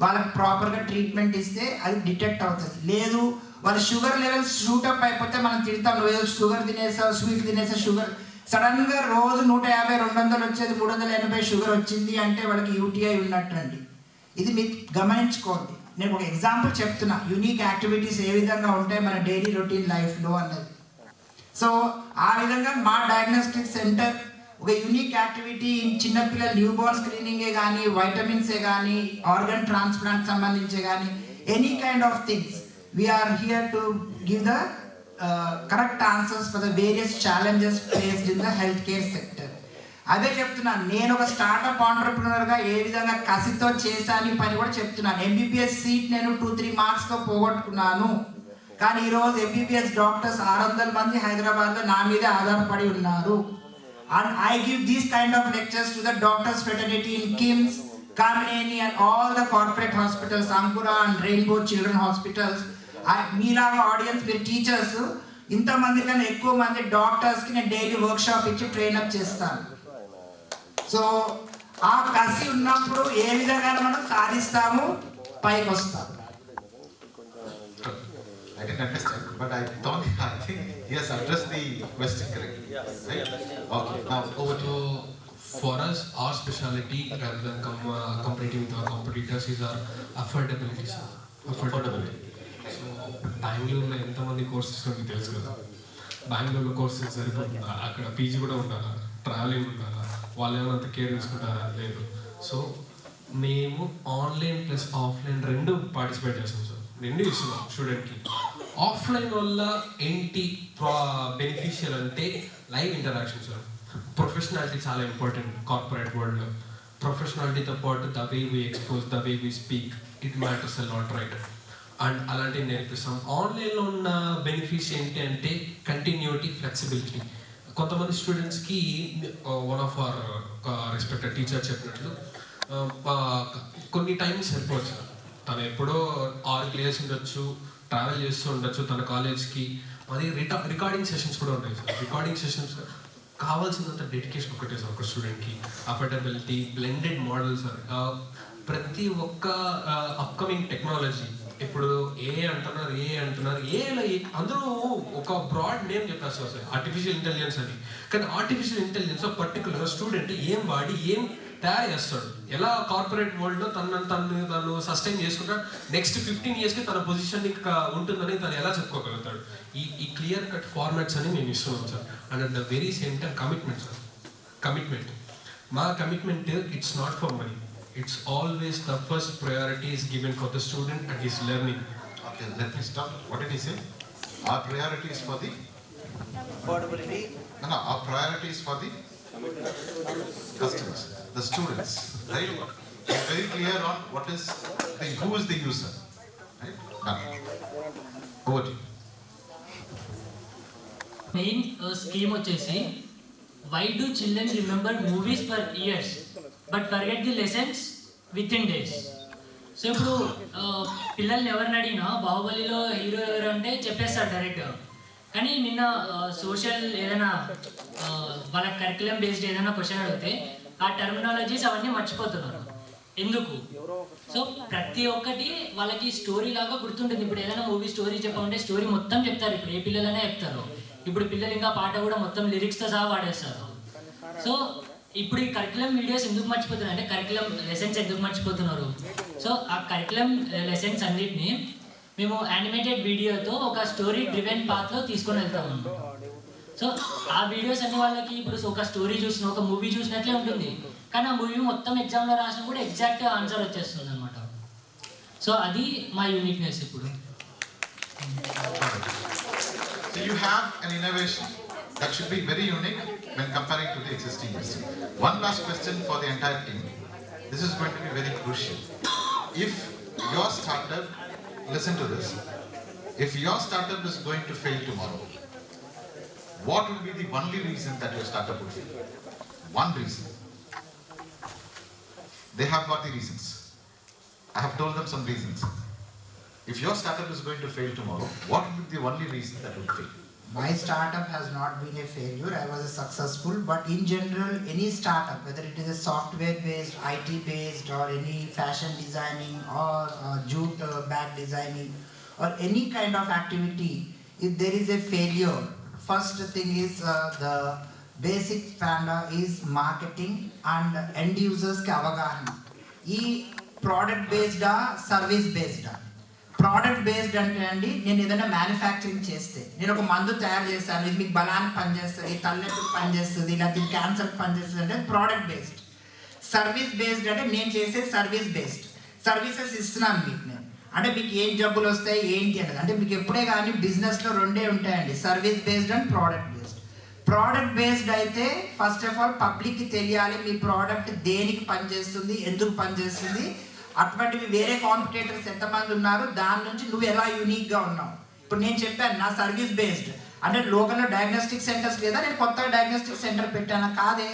వాళ్ళకి ప్రాపర్గా ట్రీట్మెంట్ ఇస్తే అది డిటెక్ట్ అవుతుంది. లేదు వాళ్ళ షుగర్ లెవెల్స్ షూటప్ అయిపోతే మనం తిడతాం, నువ్వు ఏదో షుగర్ తినేసావు, స్వీట్ తినేసావు, షుగర్ సడన్గా రోజు 150-200 వచ్చేది 380 షుగర్ వచ్చింది అంటే వాళ్ళకి యూటీఐ ఉన్నట్టు అండి. ఇది మీరు గమనించుకోండి. నేను ఒక ఎగ్జాంపుల్ చెప్తున్నా, యూనిక్ యాక్టివిటీస్ ఏ విధంగా ఉంటాయి మన డైలీ రొటీన్ లైఫ్లో అన్నది. సో ఆ విధంగా మా డయాగ్నోస్టిక్ సెంటర్ ఒక యూనిక్ యాక్టివిటీ, చిన్నపిల్లల న్యూ బోర్న్ స్క్రీనింగే కానీ, వైటమిన్సే కానీ, ఆర్గన్ ట్రాన్స్ప్లాంట్ సంబంధించే కానీ, any kind of things we are here to give the correct answers for the various challenges faced in the health care sector. అదే చెప్తున్నాను, నేను ఒక స్టార్టప్ ఆంటర్ప్రినర్గా ఏ విధంగా కసితో చేశాను ఈ పని కూడా చెప్తున్నాను. ఎంబీబీఎస్ సీట్ నేను 2-3 మార్క్స్తో పోగొట్టుకున్నాను. కానీ ఈరోజు ఎంబీబీఎస్ డాక్టర్స్ 600 మంది హైదరాబాద్లో నా మీదే ఆధారపడి ఉన్నారు. And I give these kind of lectures to the doctors fraternity in KIMS, Kamineni and all the corporate hospitals, Ankura and Rainbow Children Hospitals. మీలాగా ఆడియన్స్, మీరు టీచర్స్, ఇంతమంది కన్నా ఎక్కువ మంది డాక్టర్స్కి నేను డైలీ వర్క్షాప్ ఇచ్చి ట్రైనప్ చేస్తాను. సో ఆ కసి ఉన్నప్పుడు ఏ విధంగా మనం సాధిస్తాము, పైకి వస్తాం. I didn't understand, but I think he has addressed the question correctly. Right? Okay, now over to for us, our specialty rather than competing with our competitors is our affordability. Affordability. So, బెంగళూరులో ఎంతమంది courses మీకు తెలుసు కదా. బెంగళూరులో courses సరిపోతుందా? అక్కడ PG కూడా ఉండాలా, ట్రావెలింగ్ ఉండాలా, వాళ్ళు ఏమైనా కేర్ తీసుకుంటారా? లేదు. సో మేము ఆన్లైన్ ప్లస్ ఆఫ్లైన్ రెండు పార్టిసిపేట్ చేస్తాం సార్, రెండు ఇస్తున్నాం స్టూడెంట్కి. ఆఫ్లైన్ వల్ల ఏంటి బెనిఫిషియల్ అంటే లైవ్ ఇంటరాక్షన్ సార్. ప్రొఫెషనాలిటీ చాలా ఇంపార్టెంట్ కార్పొరేట్ వరల్డ్లో. ప్రొఫెషనాలిటీతో పాటు the way we expose, the way we speak, it matters a lot, right? And అలాంటివి నేర్పిస్తాం. ఆన్లైన్లో ఉన్న బెనిఫిట్స్ ఏంటి అంటే కంటిన్యూటీ, ఫ్లెక్సిబిలిటీ. కొంతమంది స్టూడెంట్స్కి one of our respected teacher చెప్పినట్లు కొన్ని టైమ్స్ సరిపోవచ్చు సార్. తను ఎప్పుడో 6 క్లాస్ ఉండొచ్చు, ట్రావెల్ చేస్తూ ఉండొచ్చు తన కాలేజ్కి. అది రికార్డింగ్ సెషన్స్ కూడా ఉంటాయి సార్. రికార్డింగ్ సెషన్స్ కావాల్సినంత డెడికేషన్ ఒకటే సార్ ఒక స్టూడెంట్కి. Affordability, blended model sir. ప్రతి ఒక్క అప్కమింగ్ టెక్నాలజీ, ఇప్పుడు ఏ అంటున్నారు ఏలో అందరూ ఒక బ్రాడ్ నేమ్ చెప్పేస్తారు సార్, ఆర్టిఫిషియల్ ఇంటెలిజెన్స్ అని. కానీ ఆర్టిఫిషియల్ ఇంటెలిజెన్స్ పర్టికులర్ స్టూడెంట్ ఏం వాడి ఏం తయారు చేస్తాడు, ఎలా కార్పొరేట్ వరల్డ్లో తను సస్టైన్ చేసుకుంటాడు, నెక్స్ట్ 15 yearsకి తన పొజిషన్ ఉంటుందని తను ఎలా చెప్పుకోగలుగుతాడు. ఈ క్లియర్ కట్ ఫార్మాట్స్ అని మేము ఇస్తున్నాం సార్. And at the very same time commitment sir. Commitment, మా commitment it's not for money, it's always the first priority is given for the student and his learning. Okay, let me stop. What did he say? Our priority is for the affordability. No, our priority is for the customers, the students, right? It's very clear on who is the user, right? Done. Over to you. Main scheme వచ్చేసి why do children remember movies for years but forget the lessons within days. So ఇప్పుడు పిల్లల్ని ఎవరిని అడిగినా బాహుబలిలో hero ఎవరు అంటే చెప్పేస్తారు డైరెక్ట్గా. కానీ నిన్న సోషల్ ఏదైనా వాళ్ళ కరికులం బేస్డ్ ఏదైనా క్వశ్చన్ అడిగితే ఆ టర్మినాలజీస్ అవన్నీ మర్చిపోతున్నారు. ఎందుకు? సో ప్రతి ఒక్కటి వాళ్ళకి స్టోరీ లాగా గుర్తుంటుంది. ఇప్పుడు ఏదైనా మూవీ స్టోరీ చెప్పాలంటే స్టోరీ మొత్తం చెప్తారు. ఇప్పుడు ఏ పిల్లలనే చెప్తారు. ఇప్పుడు పిల్లలు ఇంకా పాట కూడా మొత్తం లిరిక్స్తో సహా పాడేస్తారు. సో ఇప్పుడు ఈ కరికులం వీడియోస్ ఎందుకు మర్చిపోతున్నారు అంటే కరికులం లెసన్స్ ఎందుకు మర్చిపోతున్నారు? సో ఆ కరికులం లెసన్స్ అన్నిటిని మేము యానిమేటెడ్ వీడియోతో ఒక స్టోరీ డ్రివెన్ పాత్లో తీసుకొని వెళ్తాము. సో ఆ వీడియోస్ అన్ని వాళ్ళకి ఇప్పుడు ఒక స్టోరీ చూసిన ఒక మూవీ చూసినట్లే ఉంటుంది. కానీ ఆ మూవీ మొత్తం ఎగ్జామ్లో రాసినా కూడా ఎగ్జాక్ట్ ఆన్సర్ వచ్చేస్తుంది అనమాట. సో అది మా యూనిక్నెస్ ఇప్పుడు. So you have an innovation that should be very unique when comparing to the existing system. One last question for the entire team. This is going to be very crucial. If your startup, listen to this, if your startup is going to fail tomorrow, what will be the only reason that your startup would fail? One reason. They have got the reasons. I have told them some reasons. If your startup is going to fail tomorrow, what would be the only reason that would fail? My startup has not been a failure. I was a successful, but in general, any startup, whether it is a software-based, IT-based, or any fashion designing, or jute bag designing, or any kind of activity, if there is a failure, first thing is the basic panda is marketing and end users ki avagahana. E product-based, service-based. Product based అంటే అండి, నేను ఏదైనా manufacturing చేస్తే, నేను ఒక మందు తయారు చేస్తాను, ఇది మీకు బలానికి పనిచేస్తుంది, తలనొప్పికి పనిచేస్తుంది, లేకపోతే క్యాన్సర్కి పనిచేస్తుంది అంటే ప్రోడక్ట్ బేస్డ్. సర్వీస్ బేస్డ్ అంటే నేను చేసే సర్వీస్ బేస్డ్. సర్వీసెస్ ఇస్తున్నాను మీకు నేను, అంటే మీకు ఏం జబ్బులు వస్తాయి ఏంటి అనేది. అంటే మీకు ఎప్పుడే కానీ బిజినెస్లో రెండే ఉంటాయండి, service based and product based. Product based అయితే ఫస్ట్ ఆఫ్ ఆల్ పబ్లిక్కి తెలియాలి మీ ప్రోడక్ట్ దేనికి పనిచేస్తుంది, ఎందుకు పనిచేస్తుంది. అటువంటివి వేరే కాంపిటేటర్స్ ఎంతమంది ఉన్నారు, దాని నుంచి నువ్వు ఎలా యూనిక్గా ఉన్నావు. ఇప్పుడు నేను చెప్పాను నా సర్వీస్ బేస్డ్ అంటే లోకల్లో డయాగ్నోస్టిక్ సెంటర్స్ లేదా, నేను కొత్తగా డయాగ్నోస్టిక్ సెంటర్ పెట్టాను కాదే,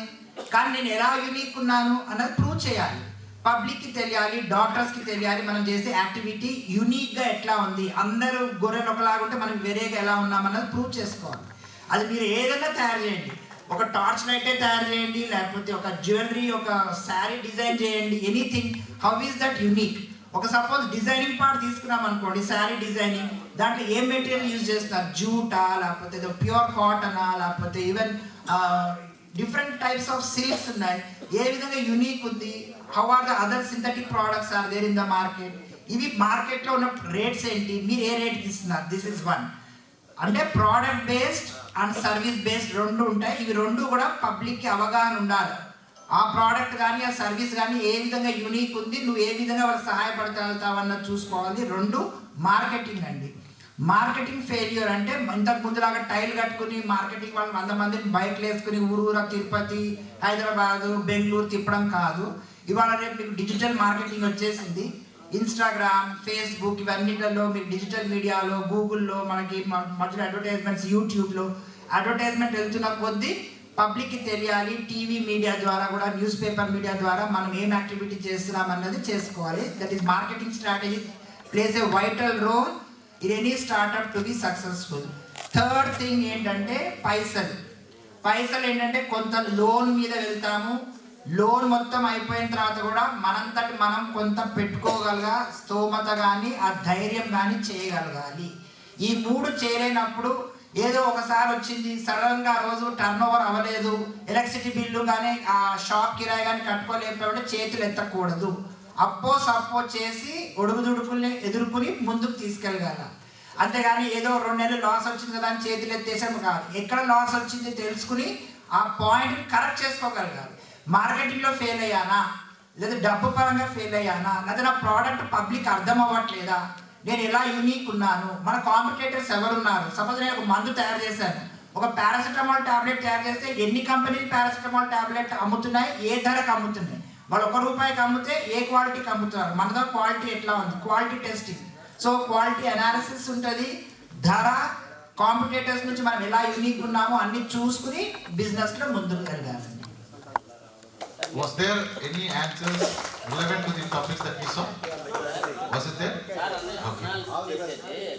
కానీ నేను ఎలా యూనిక్ ఉన్నాను అన్నది ప్రూవ్ చేయాలి. పబ్లిక్కి తెలియాలి, డాక్టర్స్కి తెలియాలి మనం చేసే యాక్టివిటీ యూనిక్గా ఎట్లా ఉంది. అందరూ గొర్రెలు ఒకలాగా ఉంటే మనం వేరేగా ఎలా ఉన్నామన్నది ప్రూవ్ చేసుకోవాలి. అది మీరు ఏదైనా తయారు చేయండి, ఒక టార్చ్ లైటే తయారు చేయండి, లేకపోతే ఒక జ్యువెలరీ, ఒక శారీ డిజైన్ చేయండి, anything. How is that unique? ఒక సపోజ్ డిజైనింగ్ పార్ట్ తీసుకున్నాం అనుకోండి, శారీ డిజైనింగ్, దాంట్లో ఏం మెటీరియల్ యూజ్ చేస్తారు, జూటా, లేకపోతే ప్యూర్ కాటనా, లేకపోతే even different types of silks ఉన్నాయి. ఏ విధంగా యూనిక్ ఉంది, how are the other synthetic products are there in the market, ఇవి మార్కెట్లో ఉన్న రేట్స్ ఏంటి, మీరు ఏ రేట్కి ఇస్తున్నారు. This is one. అంటే product based and service based రెండు ఉంటాయి. ఇవి రెండు కూడా పబ్లిక్కి అవగాహన ఉండాలి. ఆ ప్రోడక్ట్ కానీ ఆ సర్వీస్ కానీ ఏ విధంగా యూనిక్ ఉంది, నువ్వు ఏ విధంగా వాళ్ళకి సహాయపడగలుగుతావన్నది చూసుకోవాలి. రెండు మార్కెటింగ్ అండి. మార్కెటింగ్ ఫెయిల్యూర్ అంటే ఇంతకు ముందులాగా టైల్ కట్టుకుని మార్కెటింగ్ వాళ్ళు 100 మందిని బైక్లు వేసుకుని ఊరూరా తిరుపతి, హైదరాబాదు, బెంగళూరు తిప్పడం కాదు. ఇవాళ రేపు మీకు డిజిటల్ మార్కెటింగ్ వచ్చేసింది. ఇన్స్టాగ్రామ్, ఫేస్బుక్ ఇవన్నిటిలో మీకు డిజిటల్ మీడియాలో, గూగుల్లో మనకి మధ్యలో అడ్వర్టైజ్మెంట్స్, యూట్యూబ్లో అడ్వర్టైజ్మెంట్ వెళ్తున్న కొద్దీ పబ్లిక్కి తెలియాలి. టీవీ మీడియా ద్వారా కూడా, న్యూస్ పేపర్ మీడియా ద్వారా మనం ఏం యాక్టివిటీ చేస్తున్నాం అన్నది చేసుకోవాలి. That is marketing strategy plays a vital role in any startup to be successful. Third thing ఏంటంటే పైసలు ఏంటంటే కొంత లోన్ మీద వెళ్తాము, లోన్ మొత్తం అయిపోయిన తర్వాత కూడా మనంతటి మనం కొంత పెట్టుకోగలగ స్తోమత కానీ ఆ ధైర్యం కానీ చేయగలగాలి. ఈ 3 చేయలేనప్పుడు ఏదో ఒకసారి వచ్చింది సడన్గా ఆ రోజు టర్న్ ఓవర్ అవ్వలేదు, ఎలక్ట్రిసిటీ బిల్లు కానీ ఆ షాప్ కిరాయి కానీ కట్టుకోలేకపోతే చేతులు ఎత్తకూడదు. అప్పో సప్పో చేసి ఒడుగుదుడుకుల్ని ఎదుర్కొని ముందుకు తీసుకెళ్ళగల. అంతేగాని ఏదో 2 నెలలు లాస్ వచ్చింది కదా అని చేతులు ఎత్తేసాము కాదు. ఎక్కడ లాస్ వచ్చింది తెలుసుకుని ఆ పాయింట్ని కరెక్ట్ చేసుకోగలగాలి. మార్కెటింగ్లో ఫెయిల్ అయ్యానా, లేదా డబ్బు పరంగా ఫెయిల్ అయ్యానా, లేదా నా ప్రోడక్ట్ పబ్లిక్ అర్థం అవ్వట్లేదా, నేను ఎలా యూనిక్ ఉన్నాను, మన కాంపిటేటర్స్ ఎవరున్నారు. సపోజ్ నేను ఒక మందు తయారు చేశాను, ఒక పారాసిటమాల్ టాబ్లెట్ తయారు చేస్తే ఎన్ని కంపెనీలు పారాసిటమాల్ టాబ్లెట్ అమ్ముతున్నాయి, ఏ ధరకు అమ్ముతున్నాయి, వాళ్ళు ₹1 అమ్మితే ఏ క్వాలిటీకి అమ్ముతున్నారు, మనతో క్వాలిటీ ఎట్లా ఉంది, quality testing. So quality analysis ఉంటుంది, ధర, కాంపిటేటర్స్ నుంచి మనం ఎలా యూనిక్ ఉన్నామో అన్ని చూసుకుని బిజినెస్లో ముందుకు వెళ్ళాలి. Was there any answers relevant to the topics that we saw? Was it there?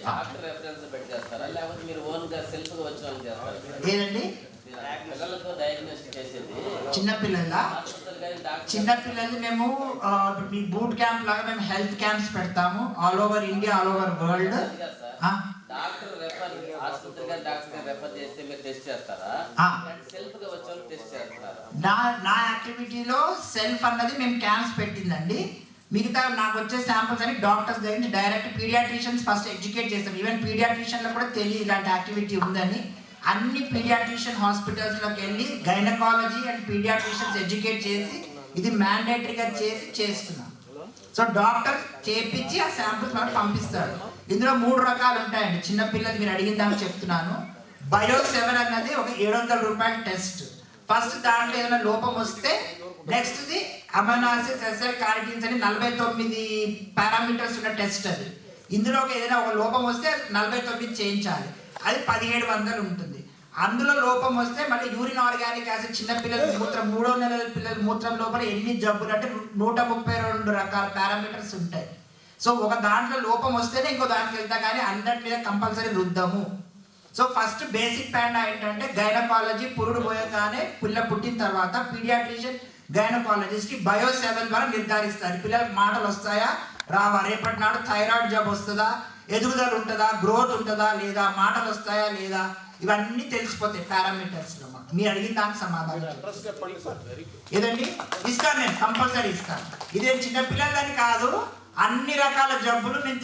Doctor reference పెట్టి చేస్తారా లేకపోతే మీరు ఓన్ గా సెల్ఫ్ గా వచ్చి వాళ్ళు చేస్తారా? ఏదండి పిల్లలతో డయాగ్నోస్టిక్ చేసేది చిన్నపిల్లలు మేము మీ బూట్ క్యాంప్ లాగా మేము హెల్త్ క్యాంప్స్ పెడతాము all over India, all over world. Doctor refer ఆసుపత్రి గారు డాక్టర్ రెఫర్ చేస్తే మీరు టెస్ట్ చేస్తారా, సెల్ఫ్ గా వచ్చి వాళ్ళు టెస్ట్ చేస్తారా? నా యాక్టివిటీలో సెల్ఫ్ అన్నది మేము క్యాంప్స్ పెట్టిందండి. మిగతా నాకు వచ్చే శాంపుల్స్ అని డాక్టర్స్ దగ్గర డైరెక్ట్ పీడియాట్రిషియన్స్ ఫస్ట్ ఎడ్యుకేట్ చేస్తాం. ఈవెన్ పీడియాట్రిషియన్లో కూడా తెలియదు ఇలాంటి యాక్టివిటీ ఉందని. అన్ని పీడియాట్రిషియన్ హాస్పిటల్స్లోకి వెళ్ళి గైనకాలజీ అండ్ పీడియాట్రిషియన్స్ ఎడ్యుకేట్ చేసి ఇది మ్యాండేటరీగా చేస్తున్నాం. సో డాక్టర్ చేపించి ఆ శాంపుల్స్ మనకు పంపిస్తారు. ఇందులో 3 రకాలు ఉంటాయండి. చిన్నపిల్లలు మీరు అడిగిన దానికి చెప్తున్నాను. బయో7 అన్నది ఒక ₹700 టెస్ట్. ఫస్ట్ దాంట్లో ఏదైనా లోపం వస్తే నెక్స్ట్ది అమైనో యాసిడ్స్, ఎస్ఎల్ కార్టిన్స్ అని 49 పారామీటర్స్ ఉన్న టెస్ట్ అది. ఇందులో ఏదైనా ఒక లోపం వస్తే 49 చేయించాలి. అది 1700 ఉంటుంది. అందులో లోపం వస్తే మళ్ళీ యూరిన్ ఆర్గానిక్ యాసిడ్, చిన్నపిల్లల మూత్రం, 3వ నెలల పిల్లల మూత్రం లోపల ఎన్ని జబ్బులు అంటే 132 రకాల పారామీటర్స్ ఉంటాయి. సో ఒక దాంట్లో లోపం వస్తేనే ఇంకో దానికి వెళ్తా, కానీ అందరి మీద కంపల్సరీ రుద్దము. సో ఫస్ట్ బేసిక్ ప్యాన్ ఏంటంటే గైనకాలజీ, పురుడు పోయగానే పిల్ల పుట్టిన తర్వాత పీడియాట్రిషియన్ గైనకాలజిస్ట్ బయో7 ద్వారా నిర్ధారిస్తారు పిల్లలకు మాటలు వస్తాయా రావా, రేపటి నాడు థైరాయిడ్ జబ్బు వస్తుందా, ఎదుగుదల ఉంటుందా, గ్రోత్ ఉంటుందా లేదా, మాటలు వస్తాయా లేదా, ఇవన్నీ తెలిసిపోతాయి పారామీటర్స్లో. మీరు అడిగిన దానికి సమాధానం ఏదండి ఇస్తాను, నేను కంపల్సరీ ఇస్తాను. ఇదేం చిన్నపిల్లలని కాదు, అన్ని రకాల జబ్బులు మేము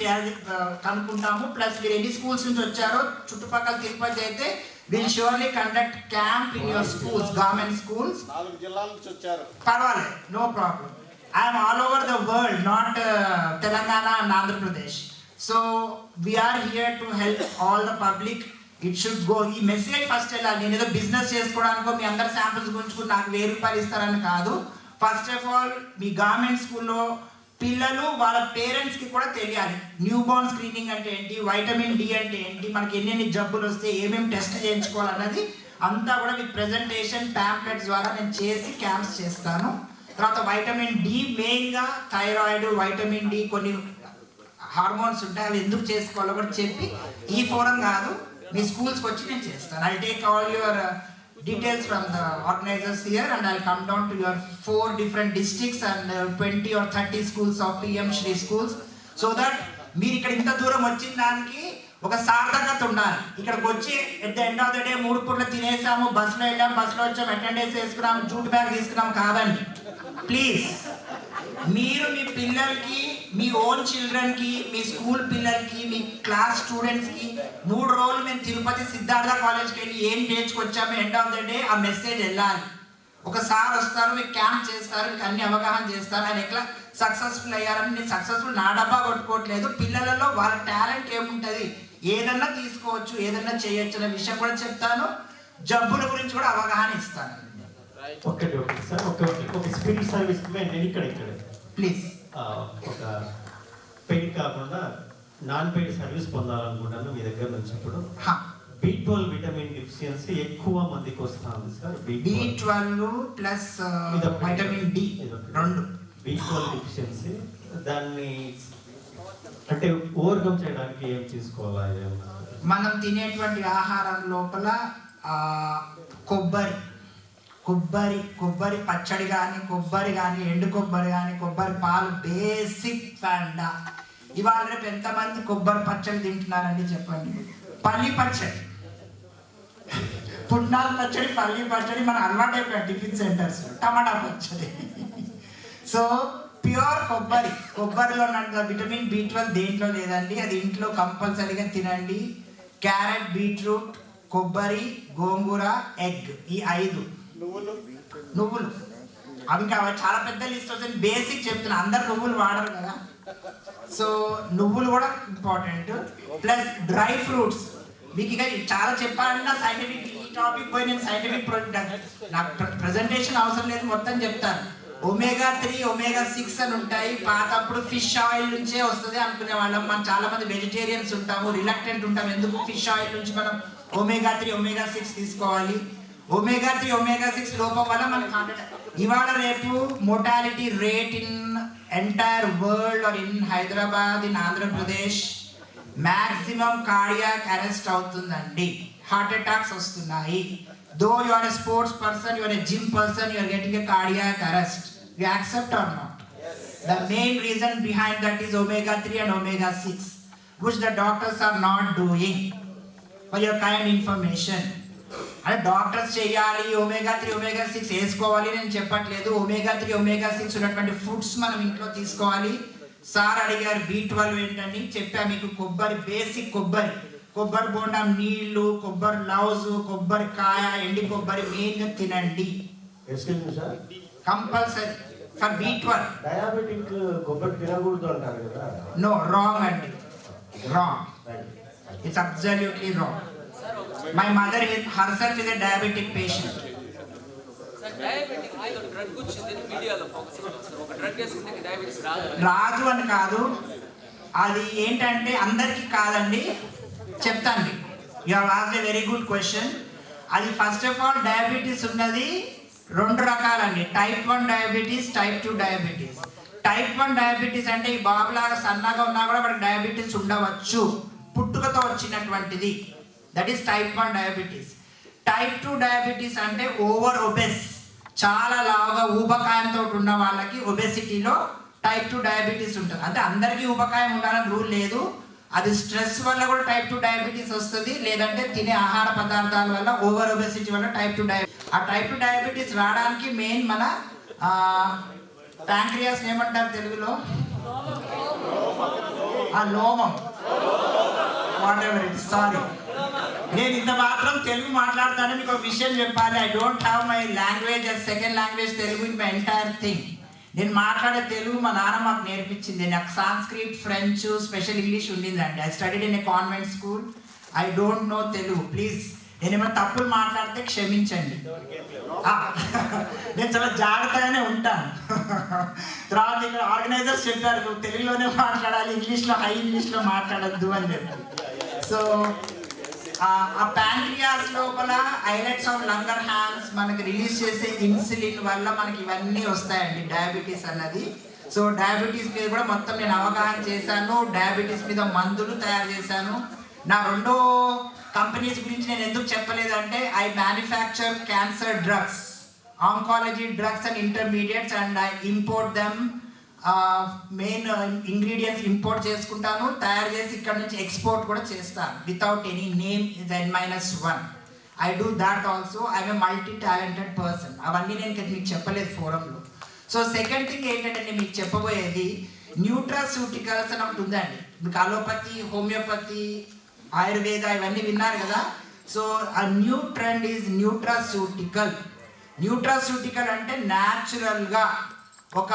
కనుక్కుంటాము. ప్లస్ మీరు ఎన్ని స్కూల్స్ నుంచి వచ్చారో, చుట్టుపక్కల తిరుపతి అయితే will surely conduct camp in your schools, government schools. 4 జిల్లాల నుంచి వచ్చారు, పర్వాలేదు, no problem. I'm all over the world, not Telangana and Andhra Pradesh. So we are here to help all the public. It should go. ఈ మెసేజ్ ఫస్ట్ వెళ్ళాలి. నేను ఏదో business చేసుకోవడానికో మీ అందరి samples గురించుకుని నాకు ₹1000 ఇస్తారని కాదు. First of all me government స్కూల్లో పిల్లలు వాళ్ళ పేరెంట్స్కి కూడా తెలియాలి న్యూ బోర్న్ స్క్రీనింగ్ అంటే ఏంటి, వైటమిన్ డి అంటే ఏంటి, మనకి ఎన్నెన్ని జబ్బులు వస్తే ఏమేమి టెస్ట్ చేయించుకోవాలన్నది అంతా కూడా మీకు ప్రెజెంటేషన్ ప్యాంప్లెట్స్ ద్వారా నేను చేసి క్యాంప్స్ చేస్తాను. తర్వాత వైటమిన్ డి మెయిన్గా థైరాయిడ్, వైటమిన్ డి, కొన్ని హార్మోన్స్ ఉంటాయి, అవి ఎందుకు చేసుకోవాలో కూడా చెప్పి ఈ ఫోరం కాదు మీ స్కూల్స్కి వచ్చి నేను చేస్తాను. I take all your details from the organizers here and I'll come down to your 4 different districts and 20 or 30 schools of PM SHRI schools so that మీరు ఇక్కడ ఇంత దూరం వచ్చిన దానికి ఒక సార్థకత ఉండాలి. ఇక్కడికి వచ్చి at the end of the day 3 పూట్ల తినేసాము, బస్సులో వెళ్ళాం, బస్సులో వచ్చాము, అటెండెన్స్ వేసుకున్నాము, జూట్ బ్యాగ్ తీసుకున్నాము కాదండి. ప్లీజ్ మీరు మీ పిల్లలకి, మీ ఓన్ చిల్డ్రన్కి, మీ స్కూల్ పిల్లలకి, మీ క్లాస్ స్టూడెంట్స్కి 3 రోజులు మేము తిరుపతి సిద్ధార్థ కాలేజ్కి వెళ్ళి ఏం నేర్చుకొచ్చాము ఎండ్ ఆఫ్ ద డే ఆ మెసేజ్ వెళ్ళాలి. ఒకసారి వస్తారు, మీకు క్యాంప్ చేస్తారు, మీకు అన్ని అవగాహన చేస్తారు, ఆయన ఎట్లా సక్సెస్ఫుల్ అయ్యారని. నేను సక్సెస్ఫుల్ నా డబ్బా కొట్టుకోవట్లేదు, పిల్లలలో వాళ్ళ టాలెంట్ ఏముంటుంది, ఏదన్నా తీసుకోవచ్చు, ఏదన్నా చేయొచ్చు అనే విషయం కూడా చెప్తాను. జబ్బుల గురించి కూడా అవగాహన ఇస్తాను. ఓకే సార్, ఒక స్పిరిట్ సర్వీస్ నేను ఇక్కడ ప్లీజ్ ఒక పెయిడ్ కాకుండా నాన్ పెయిడ్ సర్వీస్ పొందాలనుకుంటాను మీ దగ్గర నుంచి. ఇప్పుడు B12 విటమిన్ డిఫిషియన్సీ ఎక్కువ మందికి వస్తా ఉంది sir. B12 plus vitamin D రెండు. B12 డిఫిషియన్సీ, దాన్ని అంటే ఓవర్కమ్ చేయడానికి ఏం తీసుకోవాలి? మనం తినేటువంటి ఆహారం లోపల కొబ్బరి పచ్చడి కానీ, కొబ్బరి కానీ, ఎండు కొబ్బరి కానీ, కొబ్బరి పాలు బేసిక్ ఫండా. ఇవాళ రేపు ఎంతమంది కొబ్బరి పచ్చడి తింటున్నారండి చెప్పండి? పల్లి పచ్చడి, పుట్నాల పచ్చడి, పల్లి పచ్చడి మన అలవాటు అయిపోయాయి టిఫిన్ సెంటర్స్. టమాటా పచ్చడి. సో ప్యూర్ కొబ్బరిలో విటమిన్ B12 దేంట్లో లేదండి, అది ఇంట్లో కంపల్సరీగా తినండి. క్యారెట్, బీట్రూట్, కొబ్బరి, గోంగూర, ఎగ్, ఈ 5. నువ్వులు అవి కావాలి. చాలా పెద్ద లిస్ట్ వస్తుంది, బేసిక్ చెప్తున్నా. అందరు నువ్వులు వాడరు కదా, సో నువ్వులు కూడా ఇంపార్టెంట్. Plus dry fruits. మీకు ఇక చాలా చెప్పాలన్నా సైంటిఫిక్, ఈ టాపిక్ పోయి నేను సైంటిఫిక్ నాకు ప్రజెంటేషన్ అవసరం లేదు, మొత్తం చెప్తాను. omega-3, omega-6 అని ఉంటాయి. పాతప్పుడు ఫిష్ ఆయిల్ నుంచే వస్తుంది అనుకునే వాళ్ళం. మనం చాలా మంది వెజిటేరియన్స్ ఉంటాము, రిలక్టెంట్ ఉంటాము. ఎందుకు ఫిష్ ఆయిల్ నుంచి మనం omega-3, omega-6 తీసుకోవాలి? omega-3, omega-6 లోపం వల్ల మనకి ఇవాళ రేపు mortality rate in entire world or in Hyderabad, in Andhra Pradesh, maximum cardiac arrest అవుతుందండి. హార్ట్ అటాక్స్ వస్తున్నాయి. Though you are a sports person, you are a gym person, you are getting a cardiac arrest. You accept or not? Yes. The main reason behind that is omega-3 and omega-6, which the doctors are not doing. For your kind information. And doctors చేయాలి, omega-3, omega-6 వేసుకోవాలి నేను చెప్పట్లేదు. omega-3, omega-6 ఉన్నటువంటి foods మనం ఇంట్లో తీసుకోవాలి. Sir అడిగారు B12 ఏంటని, చెప్పా మీకు. కొబ్బరి, బేసిక్ కొబ్బరి బోండా, నీళ్లు, కొబ్బరి లౌజ్, కొబ్బరి కాయ, ఎండి కొబ్బరి మెయిన్గా తినండి. Compulsory for B12. డయాబెటిక్ కొబ్బరి తినకూడదు అంటారు కదా? నో, రాంగ్ అండి, wrong. It's absolutely wrong. My mother herself is a diabetic patient. రాదు అని కాదు, అది ఏంటంటే అందరికీ కాదండి, చెప్తాను. You have asked a very good question. అది ఫస్ట్ ఆఫ్ ఆల్ డయాబెటీస్ ఉన్నది 2 రకాలండి. Type 1 diabetes, type 2 diabetes. Type 1 diabetes అంటే ఈ బాబులాగా సన్నగా ఉన్నా కూడా మనకి డయాబెటీస్ ఉండవచ్చు, పుట్టుకతో వచ్చినటువంటిది. That is type 1 diabetes. Type 2 diabetes అంటే ఓవర్ ఒబెస్, చాలా లావుగా ఊబకాయంతో ఉన్న వాళ్ళకి ఒబెసిటీలో టైప్ 2 డయాబెటీస్ ఉంటుంది. అంటే అందరికీ ఊబకాయం ఉండాలని రూల్ లేదు. అది స్ట్రెస్ వల్ల కూడా టైప్ 2 డయాబెటీస్ వస్తుంది, లేదంటే తినే ఆహార పదార్థాల వల్ల, ఓవర్ ఒబెసిటీ వల్ల టైప్ 2 డయాబెటీస్. ఆ టైప్ 2 డయాబెటీస్ రావడానికి మెయిన్ మన ప్యాంక్రియాస్ ఏమంటారు తెలుగులో? లోమం, వాట్ ఎవర్ ఇట్. సారీ, నేను ఇంత మాత్రం తెలుగు మాట్లాడతాను. మీకు ఒక విషయం చెప్పాలి. I don't have my language as second language Telugu in my entire thing. నేను మాట్లాడే తెలుగు మా నాన్న మాకు నేర్పించింది. నాకు సాంస్క్రిట్, ఫ్రెంచ్, స్పెషల్ ఇంగ్లీష్ ఉండిందండి. I studied in a convent school. I don't know Telugu, please. నేను ఏమైనా తప్పులు మాట్లాడితే క్షమించండి. నేను చాలా జాగ్రత్తగానే ఉంటాను. తర్వాత ఇక్కడ ఆర్గనైజర్స్ చెప్పారు నువ్వు తెలుగులోనే మాట్లాడాలి, ఇంగ్లీష్లో హై ఇంగ్లీష్లో మాట్లాడద్దు అని చెప్పి. సో ఆ ప్యాంక్రియాస్ లోపల ఐలెట్స్ ఆఫ్ లంగర్ హ్యాన్స్ మనకి రిలీజ్ చేసే ఇన్సులిన్ వల్ల మనకి ఇవన్నీ వస్తాయండి, డయాబెటీస్ అన్నది. సో డయాబెటీస్ మీద కూడా మొత్తం నేను అవగాహన చేశాను. డయాబెటీస్ మీద మందులు తయారు చేశాను. నా 2 కంపెనీస్ గురించి నేను ఎందుకు చెప్పలేదంటే, I manufacture cancer drugs, oncology drugs and intermediates, and I import them. Main ingredients import చేసుకుంటాను, తయారు చేసి ఇక్కడ నుంచి ఎక్స్పోర్ట్ కూడా చేస్తాను without any name is N-1. I do that also. I'm a multi talented person. అవన్నీ నేను మీకు చెప్పలేదు ఫోరంలో. సో సెకండ్ థింగ్ ఏంటంటే నేను మీకు చెప్పబోయేది, న్యూట్రాస్యూటికల్స్ అని ఒకటి ఉందండి. మీకు అలోపతి, హోమియోపతి, ఆయుర్వేద ఇవన్నీ విన్నారు కదా. సో ఆ new trend is nutraceutical. Nutraceutical అంటే న్యాచురల్గా ఒక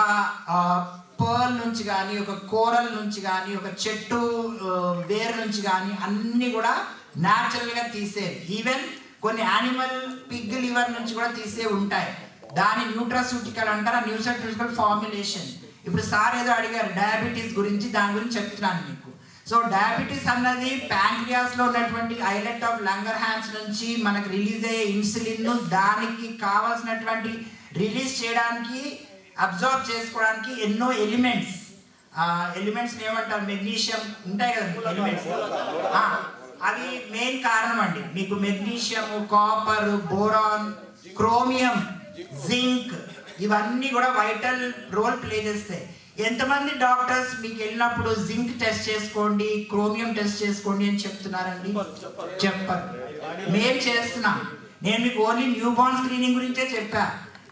పర్ల్ నుంచి కానీ, ఒక కోరల్ నుంచి కానీ, ఒక చెట్టు వేరు నుంచి కానీ అన్నీ కూడా న్యాచురల్గా తీసేవి. ఈవెన్ కొన్ని యానిమల్ పిగ్ లివర్ నుంచి కూడా తీసే ఉంటాయి. దాని న్యూట్రాస్యూటికల్ అంటారు. ఆ న్యూట్రాస్యూటికల్ ఫార్ములేషన్. ఇప్పుడు సార్ ఏదో అడిగారు డయాబెటీస్ గురించి, దాని గురించి చెప్తున్నాను మీకు. సో డయాబెటీస్ అన్నది ప్యాంక్రియాస్లో ఉన్నటువంటి ఐలెట్ ఆఫ్ లంగర్ హ్యాన్స్ నుంచి మనకు రిలీజ్ అయ్యే ఇన్సులిన్, దానికి కావాల్సినటువంటి రిలీజ్ చేయడానికి, అబ్జర్వ్ చేసుకోవడానికి ఎన్నో ఎలిమెంట్స్ ఏమంటారు, మెగ్నీషియం ఉంటాయి కదా ఎలిమెంట్స్, అవి మెయిన్ కారణం అండి. మీకు magnesium, copper, boron, chromium zinc ఇవన్నీ కూడా వైటల్ రోల్ ప్లే చేస్తాయి. ఎంతమంది డాక్టర్స్ మీకు వెళ్ళినప్పుడు జింక్ టెస్ట్ చేసుకోండి, క్రోమియం టెస్ట్ చేసుకోండి అని చెప్తున్నారండి? చెప్పరు. మేము చేస్తున్నాం. నేను మీకు ఓన్లీ న్యూ బార్న్ స్క్రీనింగ్ గురించే చెప్పా.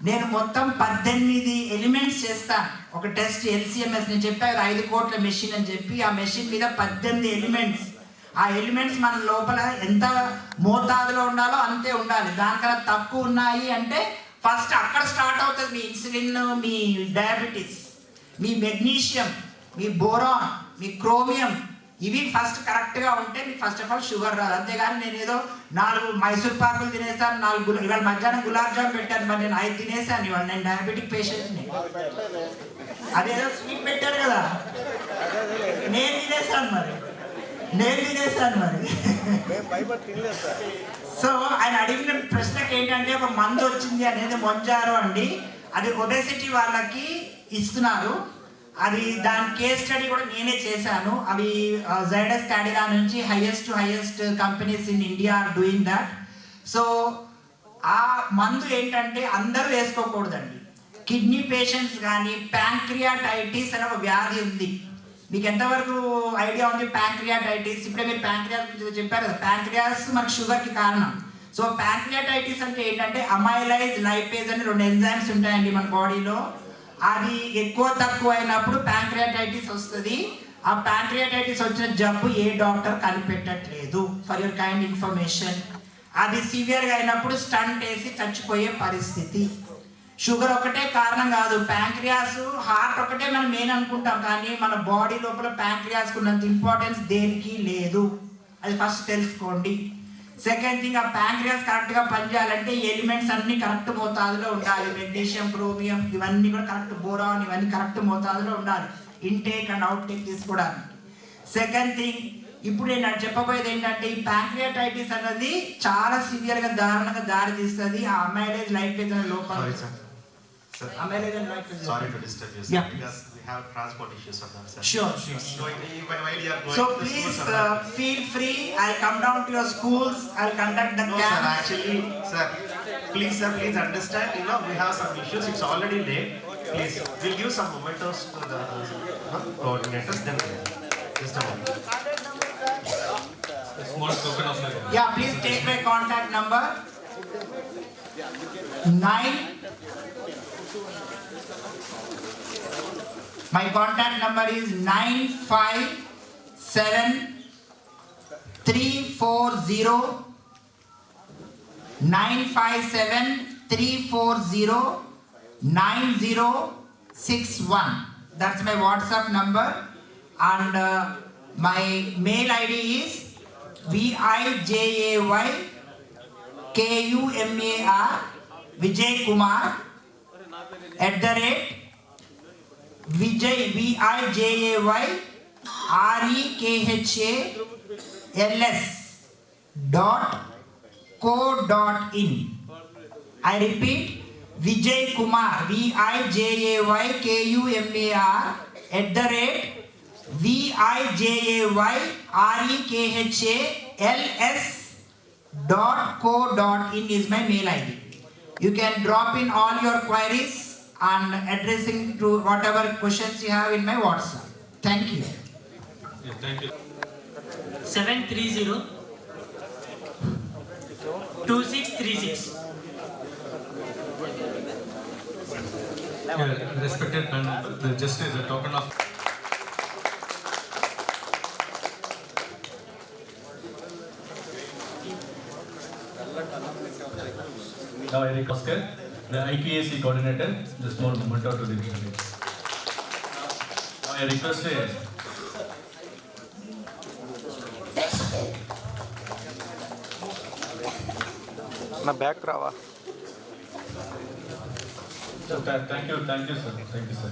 నేను మొత్తం 18 ఎలిమెంట్స్ చేస్తాను. ఒక టెస్ట్ LCMS నేను చెప్పాను 5 కోట్ల మెషిన్ అని చెప్పి, ఆ మెషిన్ మీద 18 ఎలిమెంట్స్. ఆ ఎలిమెంట్స్ మన లోపల ఎంత మోతాదులో ఉండాలో అంతే ఉండాలి. దానికన్నా తక్కువ ఉన్నాయి అంటే ఫస్ట్ అక్కడ స్టార్ట్ అవుతుంది మీ ఇన్సులిన్, మీ డయాబెటీస్, మీ మెగ్నీషియం, మీ బోరాన్, మీ క్రోమియం. ఇవి ఫస్ట్ కరెక్ట్గా ఉంటే మీకు ఫస్ట్ ఆఫ్ ఆల్ షుగర్ రాదు. అంతేగాని నేను ఏదో 4 మైసూర్ పాకులు తినేసాను, 4 ఇవాళ మధ్యాహ్నం గులాబ్ జామ్ పెట్టాను, మరి నేను 5 తినేసాను. ఇవాళ నేను డయాబెటిక్ పేషెంట్ని. అదేదో స్వీట్ పెట్టారు కదా, నేను తినేసాను మరి. సో ఆయన అడిగిన ప్రశ్నకి ఏంటంటే ఒక మందు వచ్చింది అనేది మొంజారో అండి. అది ఒబెసిటీ వాళ్ళకి ఇస్తున్నారు. అది దాని కేస్ స్టడీ కూడా నేనే చేశాను. అవి జైడస్ క్యాడిలా నుంచి highest companies in India are doing that. సో ఆ మందు ఏంటంటే అందరూ వేసుకోకూడదండి. కిడ్నీ పేషెంట్స్ కానీ ప్యాంక్రియాటైటిస్ అనే ఒక వ్యాధి ఉంది. మీకు ఎంతవరకు ఐడియా ఉంది ప్యాంక్రియాటైటిస్? ఇప్పుడే మీరు ప్యాంక్రియాస్ గురించి చెప్పారు కదా. ప్యాంక్రియాస్ మనకు షుగర్కి కారణం. సో ప్యాంక్రియాటైటిస్ అంటే ఏంటంటే అమైలైజ్, లైపేజ్ అని 2 ఎంజైమ్స్ ఉంటాయండి మన బాడీలో. అది ఎక్కువ తక్కువ అయినప్పుడు ప్యాంక్రియాటైటిస్ వస్తుంది. ఆ ప్యాంక్రియాటైటిస్ వచ్చిన జబ్బు ఏ డాక్టర్ కనిపెట్టట్లేదు, ఫర్ యువర్ కైండ్ ఇన్ఫర్మేషన్. అది సివియర్గా అయినప్పుడు స్టంట్ వేసి చచ్చిపోయే పరిస్థితి. షుగర్ ఒకటే కారణం కాదు, ప్యాంక్రియాస్, హార్ట్ ఒకటే మనం మెయిన్ అనుకుంటాం, కానీ మన బాడీ లోపల ప్యాంక్రియాస్కు ఉన్నంత ఇంపార్టెన్స్ దేనికి లేదు. అది ఫస్ట్ తెలుసుకోండి. సెకండ్ థింగ్, ఆ ప్యాంక్రియాస్ కరెక్ట్గా పనిచేయాలంటే ఎలిమెంట్స్ అన్ని కరెక్ట్ మోతాదులో ఉండాలి. మెగ్నీషియం, క్రోమియం ఇవన్నీ కూడా కరెక్ట్, బోరాన్ ఇవన్నీ కరెక్ట్ మోతాదులో ఉండాలి. ఇంటేక్ అండ్ అవుట్ టేక్ తీసుకోవడానికి. సెకండ్ థింగ్, ఇప్పుడు నేను చెప్పబోయేది ఏంటంటే ఈ ప్యాంక్రియాటైటిస్ అనేది చాలా సివియర్గా దారుణంగా దారి తీస్తుంది. ఆ అమైలేజ్ లైపేజ్ అనే లోపం. Sorry to disturb you, sir, because we have transport issues on that, sir. Sure. So please feel free. I'll come down to your schools. I'll conduct the camp. Sir, actually, sir, please understand. We have some issues. It's already late. Please, we'll give some mementos to the coordinators. Then, just a moment. Small token of life. Yeah, please take my contact number. 9. My contact number is 957-340-9061. That's my WhatsApp number, and my mail ID is VIJAYKUMAR Vijay Kumar @VijayRekhals.co.in. I repeat, Vijay Kumar, VIJAYKUMAR @VIJAYRekhals.co.in is my mail ID. You can drop in all your queries and addressing to whatever questions you have in my WhatsApp. Thank you. Yeah, thank you. 730-2636. Yeah, respected panel, just as a token of now I request the IPAC coordinator, the small memento to the meeting. Now I request నా back రావా. thank you sir.